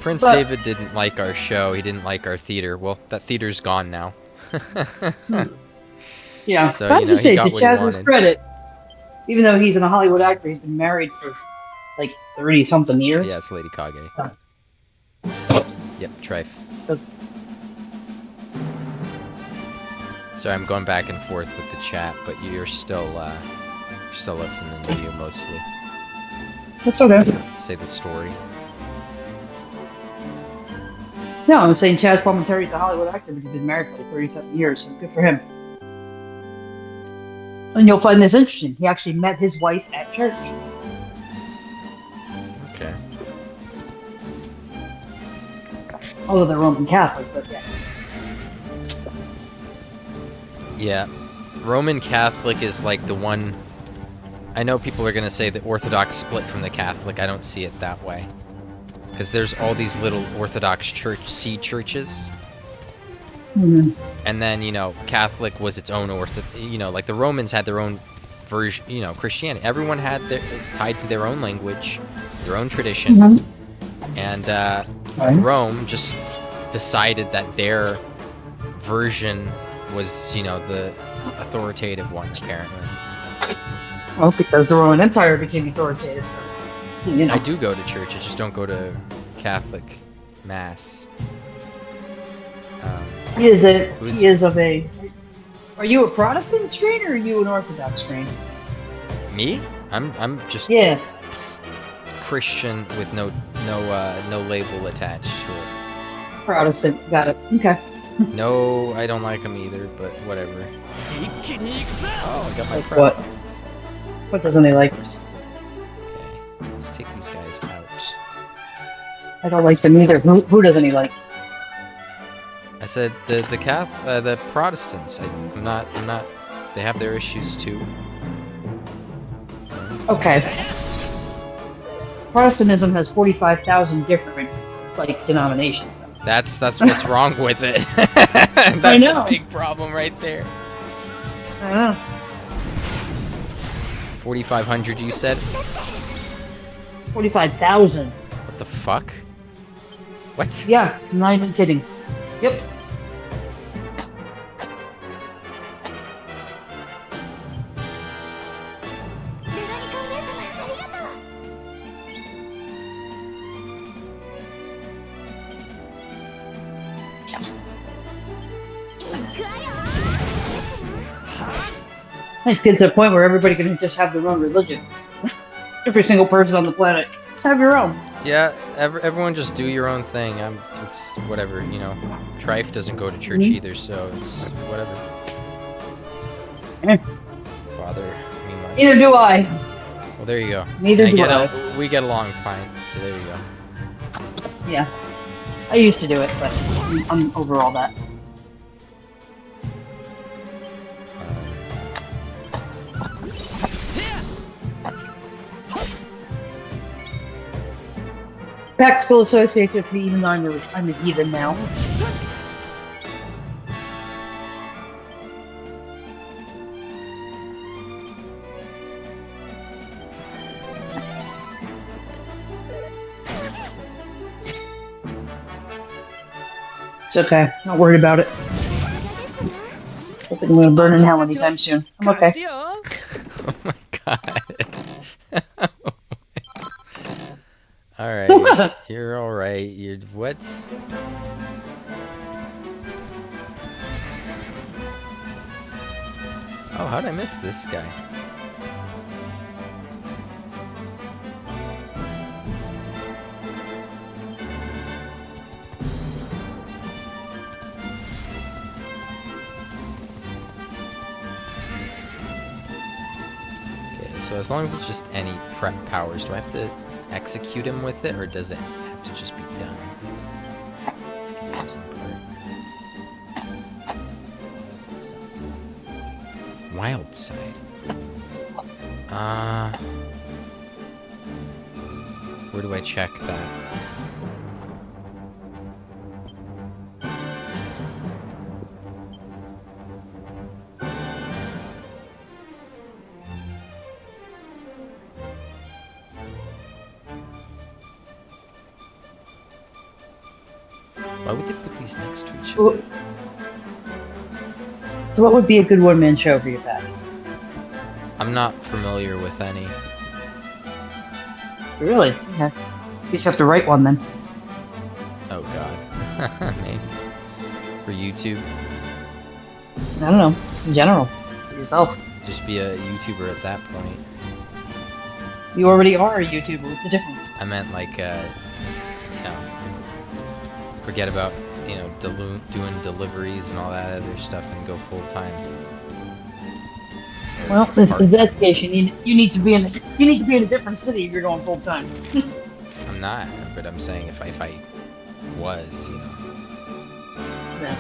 Prince David didn't like our show. He didn't like our theater. Well, that theater's gone now. Yeah. So, I have to say, to he Chaz's wanted. credit, even though he's a Hollywood actor, he's been married for like 30-something years. Yeah, it's Lady Kage. Yep, Trife. Sorry, I'm going back and forth with the chat, but you're still listening to you mostly. That's okay. Say the story. No, I'm saying Chaz Palminteri's a Hollywood actor, but he's been married for 30-something years, so good for him. And you'll find this interesting. He actually met his wife at church. Okay. Although they're Roman Catholic, but yeah. Yeah. Roman Catholic is like the one... I know people are going to say the Orthodox split from the Catholic. I don't see it that way. Because there's all these little Orthodox seed churches. Mm-hmm. And then, Catholic was its own like the Romans had their own version, Christianity. Everyone had tied to their own language, their own tradition. Mm-hmm. And Rome just decided that their version was, the authoritative one, apparently. Well, because the Roman Empire became authoritative, so, I do go to church, I just don't go to Catholic Mass. He is of a... Are you a Protestant strain, or are you an Orthodox strain? Me? I'm just... Yes. Christian with no label attached to it. Protestant, got it. Okay. No, I don't like them either, but whatever. Oh, I got my What? What doesn't he like? Okay, let's take these guys out. I don't like them either. Who doesn't he like? I said the Protestants. I'm not. They have their issues too. Okay. Protestantism has 45,000 different denominations. Though. That's what's wrong with it. That's I know. a big problem right there. I know. 4,500, you said? 45,000. What the fuck? What? Yeah, I'm not even kidding. Yep. Nice, get to the point where everybody can just have their own religion. Every single person on the planet, have your own. Yeah, everyone just do your own thing. It's whatever, Trife doesn't go to church either, so it's whatever. Doesn't bother me much. Neither do I. Well, there you go. Neither do I. We get along fine, so there you go. Yeah. I used to do it, but I'm over all that. Pack still associates with me, even though I'm a heathen now. It's okay. Not worried about it. Don't think I'm gonna burn in hell anytime soon. I'm okay. Oh my god. Alright. You're alright. You're what? Oh, how'd I miss this guy? So as long as it's just any prep powers, do I have to execute him with it, or does it have to just be done? Wild side. Where do I check that? Why would they put these next to each other? So what would be a good one-man show for you, Pat? I'm not familiar with any. Really? Okay. You just have to write one then. Oh god. Maybe. For YouTube? I don't know. In general. For yourself. Just be a YouTuber at that point. You already are a YouTuber. What's the difference? I meant like, forget about, doing deliveries and all that other stuff and go full time. Well, in that case, you need to be in a different city if you're going full time. I'm not, but I'm saying if I was, Yeah.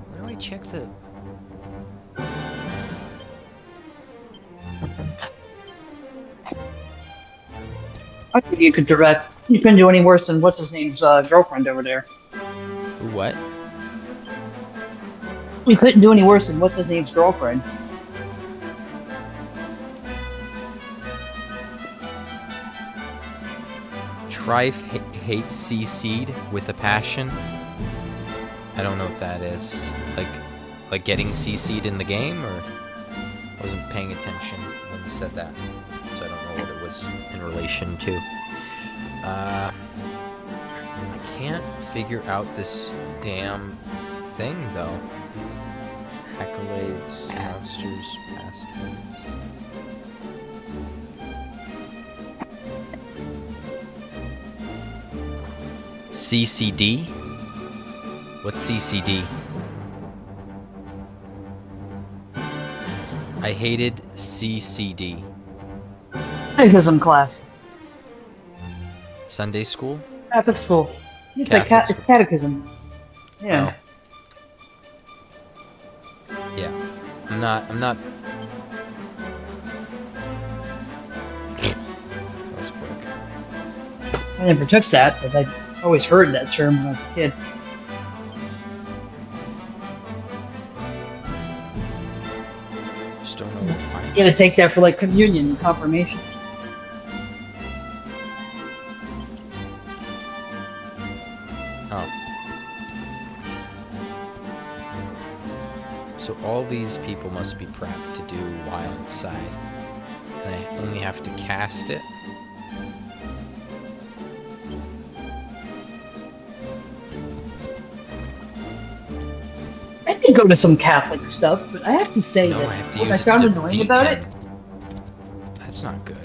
Where do I check the? I think you could direct. You couldn't do any worse than what's his name's girlfriend over there. Who, what? You couldn't do any worse than what's his name's girlfriend. Trife hates CC'd with a passion. I don't know what that is. Like getting CC'd in the game, or I wasn't paying attention when you said that, so I don't know what it was in relation to. I can't figure out this damn thing though. Accolades, monsters, passcodes. CCD? What's CCD? I hated CCD. Catechism class. Sunday school? Catholic school. It's Catholic it's catechism. Yeah. Oh. Yeah. I'm not. That was quick. I never took that, but I always heard that term when I was a kid. Just don't know what to find. You gotta take that for like communion and confirmation. Oh. So all these people must be prepped to do Wild Side. And I only have to cast it. I did go to some Catholic stuff, but I have to say No, that I have to what use I it found to annoying defeat about him. it. That's not good.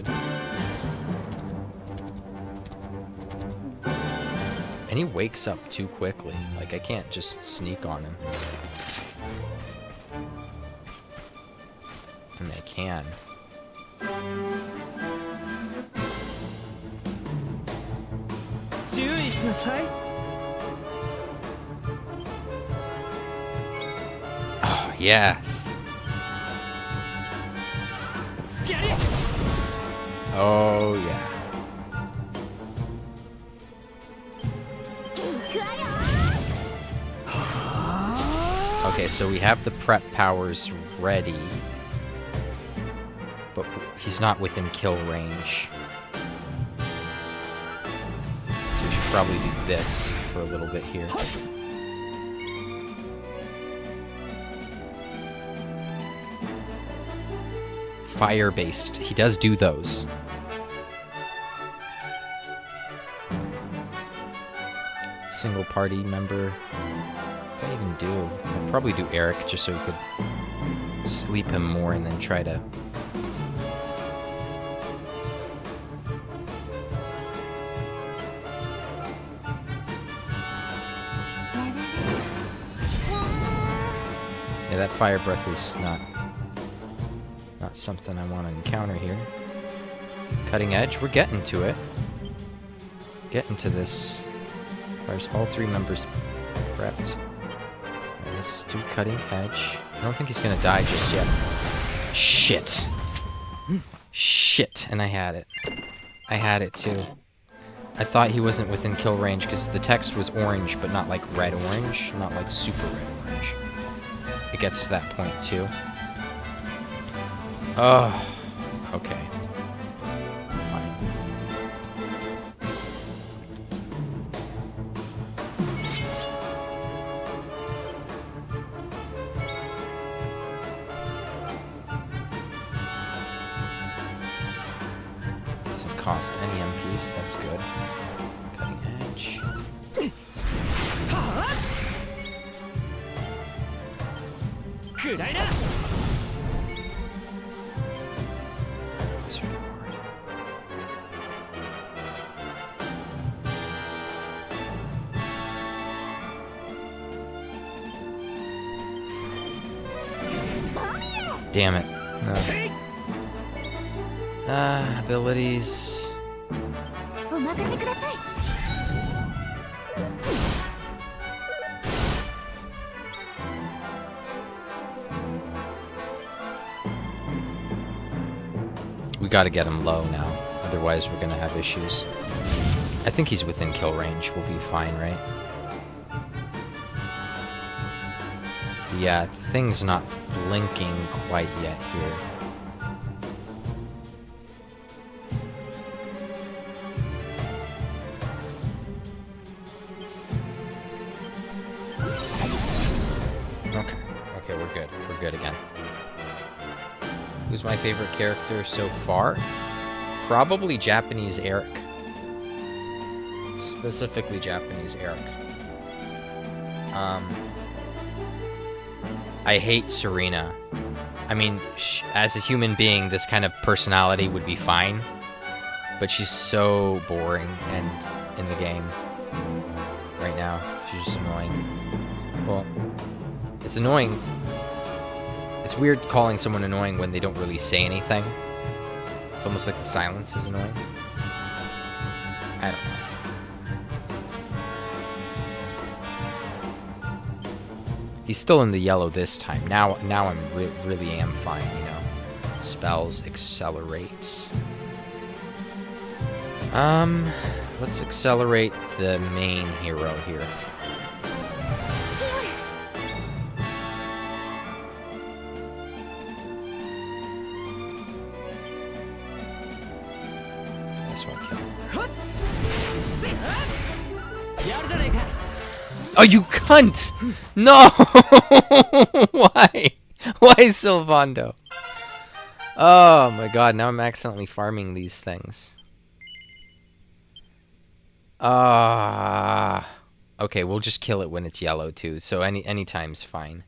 And he wakes up too quickly. Like, I can't just sneak on him. I mean, I can. Oh, yes. Oh, yeah. Okay, so we have the prep powers ready. But he's not within kill range. So we should probably do this for a little bit here. Fire-based. He does do those. Single party member. What do I even do? I'd probably do Eric just so we could sleep him more and then try to... Yeah, that fire breath is not something I want to encounter here. Cutting edge, we're getting to it. Getting to this. There's all 3 members prepped. Right, let's do cutting edge. I don't think he's gonna die just yet. Shit. Shit, and I had it. I had it too. I thought he wasn't within kill range because the text was orange, but not like red-orange. Not like super red-orange. It gets to that point too. Oh, okay. Fine. Doesn't cost any MPs, that's good. Cutting edge. Damn it. No. Abilities. We gotta get him low now, otherwise we're gonna have issues. I think he's within kill range, we'll be fine, right? Yeah, thing's not blinking quite yet here. Okay, we're good. We're good again. Who's my favorite character so far? Probably Japanese Eric. Specifically Japanese Eric. I hate Serena. I mean, as a human being, this kind of personality would be fine. But she's so boring and in the game right now. She's just annoying. Well, it's annoying. It's weird calling someone annoying when they don't really say anything. It's almost like the silence is annoying. I don't know. He's still in the yellow this time. Now I'm really am fine, you know. Spells, accelerates. Let's accelerate the main hero here. This one kill. Oh, you cunt! No! Why? Why Sylvando? Oh my god, now I'm accidentally farming these things. Okay, we'll just kill it when it's yellow too, so any time's fine.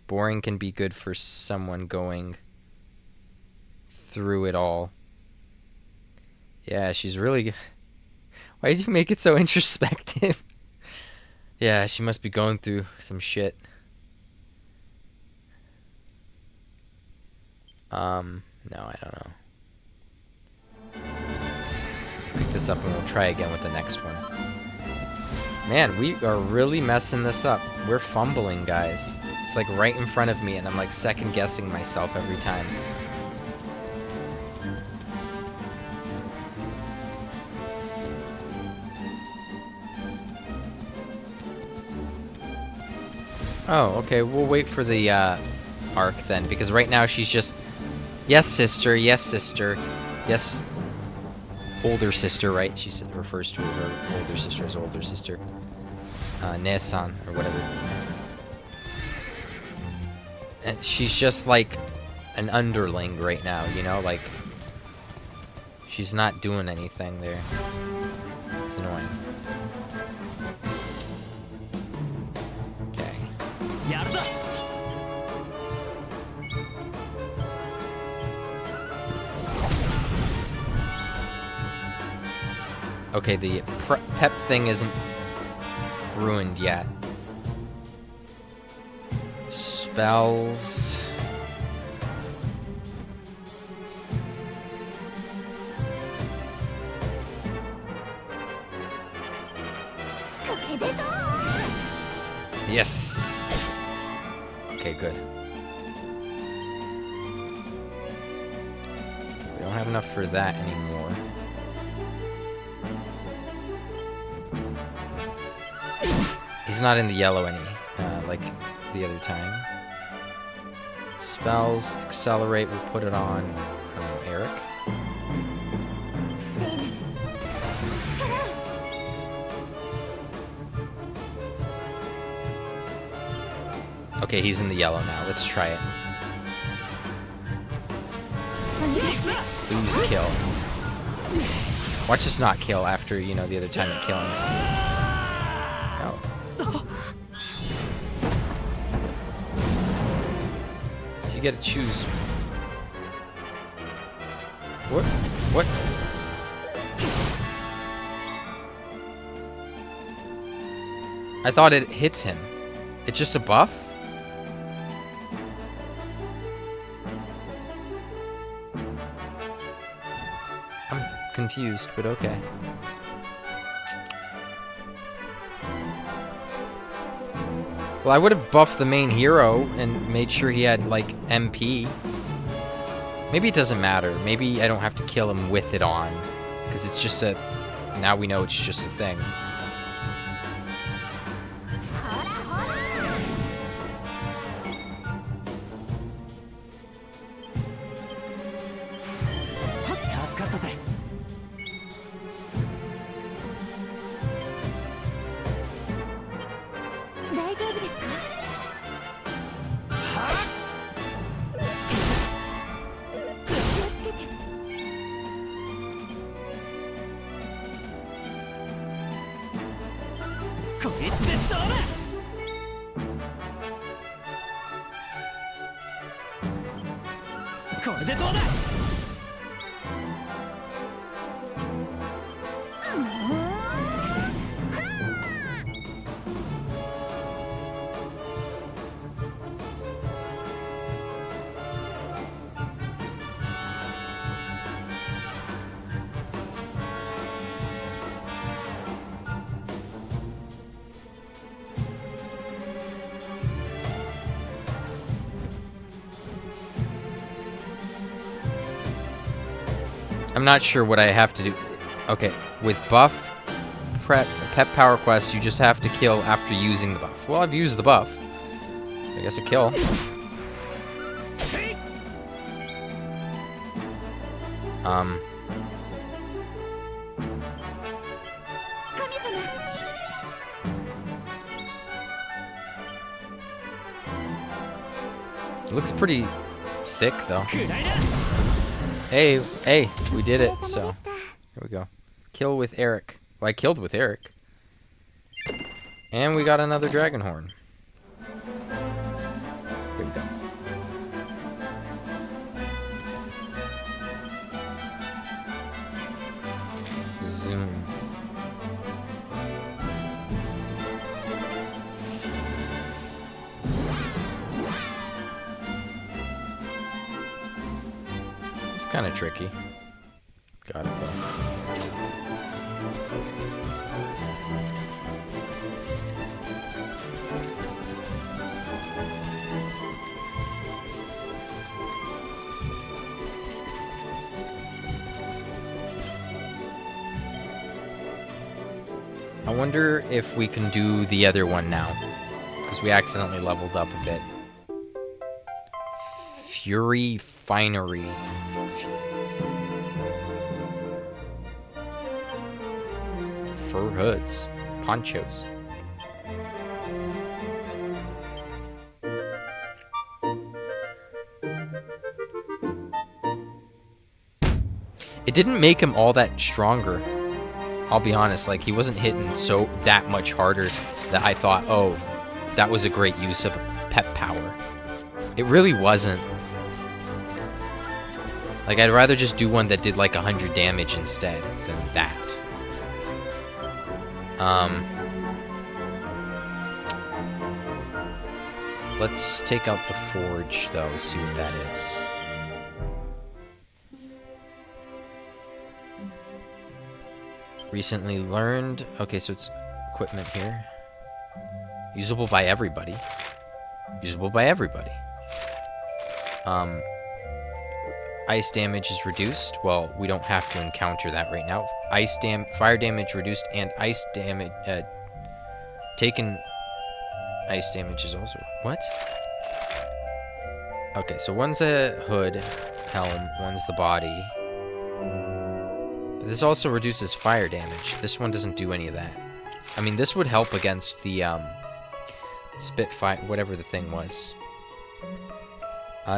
Boring can be good for someone going through it all. Yeah, she's really... Why did you make it so introspective? Yeah, she must be going through some shit. No, I don't know. I think this up and we'll try again with the next one. Man, we are really messing this up. We're fumbling, guys. It's like right in front of me and I'm like second guessing myself every time. Oh, okay, we'll wait for the arc then, because right now she's just, yes sister, yes sister, yes older sister, right? She refers to her older sister as older sister. Ne-san, or whatever. And she's just like an underling right now, you know? Like, she's not doing anything there. It's annoying. Okay, the pep thing isn't ruined yet. Spells. Yes! Okay, good. We don't have enough for that anymore. He's not in the yellow like the other time. Spells, accelerate, we'll put it on Eric. Okay, he's in the yellow now. Let's try it. Please kill. Watch us not kill after, you know, the other time it killing. No. So you gotta choose. What? What? I thought it hits him. It's just a buff? I'm confused, but okay. Well, I would have buffed the main hero and made sure he had, like, MP. Maybe it doesn't matter. Maybe I don't have to kill him with it on. Because it's just a... Now we know it's just a thing. I'm not sure what I have to do. Okay, with buff, pep power quest, you just have to kill after using the buff. Well, I've used the buff. I guess a kill. It looks pretty sick, though. Hey, hey, we did it, so here we go. Kill with Eric. Well, I killed with Eric. And we got another dragon horn. Here we go. Zoom. Kind of tricky. Got it though. wonder if we can do the other one now. Because we accidentally leveled up a bit. Fury Finery. Fur hoods. Ponchos. It didn't make him all that stronger. I'll be honest, like, he wasn't hitting that much harder that I thought, oh, that was a great use of pep power. It really wasn't. Like, I'd rather just do one that did like 100 damage instead than that. Let's take out the forge, though, see what that is. Recently learned. Okay, so it's equipment here. Usable by everybody. Usable by everybody. Ice damage is reduced. Well, we don't have to encounter that right now. Fire damage reduced, and ice damage taken. Ice damage is also what? Okay, so one's a hood, helm. One's the body. But this also reduces fire damage. This one doesn't do any of that. I mean, this would help against the Spitfire, whatever the thing was.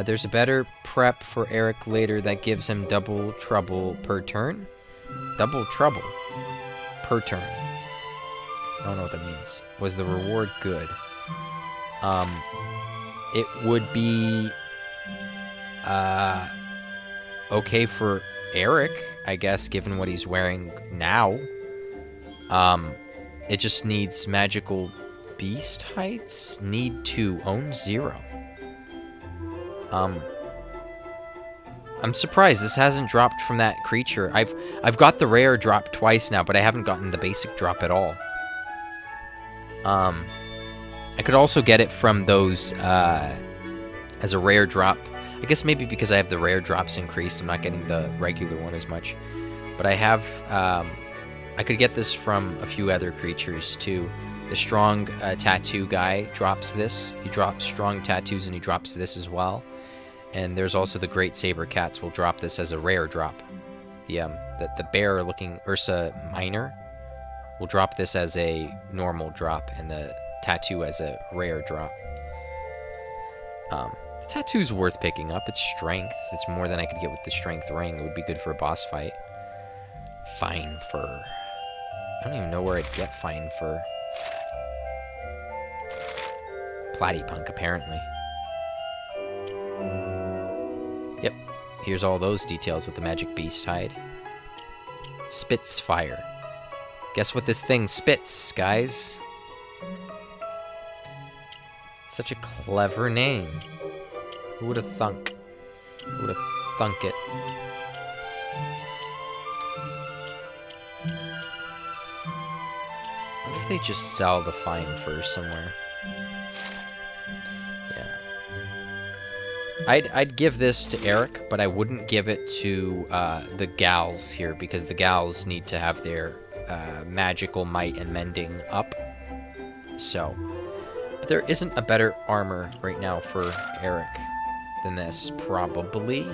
There's a better prep for Eric later that gives him double trouble per turn. Double trouble per turn. I don't know what that means. Was the reward good? It would be okay for Eric, I guess, given what he's wearing now. It just needs magical beast heights. Need 2, own 0. I'm surprised this hasn't dropped from that creature. I've got the rare drop twice now, but I haven't gotten the basic drop at all. I could also get it from those as a rare drop. I guess maybe because I have the rare drops increased, I'm not getting the regular one as much. But I have, I could get this from a few other creatures too. The strong tattoo guy drops this. He drops strong tattoos and he drops this as well. And there's also the great saber cats will drop this as a rare drop. The bear looking Ursa Minor will drop this as a normal drop and the tattoo as a rare drop. The tattoo's worth picking up. It's strength. It's more than I could get with the strength ring. It would be good for a boss fight. Fine fur. I don't even know where I'd get fine fur. Platypunk, apparently. Yep. Here's all those details with the magic beast hide. Spits fire. Guess what this thing spits, guys? Such a clever name. Who would have thunk? Who would have thunk it? I wonder if they just sell the fine fur somewhere. Yeah. I'd give this to Eric, but I wouldn't give it to the gals here, because the gals need to have their magical might and mending up. So, but there isn't a better armor right now for Eric than this, probably.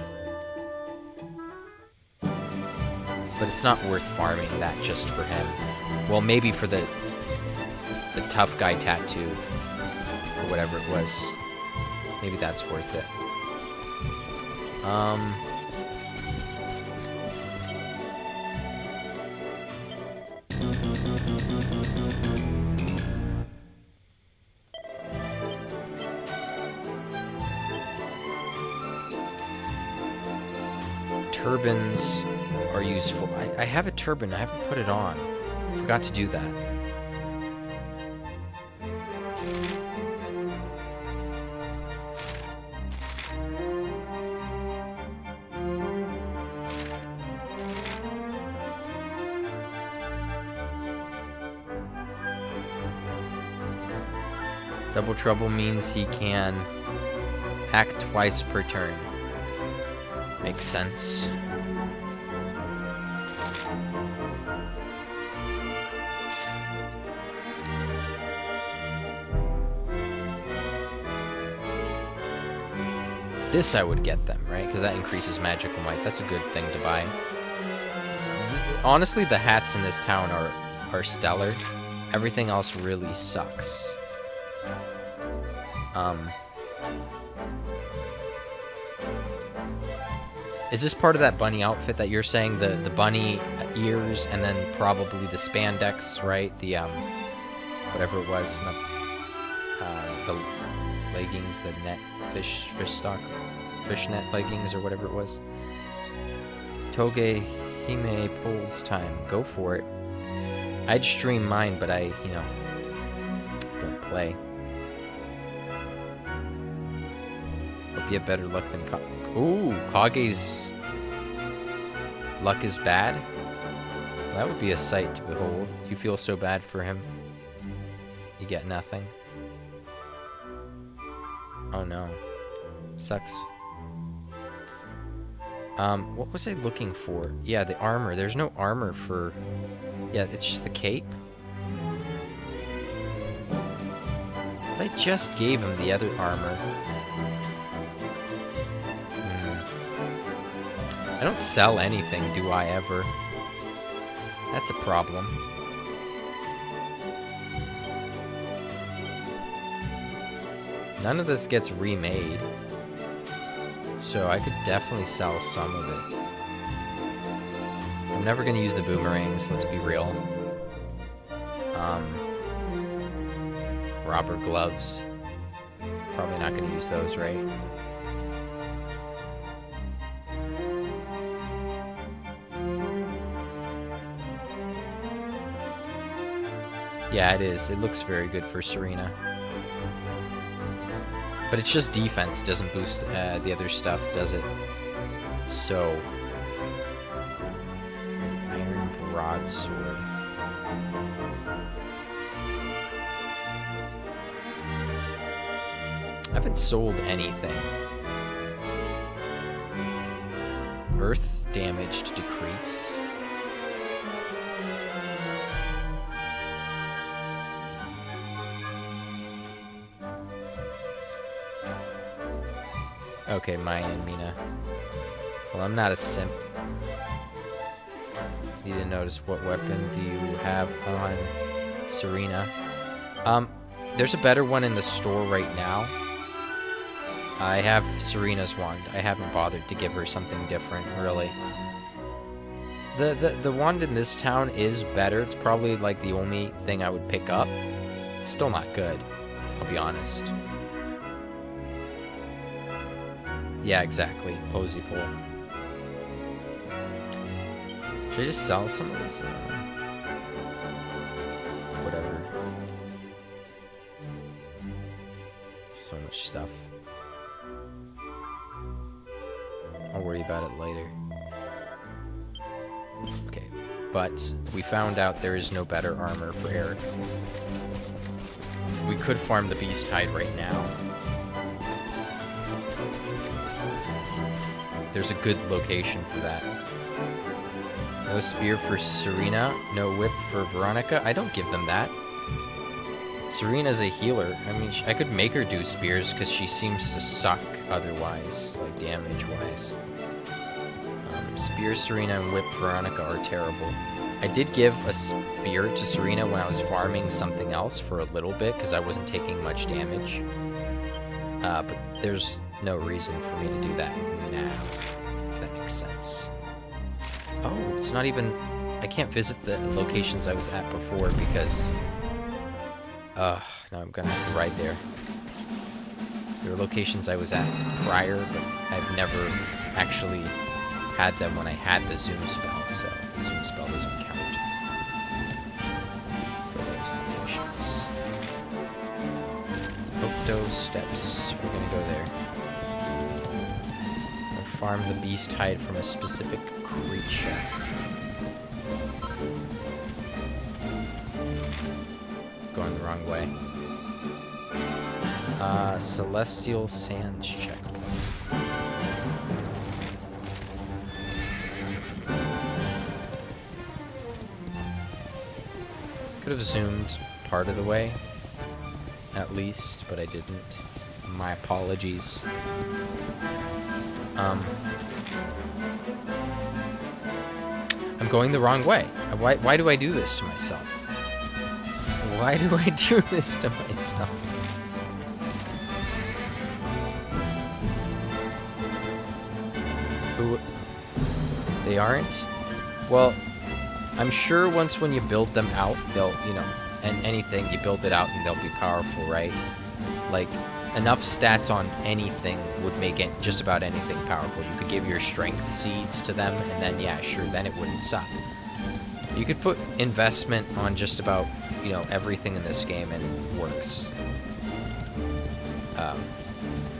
But it's not worth farming that just for him. Well, maybe for the tough guy tattoo, or whatever it was. Maybe that's worth it. Turbans are useful. I have a turban. I haven't put it on. Forgot to do that. Double trouble means he can act twice per turn. Makes sense. This I would get them, right? Because that increases magical might. That's a good thing to buy. Honestly, the hats in this town are stellar. Everything else really sucks. Is this part of that bunny outfit that you're saying? The bunny ears and then probably the spandex, right? The whatever it was, not, the leggings, the net fishnet leggings or whatever it was. Toge Hime pulls time. Go for it. I'd stream mine, but I, you know, don't play. Hope you have better luck than Ooh, Kage's luck is bad? That would be a sight to behold. You feel so bad for him. You get nothing. Oh no. Sucks. What was I looking for? Yeah, the armor. There's no armor for... Yeah, it's just the cape. I just gave him the other armor. I don't sell anything, do I ever? That's a problem. None of this gets remade. So I could definitely sell some of it. I'm never gonna use the boomerangs, let's be real. Robber gloves. Probably not gonna use those, right? Yeah, it is. It looks very good for Serena. But it's just defense, doesn't boost the other stuff, does it? So... Iron Broadsword. I haven't sold anything. Earth damage to decrease. Okay, Maya and Mina. Well, I'm not a simp. You didn't notice what weapon do you have on Serena? There's a better one in the store right now. I have Serena's wand. I haven't bothered to give her something different, really. The wand in this town is better. It's probably like the only thing I would pick up. It's still not good, I'll be honest. Yeah, exactly. Posy pole. Should I just sell some of this? Whatever. So much stuff. I'll worry about it later. Okay, but we found out there is no better armor for Eric. We could farm the beast hide right now. There's a good location for that. No spear for Serena, no whip for Veronica. I don't give them that. Serena's a healer. I mean, I could make her do spears because she seems to suck otherwise, like damage-wise. Spear Serena and whip Veronica are terrible. I did give a spear to Serena when I was farming something else for a little bit because I wasn't taking much damage. But there's no reason for me to do that now, if that makes sense. Oh, it's not even... I can't visit the locations I was at before because... now I'm gonna have to ride there. There were locations I was at prior, but I've never actually had them when I had the zoom spell, so the zoom spell doesn't count for those locations. Octo Steps, we're gonna go there. I'll farm the beast hide from a specific creature. Going the wrong way. Celestial Sands check. Could have zoomed part of the way, at least, but I didn't. My apologies. I'm going the wrong way. Why do I do this to myself? Why do I do this to myself? Who? They aren't? Well, I'm sure once when you build them out, they'll, you know, and anything, you build it out and they'll be powerful, right? Like, enough stats on anything would make it just about anything powerful. You could give your strength seeds to them, and then, yeah, sure, then it wouldn't suck. You could put investment on just about, you know, everything in this game, and it works.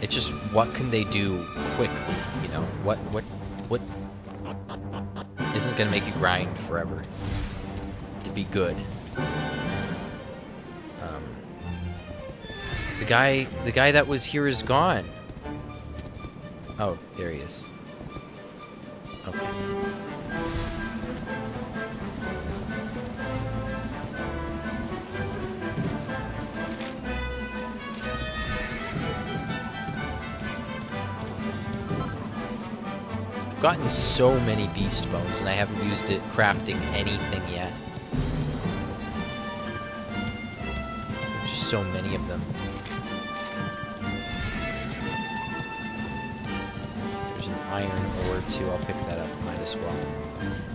It's just, what can they do quickly, you know? What isn't gonna make you grind forever to be good? The guy that was here is gone. Oh, there he is. Okay. I've gotten so many beast bones and I haven't used it crafting anything yet. There's just so many of them. Iron ore too, I'll pick that up, might as well.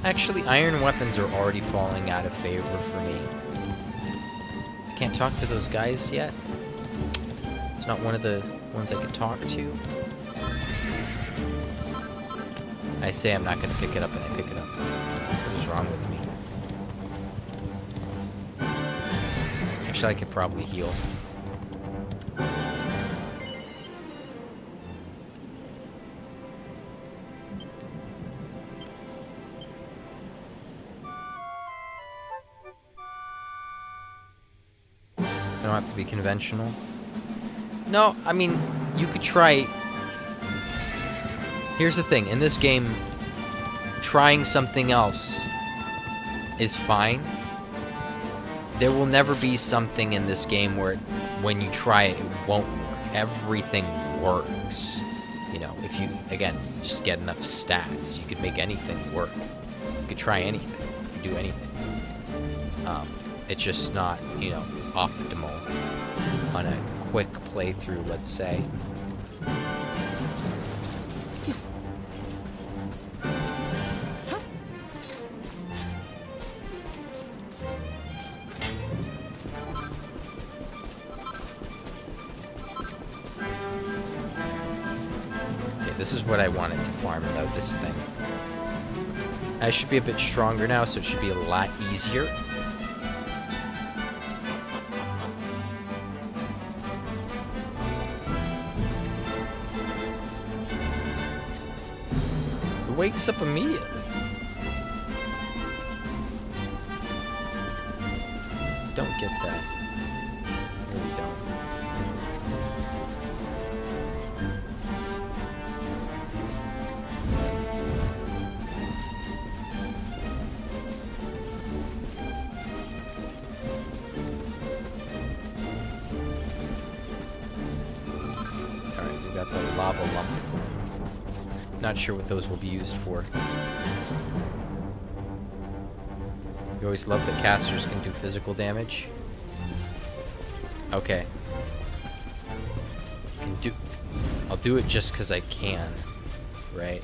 Actually, iron weapons are already falling out of favor for me. I can't talk to those guys yet. It's not one of the ones I could talk to. I say I'm not going to pick it up and I pick it up. What is wrong with me? Actually, I could probably heal. Don't have to be conventional. No, I mean, you could try... Here's the thing, in this game, trying something else is fine. There will never be something in this game where when you try it, it won't work. Everything works. You know, if you, again, just get enough stats, you could make anything work. You could try anything. You could do anything. It's just not, you know, optimal on a quick playthrough, let's say. Okay, this is what I wanted to farm without this thing. I should be a bit stronger now, so it should be a lot easier. Wakes up immediately. Don't get that. Really don't. Alright, we got the lava lump. Not sure what those will be used for. You always love that casters can do physical damage. Okay. I'll do it just because I can, right?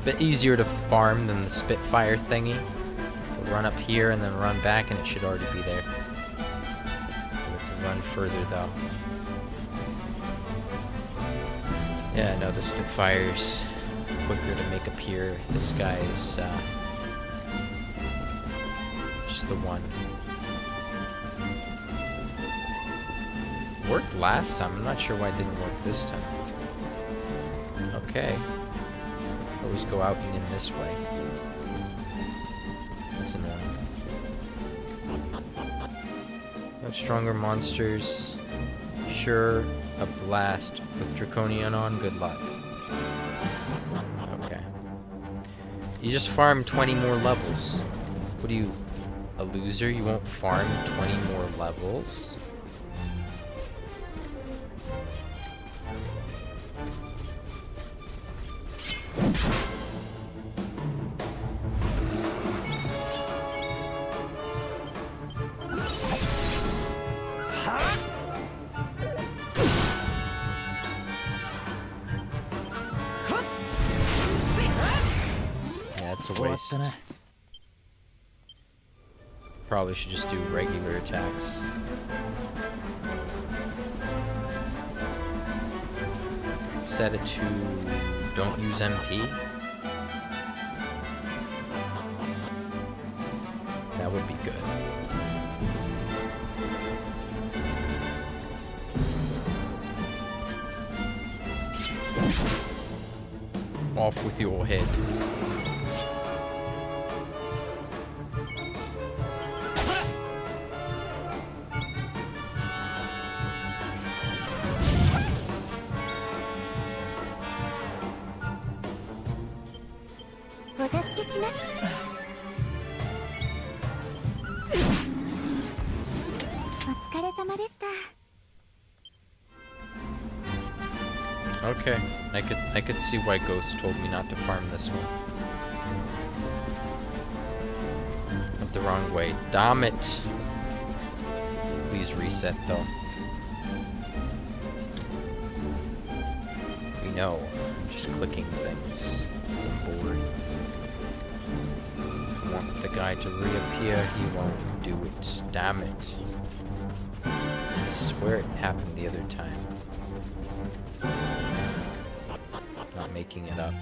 Bit easier to farm than the Spitfire thingy. We'll run up here and then run back and it should already be there. We'll have to run further though. Yeah, no, the Spitfire's quicker to make appear. This guy is just the one. worked last time. I'm not sure why it didn't work this time. Okay. Always go out and in this way. That's annoying. Have stronger monsters. Sure, a blast with Draconian on. Good luck. Okay. You just farm 20 more levels. What are you, a loser? You won't farm 20 more levels? Yeah, it's a waste. Probably should just do regular attacks. Set it to don't use MP. That would be good. Off with your head. Okay, I could see why Ghost told me not to farm this one. Went the wrong way. Damn it! Please reset though. We know. I'm just clicking things because I'm bored. I want the guy to reappear, he won't do it. Damn it. I swear it happened the other time. Not making it up.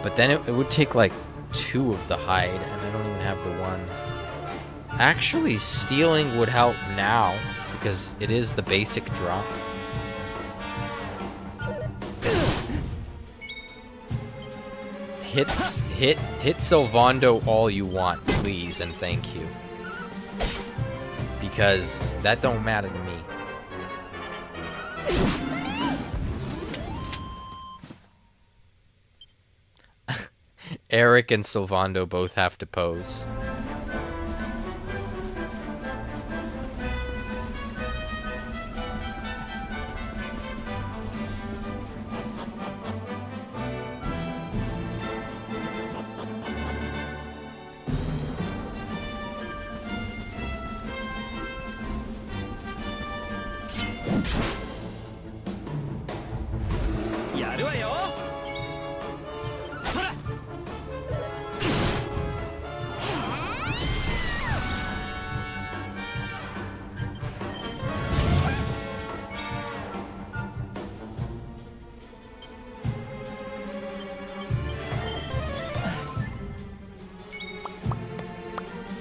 But then it would take like 2 of the hide, and I don't even have the 1. Actually, stealing would help now, because it is the basic drop. Hit Sylvando all you want, please, and thank you. Because that don't matter to me. Eric and Sylvando both have to pose.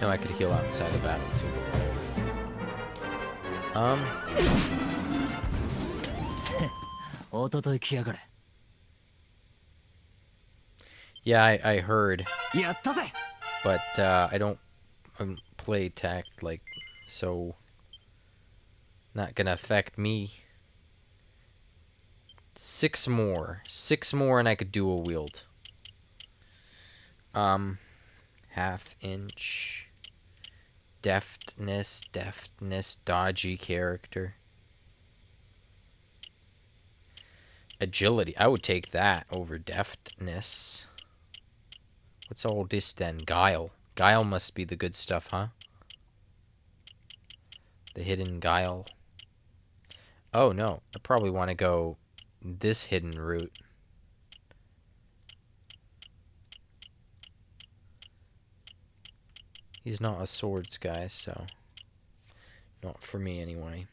No, I could heal outside of battle too. Yeah, I heard. But I don't play tact, like, so not gonna affect me. 6 more and I could dual wield. Half inch. Deftness, dodgy character. Agility, I would take that over deftness. What's all this then? Guile. Guile must be the good stuff, huh? The hidden guile. Oh no, I probably want to go this hidden route. He's not a swords guy, so not for me anyway.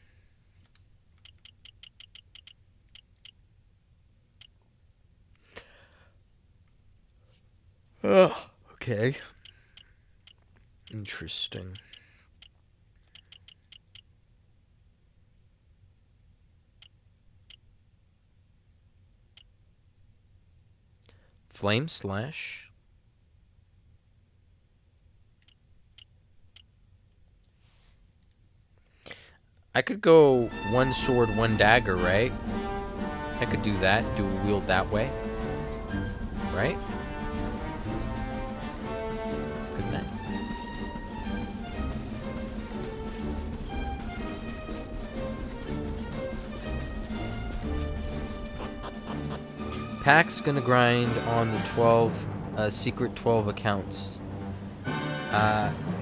Okay. Interesting. Flame Slash. I could go one sword, one dagger, right? I could do that, dual wield that way. Right? Couldn't I? Pack's gonna grind on the 12 secret 12 accounts.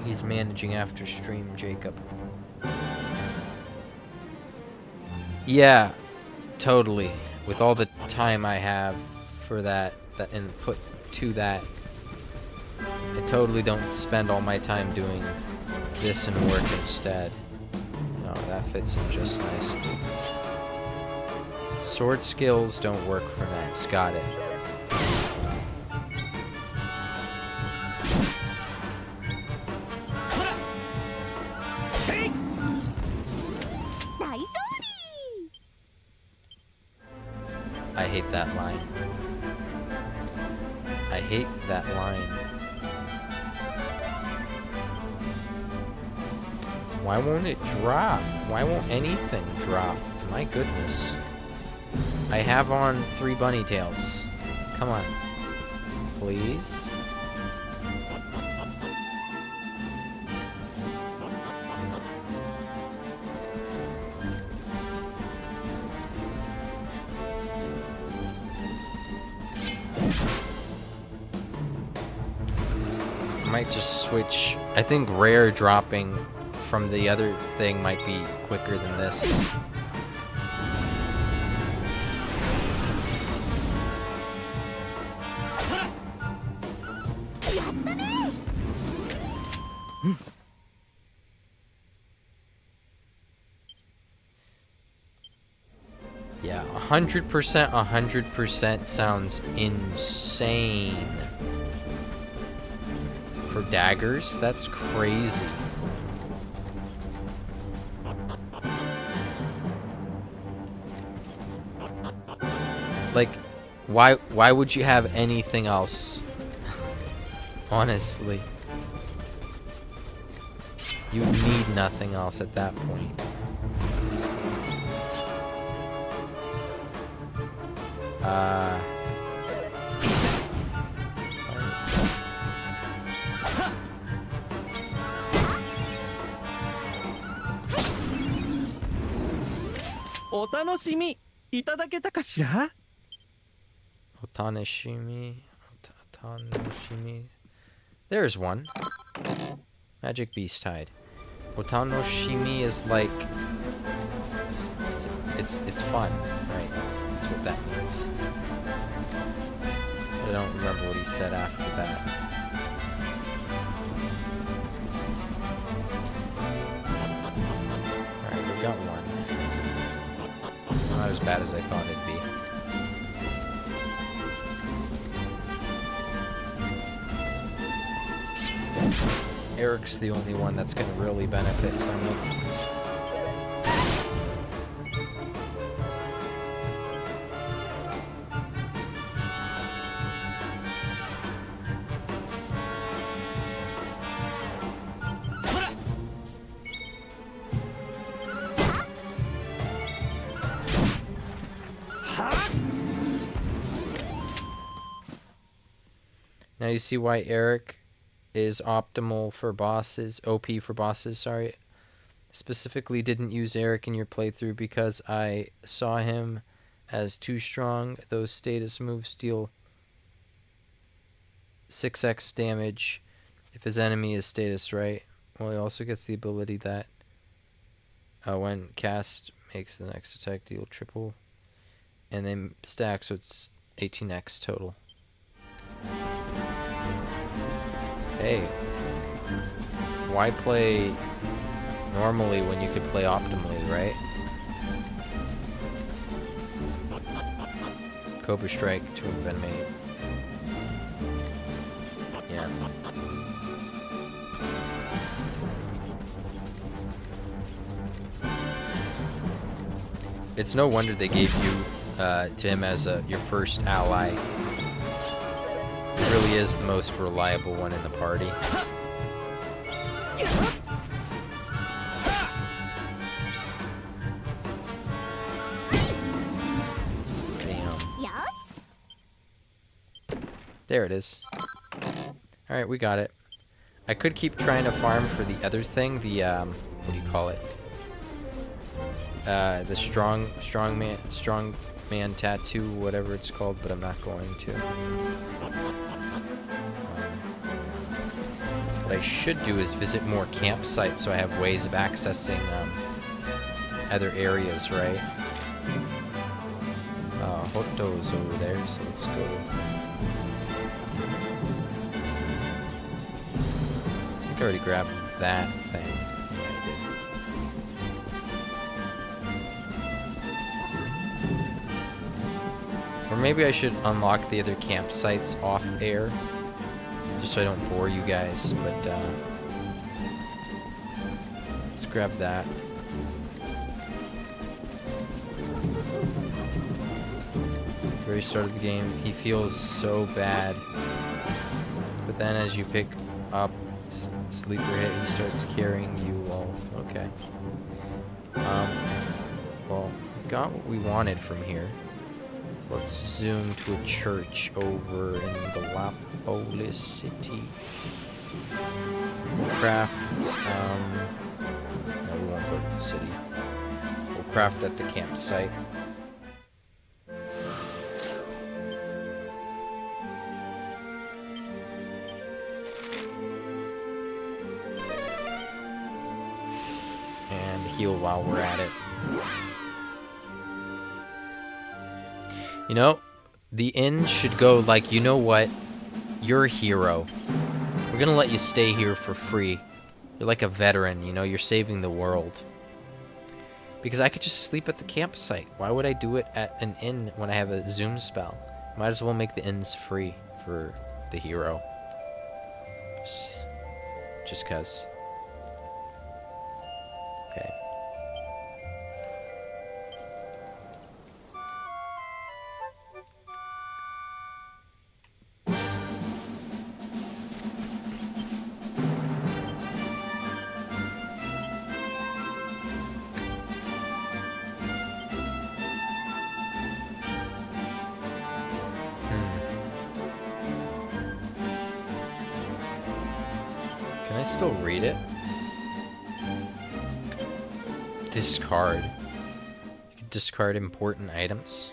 He's managing after stream, Jacob. Yeah, totally. With all the time I have for that and put to that, I totally don't spend all my time doing this and work instead. No, that fits in just nicely. Sword skills don't work for Max. Got it. I hate that line. I hate that line. Why won't it drop? Why won't anything drop? My goodness. I have on 3 bunny tails. Come on. Please. I might just switch. I think rare dropping from the other thing might be quicker than this. Yeah, 100% sounds insane. For daggers? That's crazy. Like, why would you have anything else? Honestly. You need nothing else at that point. Otanashimi, itadaketa kashira? Otanashimi. There's one. Magic Beast Hide. Otanoshimi is like it's fun, right? That's what that means. I don't remember what he said after that. Alright, we got one. Not as bad as I thought it'd be. Eric's the only one that's going to really benefit from it. Now you see why Eric is optimal for bosses, OP for bosses, sorry. Specifically didn't use Eric in your playthrough because I saw him as too strong. Those status moves deal 6x damage if his enemy is status, right? Well, he also gets the ability that when cast makes the next attack deal triple and then stack, so it's 18x total. Hey, why play normally when you could play optimally, right? Cobra Strike to have been made. here. It's no wonder they gave you to him as your first ally. He really is the most reliable one in the party. Yes? There it is. Alright, we got it. I could keep trying to farm for the other thing, the, what do you call it? The strong man tattoo, whatever it's called, but I'm not going to. What I should do is visit more campsites so I have ways of accessing, other areas, right? Hoto's over there, so let's go. I think I already grabbed that thing. Or maybe I should unlock the other campsites off air, just so I don't bore you guys, but let's grab that. Very start of the game, he feels so bad, but then as you pick up sleeper hit, he starts carrying you all. Okay. Well, we got what we wanted from here. So let's zoom to a church over in Gallipolis City. We'll craft, no, we won't go to the city. We'll craft at the campsite. Heal while we're at it. You know, the inn should go like, you know what? You're a hero. We're gonna let you stay here for free. You're like a veteran, you know, you're saving the world. Because I could just sleep at the campsite. Why would I do it at an inn when I have a zoom spell? Might as well make the inns free for the hero. Just cause. Okay. Can I still read it? Discard. You can discard important items.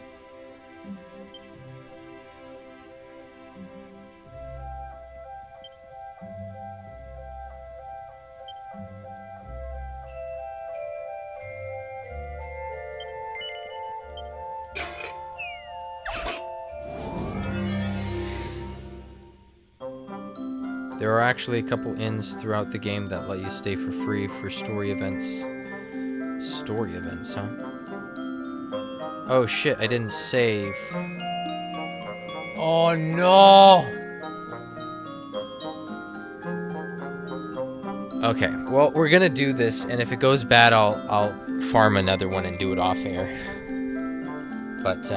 There are actually a couple inns throughout the game that let you stay for free for story events. Story events, huh? Oh shit, I didn't save. Oh no! Okay, well, we're gonna do this, and if it goes bad, I'll farm another one and do it off air. But,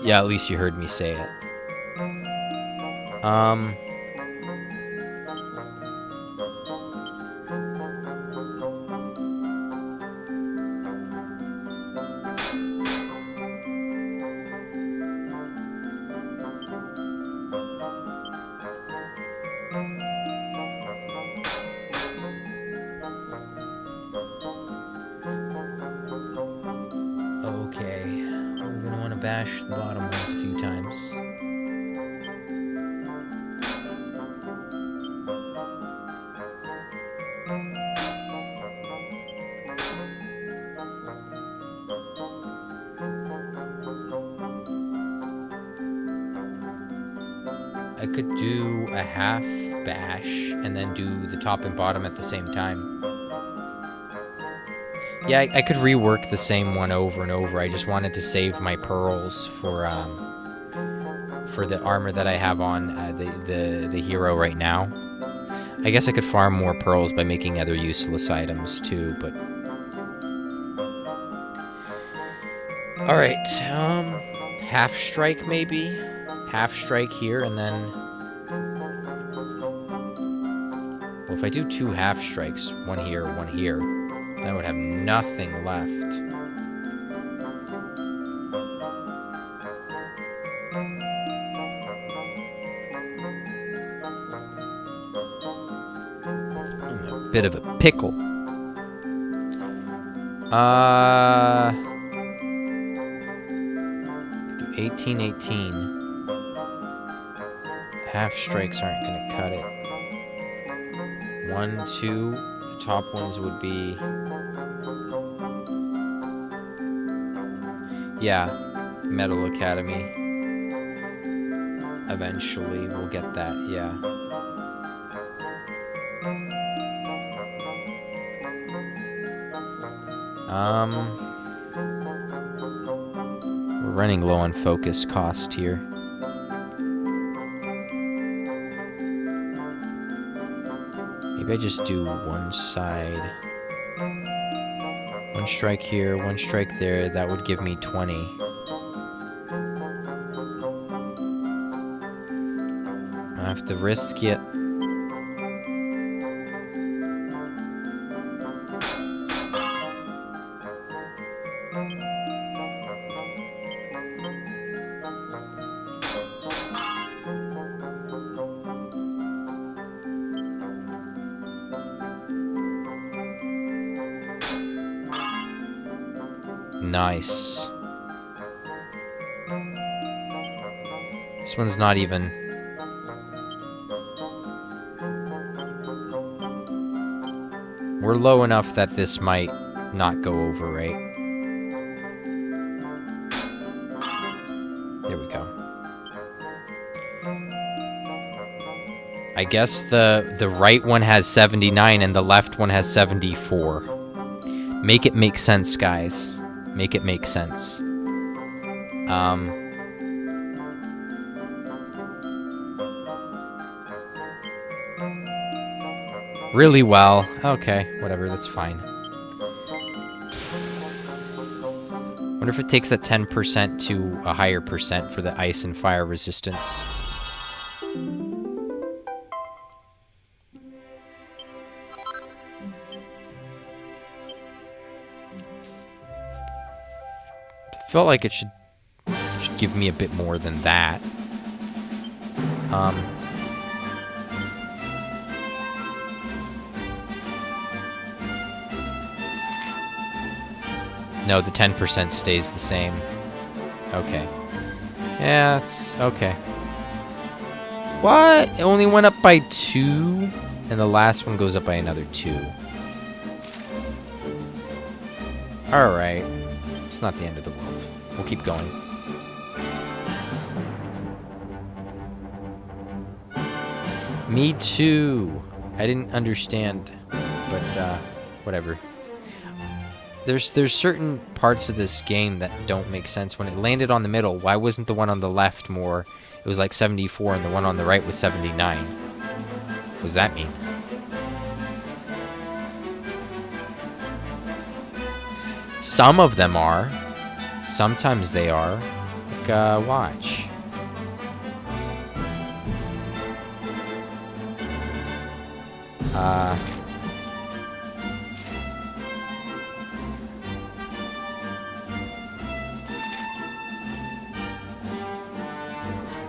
yeah, at least you heard me say it. Okay, we're gonna want to bash the bottom ones a few times. I could do a half bash and then do the top and bottom at the same time. Yeah, I could rework the same one over and over. I just wanted to save my pearls for for the armor that I have on the hero right now. I guess I could farm more pearls by making other useless items too, but... Alright, half strike maybe? Half strike here, and then... Well, if I do 2 half strikes, one here, then I would have nothing left. I'm a bit of a pickle. 18. Half strikes aren't gonna cut it. 1, 2. The top ones would be... Yeah, Metal Academy. Eventually, we'll get that, yeah. We're running low on focus cost here. Maybe I just do one side. 1 strike here, 1 strike there. That would give me 20. I have to risk it. Nice. This one's not even... We're low enough that this might not go over, right? There we go. I guess the right one has 79 and the left one has 74. Make it make sense, guys. Make it make sense. Really well. Okay, whatever, that's fine. Wonder if it takes that 10% to a higher percent for the ice and fire resistance. Felt like it should give me a bit more than that. No, the 10% stays the same. Okay. Yeah, that's okay. What? It only went up by 2? And the last one goes up by another 2. Alright. It's not the end of the world. We'll keep going. Me too. I didn't understand, but whatever. There's certain parts of this game that don't make sense. When it landed on the middle, why wasn't the one on the left more? It was like 74 and the one on the right was 79. What does that mean? Some of them are. Sometimes they are. Like, watch.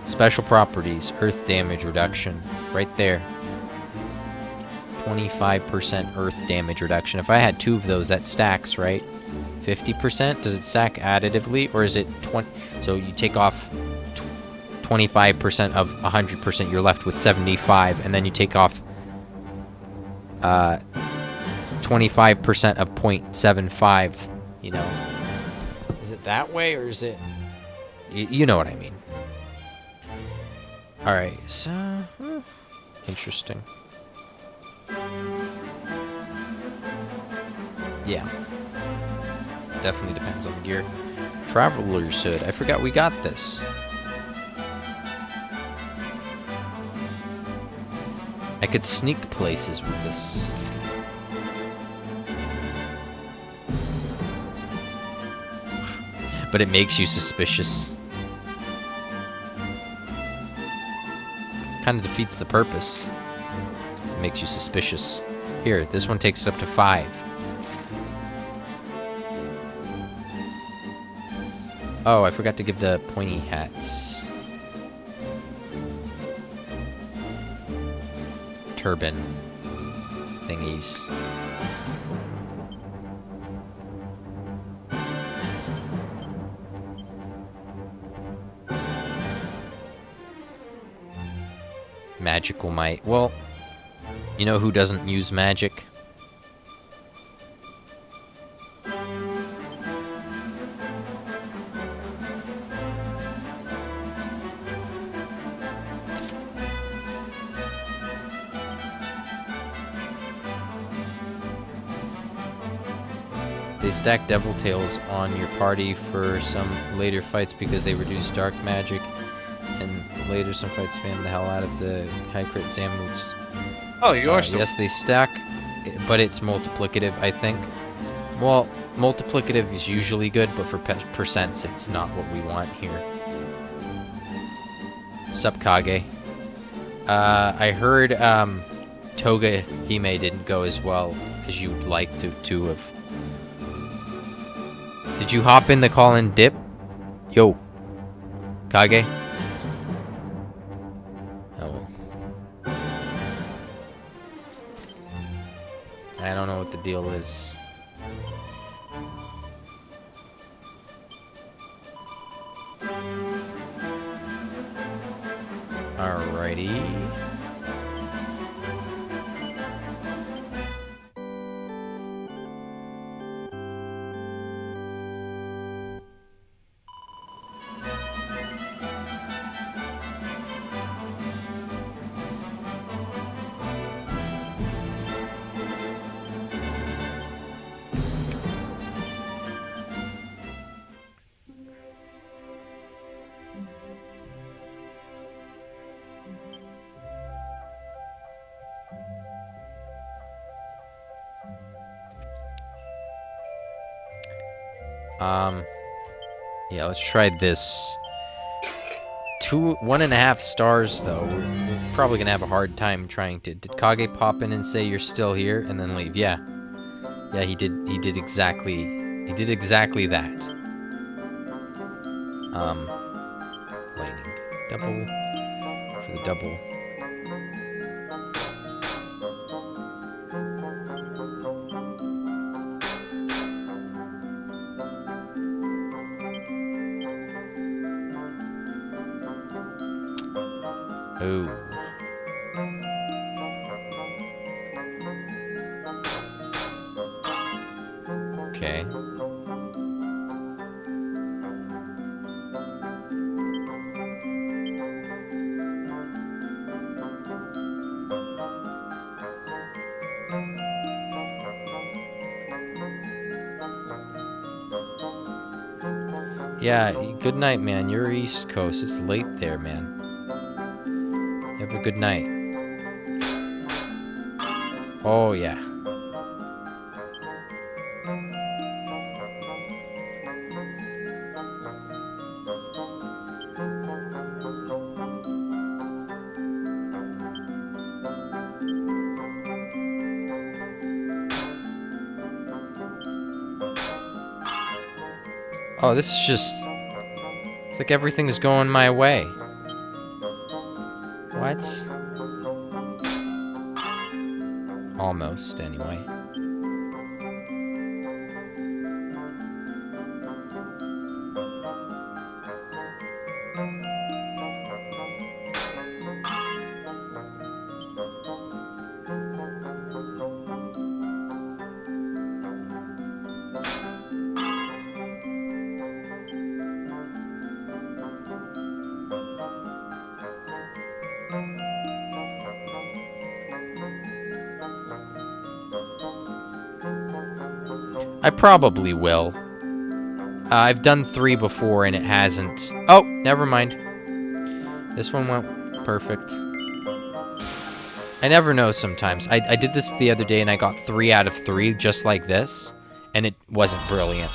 Special properties, earth damage reduction, right there. 25% earth damage reduction. If I had 2 of those, that stacks, right? 50%? Does it stack additively, or is it 20? So you take off 25% of 100%, you're left with 75, and then you take off 25% of 0.75, you know? Is it that way, or is it... You know what I mean. Alright, so... interesting. Yeah. Definitely depends on the gear. Traveler's Hood. I forgot we got this. I could sneak places with this. But it makes you suspicious. Kind of defeats the purpose. It makes you suspicious. Here, this one takes it up to 5. Oh, I forgot to give the pointy hats. Turban thingies. Magical might. Well, you know who doesn't use magic? They stack Devil Tails on your party for some later fights because they reduce dark magic, and later some fights spam the hell out of the high crit Zamuts. Oh, you are still... Yes, they stack, but it's multiplicative, I think. Well, multiplicative is usually good, but for percents, it's not what we want here. Sup, Kage. I heard Toga Hime didn't go as well as you'd like to have. Did you hop in the call-in dip? Yo. Kage? Oh. I don't know what the deal is. Alrighty. Yeah, let's try this. 1.5 stars, though. We're probably gonna have a hard time trying to... Did Kage pop in and say you're still here and then leave? Yeah. Yeah, he did exactly... He did exactly that. Lightning. Double. For the double. Ooh. Okay. Yeah, good night, man. You're East Coast. It's late there, man. Have a good night. Oh, yeah. Oh, this is just... It's like everything's going my way. What? Almost, anyway. I probably will. I've done 3 before and it hasn't. Oh, never mind. This one went perfect. I never know sometimes. I did this the other day and I got 3 out of 3 just like this, and it wasn't brilliant.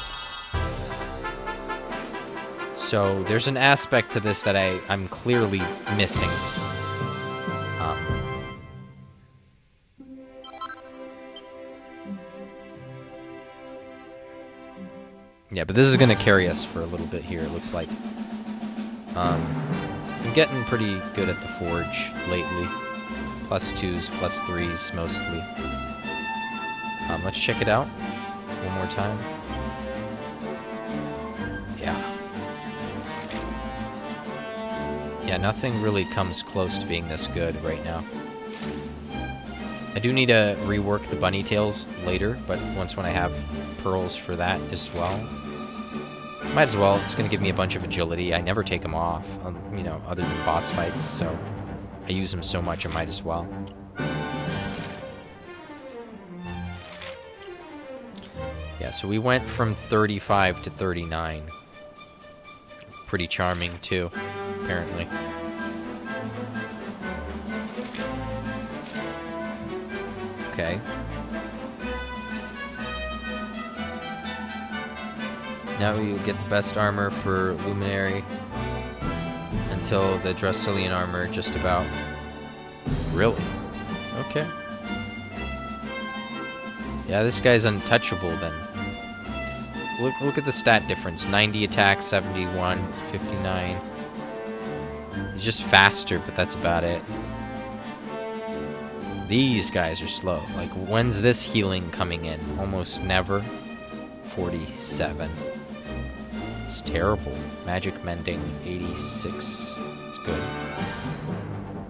So there's an aspect to this that I'm clearly missing. Yeah, but this is going to carry us for a little bit here, it looks like. I'm getting pretty good at the forge lately. +2s, +3s mostly. Let's check it out one more time. Yeah. Yeah, nothing really comes close to being this good right now. I do need to rework the bunny tails later, but once when I have pearls for that as well. Might as well, it's going to give me a bunch of agility. I never take them off, you know, other than boss fights, so I use them so much I might as well. Yeah, so we went from 35 to 39. Pretty charming, too, apparently. Okay. Now you get the best armor for Luminary until the Dresselian armor just about. Really? Okay. Yeah, this guy's untouchable then. Look at the stat difference. 90 attack, 71, 59. He's just faster, but that's about it. These guys are slow. Like, when's this healing coming in? Almost never. 47. It's terrible. Magic Mending, 86. It's good.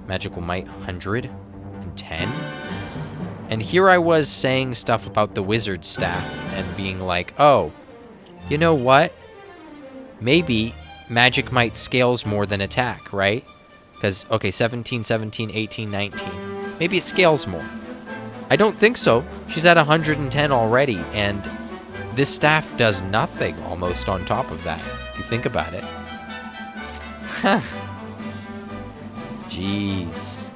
Magical Might, 110. And here I was saying stuff about the wizard staff and being like, oh, you know what? Maybe Magic Might scales more than attack, right? Because, okay, 17, 17, 18, 19. Maybe it scales more. I don't think so. She's at 110 already, and this staff does nothing almost on top of that, if you think about it. Jeez.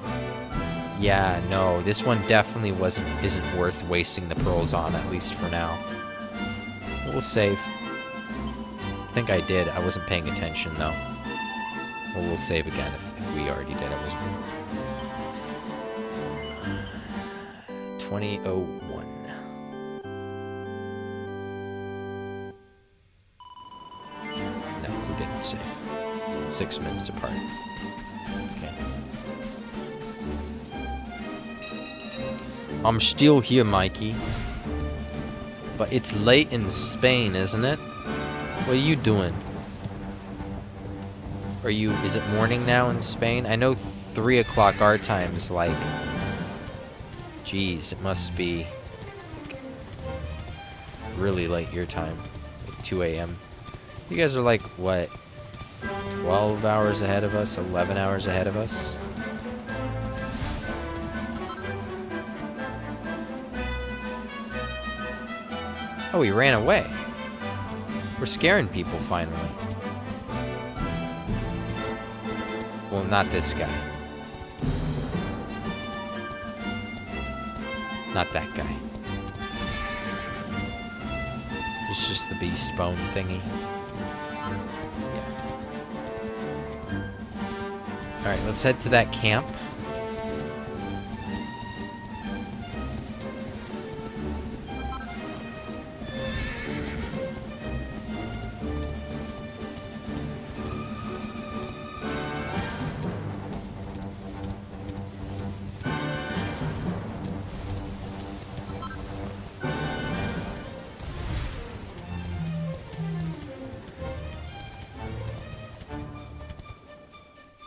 Yeah, no, this one definitely isn't worth wasting the pearls on, at least for now. We'll save. I think I did. I wasn't paying attention, though. Well, we'll save again if we already did. It was 2001. No, we didn't save. 6 minutes apart. Okay. I'm still here, Mikey. But it's late in Spain, isn't it? What are you doing? Is it morning now in Spain? I know 3 o'clock our time is like... Jeez, it must be really late your time. Like 2 a.m. You guys are like, what? 12 hours ahead of us? 11 hours ahead of us? Oh, he ran away. We're scaring people, finally. Well, not this guy. Not that guy. It's just the beast bone thingy. Yeah. Alright, let's head to that camp.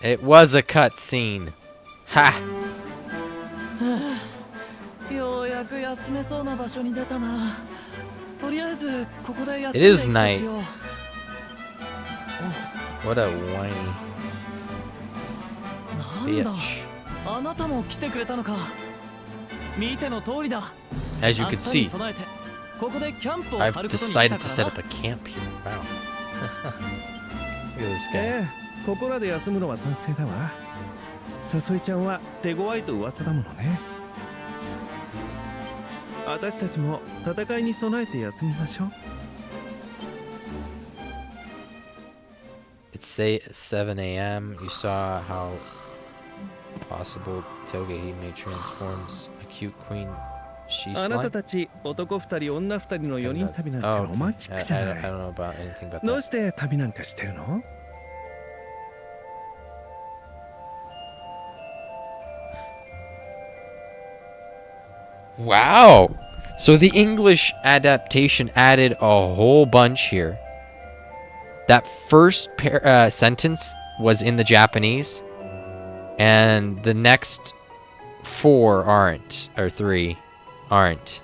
It was a cutscene. Ha! It is night. What a whiny bitch. As you can see, I've decided to set up a camp here. Wow. Look at this guy. ここらで休むのは賛成だわ。サソリちゃんは手強いと噂だものね。私たちも戦いに備えて休みましょう。 It's say 7 a.m. You saw how possible Togehime transforms a cute queen. She あなた slime? たち男2人女2人の4人旅なんて Oh, ロマン okay. チックじゃ I な don't い。 know about anything about どう that. して旅なんかしてるの？ Wow! So the English adaptation added a whole bunch here. That first sentence was in the Japanese, and the next 4 aren't, or 3 aren't.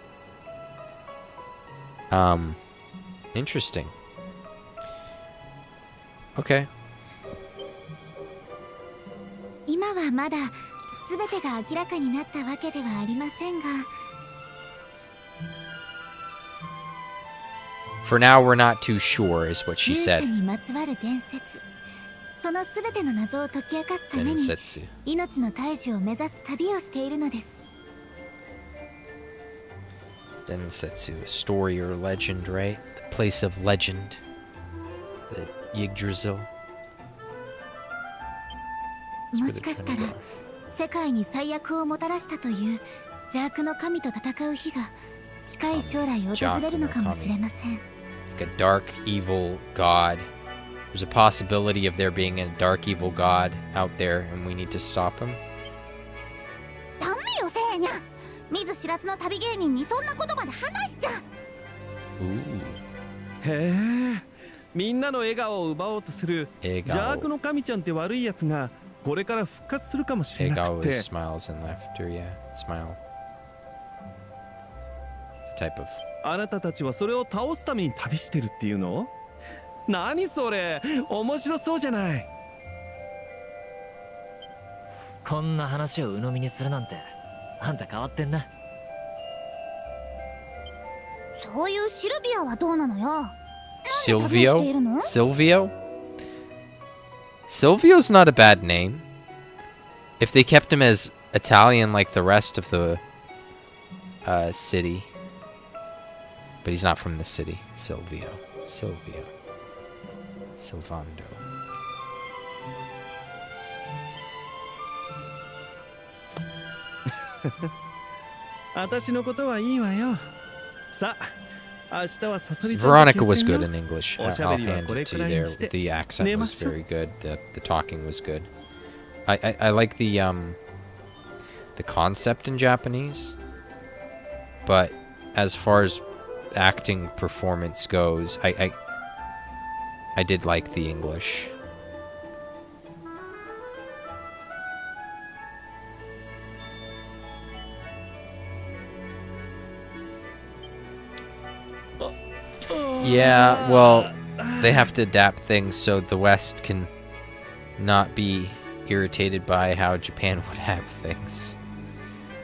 Interesting. Okay. 今はまだ全てが明らかになったわけではありませんが、 For now, we're not too sure, is what she 勇者 said. にまつわる伝説、その全ての謎を解き明かすために Densetsu. 命の大樹を目指す旅をしているのです。 Densetsu, a story or legend, right? The place of legend. The Yggdrasil. もしかしたら世界に最悪をもたらしたという邪悪の神と戦う日が近い将来訪れるのかもしれません。 Like a dark, evil god. There's a possibility of there being a dark, evil god out there, and we need to stop him. ダメよせーにゃ、見ず知らずの旅芸人にそんな言葉で話しちゃ。 Ooh. へえ、みんなの笑顔を奪おうとする邪悪の神ちゃんって悪いやつがこれから復活するかもしれなく Egao て。 is smiles and laughter, yeah. Smile. The type of... あなたたちはそれを倒すために旅してるっていうの？何それ、面白そうじゃない。こんな話を鵜呑みにするなんてあんた変わってんな。そういうシルビアはどうなのよ。 Silvio? Silvio? Silvio's not a bad name. If they kept him as Italian like the rest of the city. But he's not from the city. Silvio. Silvio. Silvando. 私のことはいいわよ。さあ、明日はサソリちゃんと Veronica 決 was 戦よ。 good in English. お I'll しゃべりは hand これ it く to ら you い there. にして The accent 寝ま was しょう。 very good. The talking was good. I like the concept in Japanese. But as far as acting performance goes, I did like the English. Yeah, well, they have to adapt things so the West can not be irritated by how Japan would have things.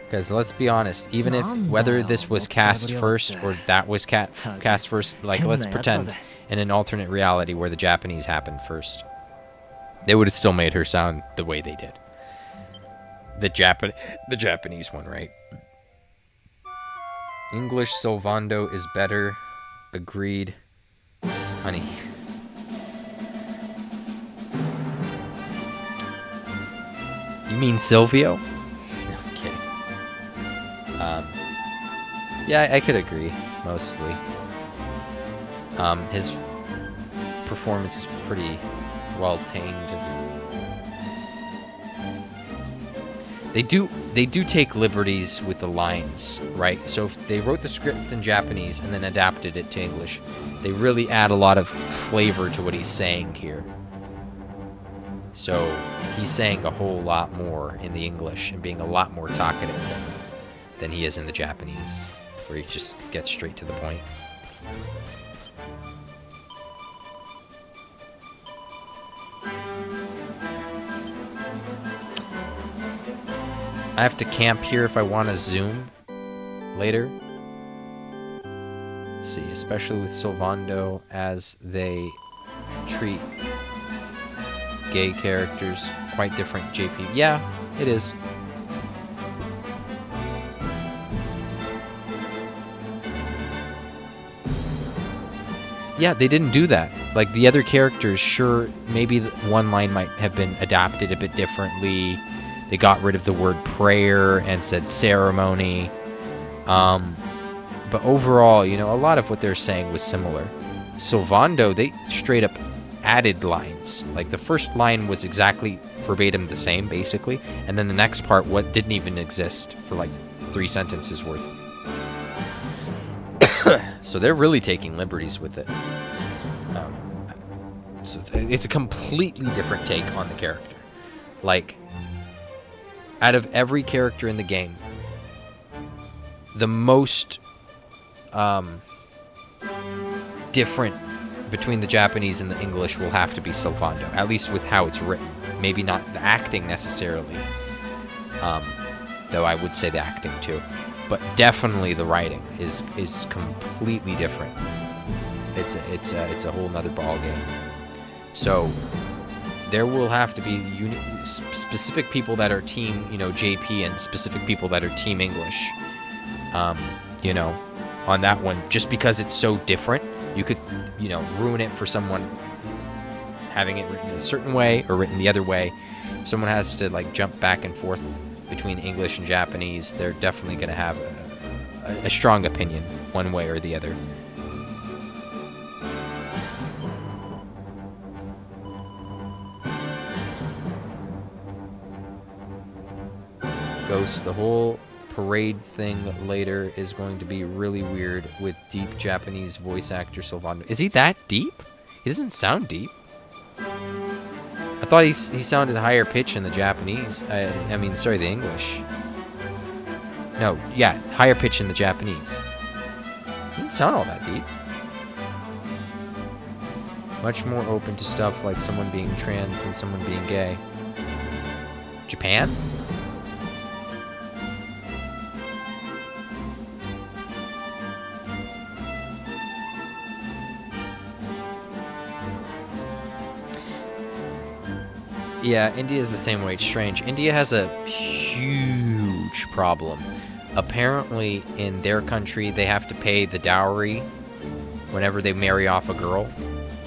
Because let's be honest, even if whether this was cast first or that was cast first, like let's pretend in an alternate reality where the Japanese happened first, they would have still made her sound the way they did. The Japanese one, right? English Silvando is better. Agreed. Honey. You mean Silvio? No, I'm kidding. Yeah, I could agree, mostly. His performance is pretty well tamed. They do take liberties with the lines, right? So if they wrote the script in Japanese and then adapted it to English, they really add a lot of flavor to what he's saying here. So he's saying a whole lot more in the English and being a lot more talkative than he is in the Japanese, where he just gets straight to the point. I have to camp here if I want to zoom later. Let's see, especially with Silvando as they treat gay characters, quite different JP. Yeah, it is. Yeah, they didn't do that. Like, the other characters, sure, maybe one line might have been adapted a bit differently. They got rid of the word prayer and said ceremony. But overall, you know, a lot of what they're saying was similar. Sylvando, they straight up added lines. Like, the first line was exactly verbatim the same, basically. And then the next part, what didn't even exist for, like, 3 sentences worth. So they're really taking liberties with it. So it's a completely different take on the character. Like, out of every character in the game, the most different between the Japanese and the English will have to be Sylvando, at least with how it's written. Maybe not the acting necessarily, though I would say the acting too. But definitely the writing is completely different. It's a whole nother ball game. So there will have to be specific people that are team, you know, JP, and specific people that are team English. You know, on that one, just because it's so different, you could, you know, ruin it for someone having it written a certain way or written the other way. If someone has to, like, jump back and forth between English and Japanese, they're definitely going to have a strong opinion one way or the other. Ghost, the whole parade thing later is going to be really weird with deep Japanese voice actor Sylvando. Is he that deep? He doesn't sound deep. I thought he sounded higher pitch in the Japanese. I mean, sorry, the English. No, yeah, higher pitch in the Japanese. He didn't sound all that deep. Much more open to stuff like someone being trans than someone being gay. Japan? Yeah, India is the same way. It's strange. India has a huge problem. Apparently, in their country, they have to pay the dowry whenever they marry off a girl.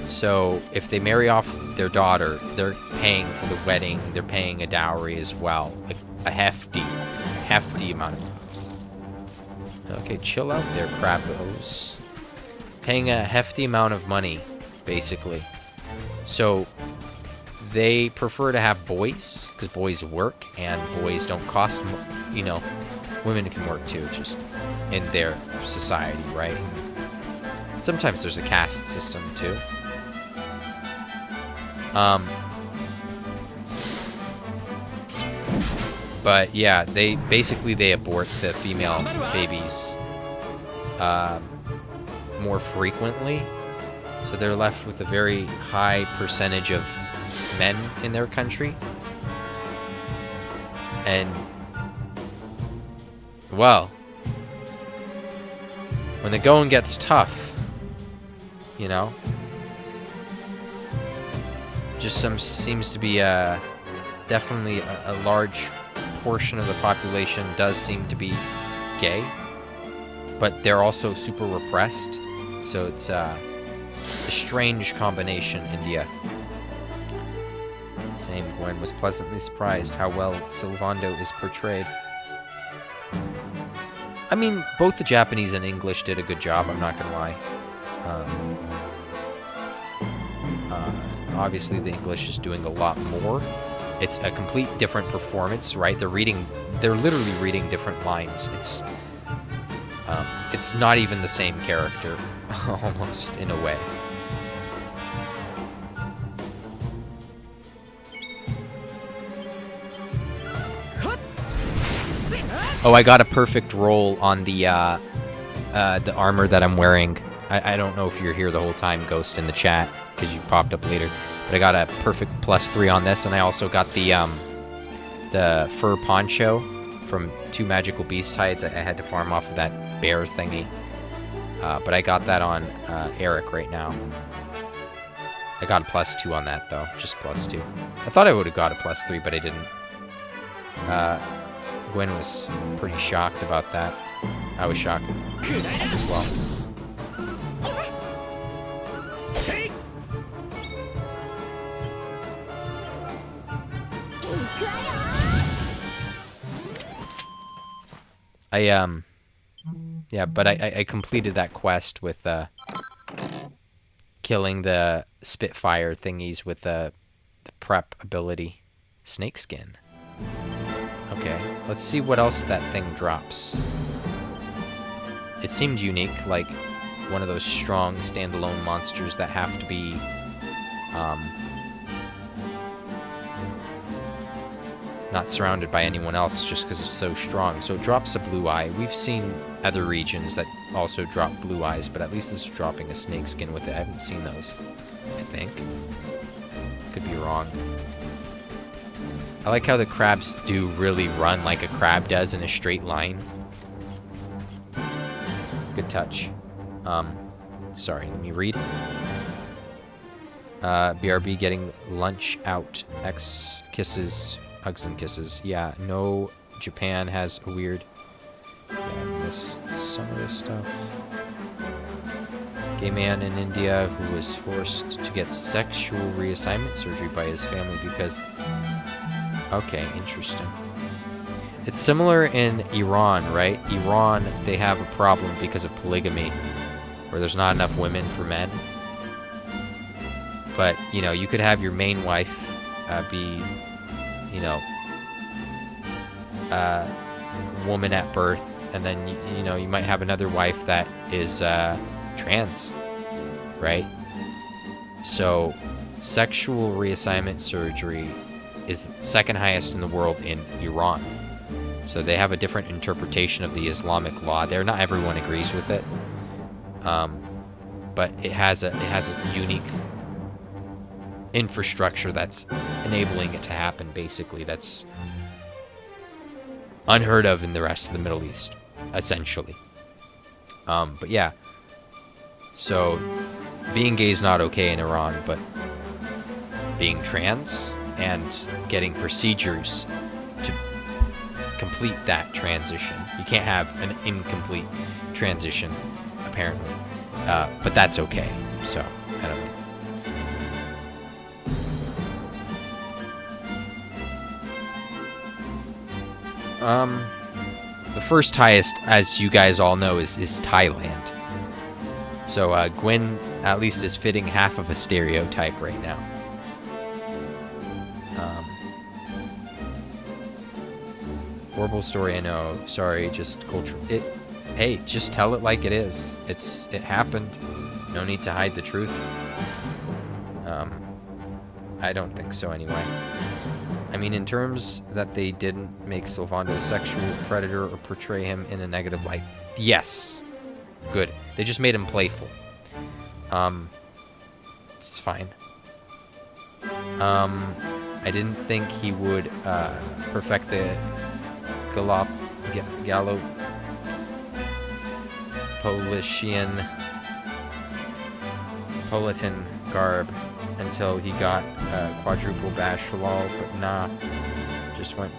So, if they marry off their daughter, they're paying for the wedding. They're paying a dowry as well. Like, a hefty amount. Okay, chill out there, crabbos. Paying a hefty amount of money, basically. So, they prefer to have boys, because boys work, and boys don't cost, you know, women can work too, just in their society, right? Sometimes there's a caste system too. But yeah, they abort the female babies more frequently, so they're left with a very high percentage of men in their country. And well, when the going gets tough, you know, just seems to be definitely a large portion of the population does seem to be gay, but they're also super repressed, so it's a strange combination. India. Same. Gwen was pleasantly surprised how well Sylvando is portrayed. I mean, both the Japanese and English did a good job, I'm not gonna lie. Obviously the English is doing a lot more. It's a complete different performance, right? They're literally reading different lines. It's not even the same character, almost, in a way. Oh, I got a perfect roll on the armor that I'm wearing. I don't know if you're here the whole time, Ghost, in the chat, because you popped up later. But I got a perfect +3 on this, and I also got the fur poncho from 2 magical beast hides. I had to farm off of that bear thingy. But I got that on Eric right now. I got a +2 on that, though. Just +2. I thought I would have got a +3, but I didn't. Gwen was pretty shocked about that. I was shocked as well. Yeah, but I completed that quest with killing the Spitfire thingies with the prep ability. Snakeskin. Okay, let's see what else that thing drops. It seemed unique, like one of those strong standalone monsters that have to be not surrounded by anyone else just because it's so strong. So it drops a blue eye. We've seen other regions that also drop blue eyes, but at least this is dropping a snakeskin with it. I haven't seen those, I think. Could be wrong. I like how the crabs do really run like a crab does in a straight line. Good touch. Sorry, let me read. BRB getting lunch out. X kisses. Hugs and kisses. Yeah, no, Japan has a weird... Yeah, I missed some of this stuff. Gay man in India who was forced to get sexual reassignment surgery by his family because... Okay, interesting. It's similar in Iran, right? Iran, they have a problem because of polygamy, where there's not enough women for men. But, you know, you could have your main wife be... you know, woman at birth, and then you know you might have another wife that is trans, right? So sexual reassignment surgery is second highest in the world in Iran. So they have a different interpretation of the Islamic law there. Not everyone agrees with it, but it has a unique infrastructure that's enabling it to happen, basically. That's unheard of in the rest of the Middle East, essentially. But yeah, so being gay is not okay in Iran, but being trans and getting procedures to complete that transition. You can't have an incomplete transition, apparently, but that's okay. So, I don't know. The first highest, as you guys all know, is Thailand. So Gwen at least is fitting half of a stereotype right now. Horrible story, I know. Sorry, just culture. Hey, just tell it like it is. It happened. No need to hide the truth. I don't think so, anyway. I mean, in terms that they didn't make Sylvando a sexual predator or portray him in a negative light. Yes. Good. They just made him playful. It's fine. I didn't think he would perfect the Politan garb until he got quadruple bash lol, but nah, just went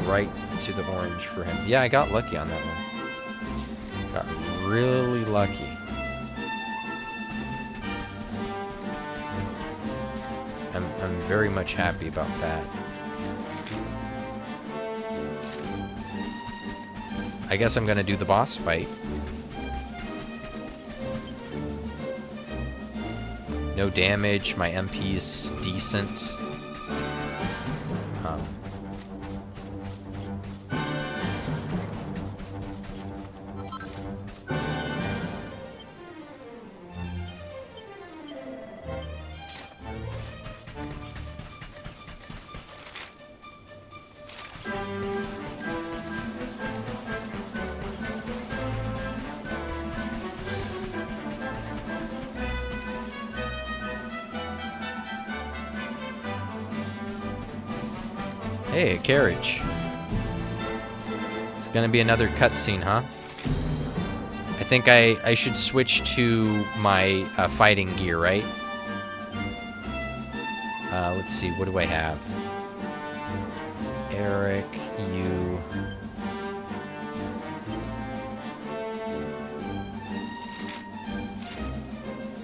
right to the orange for him. Yeah, I got lucky on that one. Got really lucky. I'm very much happy about that. I guess I'm gonna do the boss fight. No damage, my MP's decent. Hey, a carriage. It's gonna be another cutscene, huh? I think I should switch to my fighting gear, right? Let's see, what do I have? Eric, you...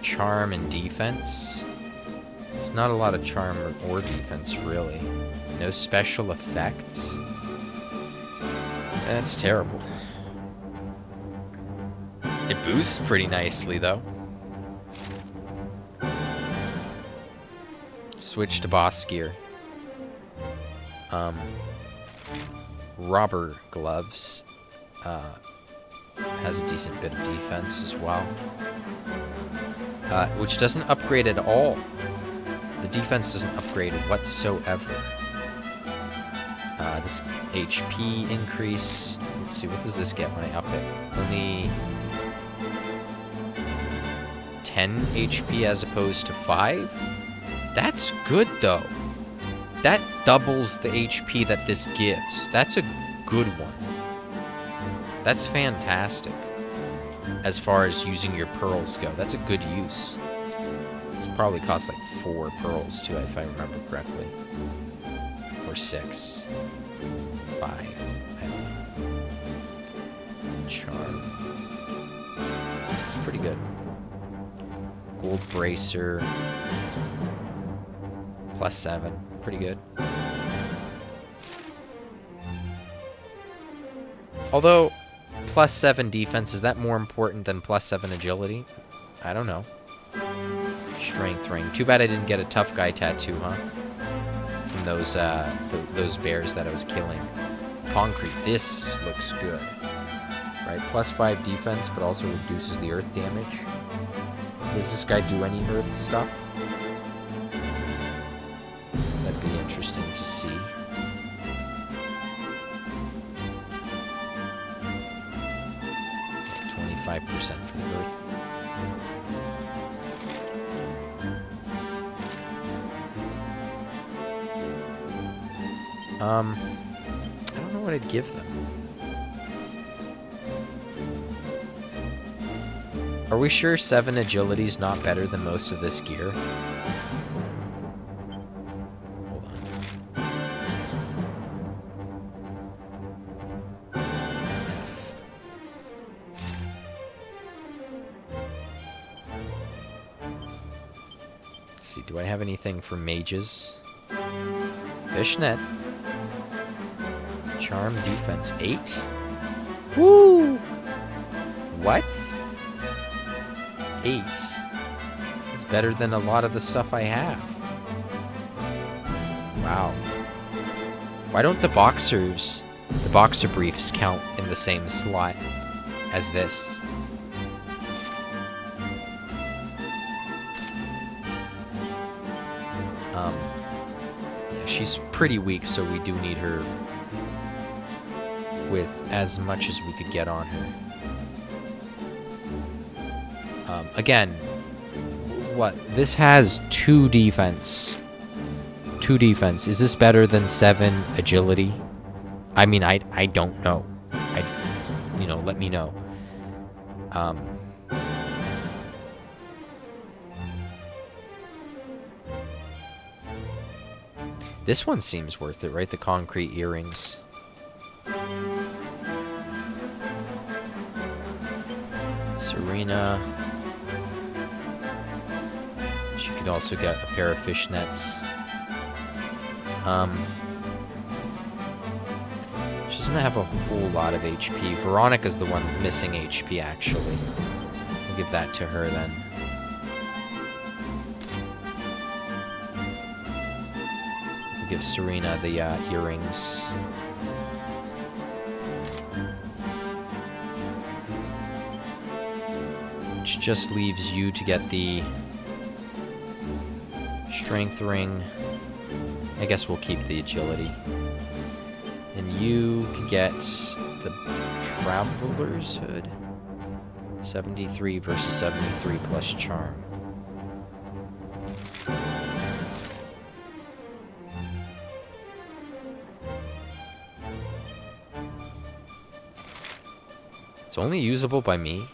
Charm and defense. It's not a lot of charm or defense, really. No special effects. That's terrible. It boosts pretty nicely, though. Switch to boss gear. Robber gloves. Has a decent bit of defense as well. Which doesn't upgrade at all. The defense doesn't upgrade whatsoever. This HP increase. Let's see, what does this get when I up it? Only 10 HP as opposed to 5? That's good, though. That doubles the HP that this gives. That's a good one. That's fantastic. As far as using your pearls go, that's a good use. This probably costs like 4 pearls too, if I remember correctly. Or 6. 5. I don't know. Charm. It's pretty good. Gold bracer. +7. Pretty good. Although, +7 defense, is that more important than +7 agility? I don't know. Strength ring. Too bad I didn't get a tough guy tattoo, huh? From those bears that I was killing. Concrete. This looks good. Right, +5 defense, but also reduces the earth damage. Does this guy do any earth stuff? That'd be interesting to see. .5% for the earth. I don't know what I'd give them. Are we sure 7 agility's not better than most of this gear? Hold on. Let's see, do I have anything for mages? Fishnet. Charm defense 8? Woo! What? 8. It's better than a lot of the stuff I have. Wow. Why don't the boxer briefs count in the same slot as this? Yeah, she's pretty weak, so we do need her with as much as we could get on her. Again, what? This has 2 defense. 2 defense. Is this better than 7 agility? I mean, I don't know. Let me know. This one seems worth it, right? The concrete earrings. Serena. She could also get a pair of fishnets. She doesn't have a whole lot of HP. Veronica's the one missing HP, actually. I'll give that to her then. We'll give Serena the earrings. Which just leaves you to get the strength ring. I guess we'll keep the agility. And you can get the Traveler's Hood. 73 versus 73 plus charm. It's only usable by me.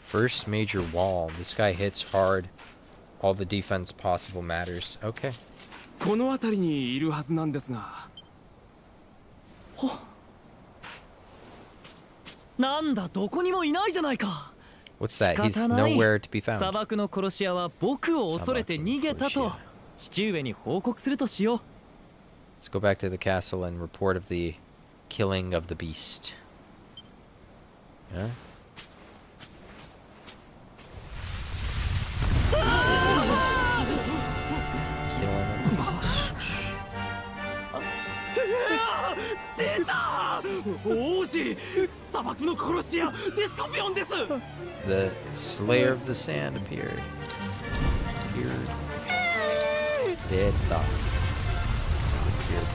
First major wall. This guy hits hard. All the defense possible matters. Okay. この辺りにいるはずなんですが。ほ。なんだ、どこにもいないじゃないか。 What's that? He's nowhere to be found. 砂漠の殺し屋は僕を恐れて逃げたと父上に報告するとしよう。 Let's go back to the castle and report of the killing of the beast. Huh? Killing him. The Slayer of the Sand appeared. Dead thought. Appeared.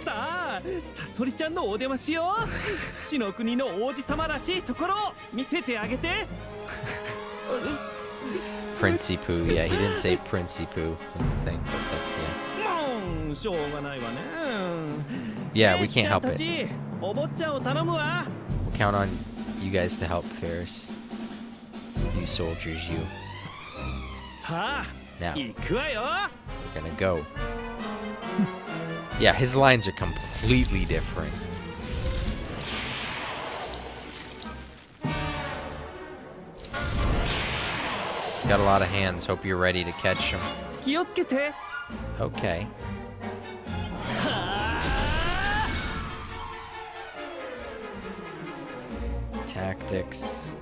Sa, サソリちゃんのお出ましよ。死の国の王子様らしいところを見せてあげて。Princey Poo, yeah, he didn't say Princey Poo in the thing, but that's, yeah. もうしょうがないわね。Yeah, we can't help it. お坊ちゃんを頼むわ。 We'll count on you guys to help Ferris. You soldiers, you. さあ、 Now, 行くわよ。 we're gonna go. Yeah, his lines are completely different. He's got a lot of hands. Hope you're ready to catch him. 気をつけて。 Okay. Tactics.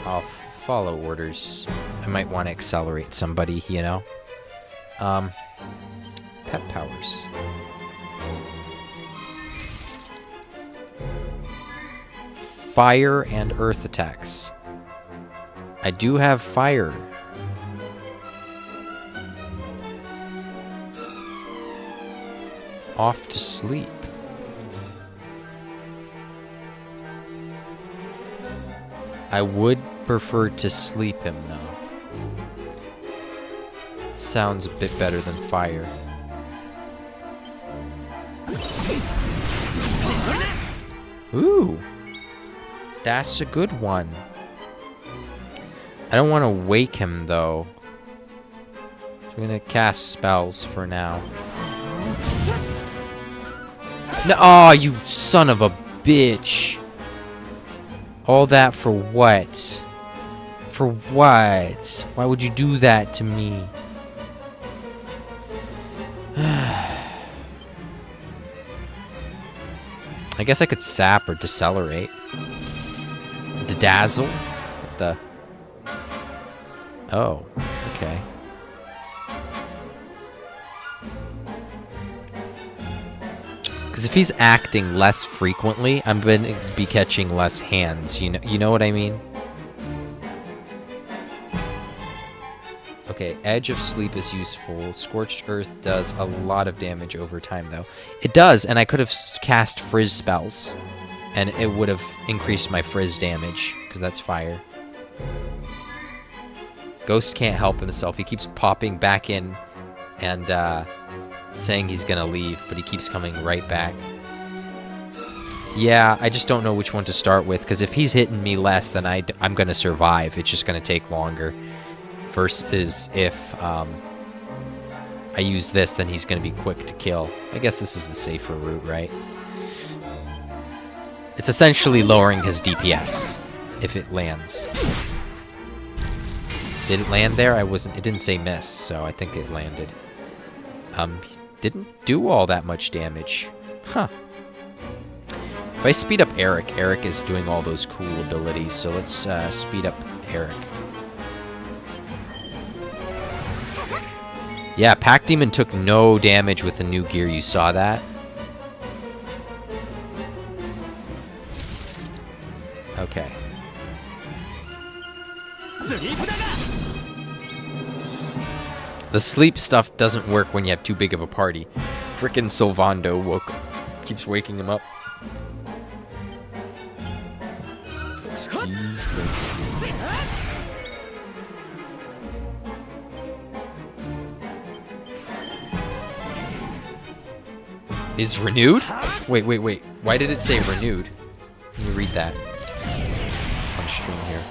I'll follow orders. I might want to accelerate somebody, you know? Pet powers. Fire and earth attacks. I do have fire. Off to sleep. I would prefer to sleep him though. Sounds a bit better than fire. Ooh. That's a good one. I don't want to wake him though. So I'm gonna cast spells for now. No, oh, you son of a bitch. All that for what? For what? Why would you do that to me? I guess I could sap or decelerate. Dazzle? What the? Oh, okay. Because if he's acting less frequently, I'm going to be catching less hands. You know what I mean? Okay, Edge of Sleep is useful. Scorched Earth does a lot of damage over time, though. It does, and I could have cast Frizz spells, and it would have increased my Frizz damage, because that's fire. Ghost can't help himself. He keeps popping back in and saying he's going to leave, but he keeps coming right back. Yeah, I just don't know which one to start with, because if he's hitting me less, then I'm going to survive. It's just going to take longer. Versus if I use this, then he's going to be quick to kill. I guess this is the safer route, right? It's essentially lowering his DPS if it lands. Did it land there? It didn't say miss, so I think it landed. Didn't do all that much damage. Huh. If I speed up Eric is doing all those cool abilities, so let's speed up Eric. Yeah, Pack Demon took no damage with the new gear. You saw that? Okay. The sleep stuff doesn't work when you have too big of a party. Frickin' Sylvando keeps waking him up. Excuse me. Is renewed? Wait. Why did it say renewed? Let me read that on stream here.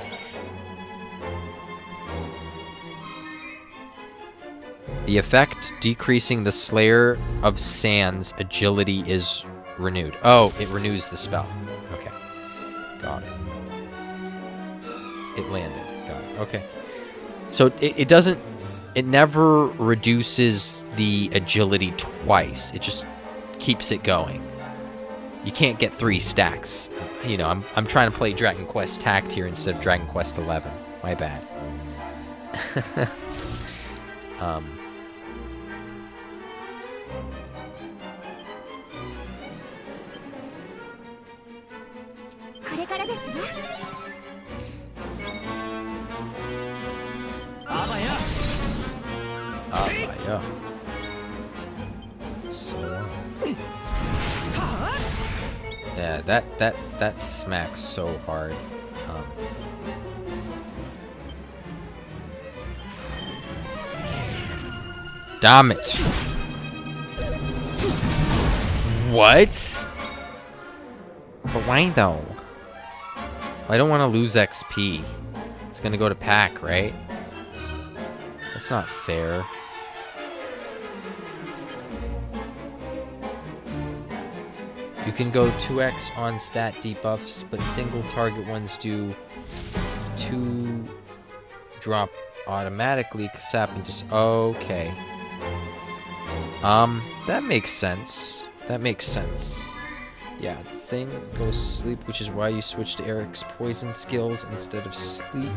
The effect decreasing the Slayer of Sands agility is renewed. Oh, it renews the spell. Okay. Got it. It landed. Got it. Okay. So it doesn't... It never reduces the agility twice. It just keeps it going. You can't get 3 stacks. You know, I'm trying to play Dragon Quest Tact here instead of Dragon Quest 11. My bad. Yeah. So yeah, that smacks so hard. Damn it! What? But why though? I don't want to lose XP. It's gonna go to pack, right? That's not fair. You can go 2x on stat debuffs, but single target ones do 2 drop automatically. Kasap and just okay. That makes sense. That makes sense. Yeah, the thing goes to sleep, which is why you switch to Eric's poison skills instead of sleep.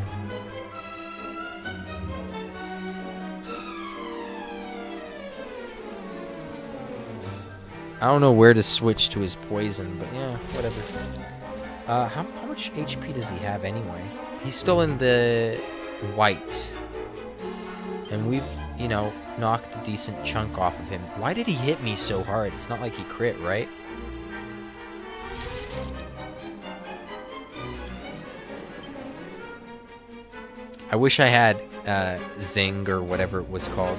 I don't know where to switch to his poison, but yeah, whatever. How much HP does he have anyway? He's still in the white. And we've, you know, knocked a decent chunk off of him. Why did he hit me so hard? It's not like he crit, right? I wish I had Zing or whatever it was called.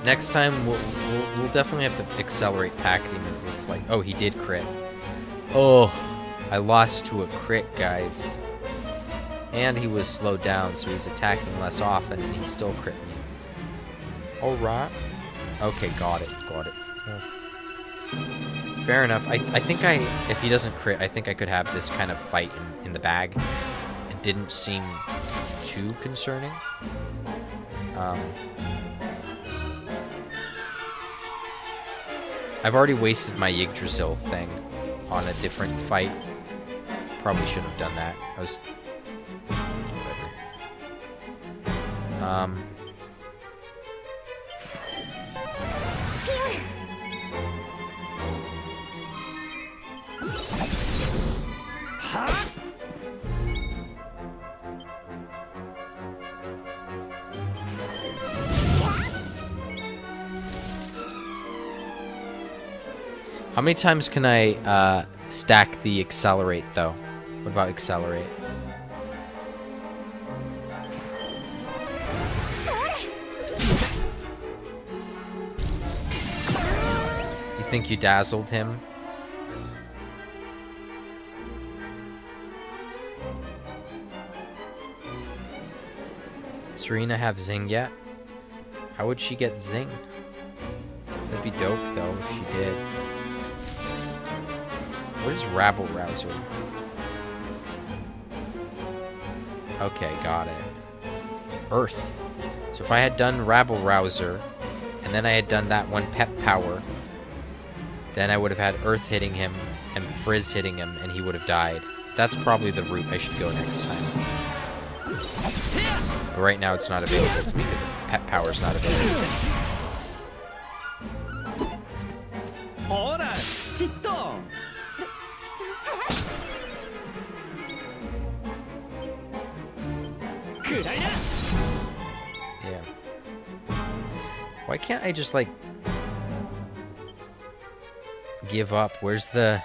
Next time, we'll definitely have to accelerate pack demon. It looks like. Oh, he did crit. Oh, I lost to a crit, guys. And he was slowed down, so he's attacking less often, and he still crit me. Alright. Okay, got it. Got it. Oh. Fair enough. I think if he doesn't crit, I think I could have this kind of fight in the bag. It didn't seem too concerning. I've already wasted my Yggdrasil thing on a different fight. Probably shouldn't have done that. I was... Whatever. How many times can I stack the accelerate though? What about accelerate? You think you dazzled him? Serena have Zing yet? How would she get Zing? That'd be dope though if she did. What is Rabble Rouser? Okay, got it. Earth. So if I had done Rabble Rouser, and then I had done that one pep power, then I would have had Earth hitting him, and Frizz hitting him, and he would have died. That's probably the route I should go next time. But right now it's not available to me, because the pep power is not available. Yeah. Why can't I just, like, give up? Where's the...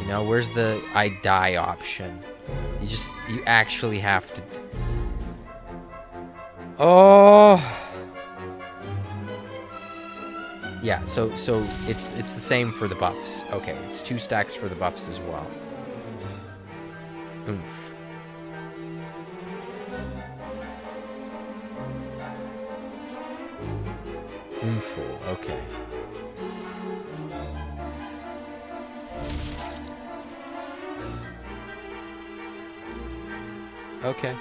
You know, where's the I die option? You actually have to... Oh! Yeah, so it's the same for the buffs. Okay, it's 2 stacks for the buffs as well. Oomph. Oompful, okay. Okay.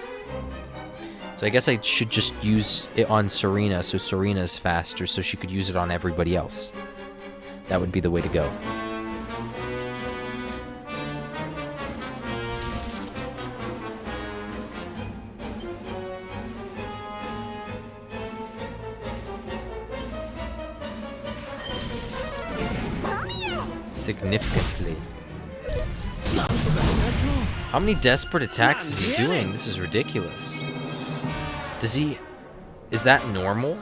So I guess I should just use it on Serena, so Serena is faster, so she could use it on everybody else. That would be the way to go. Significantly. How many desperate attacks is he doing? This is ridiculous. Does he... Is that normal?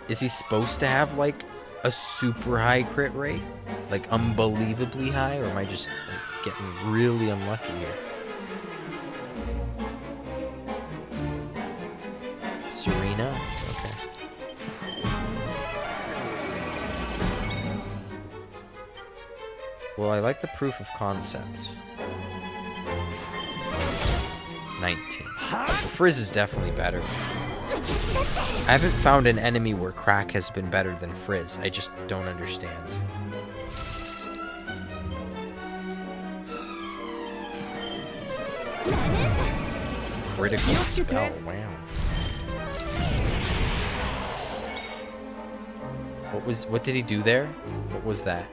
Is he supposed to have, like, a super high crit rate? Like, unbelievably high? Or am I just like, getting really unlucky here? Serena? Okay. Well, I like the proof of concept. 19. Frizz is definitely better. I haven't found an enemy where Crack has been better than Frizz. I just don't understand. Critical spell, wow. What did he do there? What was that?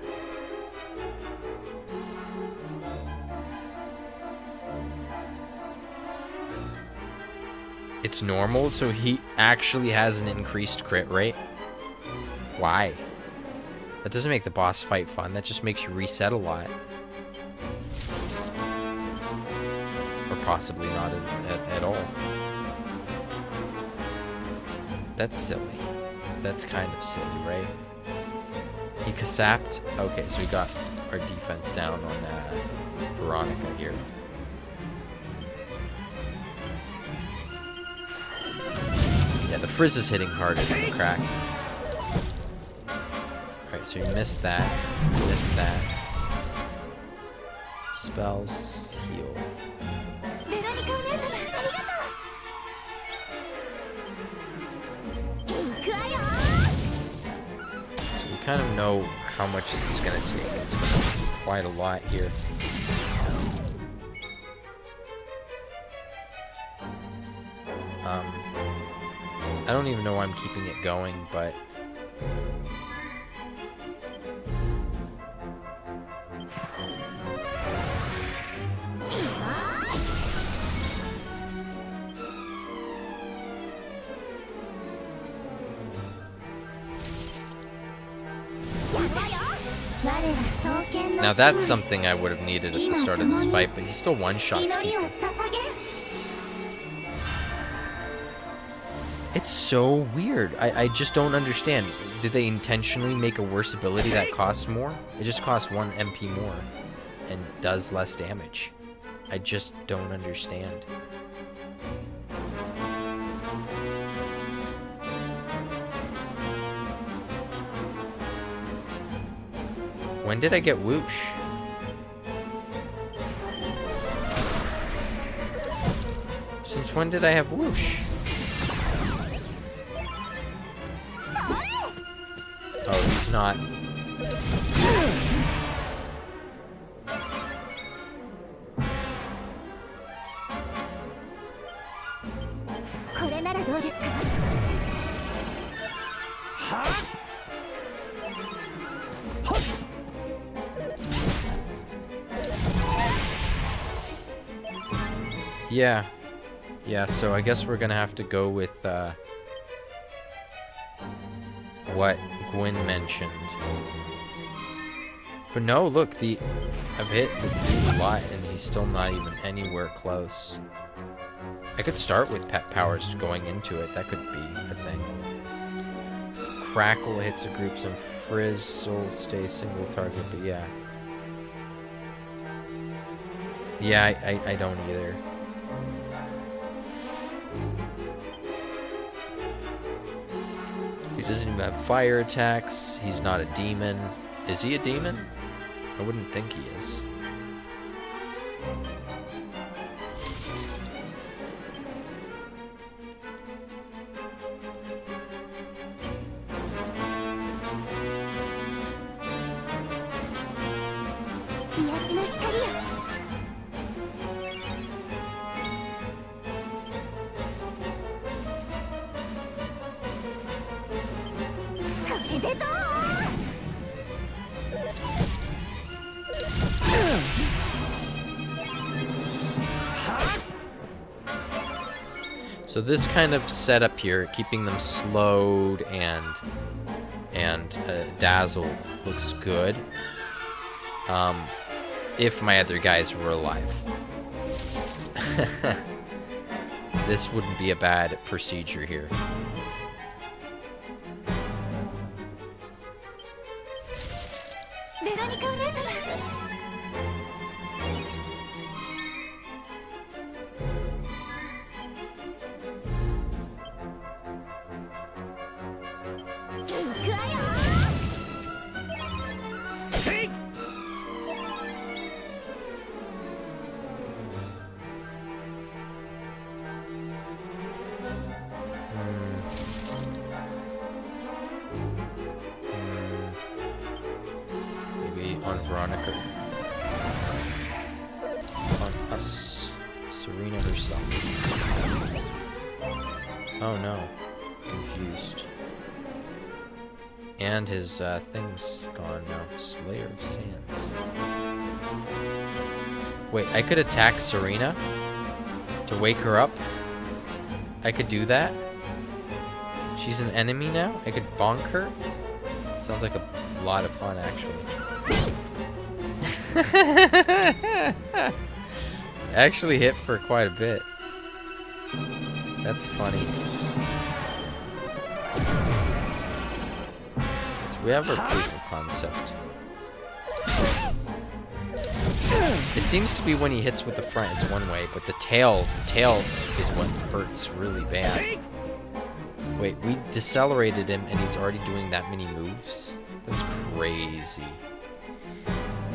It's normal, so he actually has an increased crit rate? Why? That doesn't make the boss fight fun, that just makes you reset a lot. Or possibly not at all. That's silly. That's kind of silly, right? He Kasapped? Okay, so we got our defense down on Veronica here. Yeah, the Frizz is hitting harder than the Crack. Alright, so you missed that. Missed that. Spells, heal. So we kind of know how much this is going to take. It's going to be quite a lot here. I don't even know why I'm keeping it going, but... Now that's something I would have needed at the start of this fight, but he still one-shots people. It's so weird. I just don't understand. Did they intentionally make a worse ability that costs more? It just costs 1 MP more and does less damage. I just don't understand. When did I get Whoosh? Since when did I have Whoosh? Oh, he's not. Yeah, so I guess we're gonna have to go with what Gwyn mentioned. But no, look, I've hit the dude a lot and he's still not even anywhere close. I could start with pet powers going into it, that could be a thing. Crackle hits a group, and Frizzle stays single target, but yeah. Yeah, I don't either. doesn't even have fire attacks. He's not a demon. Is he a demon? I wouldn't think he is. So this kind of setup here, keeping them slowed and dazzled, looks good. If my other guys were alive. This wouldn't be a bad procedure here. On Veronica. On us. Serena herself. Oh no. Confused. And his thing's gone now. Slayer of Sands. Wait, I could attack Serena? To wake her up? I could do that? She's an enemy now? I could bonk her? Sounds like a lot of fun, actually. Actually hit for quite a bit. That's funny. So we have our proof of concept. It seems to be when he hits with the front, it's one way, but the tail is what hurts really bad. Wait, we decelerated him and he's already doing that many moves? That's crazy.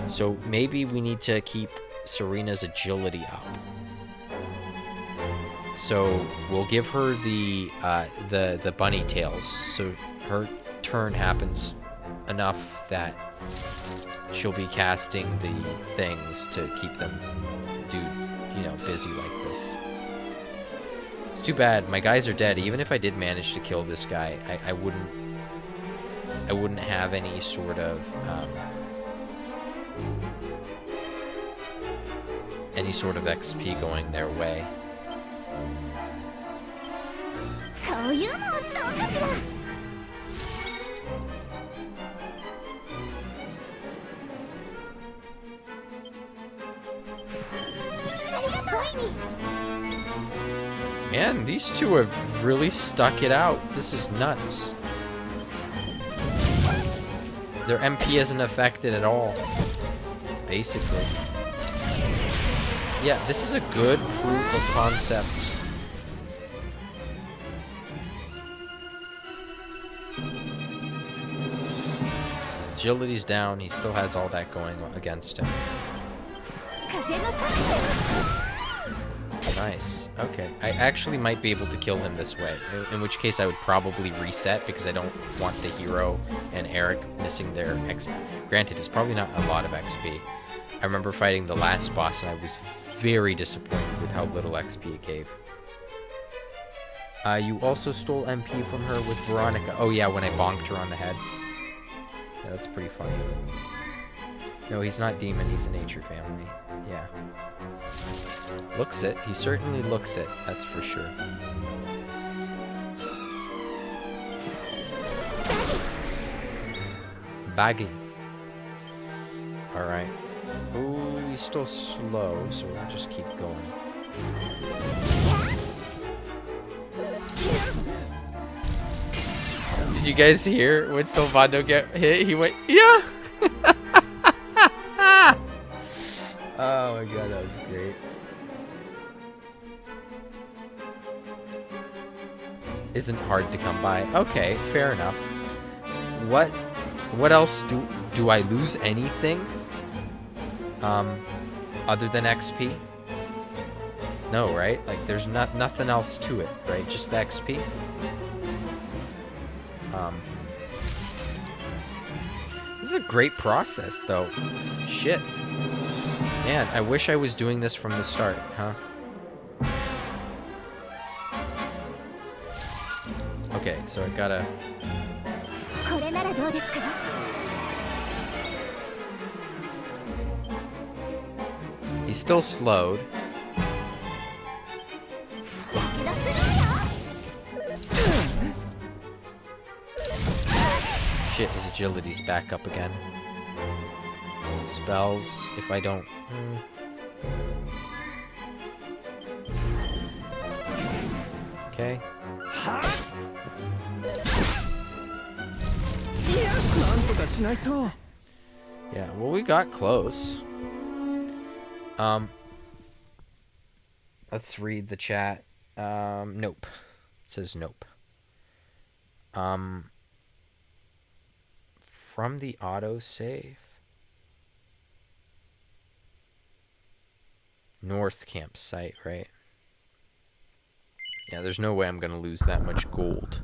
So maybe we need to keep Serena's agility up. So we'll give her the bunny tails. So her turn happens enough that she'll be casting the things to keep them busy like this. It's too bad my guys are dead. Even if I did manage to kill this guy, I wouldn't have any sort of XP going their way. Man, these two have really stuck it out. This is nuts. Their MP isn't affected at all, basically. Yeah, this is a good proof of concept. His agility's down, he still has all that going against him. Nice. Okay. I actually might be able to kill him this way, in which case I would probably reset because I don't want the hero and Eric missing their XP. Granted, it's probably not a lot of XP. I remember fighting the last boss and I was very disappointed with how little XP it gave. You also stole MP from her with Veronica. Oh yeah, when I bonked her on the head. Yeah, that's pretty funny. No, he's not demon, he's a nature family. Yeah. Looks it. He certainly looks it, that's for sure. Baggy. Alright. Ooh, he's still slow, so we'll just keep going. Did you guys hear when Silvano get hit? He went, yeah! Oh my god, that was great. isn't hard to come by. Okay, fair enough. What else do I lose anything? Other than XP? No, right? Like there's nothing else to it, right? Just the XP. This is a great process, though. Shit. Man, I wish I was doing this from the start, huh? Okay, so I gotta... He's still slowed. Shit, his agility's back up again. Spells, if I don't... Okay. Yeah, well, we got close. Let's read the chat. Nope. It says nope. From the autosave. North campsite, right? Yeah, there's no way I'm gonna lose that much gold.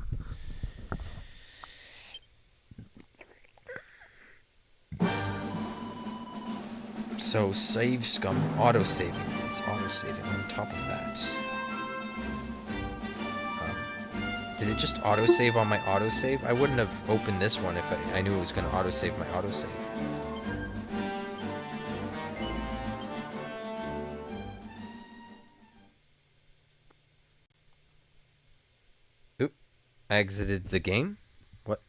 So save scum auto-saving. It's auto-saving on top of that. Did it just auto-save on my autosave? I wouldn't have opened this one if I knew it was going to auto-save my autosave. Oop. I exited the game? What?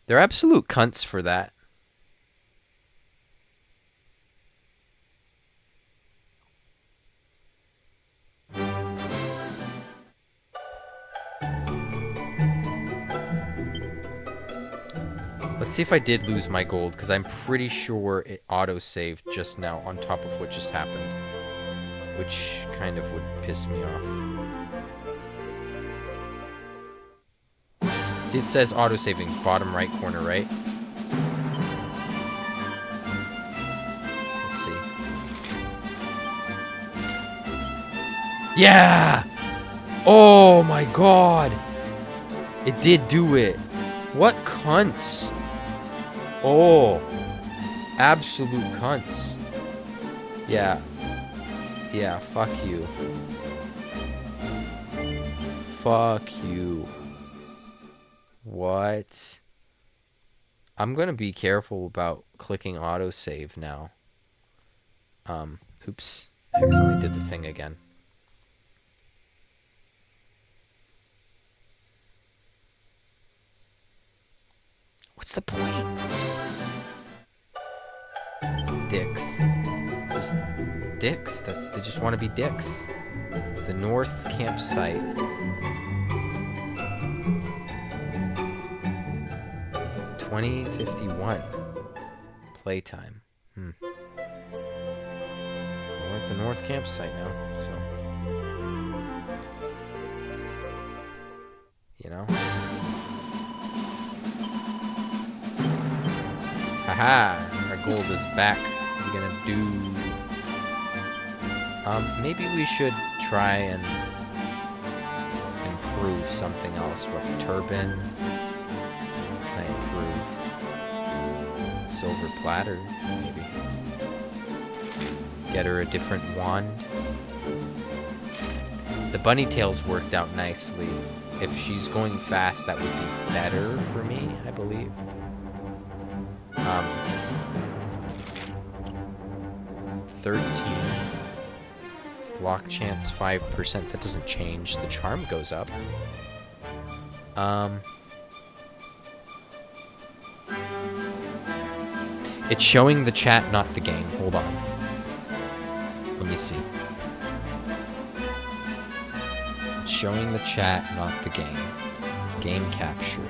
They're absolute cunts for that. Let's see if I did lose my gold, because I'm pretty sure it auto-saved just now on top of what just happened. Which kind of would piss me off. See, it says auto-saving, bottom right corner, right? Let's see. Yeah! Oh my god! It did do it. What cunts? Oh. Absolute cunts. Yeah. Yeah, fuck you. Fuck you. What? I'm gonna be careful about clicking autosave now. Oops. I accidentally did the thing again. What's the point? Dicks. Just dicks. They just want to be dicks. The North campsite. $20.51. Playtime. We're at the North campsite now, so you know. Haha! Our gold is back. What are you gonna do? Maybe we should try and improve something else. What, turban? Can I improve? Silver platter, maybe. Get her a different wand. The bunny tails worked out nicely. If she's going fast, that would be better for me, I believe. 13. Block chance 5%. That doesn't change. The charm goes up. It's showing the chat, not the game. Hold on. Let me see. It's showing the chat, not the game. Game capture.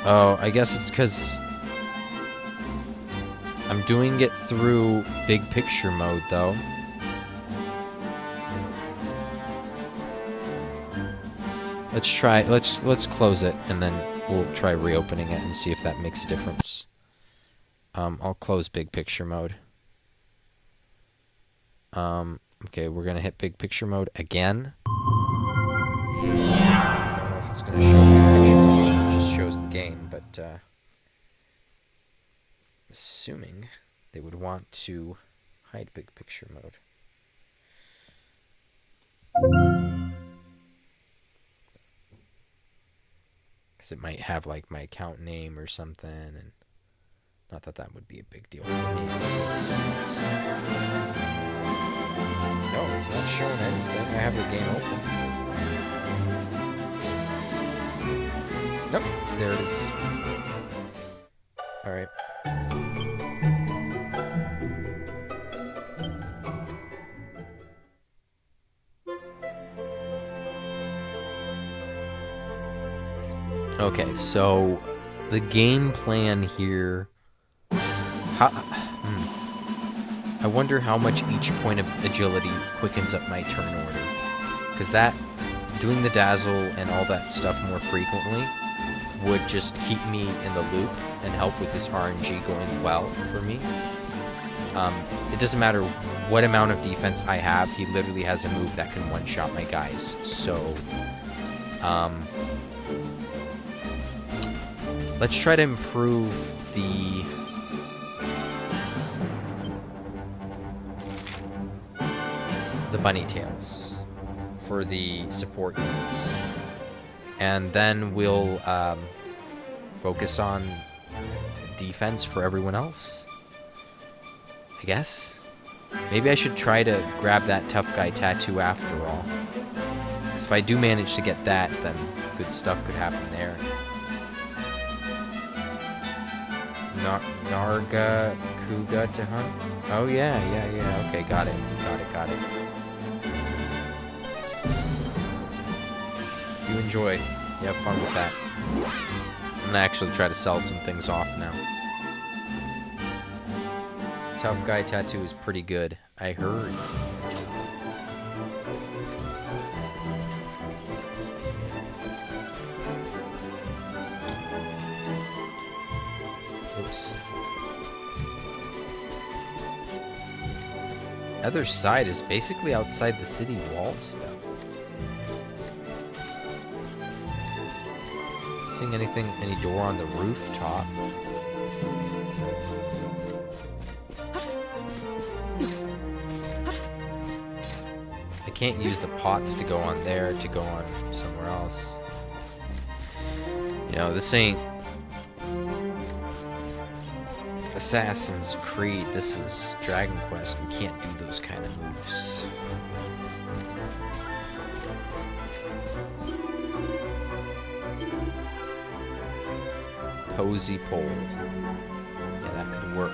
Oh, I guess it's because I'm doing it through big picture mode, though. Let's close it, and then we'll try reopening it and see if that makes a difference. I'll close big picture mode. Okay, we're gonna hit big picture mode again. I don't know if it's gonna show big picture mode or it just shows the game, but assuming they would want to hide big picture mode. Because it might have like my account name or something, and not that that would be a big deal for me. No, it's not showing anything. I have the game open. Nope, there it is. Alright. Okay, so the game plan here... I wonder how much each point of agility quickens up my turn order. Because that, doing the dazzle and all that stuff more frequently would just keep me in the loop and help with this RNG going well for me. It doesn't matter what amount of defense I have, he literally has a move that can one-shot my guys. So, let's try to improve the... bunny tails for the support units, and then we'll focus on defense for everyone else, I guess. Maybe I should try to grab that tough guy tattoo after all, because if I do manage to get that, then good stuff could happen there. Narga Kuga to hunt? Oh yeah, okay, got it. You enjoy. You have fun with that. I'm gonna actually try to sell some things off now. Tough guy tattoo is pretty good. I heard. Oops. Other side is basically outside the city walls, though. Seeing anything, any door on the rooftop. I can't use the pots to go on there to go on somewhere else. You know, this ain't Assassin's Creed, this is Dragon Quest. We can't do those kind of moves. Posy pole. Yeah, that could work.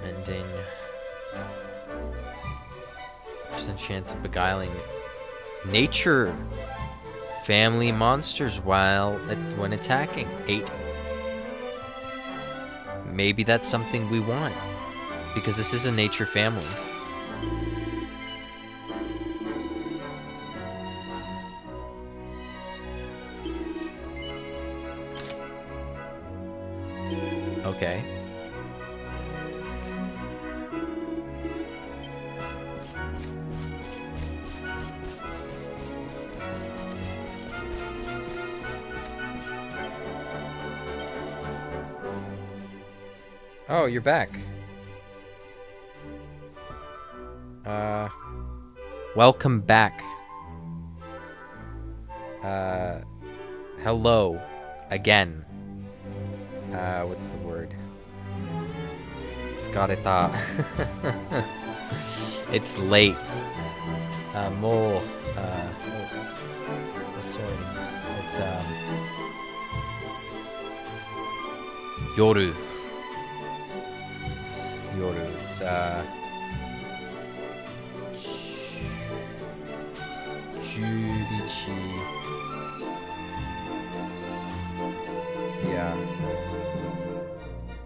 Ending. Percent chance of beguiling nature family monsters when attacking. 8. Maybe that's something we want, because this is a nature family. Okay. Oh, you're back. Welcome back. Hello. Again. What's the word? Scareta. It's late. More. Sorry. It's, Yoru. Yoru. It's, 11. Yeah.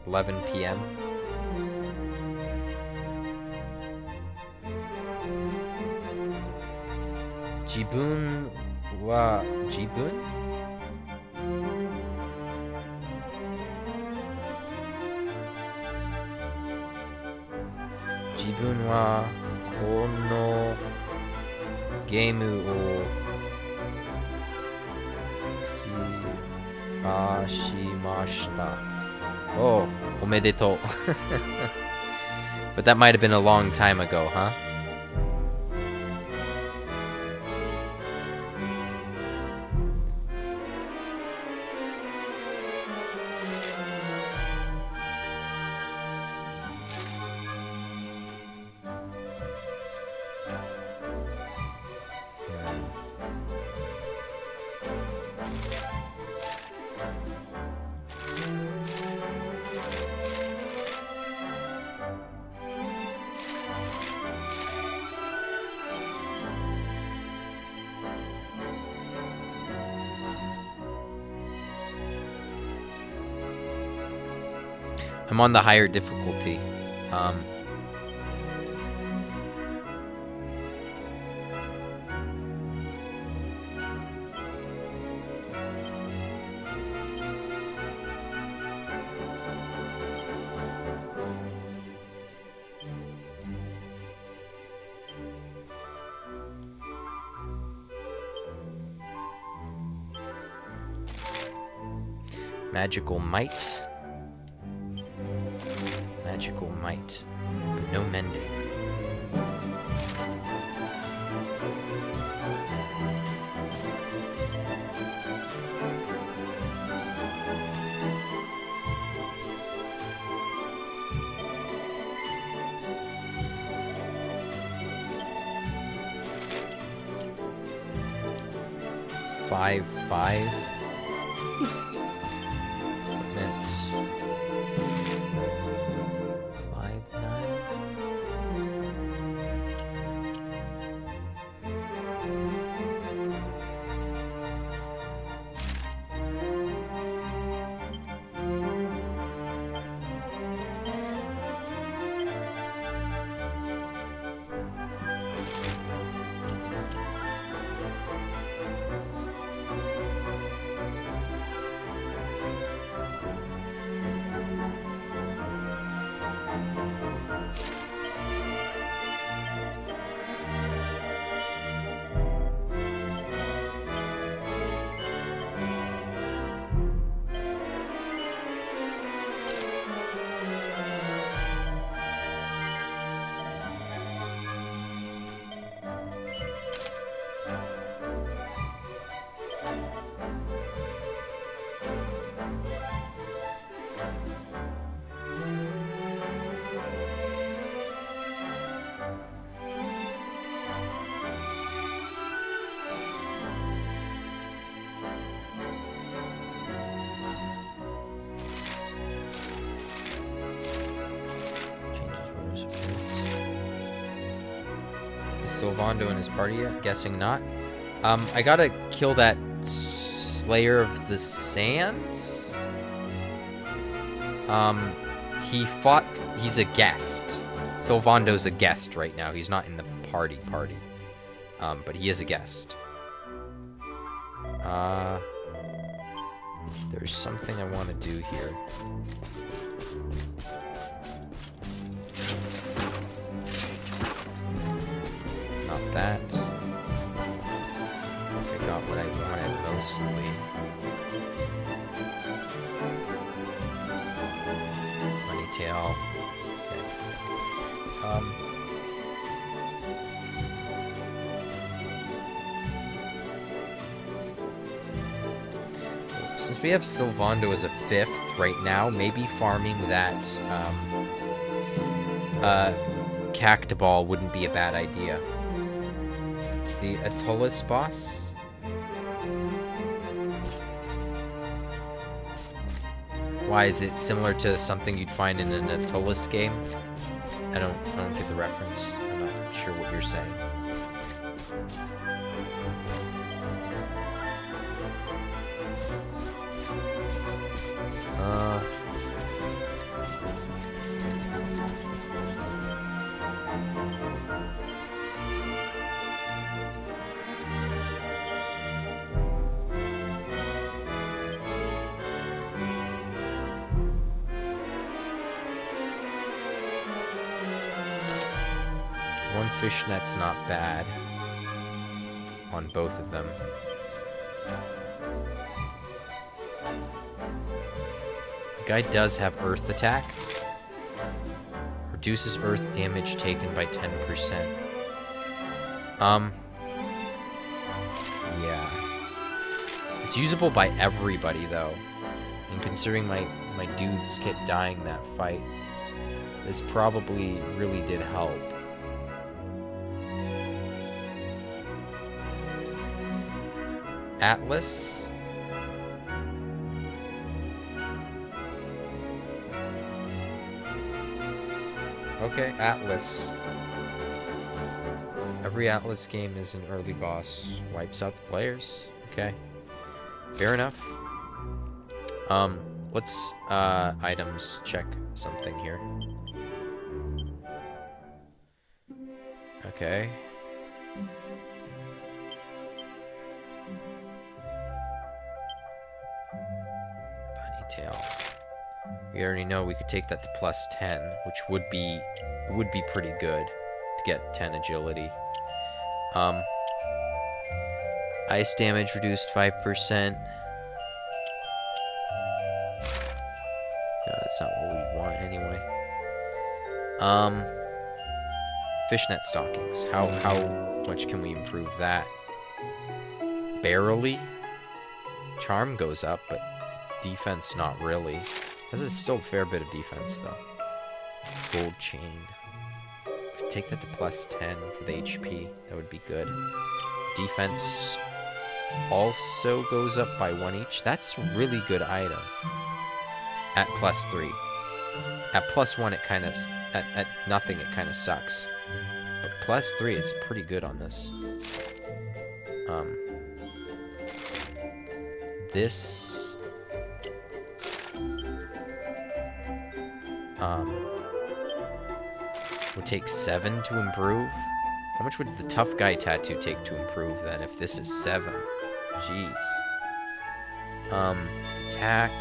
11 p.m. Jibun wa Jibun? Jibun wa kono game o shimashita. Oh, omedetou. But that might have been a long time ago, huh? I'm on the higher difficulty. Magical might. Magical might, but no mending. Five. Equipment. 5-9. Sylvando in his party yet? Guessing not. I gotta kill that Slayer of the Sands. He's a guest. Sylvando's a guest right now. He's not in the party. But he is a guest. There's something I want to do here. Not that. I got what I wanted mostly. Money tail. Okay. Since we have Sylvando as a 5th right now, maybe farming that Cactoball wouldn't be a bad idea. The Atolus boss? Why is it similar to something you'd find in an Atolus game? I don't get the reference. I'm not sure what you're saying. One fishnet's not bad on both of them. The guy does have earth attacks. Reduces earth damage taken by 10%. Yeah. It's usable by everybody though. And considering my dudes kept dying that fight, this probably really did help. Atlas. Okay, Atlas. Every Atlas game is an early boss. Wipes out the players. Okay. Fair enough. Let's items check something here. Okay. Tail. We already know we could take that to +10, which would be pretty good to get 10 agility. Ice damage reduced 5%. No, that's not what we want anyway. Fishnet stockings. How much can we improve that? Barely. Charm goes up, but defense, not really. This is still a fair bit of defense, though. Gold chain. Could take that to +10 for the HP. That would be good. Defense also goes up by 1 each. That's a really good item. At +3. At +1, it kind of... At nothing, it kind of sucks. But +3, it's pretty good on this. This... would take 7 to improve. How much would the tough guy tattoo take to improve then if this is 7? Jeez. Attack.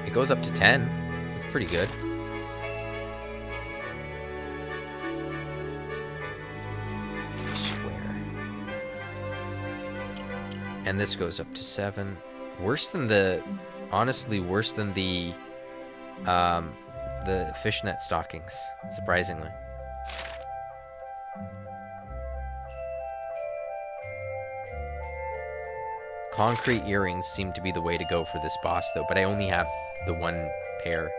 It goes up to 10. That's pretty good. Square. And this goes up to 7. Worse than the... Honestly, worse than the fishnet stockings, surprisingly. Concrete earrings seem to be the way to go for this boss, though, but I only have the 1 pair.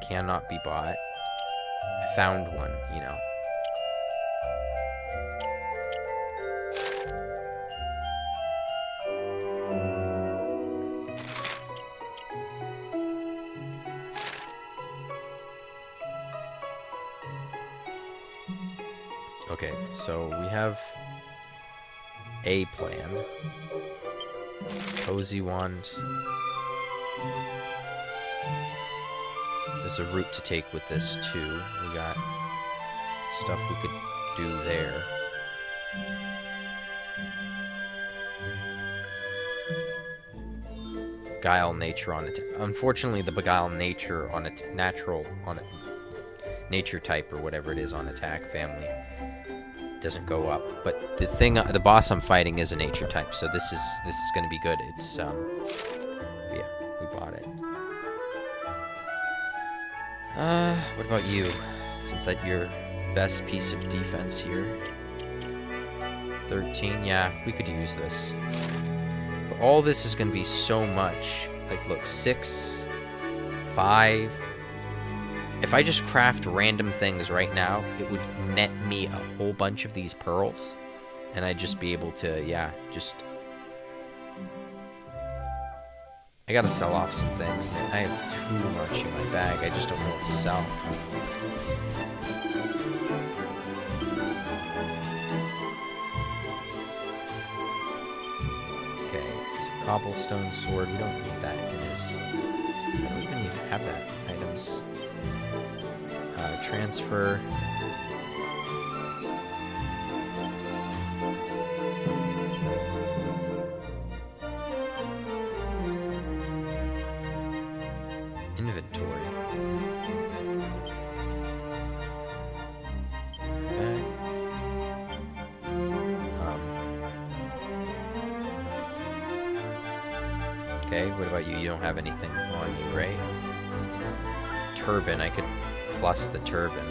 Cannot be bought. I found one, you know. Okay, so we have a plan. Cozy wand. There's a route to take with this too. We got stuff we could do there. Beguile nature on it. Unfortunately, the beguile nature on it, natural on it, nature type or whatever it is on attack family doesn't go up. But the boss I'm fighting is a nature type, so this is going to be good. It's yeah, we bought it. What about you? Since that's your best piece of defense here. 13, yeah, we could use this. But all this is going to be so much. Like, look, 6, 5. If I just craft random things right now, it would net me a whole bunch of these pearls. and I'd just be able to, yeah, just... I gotta sell off some things, man. I have too much in my bag. I just don't know what to sell. Okay, so cobblestone sword. We don't need that in this. I don't even have that. Items. Transfer. Inventory. Bag. Okay, what about you? You don't have anything on you, right? Turban, I could plus the turban.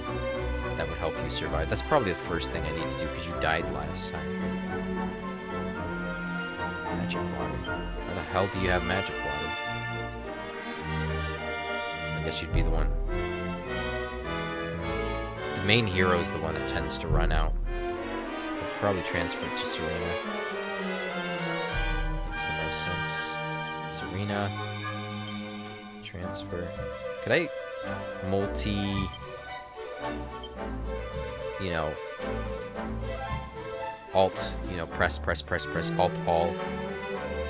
That would help you survive. That's probably the first thing I need to do because you died last time. Magic water. Where the hell do you have magic water? I guess you'd be the one. The main hero is the one that tends to run out. I'd probably transfer it to Serena. Makes the most sense. Serena. Transfer. Could I multi... You know... Alt, you know, press, Alt, all.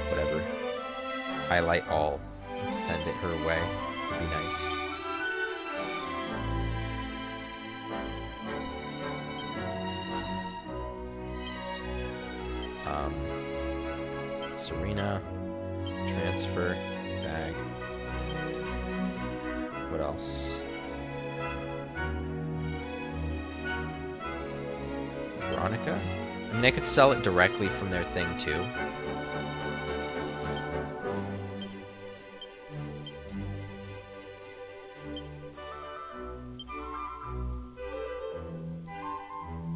Whatever. Highlight all. Send it her way. Would be nice. Serena. Transfer. Bag. What else? Veronica? I mean, I could sell it directly from their thing, too.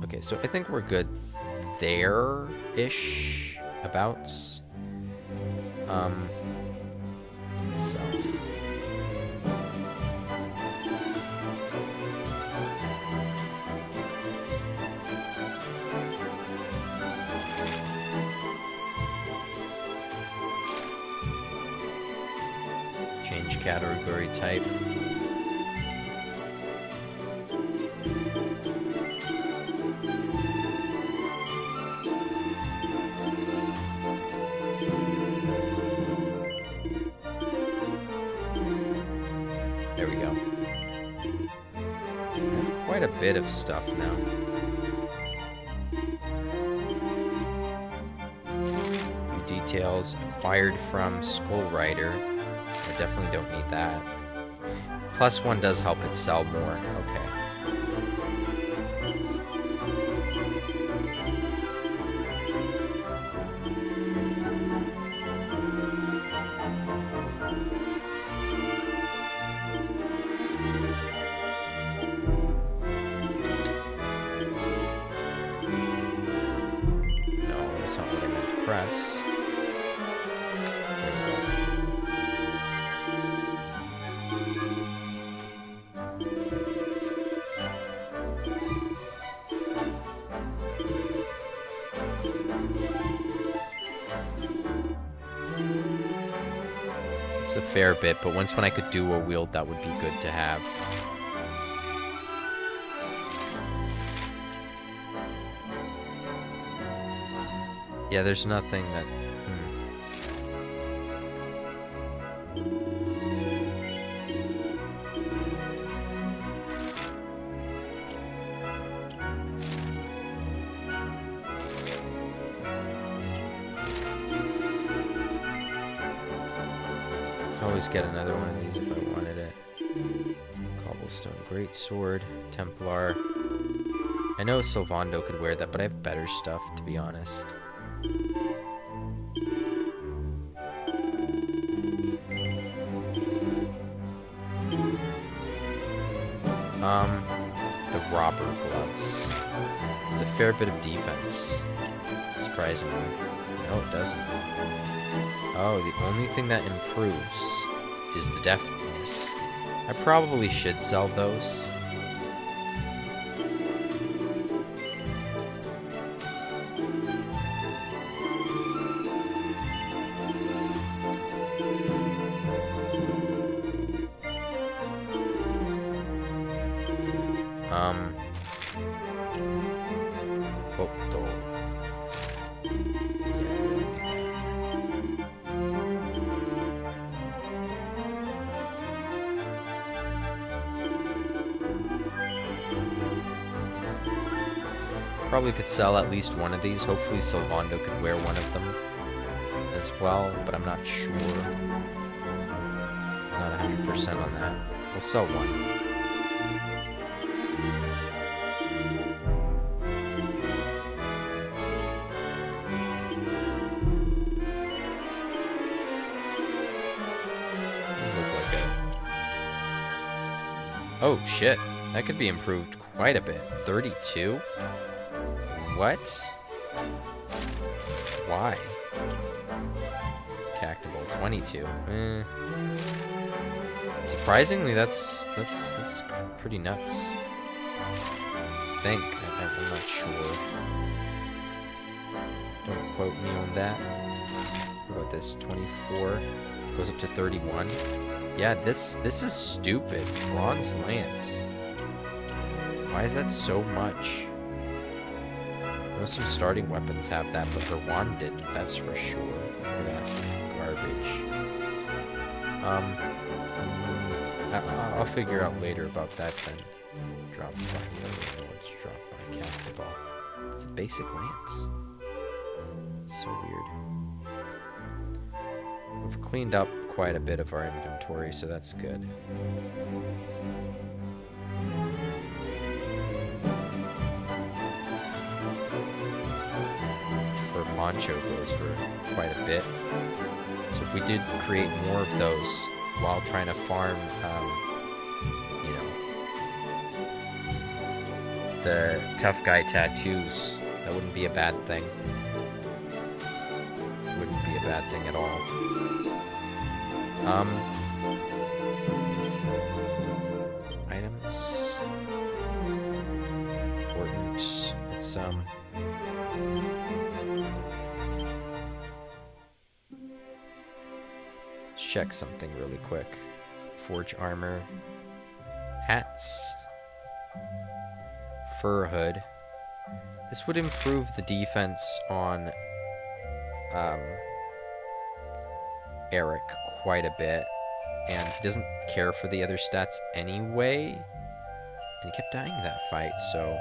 Okay, so I think we're good there-ish, abouts. So. Change category type. There we go. I have quite a bit of stuff now. New details acquired from Skull Rider. I definitely don't need that. +1 does help it sell more. Okay. No, that's not what I meant to press. It's a fair bit, but once when I could dual wield, that would be good to have. Yeah, there's nothing that... Always get another one of these if I wanted it. Cobblestone Greatsword, Templar. I know Sylvando could wear that, but I have better stuff, to be honest. The Robber Gloves. It's a fair bit of defense, surprisingly. No, it doesn't. Oh, the only thing that improves is the deftness. I probably should sell those. Hoto. Probably could sell at least one of these. Hopefully Sylvando could wear one of them as well, but I'm not sure. Not 100% on that. We'll sell one. These look like it. Oh shit, that could be improved quite a bit. 32? What? Why? Cactable 22. Surprisingly, that's pretty nuts. I think. I'm not sure. Don't quote me on that. What about this? 24 goes up to 31. Yeah, this is stupid. Bronze lance. Why is that so much? I know some starting weapons have that, but her wand didn't. That's for sure. Look at that garbage. I'll figure out later about that then. Dropped by here. What's dropped by Cactable? It's a basic lance. It's so weird. We've cleaned up quite a bit of our inventory, so that's good. For Poncho goes for quite a bit. So if we did create more of those while trying to farm, you know, the tough guy tattoos, that wouldn't be a bad thing. Wouldn't be a bad thing at all. Items. Important. It's, check something really quick. Forge armor. Hats. Fur hood. This would improve the defense on Eric quite a bit, and he doesn't care for the other stats anyway, and he kept dying in that fight, so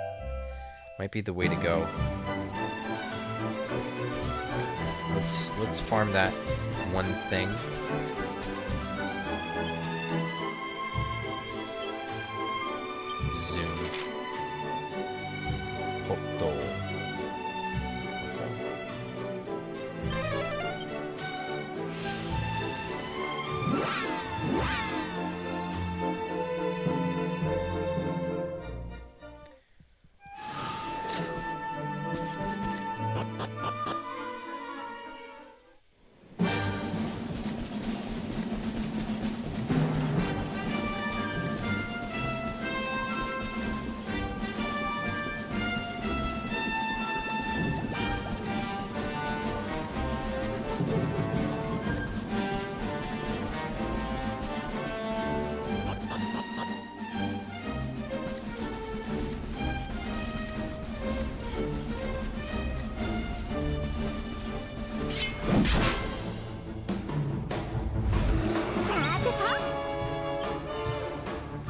might be the way to go. Let's farm that one thing. Zoom. Hoto.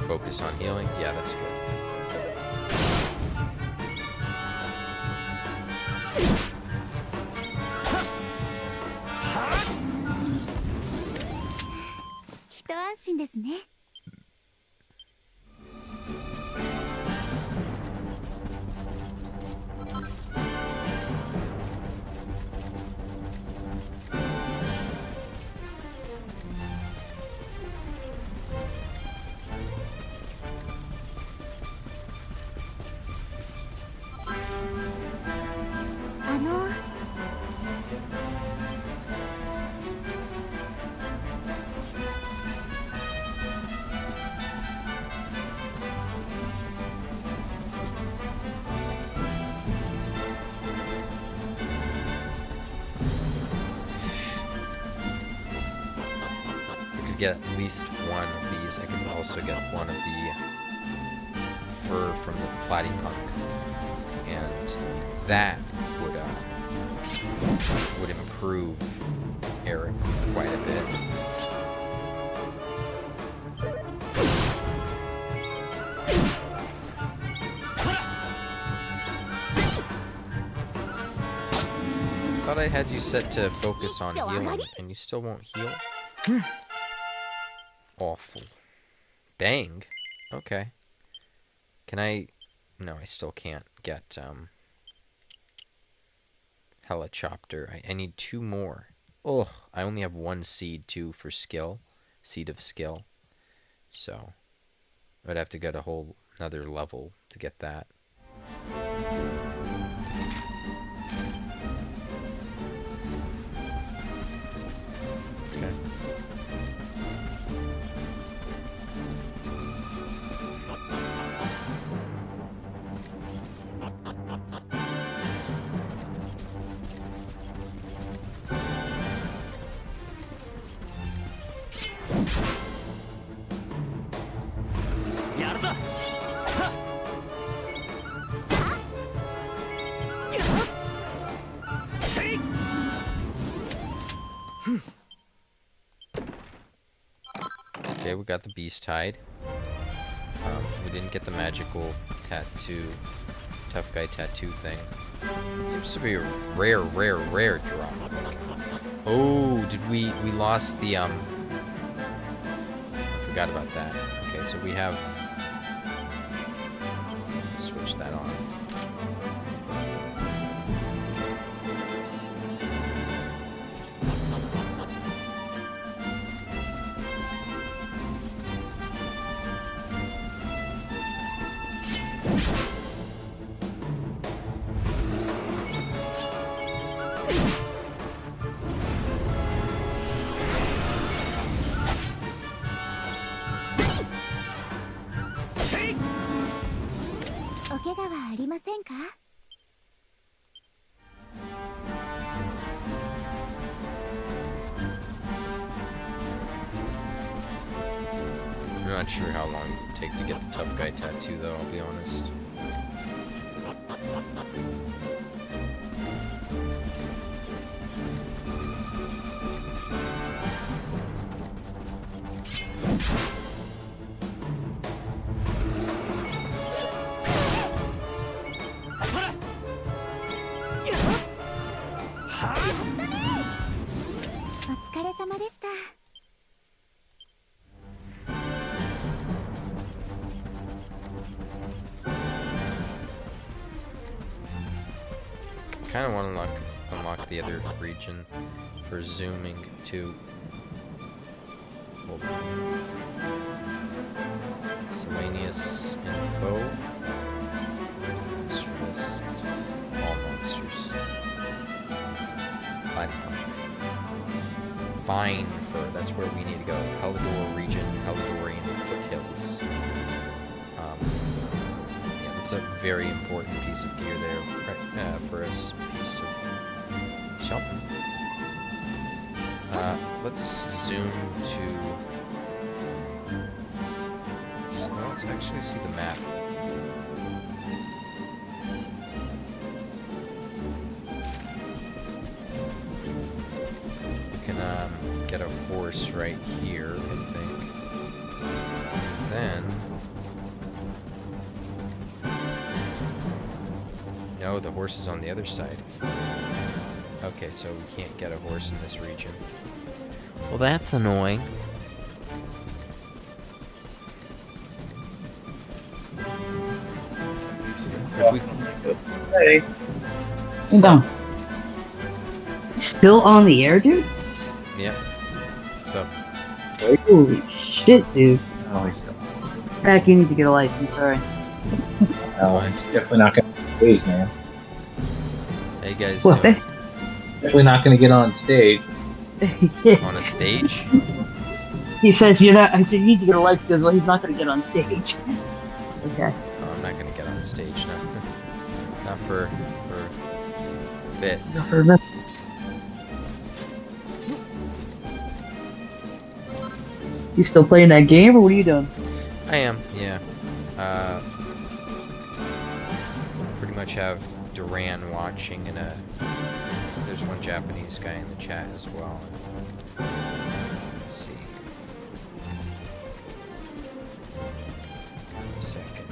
Focus on healing. Yeah, that's good. Get at least one of these. I can also get one of the fur from the platypunk, and that would improve Eric quite a bit. I thought I had you set to focus on healing, and you still won't heal? Awful. Bang. Okay. Can I... No, I still can't get, Helicopter. I need 2 more. Ugh, I only have 1 seed, too, for skill. Seed of skill. So, I'd have to get a whole another level to get that. Okay. Okay, we got the beast hide. We didn't get the magical tattoo, tough guy tattoo thing. It seems to be a rare drop. Oh, we lost the, I forgot about that. Okay, so we have to switch that on. I'm not sure how long it would take to get the tough guy tattoo, though, I'll be honest. I kind of want to unlock the other region for zooming too. Hold on. Selenius info. Monster list. All monsters. Platypunk. Fine fur. That's where we need to go. Helidor region. Helidorian foothills. It's a very important piece of gear there for us. Piece of something. Let's zoom to. So let's actually see the map. We can get a horse right here, I think. Then. No, the horse is on the other side. Okay, so we can't get a horse in this region. Well, that's annoying. Hey. Hold on. Still on the air, dude? Yep. So. Holy shit, dude. Oh, he's still. Back, you need to get a life. I'm sorry. Oh, he's definitely not going to stage, man. Hey guys. Well, that's definitely not going to get on stage. On a stage? He says you're not. I said you need to get a life because well, he's not going to get on stage. Okay. Oh, I'm not going to get on stage now. Not for a bit. Not for a bit. You still playing that game, or what are you doing? I am, yeah. much have Duran watching, and there's one Japanese guy in the chat as well. Let's see. A second.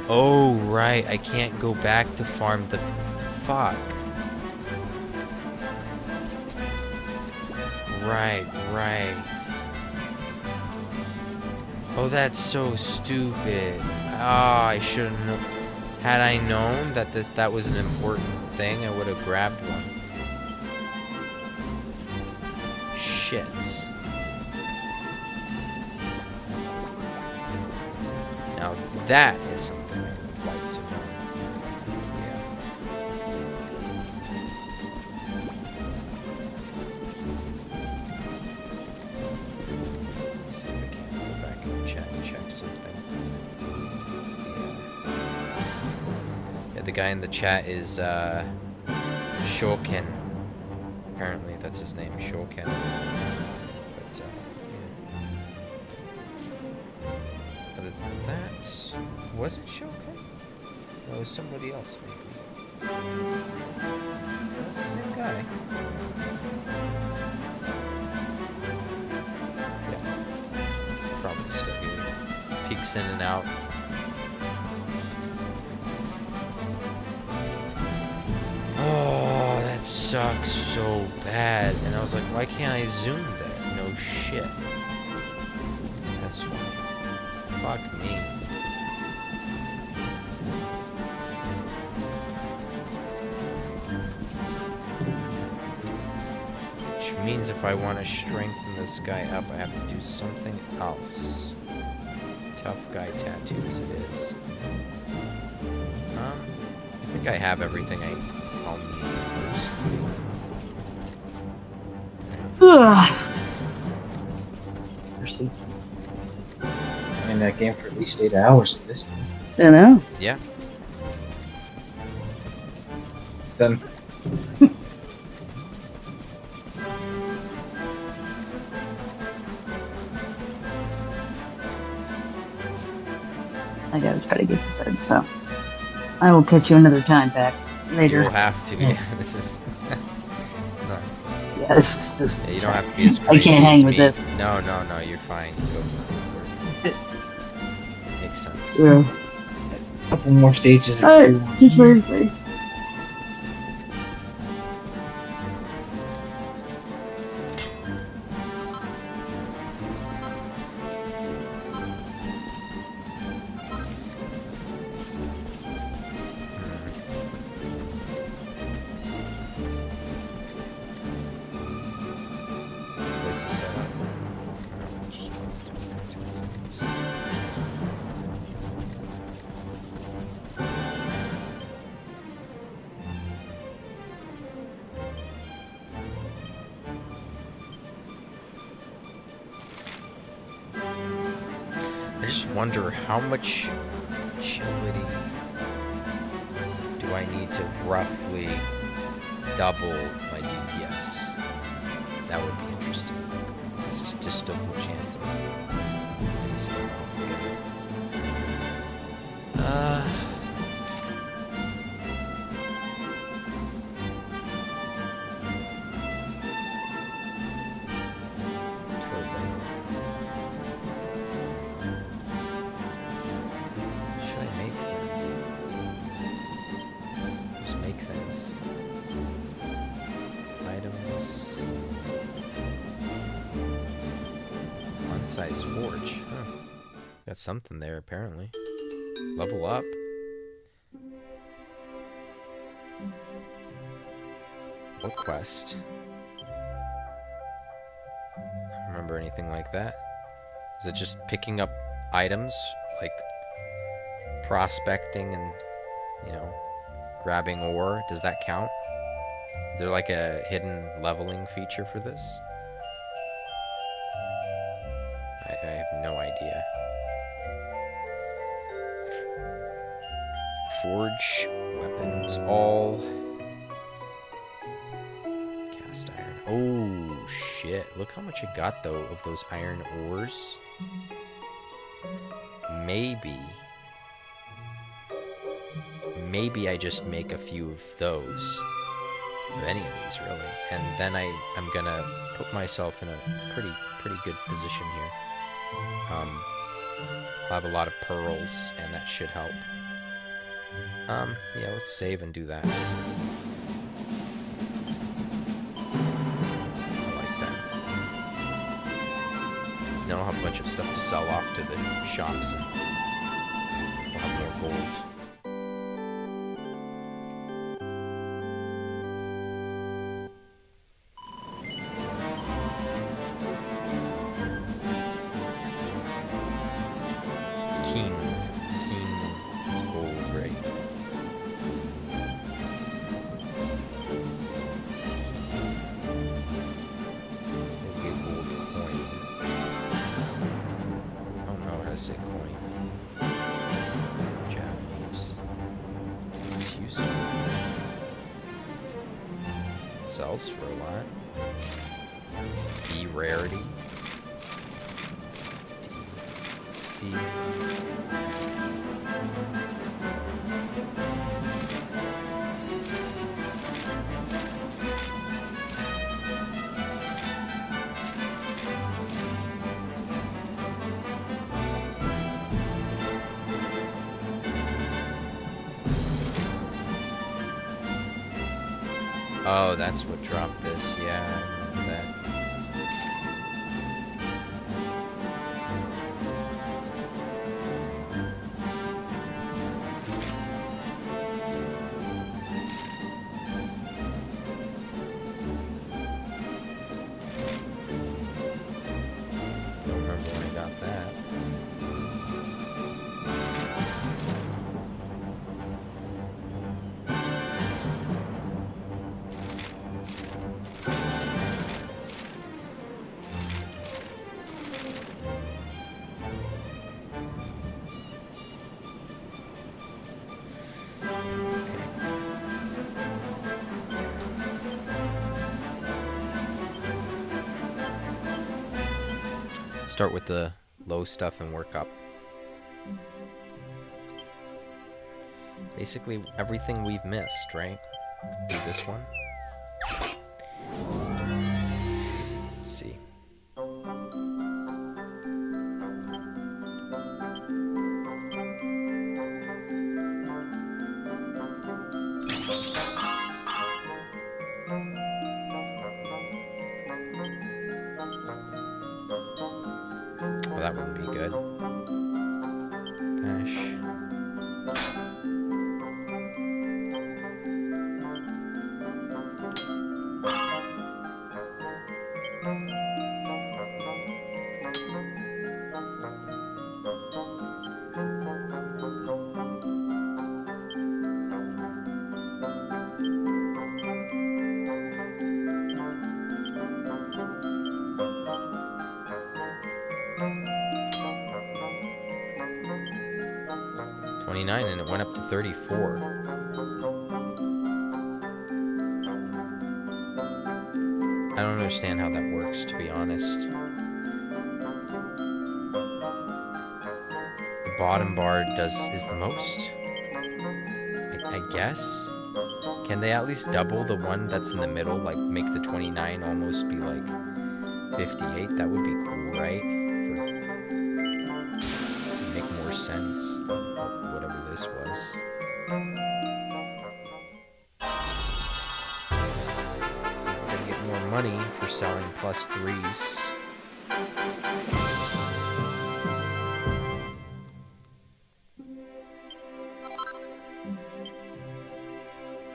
Oh, right. I can't go back to farm the... Fuck. Right. Oh, that's so stupid. Ah, I shouldn't have... Had I known that that was an important thing, I would have grabbed one. Shit. Now that is something I would like to know. Let's see if I can go back in the chat and check something. Yeah, the guy in the chat is Shoken. Apparently that's his name, Shoken. But yeah. Other than that, was it Shoken? No, it was somebody else maybe. That's the same guy. Yeah. Probably still here. Peeks in and out. Oh, that sucks so bad. And I was like, why can't I zoom there? No shit. That's why. Fuck me. Which means if I want to strengthen this guy up, I have to do something else. Tough guy tattoos it is. I think I have everything I'll need Seriously. In that game for at least 8 hours at this point. I know. Yeah. Then I gotta try to get to bed, so I will catch you another time back later. You'll have to. Yeah, this is. No. Yeah, this is just. Yeah, you don't have to be as I crazy can't hang as with me. this. No, you're fine. Go for it. Makes sense. Yeah. a couple more stages. Alright, just wait. I just wonder how much agility do I need to roughly double my DPS? That would be interesting. It's just a statistical chance of facing it off again. Size forge. Huh. Got something there apparently. Level up. What quest? I don't remember anything like that. Is it just picking up items? Like prospecting and, you know, grabbing ore? Does that count? Is there like a hidden leveling feature for this? I have no idea. Forge weapons, all cast iron. Oh shit! Look how much I got though of those iron ores. maybe I just make a few of those, of any of these really, and then I'm gonna put myself in a pretty good position here. I'll have a lot of pearls, and that should help. Yeah, let's save and do that. Then I'll have a bunch of stuff to sell off to the shops, and we'll have more gold. King is gold, right? Maybe a gold coin. I say coin. Japanese. It's useful. Sells for a lot. B rarity. D. C. Oh, that's what dropped this. Yeah, I remember that. Don't remember when I got that. Start with the low stuff and work up. Basically everything we've missed, right? Do this one. Let's see. That wouldn't be good. Dash. And it went up to 34. I don't understand how that works, to be honest. The bottom bar is the most, I guess. Can they at least double the one that's in the middle, like make the 29 almost be like 58? That would be cool, right? Make more sense than whatever this was. Gotta get more money for selling +3s.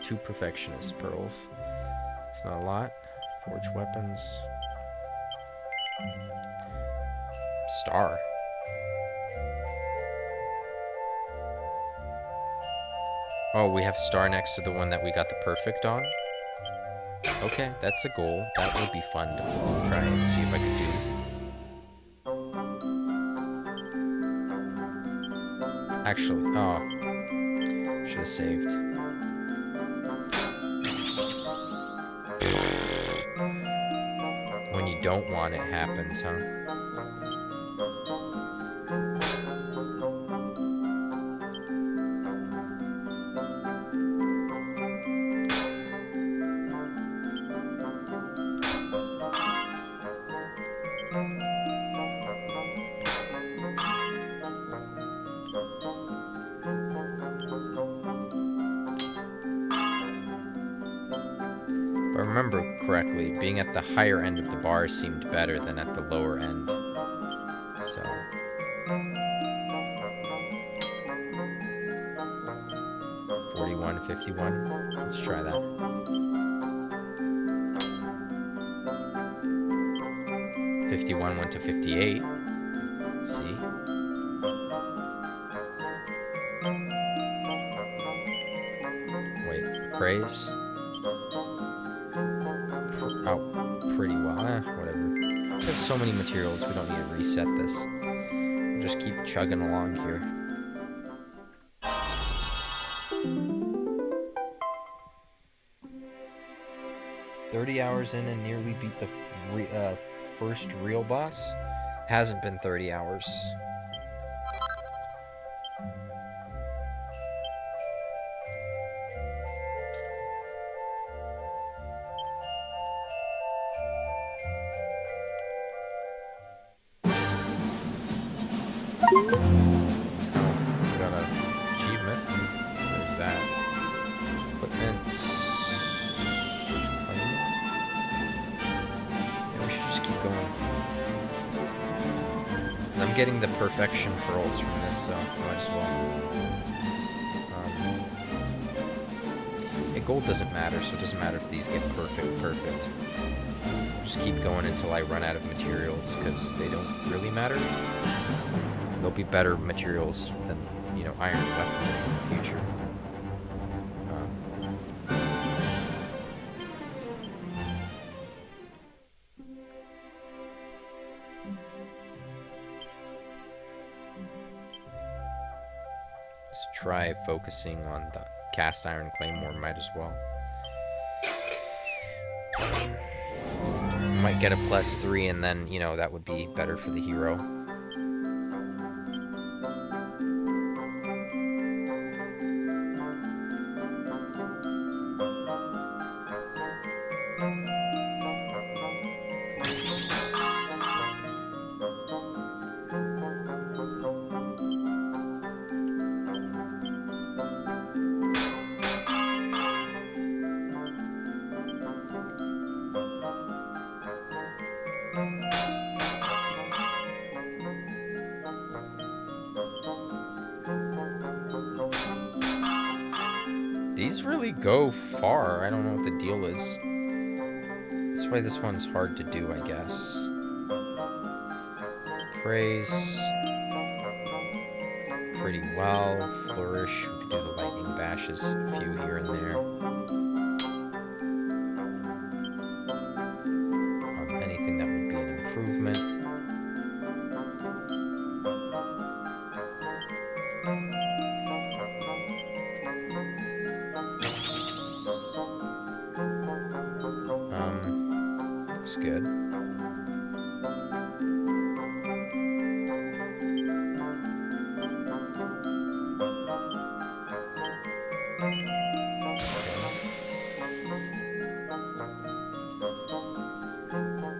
Two perfectionist pearls. It's not a lot. Forge weapons. Star. Oh, we have star next to the one that we got the perfect on? Okay, that's a goal. That would be fun to try and see if I could do. Actually, oh. Should have saved. When you don't want it happens, huh? If I remember correctly, being at the higher end of the bar seemed better than at the lower end. So... 41, 51. Let's try that. 51 went to 58. See? Wait, praise? Oh, pretty well. Whatever. There's so many materials, we don't need to reset this. We'll just keep chugging along here. Hours in and nearly beat the first real boss. Hasn't been 30 hours. Getting the perfection pearls from this, so might as well. Gold doesn't matter, so it doesn't matter if these get perfect. Just keep going until I run out of materials, because they don't really matter. There'll be better materials than, you know, iron weapon in the future. Try focusing on the cast iron claymore, might as well. Might get a +3 and then, you know, that would be better for the hero. These really go far. I don't know what the deal is. That's why this one's hard to do, I guess. Praise. Pretty well. Flourish. We could do the lightning bashes. A few here and there. Anything that would be an improvement. Looks good.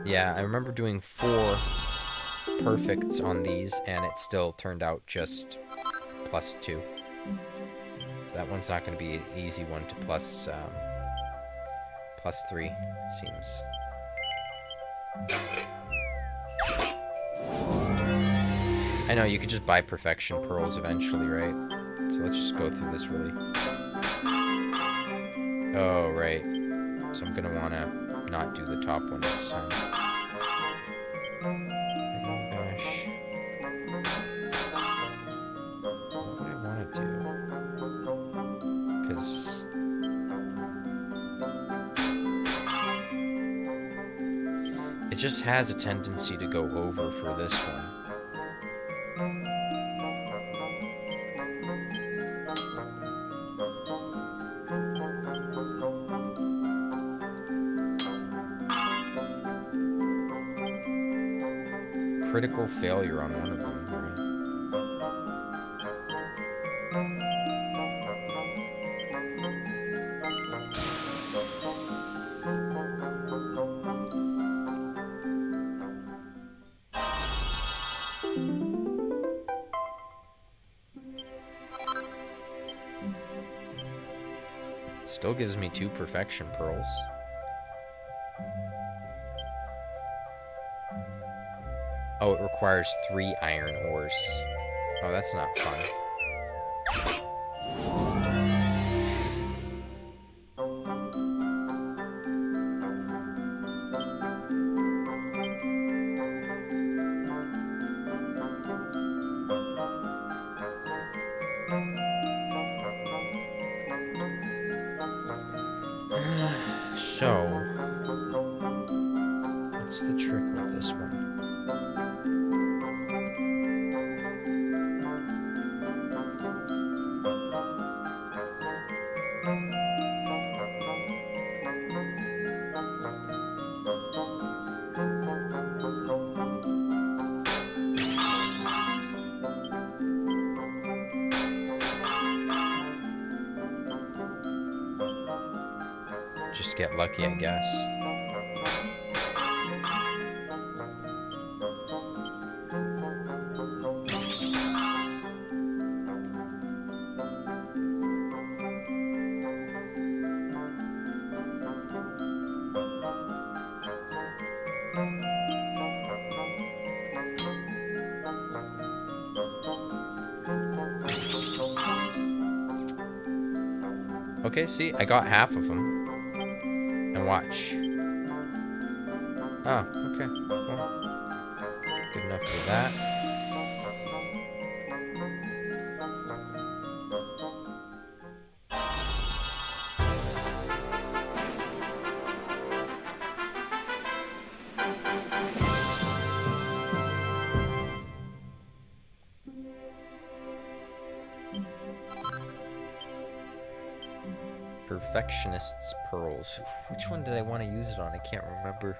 Yeah, I remember doing 4 perfects on these, and it still turned out just +2. So that one's not going to be an easy one to +3, seems. I know, you could just buy perfection pearls eventually, right? So let's just go through this really. Oh, right. So I'm going to want to not do the top one next time. Gosh. What do I want to do? Because... it just has a tendency to go over for this one. Critical failure on one of them, right? Still gives me 2 perfection pearls. Oh, it requires 3 iron ores. Oh, that's not fun. So, what's the trick with this one? Just get lucky, I guess. Okay, see, I got half of them. And watch. Oh, okay. Well, good enough for that. Perfectionist's Pearls. Which one did I want to use it on? I can't remember.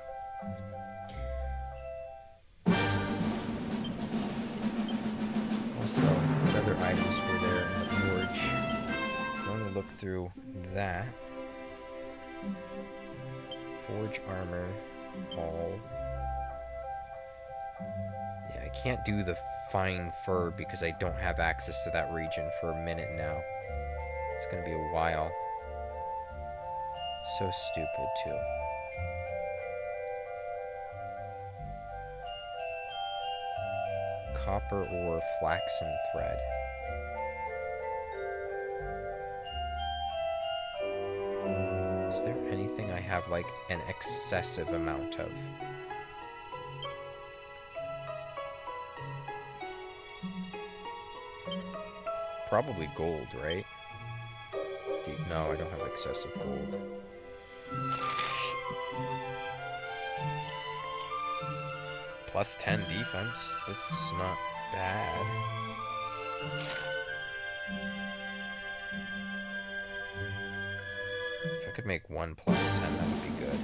Also, what other items were there in the forge? I'm going to look through that. Forge armor. All. Yeah, I can't do the fine fur because I don't have access to that region for a minute now. It's going to be a while. So stupid, too. Copper ore, flaxen thread. Is there anything I have, like, an excessive amount of? Probably gold, right? No, I don't have excessive gold. Plus 10 defense. That's not bad. If I could make 1 plus 10, that would be good.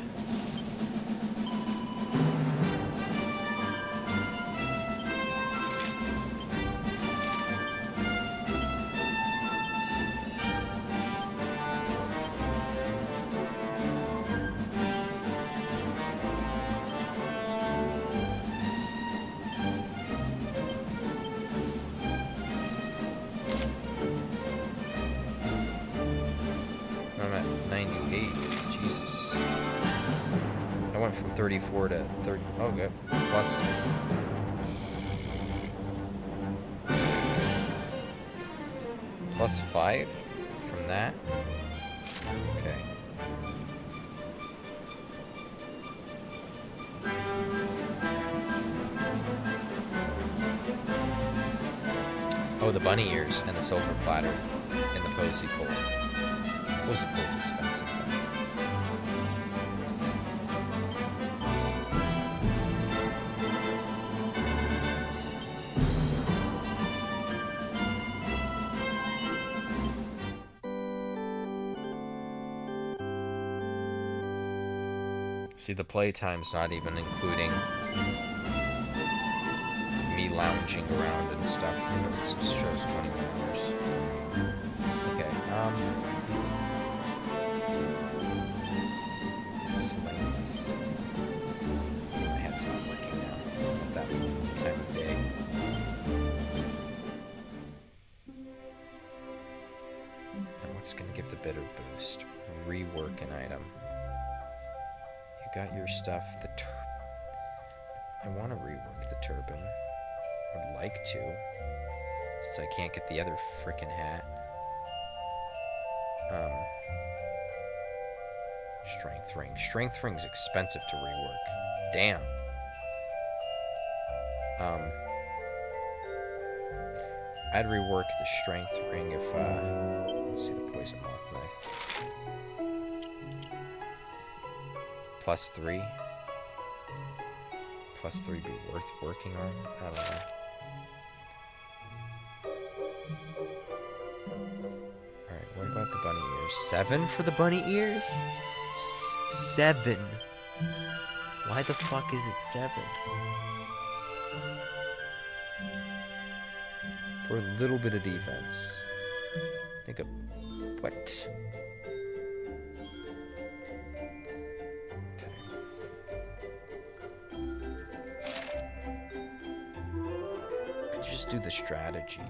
I'm at 98. Jesus. I went from 34 to 30. Oh, good. Plus. Plus 5 from that. Okay. Oh, the bunny ears and the silver platter in the posy pole. Posy pole's expensive. See, the playtime's not even including me lounging around and stuff. It just shows 21 hours. Okay, miscellaneous. See, my head's not working now at that time of day. Now, what's gonna give the bitter boost? Rework an item. Got your stuff. The I want to rework the turban. I'd like to, since I can't get the other frickin' hat. Strength ring. Strength ring's expensive to rework. Damn. I'd rework the strength ring if, let's see the poison moth knife. +3. +3 be worth working on? I don't know. Alright, what about the bunny ears? 7 for the bunny ears? 7. Why the fuck is it 7? For a little bit of defense. Think of what? Could you just do the strategy?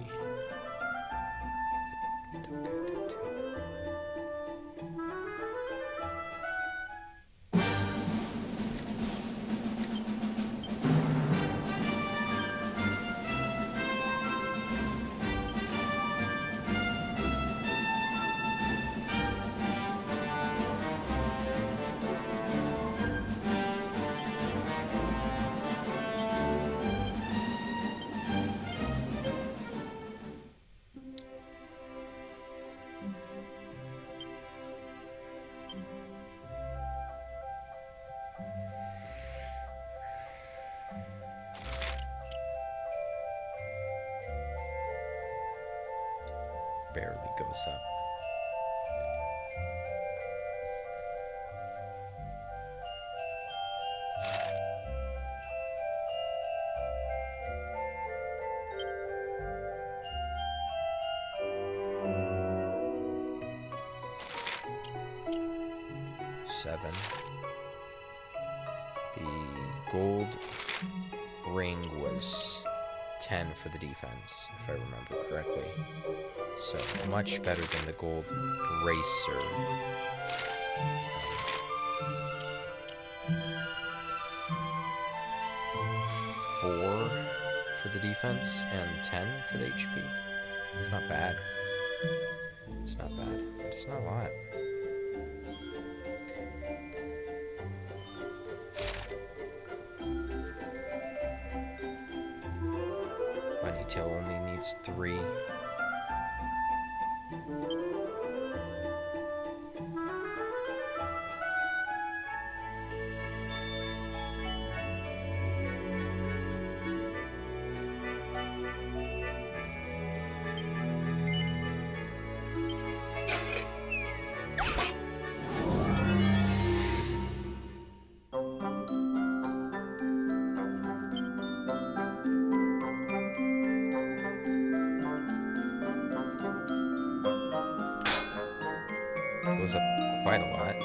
Barely goes up. Seven. The gold ring was 10 for the defense, if I remember correctly. So much better than the gold bracer. 4 for the defense and 10 for the HP. It's not bad. It's not bad. It's not a lot. Bunny tail only needs 3. Goes up quite a lot.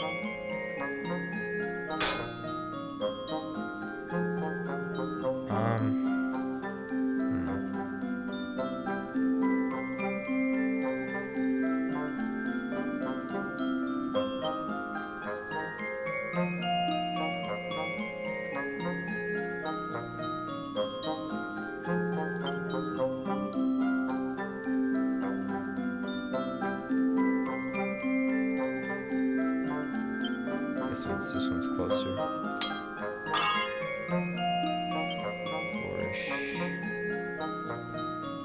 This one's closer. Flourish.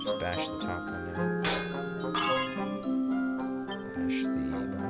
Just bash the top one in. Bash the bottom.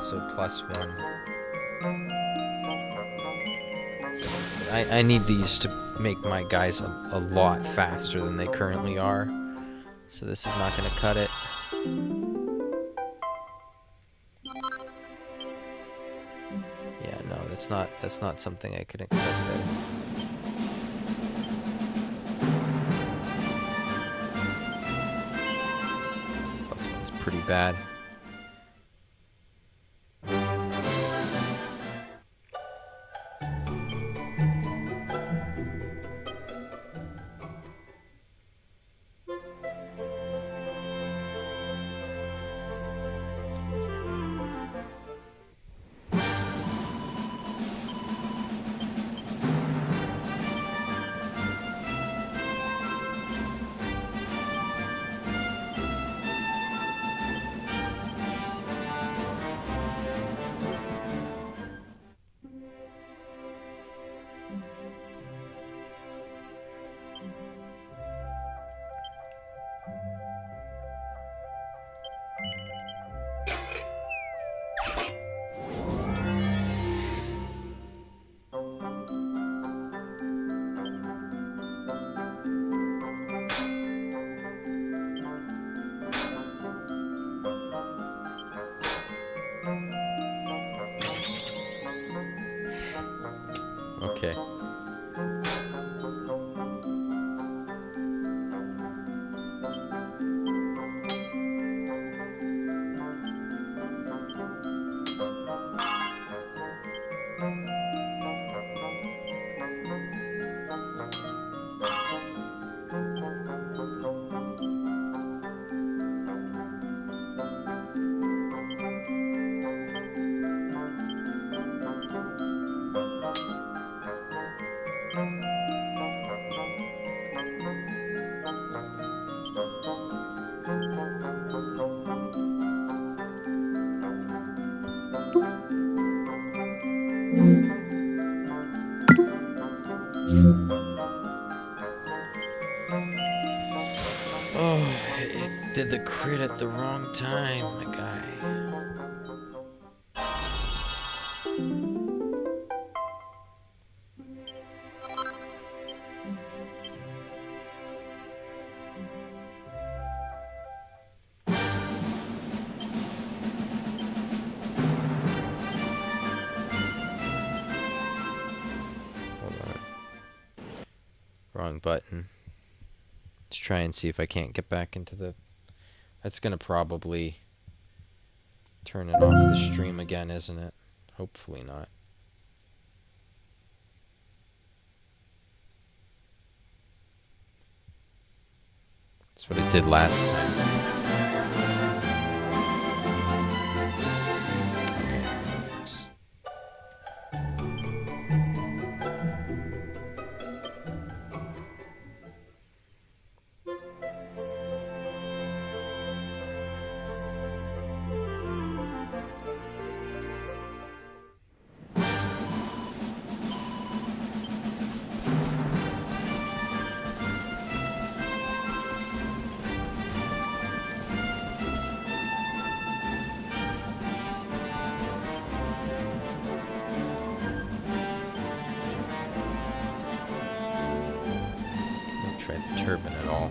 So +1. I need these to make my guys a lot faster than they currently are. So this is not going to cut it. Yeah, no, that's not something I could accept there. Plus one's pretty bad. Okay. Oh, it did the crit at the wrong time, my guy. Hold on. Wrong button. Let's try and see if I can't get back into the... That's gonna probably turn it off the stream again, isn't it? Hopefully not. That's what it did last time. Oops. Try the turban at all.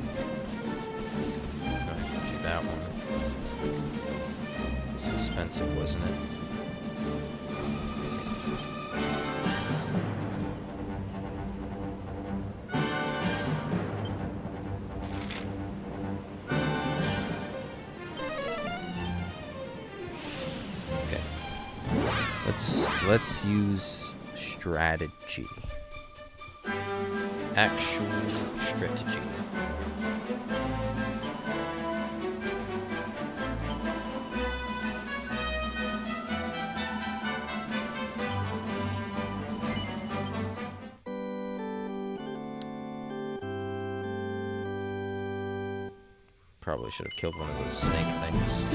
I'm gonna have to do that one. It's expensive, wasn't it? Okay. Let's use strategy. Actual strategy. Probably should have killed one of those snake things.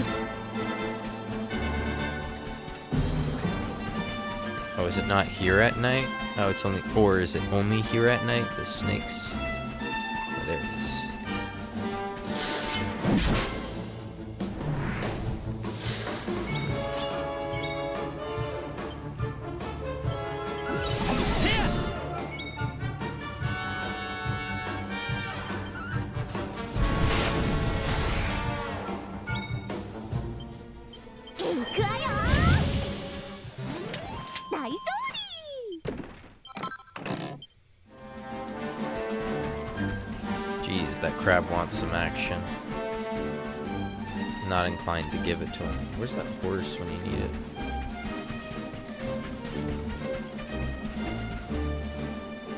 Oh, is it not here at night? Oh, it's only... Or is it only here at night? The snakes... Oh, there it is. knows that Crab wants some action. Not inclined to give it to him. Where's that horse when you need it?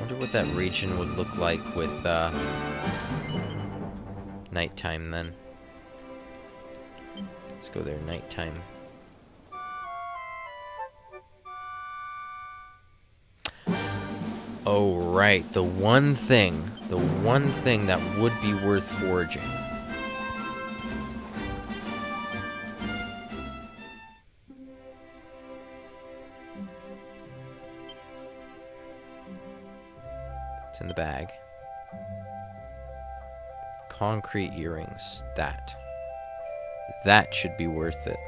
Wonder what that region would look like with nighttime then. Let's go there, nighttime. Oh, right. The one thing that would be worth foraging. It's in the bag. Concrete earrings. That should be worth it.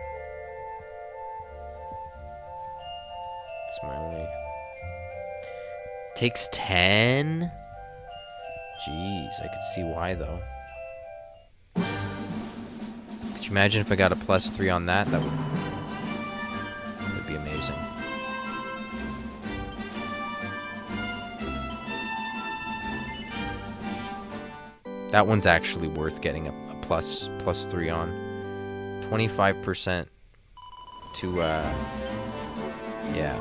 It's my only... Takes 10? Jeez, I could see why though. Could you imagine if I got a +3 on that? That would be amazing. That one's actually worth getting a +3 on. 25% to yeah.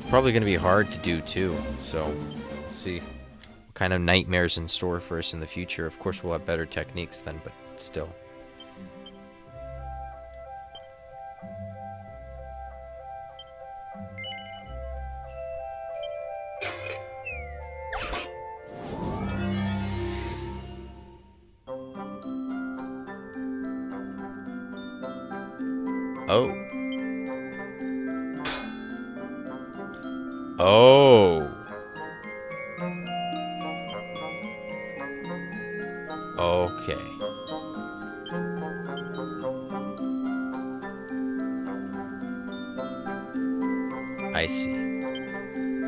Probably going to be hard to do too, so we'll see what kind of nightmares in store for us in the future. Of course we'll have better techniques then, but still. Oh. Oh. Okay. I see.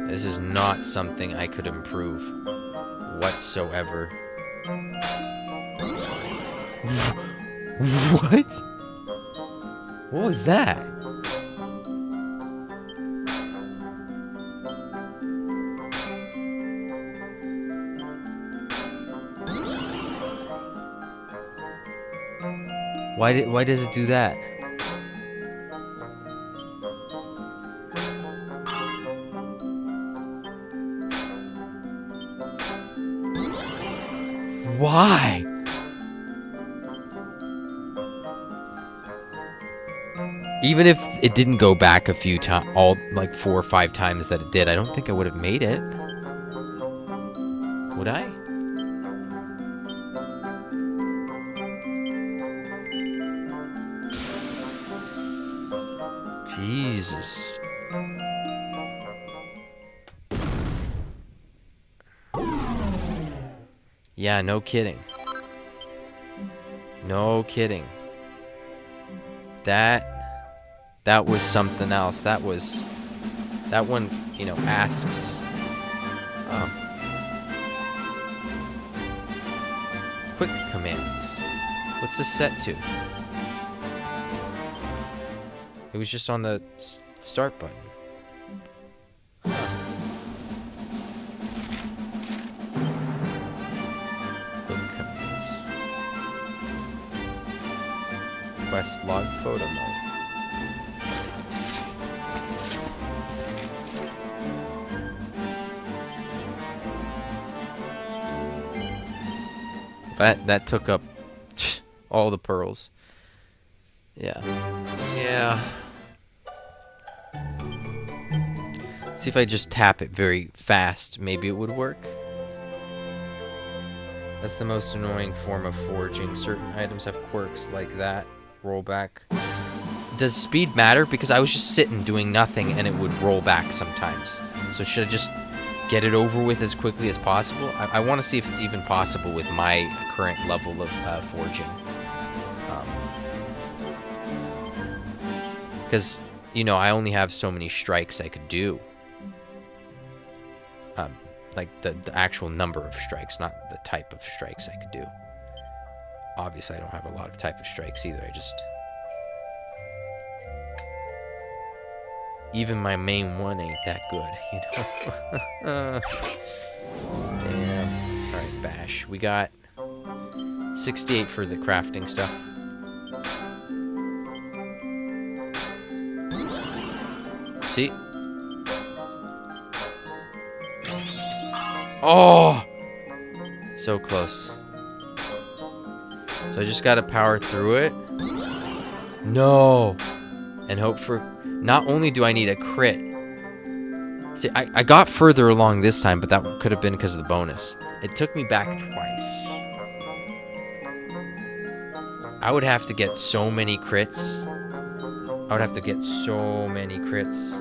This is not something I could improve whatsoever. What? What was that? Why does it do that? Why? Even if it didn't go back a few times, all like 4 or 5 times that it did, I don't think I would have made it. Would I? Jesus. Yeah, no kidding. No kidding. That was something else. That one, you know, asks quick commands. What's this set to? It was just on the start button. Quick commands. Quest log photo mode. That took up all the pearls. Yeah. Yeah. See if I just tap it very fast, maybe it would work. That's the most annoying form of foraging. Certain items have quirks like that. Rollback. Does speed matter? Because I was just sitting doing nothing and it would roll back sometimes. So should I just get it over with as quickly as possible? I want to see if it's even possible with my current level of foraging. Because, you know, I only have so many strikes I could do. Like the actual number of strikes, not the type of strikes I could do. Obviously, I don't have a lot of type of strikes either. I just... even my main one ain't that good, you know? Damn. Alright, bash. We got 68 for the crafting stuff. See? Oh! So close. So I just gotta power through it. No! And hope for... Not only do I need a crit. See, I got further along this time, but that could have been because of the bonus. It took me back twice. I would have to get so many crits. I would have to get so many crits.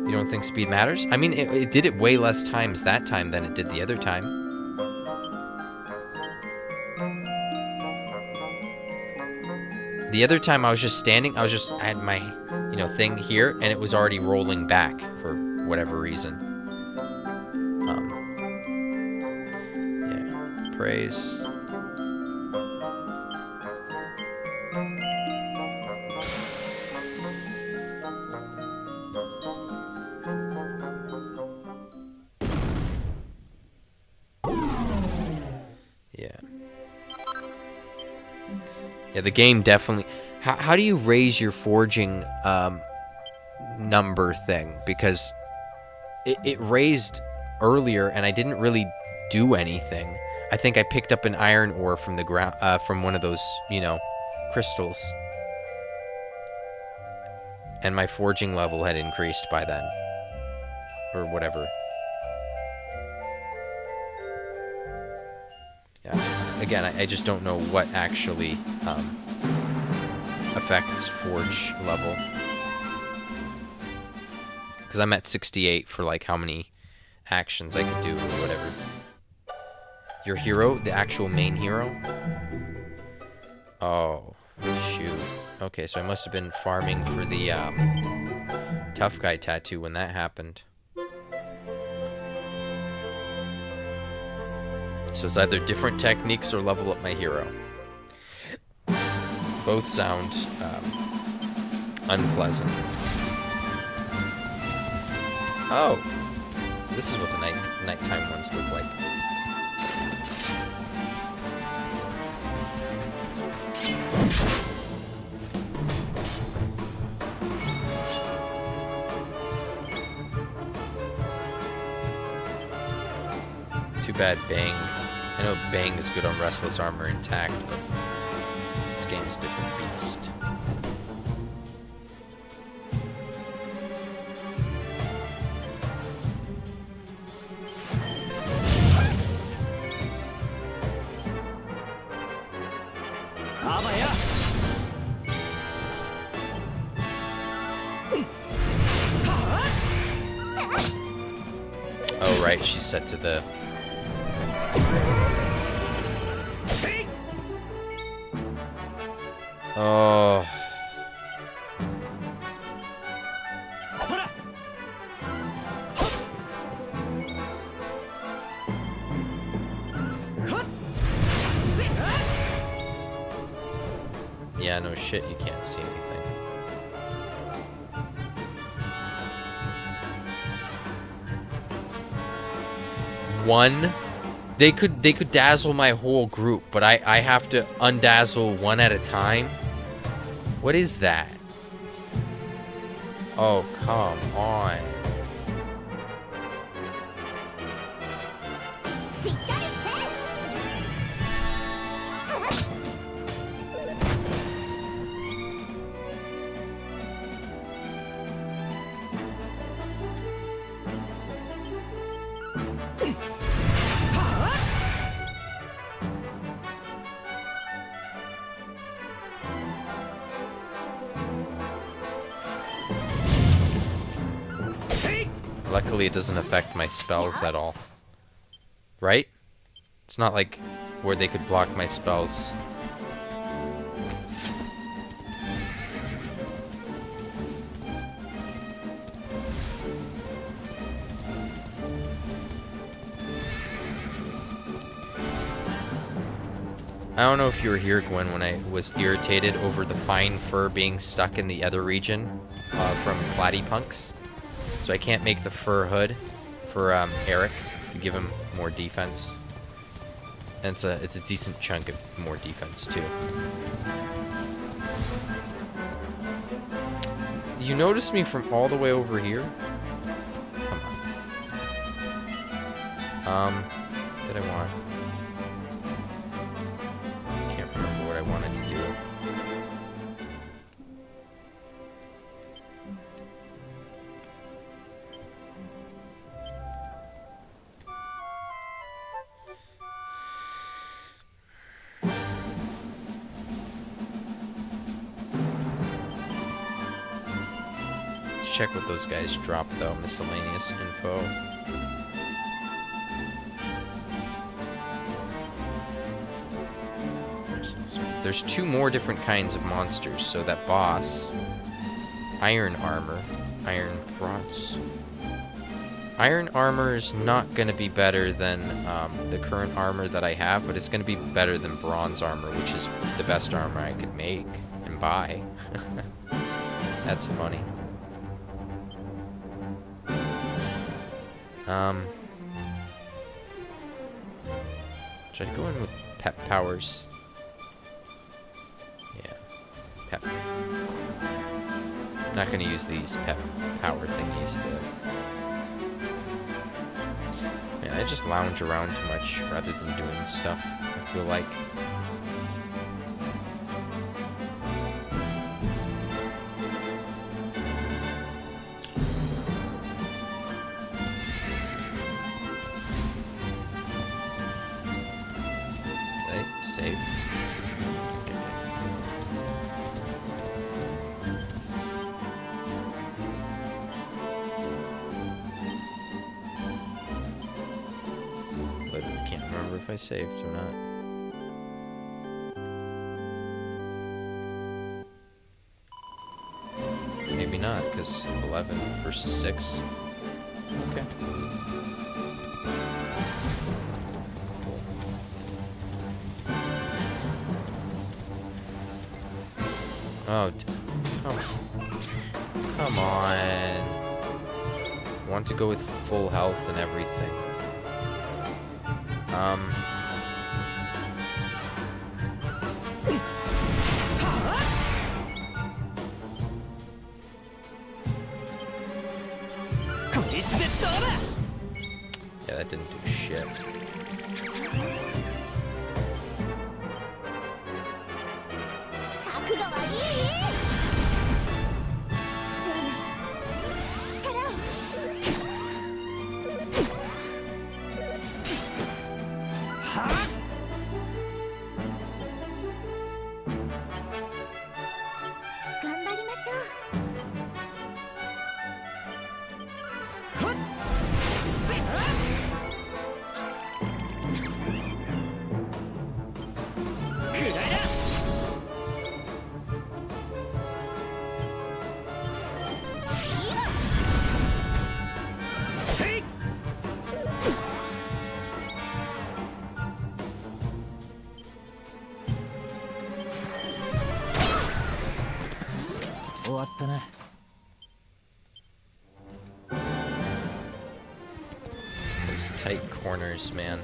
You don't think speed matters? I mean, it did it way less times that time than it did the other time. The other time I was just standing, I had my, you know, thing here, and it was already rolling back for whatever reason. Yeah, praise. Yeah, the game definitely... How do you raise your forging number thing? Because it raised earlier, and I didn't really do anything. I think I picked up an iron ore from the ground, from one of those, you know, crystals. And my forging level had increased by then. Or whatever. Yeah. Again, I just don't know what actually affects forge level. Because I'm at 68 for like how many actions I could do or whatever. Your hero? The actual main hero? Oh, shoot. Okay, so I must have been farming for the tough guy tattoo when that happened. So it's either different techniques or level up my hero. Both sound unpleasant. Oh! So this is what the nighttime ones look like. Too bad Bang. I know Bang is good on Restless Armor intact, but this game's a different beast. Oh right, she's set to the... Oh. Yeah, no shit, you can't see anything. One? They could dazzle my whole group, but I have to undazzle one at a time? What is that? Oh, come on. Luckily, it doesn't affect my spells at all. Right? It's not like where they could block my spells. I don't know if you were here, Gwen, when I was irritated over the fine fur being stuck in the other region from Platypunks. So I can't make the fur hood for Eric to give him more defense. And it's a decent chunk of more defense, too. You noticed me from all the way over here? Come on. What did I want? Can't remember what I wanted to do. Let's check what those guys drop, though. Miscellaneous info. There's 2 more different kinds of monsters. So that boss, iron armor, iron bronze. Iron armor is not going to be better than the current armor that I have, but it's going to be better than bronze armor, which is the best armor I could make and buy. That's funny. Should I go in with pep powers? Yeah, pep. Not gonna use these pep power thingies though. Man, I just lounge around too much rather than doing stuff, I feel like. Save. But I can't remember if I saved or not. Maybe not, because 11 versus 6. Okay. Oh, come on. Want to go with full health and everything. Yeah, that didn't do shit. Those tight corners, man.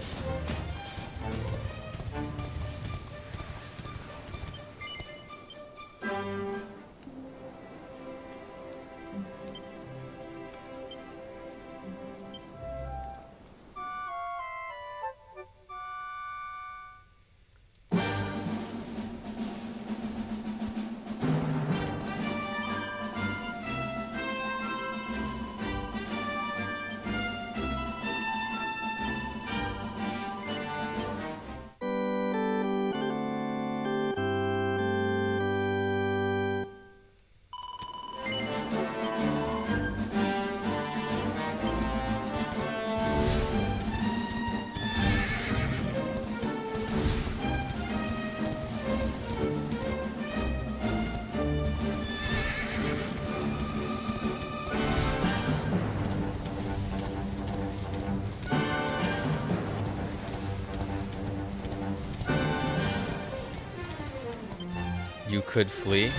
could flee.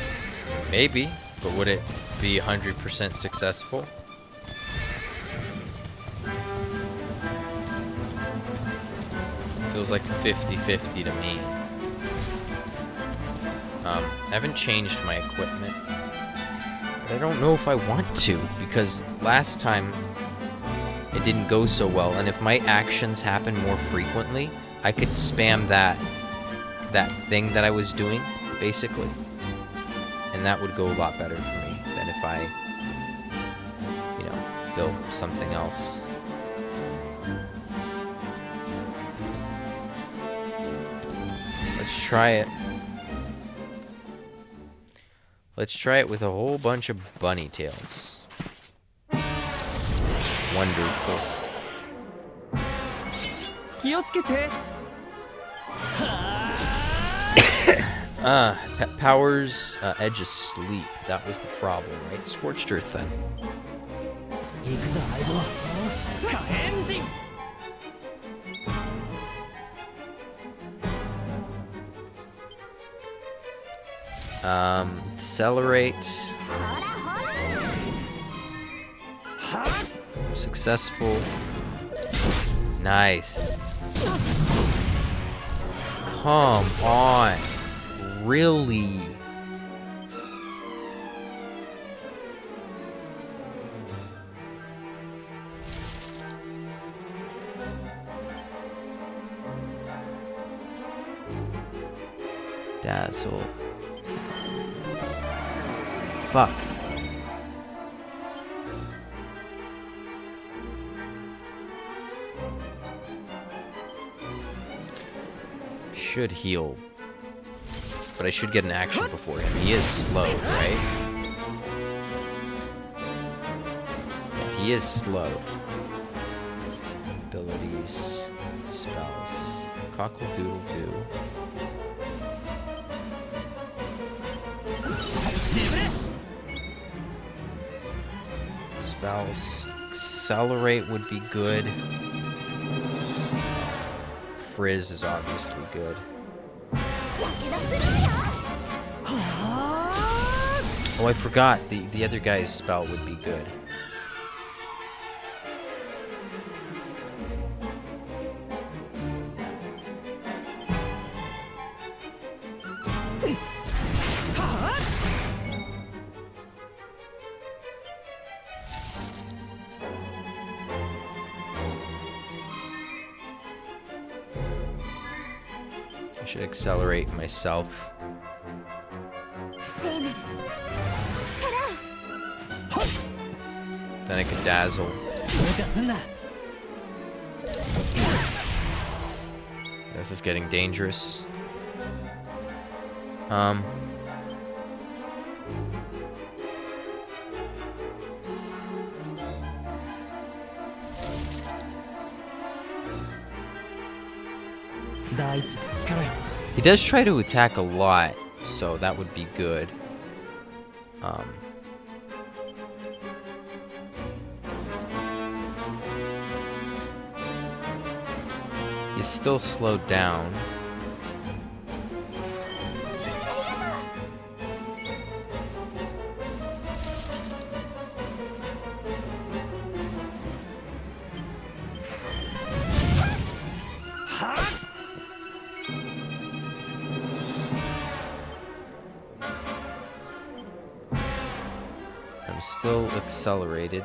Maybe. But would it be 100% successful? Feels like 50-50 to me. I haven't changed my equipment. But I don't know if I want to, because last time it didn't go so well, and if my actions happen more frequently, I could spam that thing that I was doing, basically. And that would go a lot better for me than if I, you know, built something else. Let's try it. Let's try it with a whole bunch of bunny tails. Wonderful. Pet powers, Edge asleep. That was the problem, right? Scorched Earth then. Accelerate. Successful. Nice. Come on. Really? Dazzle. Fuck. Should heal. But I should get an action before him. He is slow, right? Yeah, he is slow. Abilities. Spells. Cockle-doodle-doo. Spells. Accelerate would be good. Frizz is obviously good. Oh, I forgot. The other guy's spell would be good. I should accelerate myself. Then I can dazzle. This is getting dangerous. He does try to attack a lot, so that would be good. He's still slowed down. I'm still accelerated.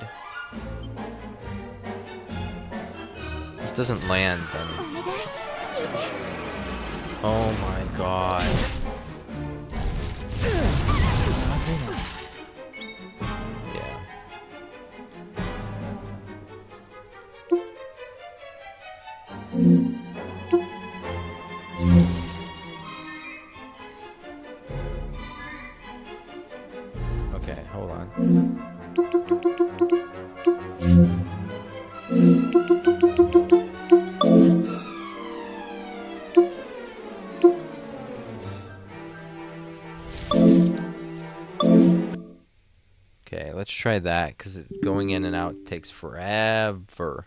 This doesn't land then. Oh my god. Yeah. Okay, hold on. Okay, let's try that, because going in and out takes forever.